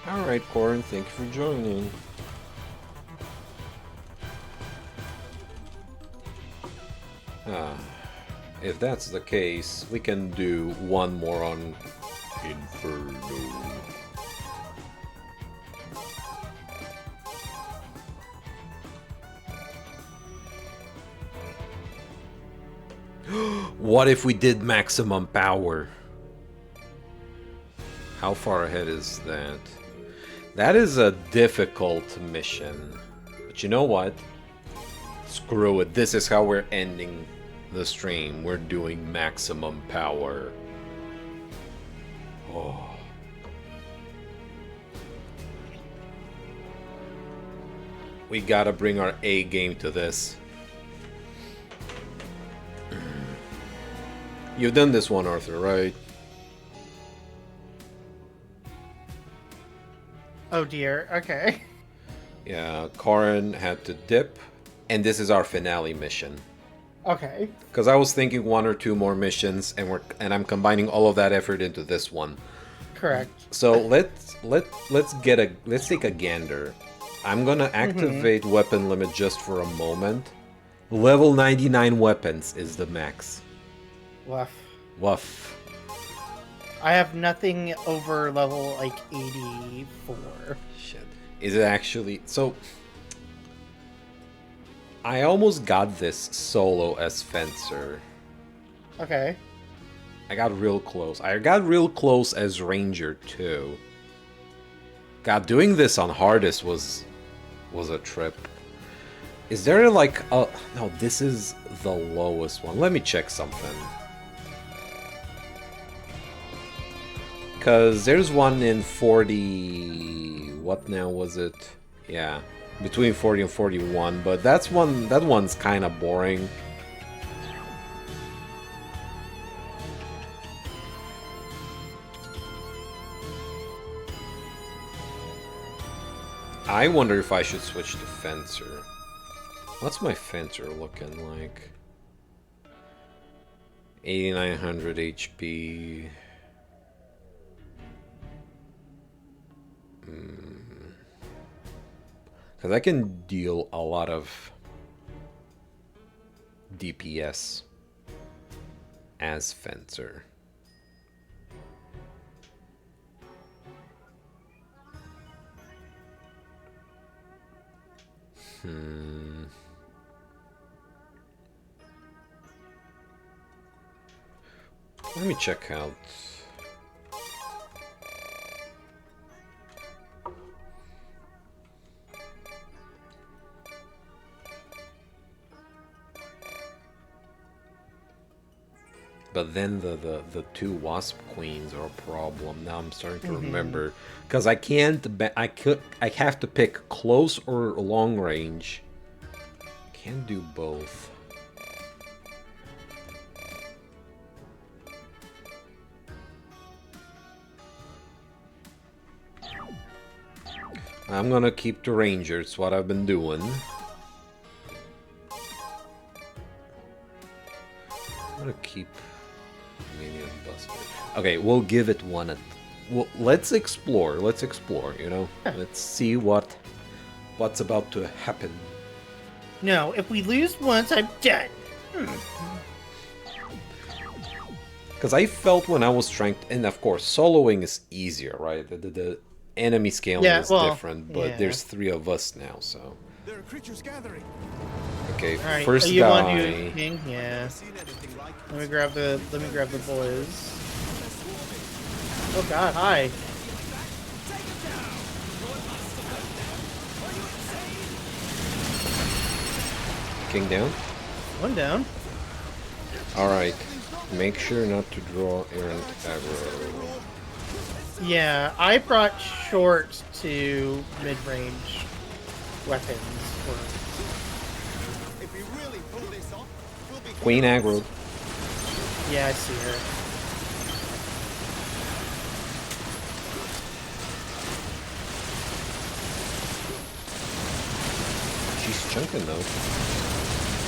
Alright, Corin, thank you for joining. If that's the case, we can do one more on Inferno. What if we did maximum power? How far ahead is that? That is a difficult mission. But you know what? Screw it. This is how we're ending the stream. We're doing maximum power. Oh. We gotta bring our A game to this. You've done this one, Arthur, right? Oh dear, okay. Yeah, Karin had to dip, and this is our finale mission. Okay. Because I was thinking one or two more missions, and I'm combining all of that effort into this one. Correct. So let's take a gander. I'm gonna activate weapon limit just for a moment. Level 99 weapons is the max. Woof. Woof. I have nothing over level like 84. Shit. Is it actually so? I almost got this solo as Fencer. Okay. I got real close. I got real close as Ranger too. God, doing this on hardest was a trip. Is there like a... No, this is the lowest one. Let me check something. Because there's one in 40... What now was it? Yeah. Between 40 and 41. But that one's kind of boring. I wonder if I should switch to Fencer. What's my Fencer looking like? 8900 HP. Because I can deal a lot of DPS as Fencer. Let me check out. But then the two Wasp Queens are a problem. Now I'm starting to remember, because I have to pick close or long range. Can't do both. I'm gonna keep the Ranger. It's what I've been doing. I'm gonna keep Minion Buster. Okay, we'll give it one. Let's explore. Let's explore. You know, let's see what's about to happen. No, if we lose once, I'm dead. Because I felt when I was trying, and of course, soloing is easier, right? The enemy scaling is different, but there's 3 of us now, so. There are creatures gathering. Okay, right, first you guy. Want to king? Yeah. Let me grab the boys. Oh God! Hi. King down. One down. All right. Make sure not to draw errant aggro. Yeah, I brought short to mid-range weapons. If we really pull this off, we'll be Queen aggro. Yeah, I see her. She's chunking though.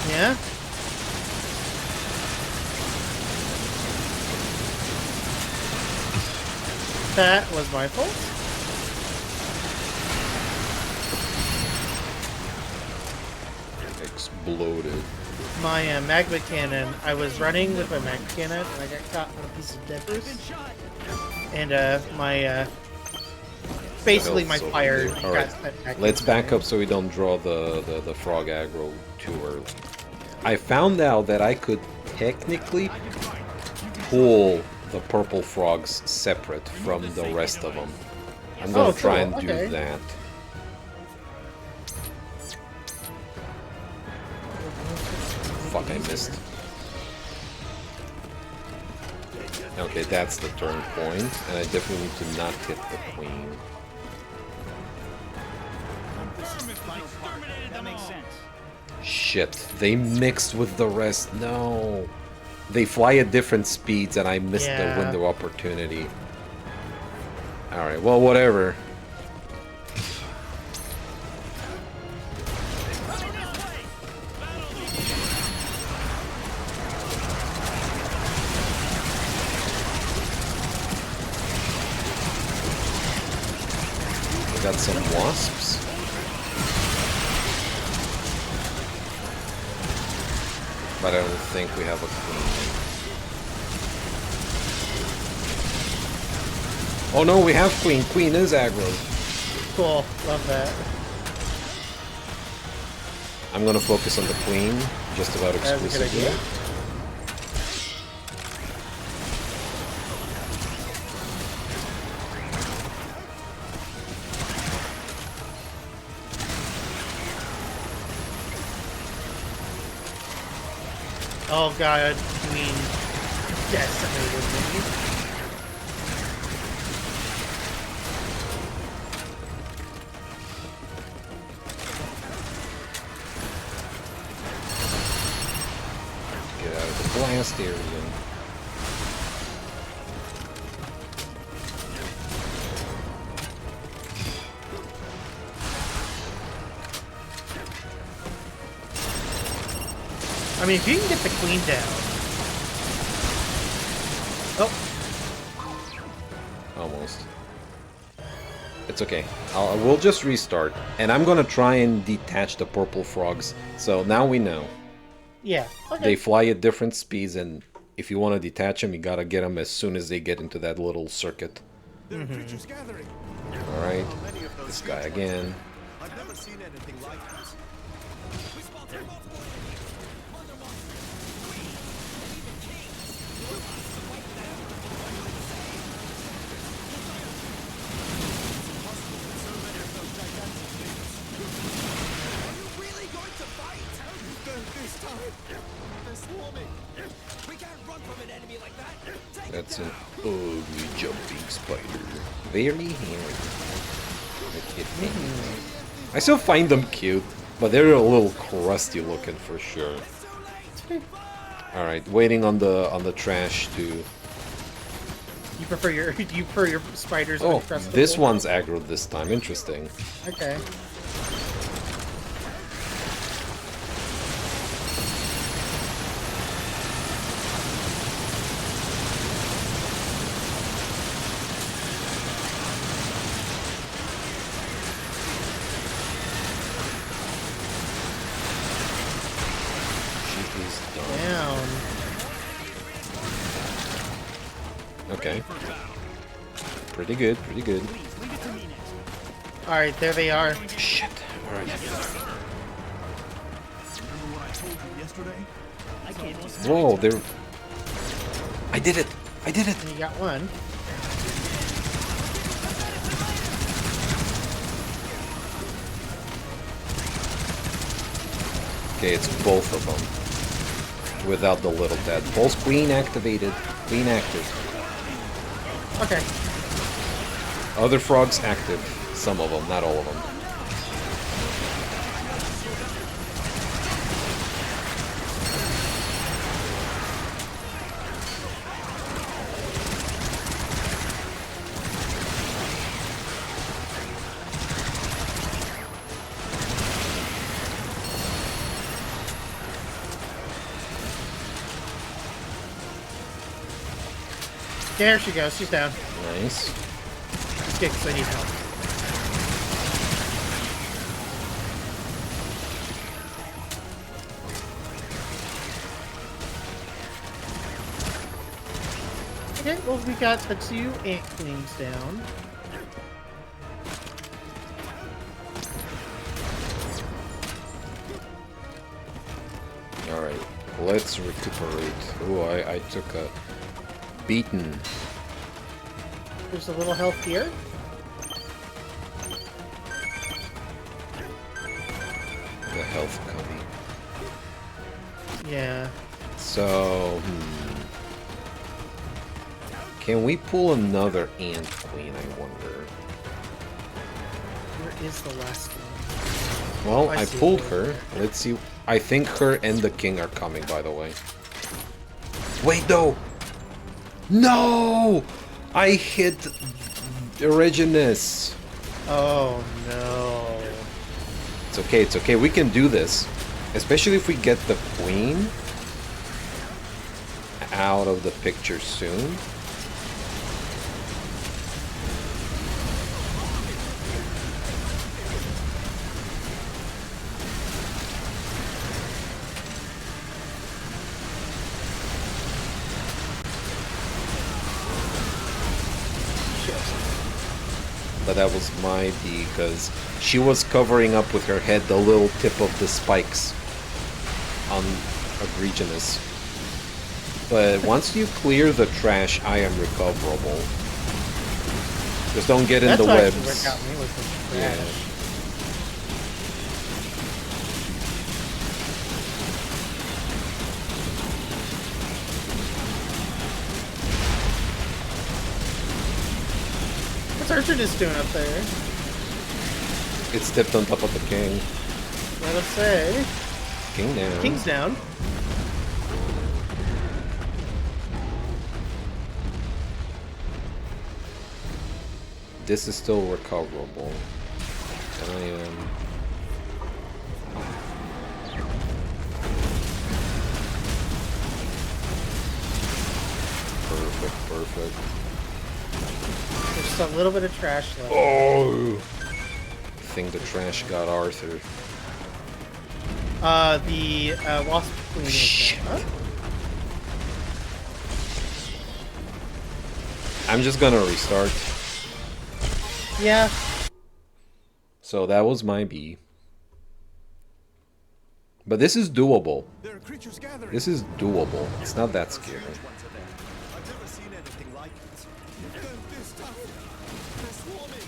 Yeah? That was my fault. Exploded. my magma cannon, I was running with my magma cannon and I got caught on a piece of debris. And my basically my Still fire over there. got Alright, sent back. let's back up so we don't draw the frog aggro too early. I found out that I could technically pull the purple frogs separate from the rest of them. I'm gonna try and do that. Fuck, I missed. Okay, that's the turn point, and I definitely need to not hit the queen. That makes sense. Shit, they mixed with the rest. No. They fly at different speeds, and I missed the window opportunity. Alright, well, whatever. We got some wasps. But I don't think we have a queen. Oh no, we have queen. Queen is aggro. Cool, love that. I'm gonna focus on the queen, just about That's a good exclusively. idea. Oh god, queen decimated me. Get out of the blast area. I mean, if you can get the queen down. Oh. Almost. It's okay. We'll just restart. And I'm gonna try and detach the purple frogs. So now we know. Yeah. Okay. They fly at different speeds, and if you want to detach them, you gotta get them as soon as they get into that little circuit. Alright. This guy again. I've never seen anything like this. That's an ugly jumping spider. Very hairy. I still find them cute, but they're a little crusty looking for sure. Alright, waiting on the trash to... You prefer your spiders Oh, uncrustable? this one's aggro this time. Interesting. Okay. Down. Okay. Pretty good, pretty good. Alright, there they are. Shit. Alright. Whoa, they're... I did it! I did it! You got one. Okay, it's both of them. Without the little tadpoles. Queen activated. Queen active. Okay. Other frogs active. Some of them, not all of them. There she goes. She's down. Nice. Let's get because I need help. Okay, well we got the 2 ant queens down. Alright, let's recuperate. Oh, I took a beaten. There's a little health here. The health cubby. Yeah. So, can we pull another ant queen, I wonder? Where is the last one? Well, Oh, I see pulled it. her. Let's see. I think her and the king are coming, by the way. Wait, no! No! I hit Erigenes. Oh no. It's okay, it's okay. We can do this. Especially if we get the queen out of the picture soon. But that was my B, because she was covering up with her head the little tip of the spikes on Erigenes. But once you clear the trash, I am recoverable. Just don't get in the webs. That's what got me with the trash. Yeah. What's Archerdus doing up there? It's tipped on top of the king. Let us say. King down. King's down. This is still recoverable. I am... Perfect, perfect. There's just a little bit of trash left. Oh! I think the trash got Arthur. The Wasp Queen is there. Huh? I'm just gonna restart. Yeah. So that was my B. But this is doable. This is doable. It's not that scary. I've never seen anything like it. They're this tough. They're swarming.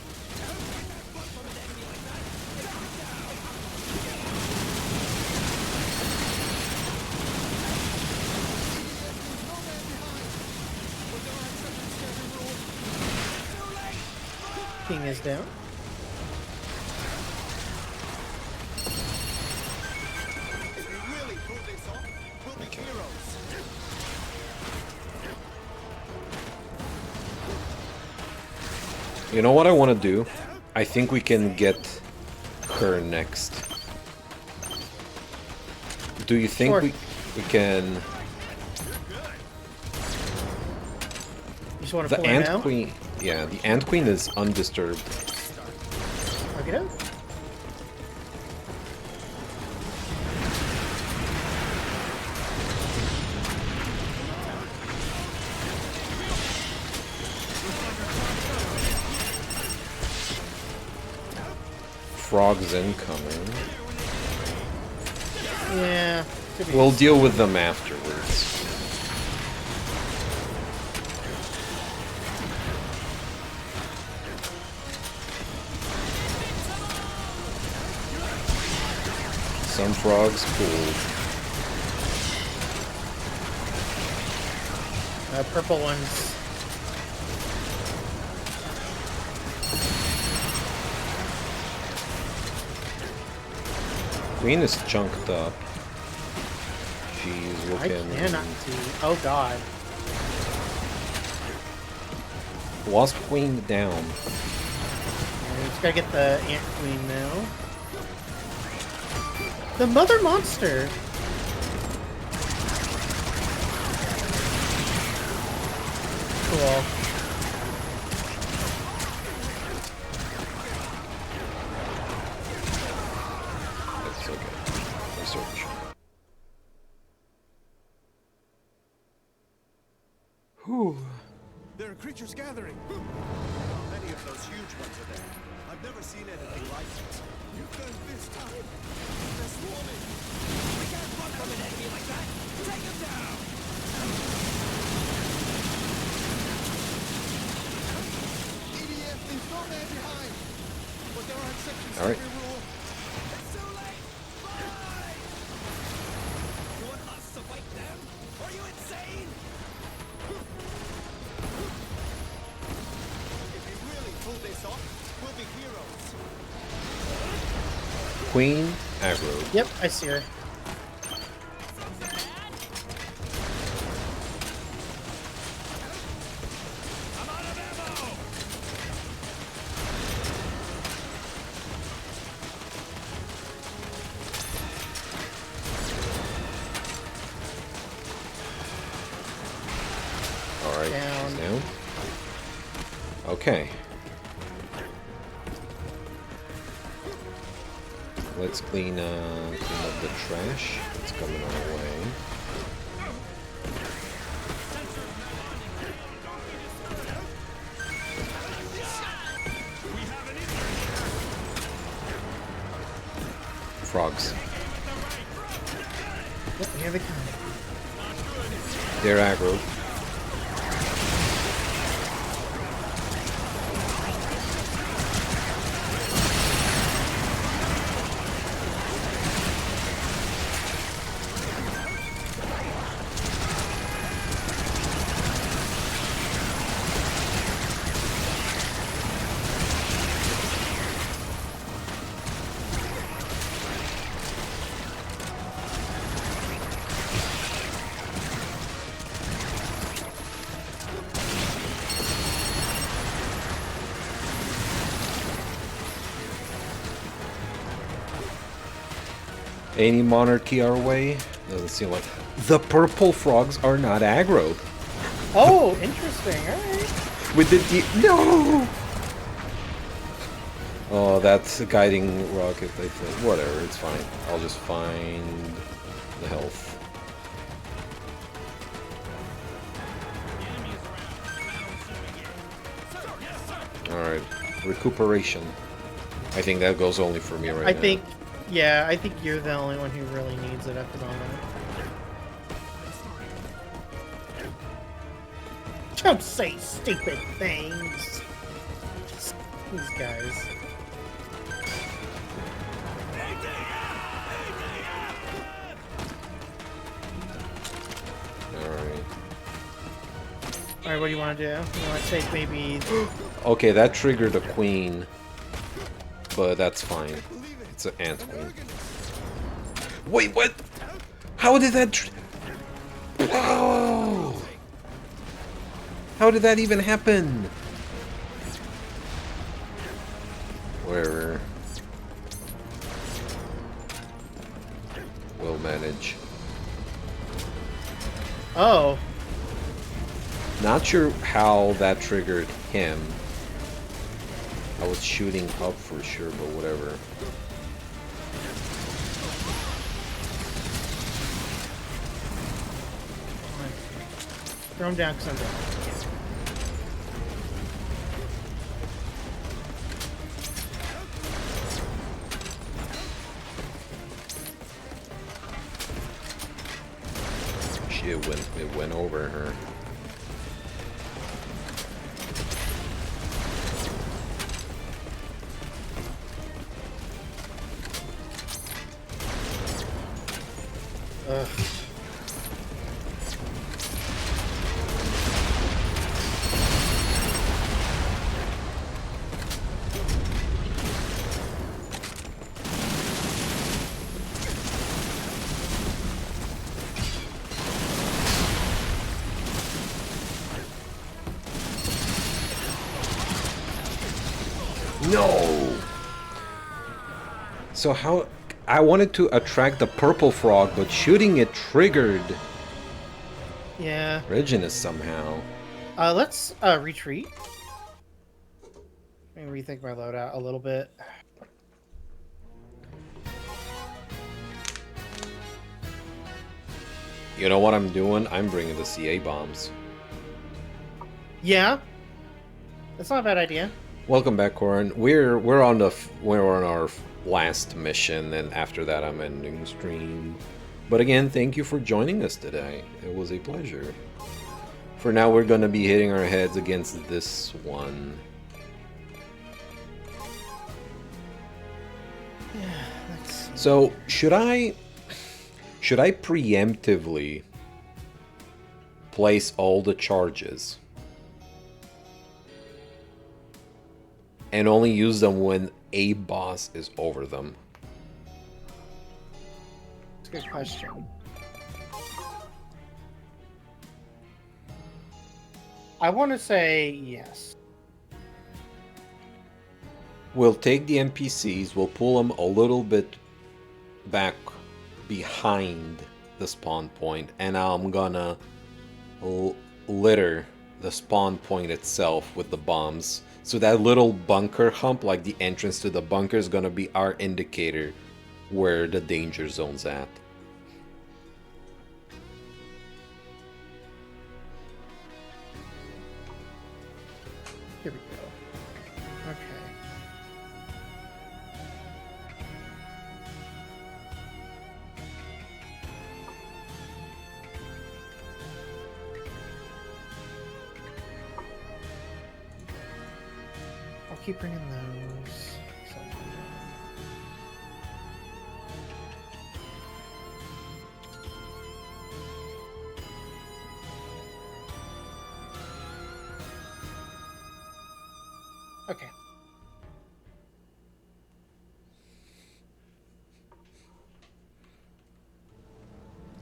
King is down. If we really pull this off, we'll be heroes. You know what I want to do? I think we can get her next. Do you think Sure. we can... You just want to The pull her Ant down? Queen... Yeah, the Ant Queen is undisturbed. Okay. Frogs incoming. Yeah. could be- We'll deal with them afterwards. Some frogs pulled. Purple ones. Queen is chunked up. She's I looking... cannot see. Oh god. Wasp Queen down. We just gotta get the Ant Queen now. The Mother Monster! Cool. It's okay. Research. Whew. creatures gathering. Many of those huge ones are there. I've never seen anything like it. You've done this time. They're swarming. We can't run from an enemy like that. Take him down. EDF leaves no man behind. But there are exceptions to every rule. It's too late. Bye. You want us to fight them? Are you insane? If we really pull this off, we'll be heroes. Queen aggro. Yep, I see her. Alright, she's down. Okay. Let's clean up the trash that's coming our way. Frogs. Yep, here they come. They're aggro. Any monarchy our way? Doesn't seem like the purple frogs are not aggro. Oh, interesting. Alright. With the no. Oh, that's a guiding rocket. I think. Whatever, it's fine. I'll just find the health. All right, recuperation. I think that goes only for me right now. I think you're the only one who really needs it at the moment. Don't say stupid things. These guys. Alright, what do you want to do? You want to take maybe... Okay, that triggered a queen. But that's fine. It's an ant queen. Wait, what? How did that... Oh! How did that even happen? Whatever. We'll manage. Oh. Not sure how that triggered him. I was shooting up for sure, but whatever. Throw him down because I'm down. Shit, it went over her. Ugh. No! So how... I wanted to attract the purple frog, but shooting it triggered... Yeah. Reginus somehow. Let's retreat. Let me rethink my loadout a little bit. You know what I'm doing? I'm bringing the CA bombs. Yeah, That's not a bad idea. Welcome back, Corin. We're on our last mission, and after that, I'm ending stream. But again, thank you for joining us today. It was a pleasure. For now, we're gonna be hitting our heads against this one. So should I preemptively place all the charges and only use them when a boss is over them? That's a good question. I want to say yes. We'll take the NPCs, we'll pull them a little bit back behind the spawn point, and I'm gonna litter the spawn point itself with the bombs. So that little bunker hump, like the entrance to the bunker, is gonna be our indicator where the danger zone's at. Here we go. Okay. I'll keep bringing those. Okay.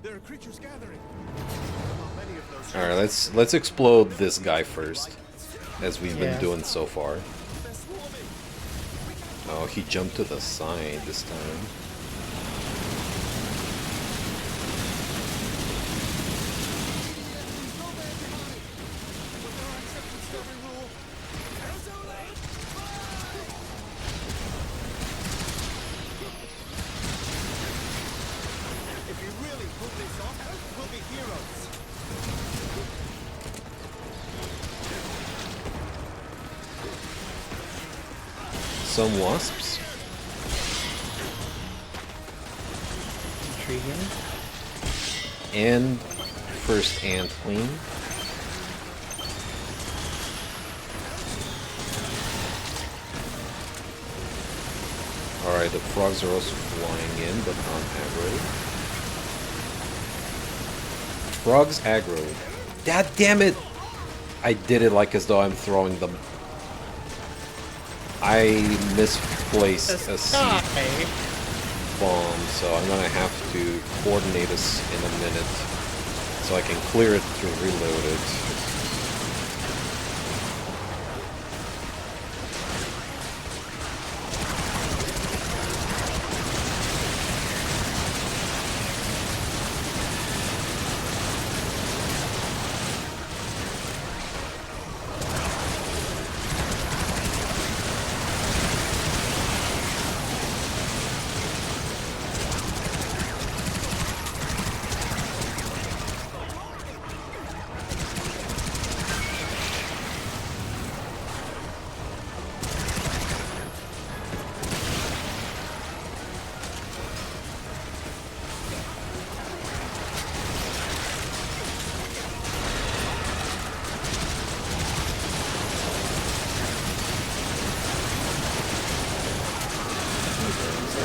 There are creatures gathering. Many of those. All right, let's explode this guy first, as we've been Yeah. doing so far. Oh, he jumped to the side this time. If you really pull this off, we'll be heroes. Some wasps. Intriguing. And first antling. Alright, the frogs are also flying in, but not aggro. Frogs aggro. God damn it! I did it like as though I'm throwing them. I misplaced a seed bomb, so I'm gonna have to coordinate this in a minute so I can clear it to reload it.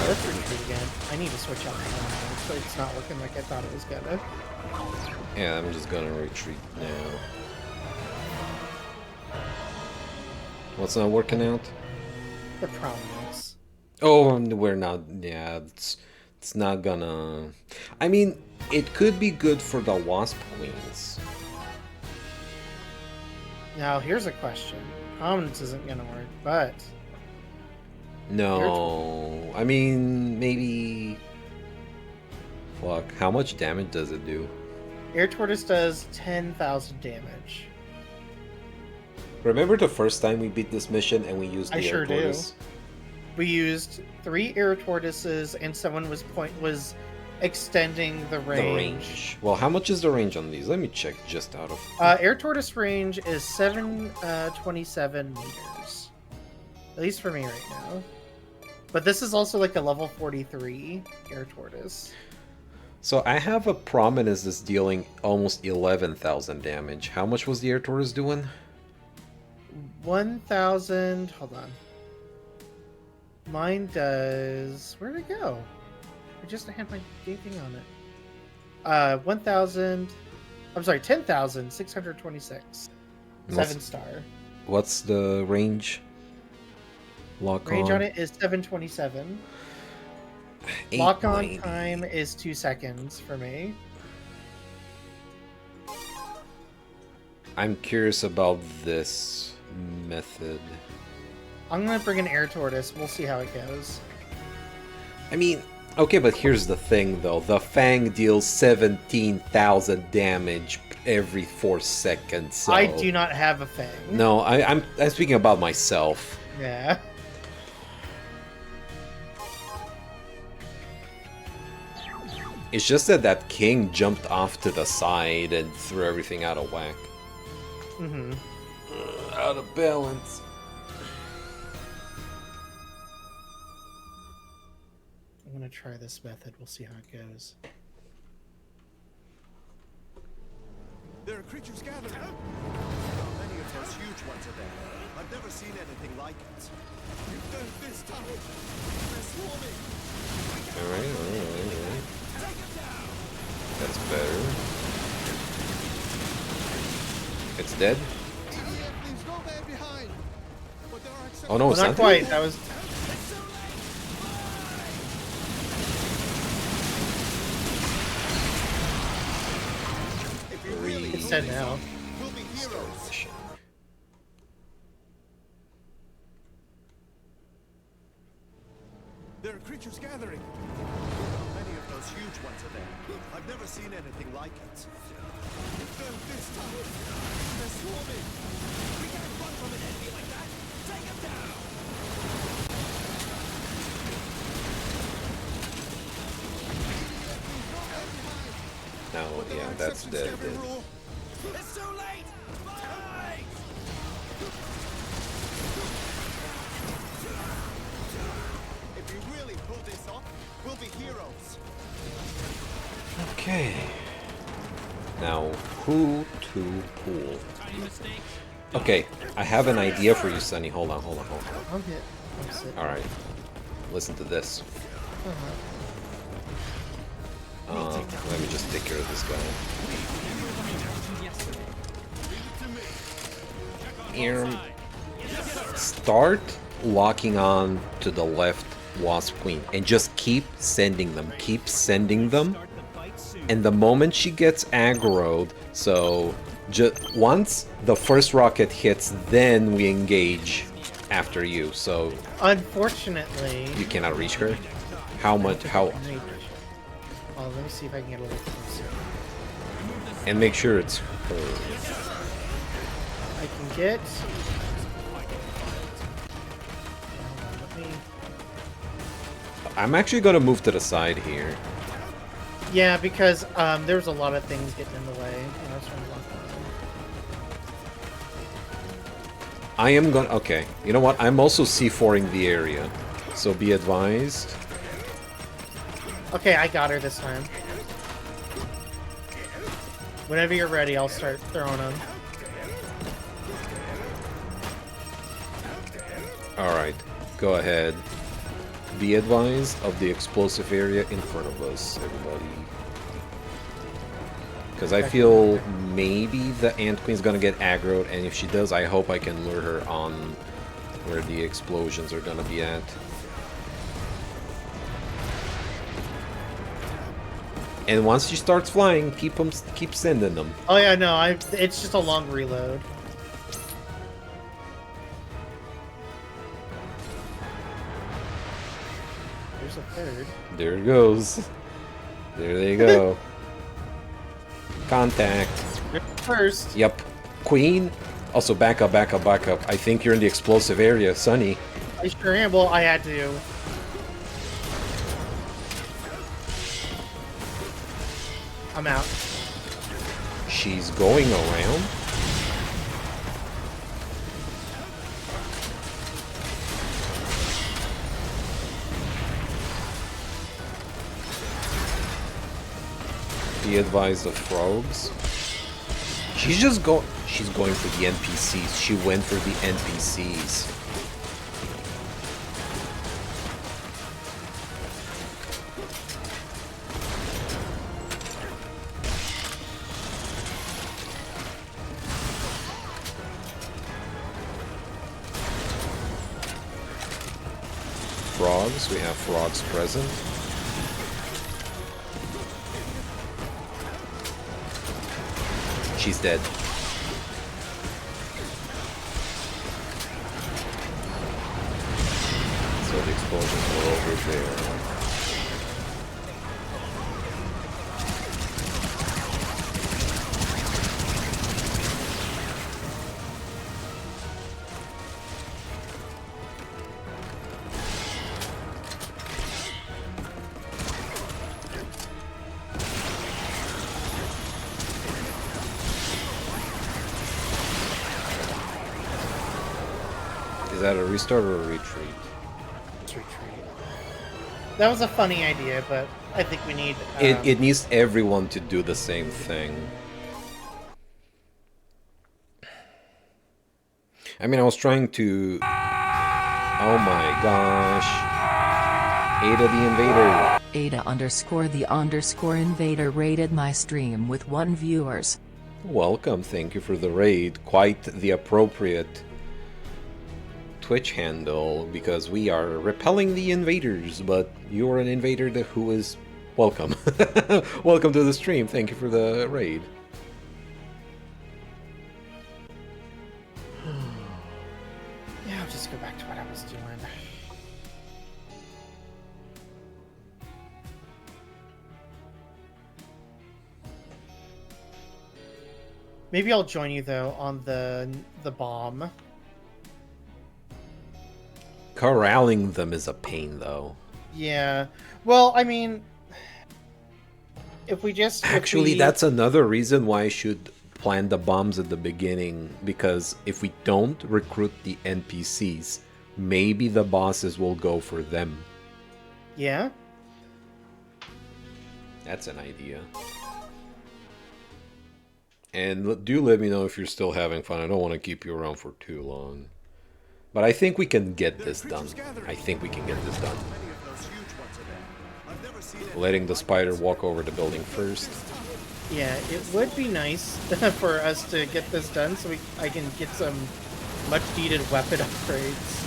That's pretty good again. I need to switch out my ammo, so it's not looking like I thought it was gonna. Yeah, I'm just gonna retreat now. What's not working out? The prominence. Oh, we're not. Yeah, it's not gonna. I mean, it could be good for the wasp queens. Now, here's a question. Prominence isn't gonna work, but No, I mean maybe. Fuck, how much damage does it do? Air Tortoise does 10,000 damage. Remember the first time we beat this mission and we used the I air sure do. tortoise? We used 3 Air Tortoises, and someone was extending the The range. range. Well, how much is the range on these? Let me check just out of. Air Tortoise range is 727 meters. At least for me right now. But this is also like a level 43 Air Tortoise. So I have a Prominence that's dealing almost 11,000 damage. How much was the Air Tortoise doing? 1,000. Hold on. Mine does. Where'd it go? I just had my thing on it. 1,000. I'm sorry, 10,626. What's- 7-star. What's the range? Lock Range on. on it is 727. Lock on 890. time is 2 seconds for me. I'm curious about this method. I'm gonna bring an Air Tortoise. We'll see how it goes. I mean, okay, but here's the thing though. The Fang deals 17,000 damage every 4 seconds. So... I do not have a Fang. No, I'm speaking about myself. Yeah. It's just that that king jumped off to the side and threw everything out of whack. Mm-hmm. Out of balance. I'm gonna try this method. We'll see how it goes. There are creatures gathering. Many of those huge ones are there. I've never seen anything like it. You've done it this time. They're swarming. Alright. That's better. It's dead? Please go there behind. But there are Oh no, it's not not quite. That was. It's dead now. We'll be heroes. There are creatures gathering. Many of those huge ones are there. I've never seen anything like it. You've done it this time. They're swarming. We can't run from an enemy like that. Take them down. No, yeah, that's dead. It's too late. Fight! If you really pull this off, we'll be heroes. Okay. Now, who to pull? Okay, I have an idea for you, Sonny. Hold on. I'm hit. I'm sick. Alright. Listen to this. Let me just take care of this guy. Start locking on to the left Wasp Queen and just keep sending them. And the moment she gets aggroed, so just once the first rocket hits, then we engage after you. So unfortunately, you cannot reach her. How much? How? Oh, let me see if I can get a little closer. And make sure it's her. I can get. Let me... I'm actually gonna move to the side here. Yeah, because there's a lot of things getting in the way. And I was trying to lock on. I am gonna. Okay, you know what? I'm also C4ing the area, so be advised. Okay, I got her this time. Whenever you're ready, I'll start throwing them. Alright, go ahead. Be advised of the explosive area in front of us, everybody. Because I feel maybe the Ant Queen's gonna get aggroed, and if she does, I hope I can lure her on where the explosions are gonna be at. And once she starts flying, keep sending them. Oh yeah, no, it's just a long reload. There's a third. There it goes. There they go. Contact. First. Yep. Queen. Also, back up. I think you're in the explosive area, Sonny. I sure am. Well, I had to. I'm out. She's going around? Be advised of frogs. She's going for the NPCs. She went for the NPCs. Frogs, we have frogs present. She's dead. So the explosions were over there. Is that a restart or a retreat? Let's retreat. That was a funny idea, but I think we need... It needs everyone to do the same thing. I mean, I was trying to... Oh my gosh. Ada the Invader. Ada_the_invader rated my stream with 1 viewers. Welcome, thank you for the raid. Quite the appropriate Twitch handle, because we are repelling the invaders, but you're an invader who is welcome. Welcome to the stream, thank you for the raid. Yeah, I'll just go back to what I was doing. Maybe I'll join you though on the bomb. Corralling them is a pain, though. Yeah. Well, I mean, if we just... Actually, that's another reason why I should plan the bombs at the beginning, because if we don't recruit the NPCs, maybe the bosses will go for them. Yeah? That's an idea. And do let me know if you're still having fun. I don't want to keep you around for too long. But I think we can get this done. I think we can get this done. Letting the spider walk over the building first. Yeah, it would be nice for us to get this done so I can get some much-needed weapon upgrades.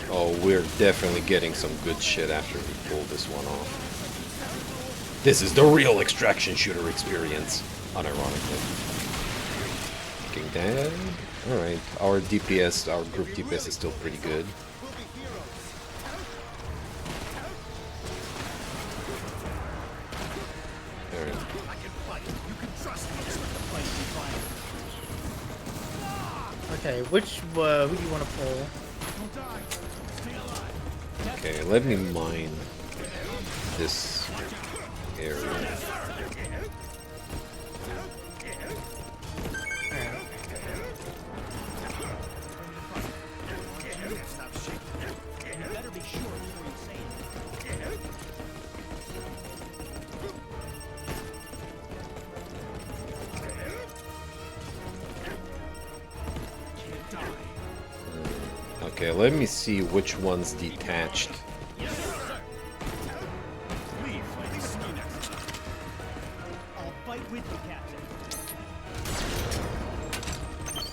Oh, we're definitely getting some good shit after we pull this one off. This is the real extraction shooter experience, unironically. King Dad. Alright, our DPS, our group DPS is still pretty good. Alright. Okay, which, who do you want to pull? Okay, let me mine this area. Okay, let me see which one's detached.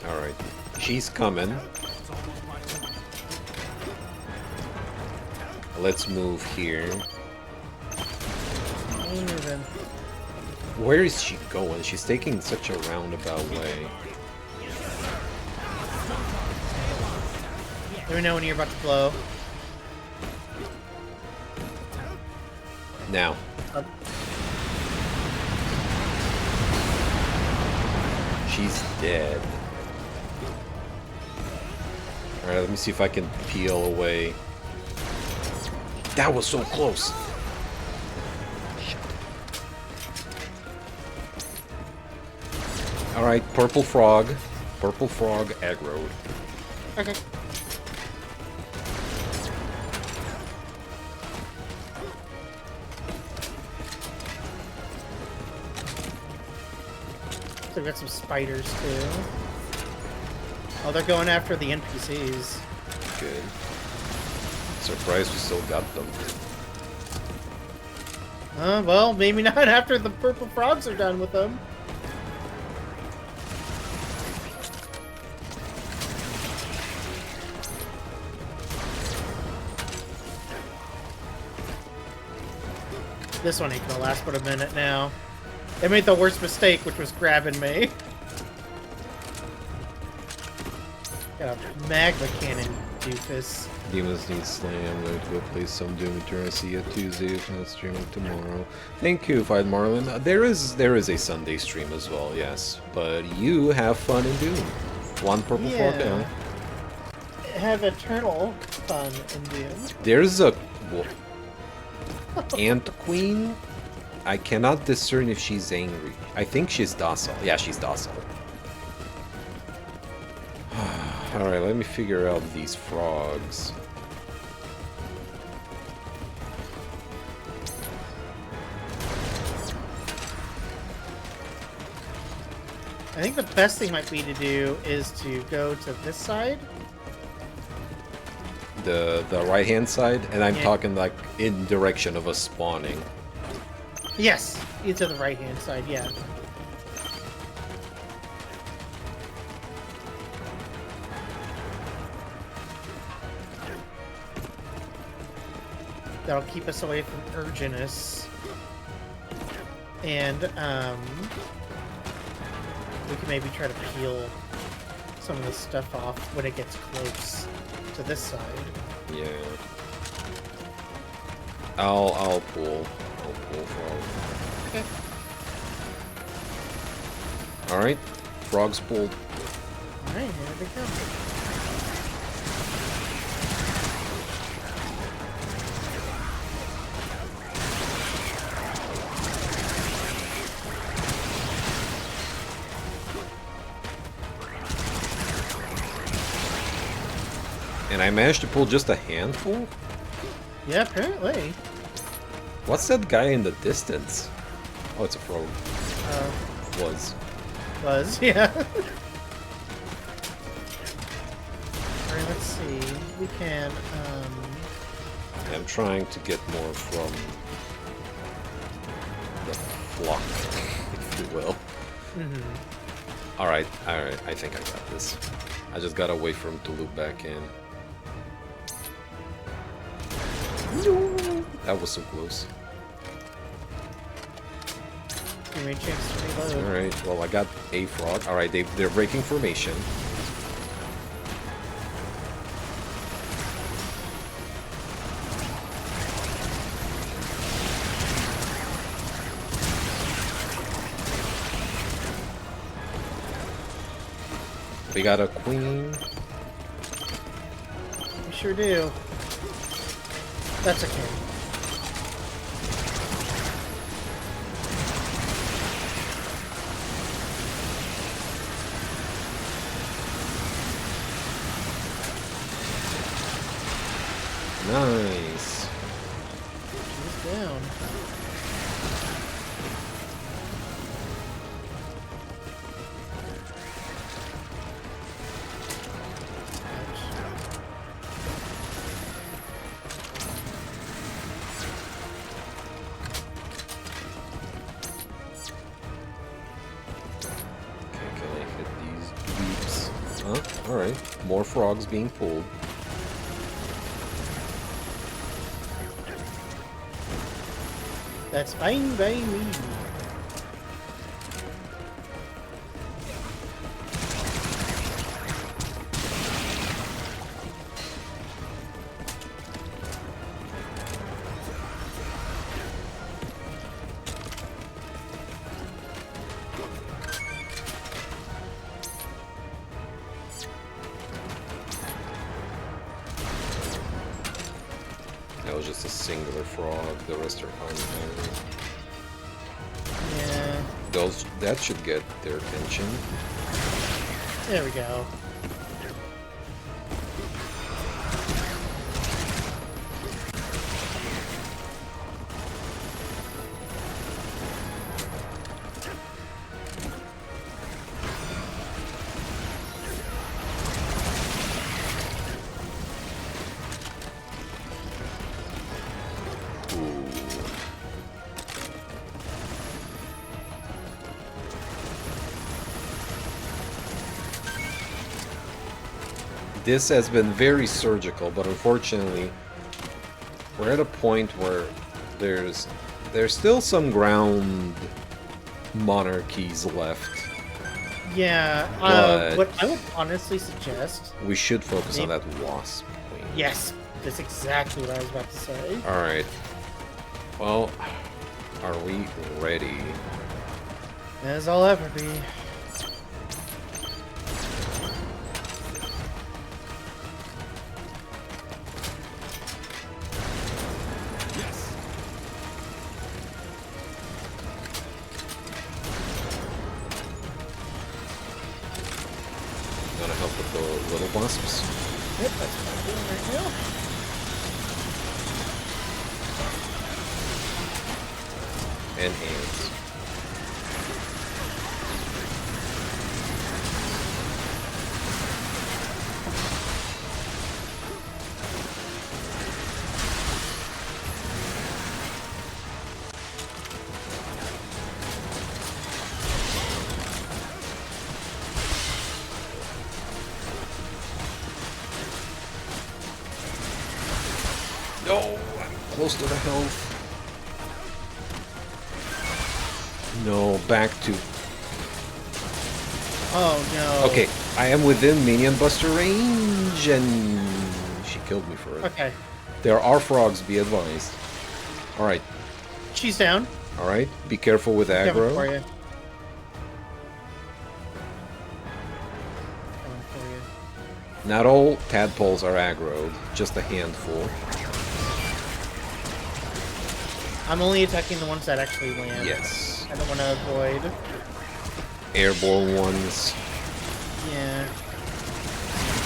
Alright, she's coming. Let's move here. Where is she going? She's taking such a roundabout way. Let me know when you're about to blow. Now. She's dead. Alright, let me see if I can peel away. That was so close. Alright, purple frog. Purple frog aggroed. Okay. So we've got some spiders too. Oh, they're going after the NPCs. Good. Surprised we still got them. Well, maybe not after the purple frogs are done with them. This one ain't gonna last but a minute now. They made the worst mistake, which was grabbing me. Got a magma cannon, doofus. Demons need slaying. I'm going to go play some Doom Eternal. See you Tuesday, if not streaming tomorrow. Thank you, Fight Marlin. There is a Sunday stream as well, yes. But you have fun in Doom. One purple frog down. Have eternal fun in Doom. There's a Ant Queen. I cannot discern if she's angry. I think she's docile. Yeah, she's docile. Alright, let me figure out these frogs. I think the best thing might be to do is to go to this side. The right hand side, and I'm Yeah. talking like in direction of us spawning. Yes, into the right hand side, yeah. That'll keep us away from Urginus. And, we can maybe try to peel some of this stuff off when it gets close to this side. Yeah. I'll pull frog. Okay. Alright, frogs pulled. Alright, here we go. And I managed to pull just a handful? Yeah, apparently. What's that guy in the distance? Oh, it's a frog. Was, yeah. Alright, let's see. We can, I'm trying to get more from the flock, if you will. Alright, I think I got this. I just gotta wait for him to loop back in. That was so close. give me a chance to reload. Alright, well I got a frog. Alright, they're breaking formation. We got a queen. We sure do. That's okay. Nice. She's down. Alright, more frogs being pulled. That's fine by me. That was just a singular frog, the rest are unmarried. Yeah. That should get their attention. There we go. This has been very surgical, but unfortunately, we're at a point where there's still some ground monarchies left. Yeah, But what I would honestly suggest... we should focus on that wasp queen. Yes, that's exactly what I was about to say. Alright. Well, are we ready? As I'll ever be. Gonna help with the little wasps. Yep, that's what I'm doing right now. And ants. No, I'm close to the health. No, back to... Oh no. Okay, I am within Minion Buster range, and she killed me for it. Okay. There are frogs, be advised. Alright. She's down. Alright, be careful with Coming for aggro. you. Coming for you. Not all tadpoles are aggroed, just a handful. I'm only attacking the ones that actually land. Yes. I don't want to avoid. Airborne ones. Yeah.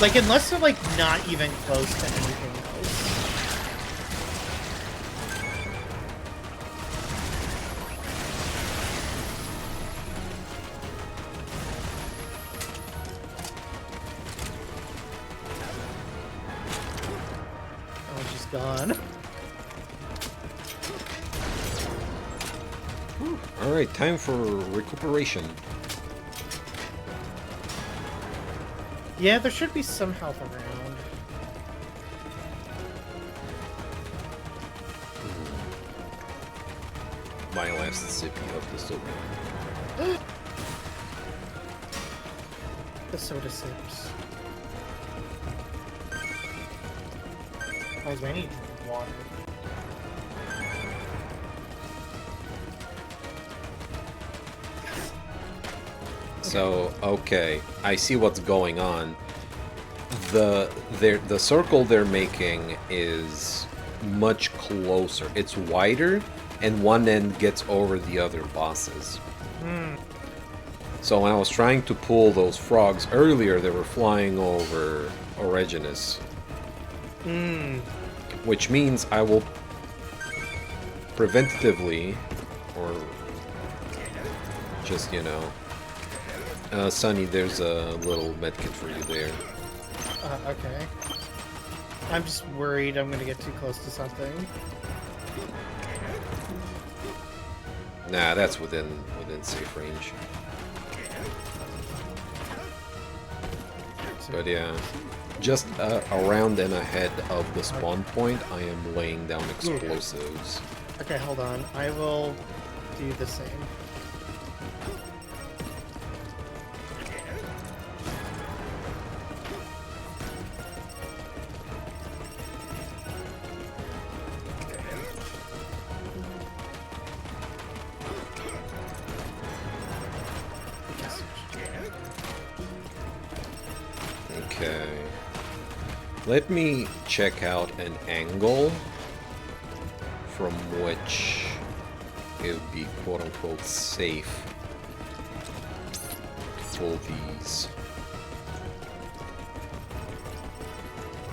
Like, unless they're, like, not even close to anything else. Oh, she's gone. Alright, time for recuperation. Yeah, there should be some health around. My last sippy of the soda. The soda sips. Guys, I need water. So, okay, I see what's going on. The circle they're making is much closer. It's wider, and one end gets over the other bosses. So when I was trying to pull those frogs earlier, they were flying over Originus. Which means I will preventatively, or just, you know... Sunny, there's a little medkit for you there. Okay. I'm just worried I'm gonna get too close to something. Nah, that's within safe range. But yeah, just around and ahead of the spawn point, I am laying down explosives. Okay, hold on. I will do the same. Okay. Let me check out an angle from which it would be quote-unquote safe pull these.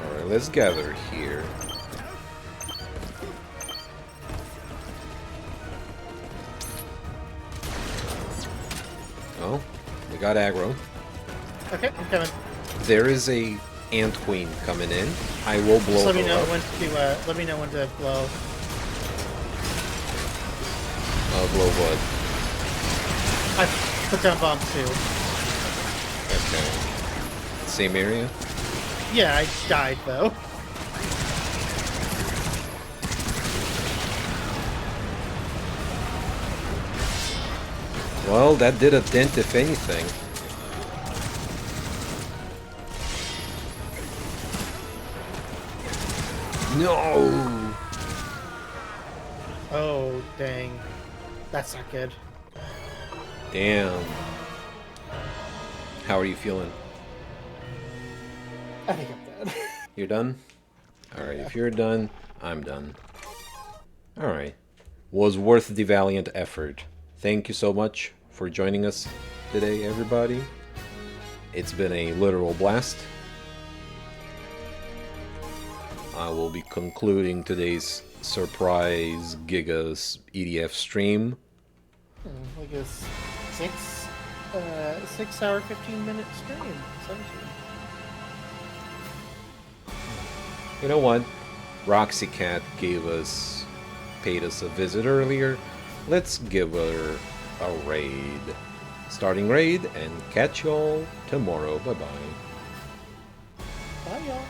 Alright, let's gather here. Oh, we got aggro. Okay, I'm coming. There is a ant queen coming in. I will blow Just let me her know up. when to let me know when to blow. Blow what? I put down bombs too. Okay. Same area? Yeah, I died though. Well, that did a dent if anything. No! Oh, dang. That's not good. Damn. How are you feeling? I think I'm dead. You're done? Alright, if you're done, I'm done. Alright. Was worth the valiant effort. Thank you so much for joining us today, everybody. It's been a literal blast. I will be concluding today's surprise Gigas EDF stream. Like a 6 hour, 15-minute stream. 17. You know what? Roxy Cat paid us a visit earlier. Let's give her a raid. Starting raid and catch y'all tomorrow. Bye-bye. Bye, y'all.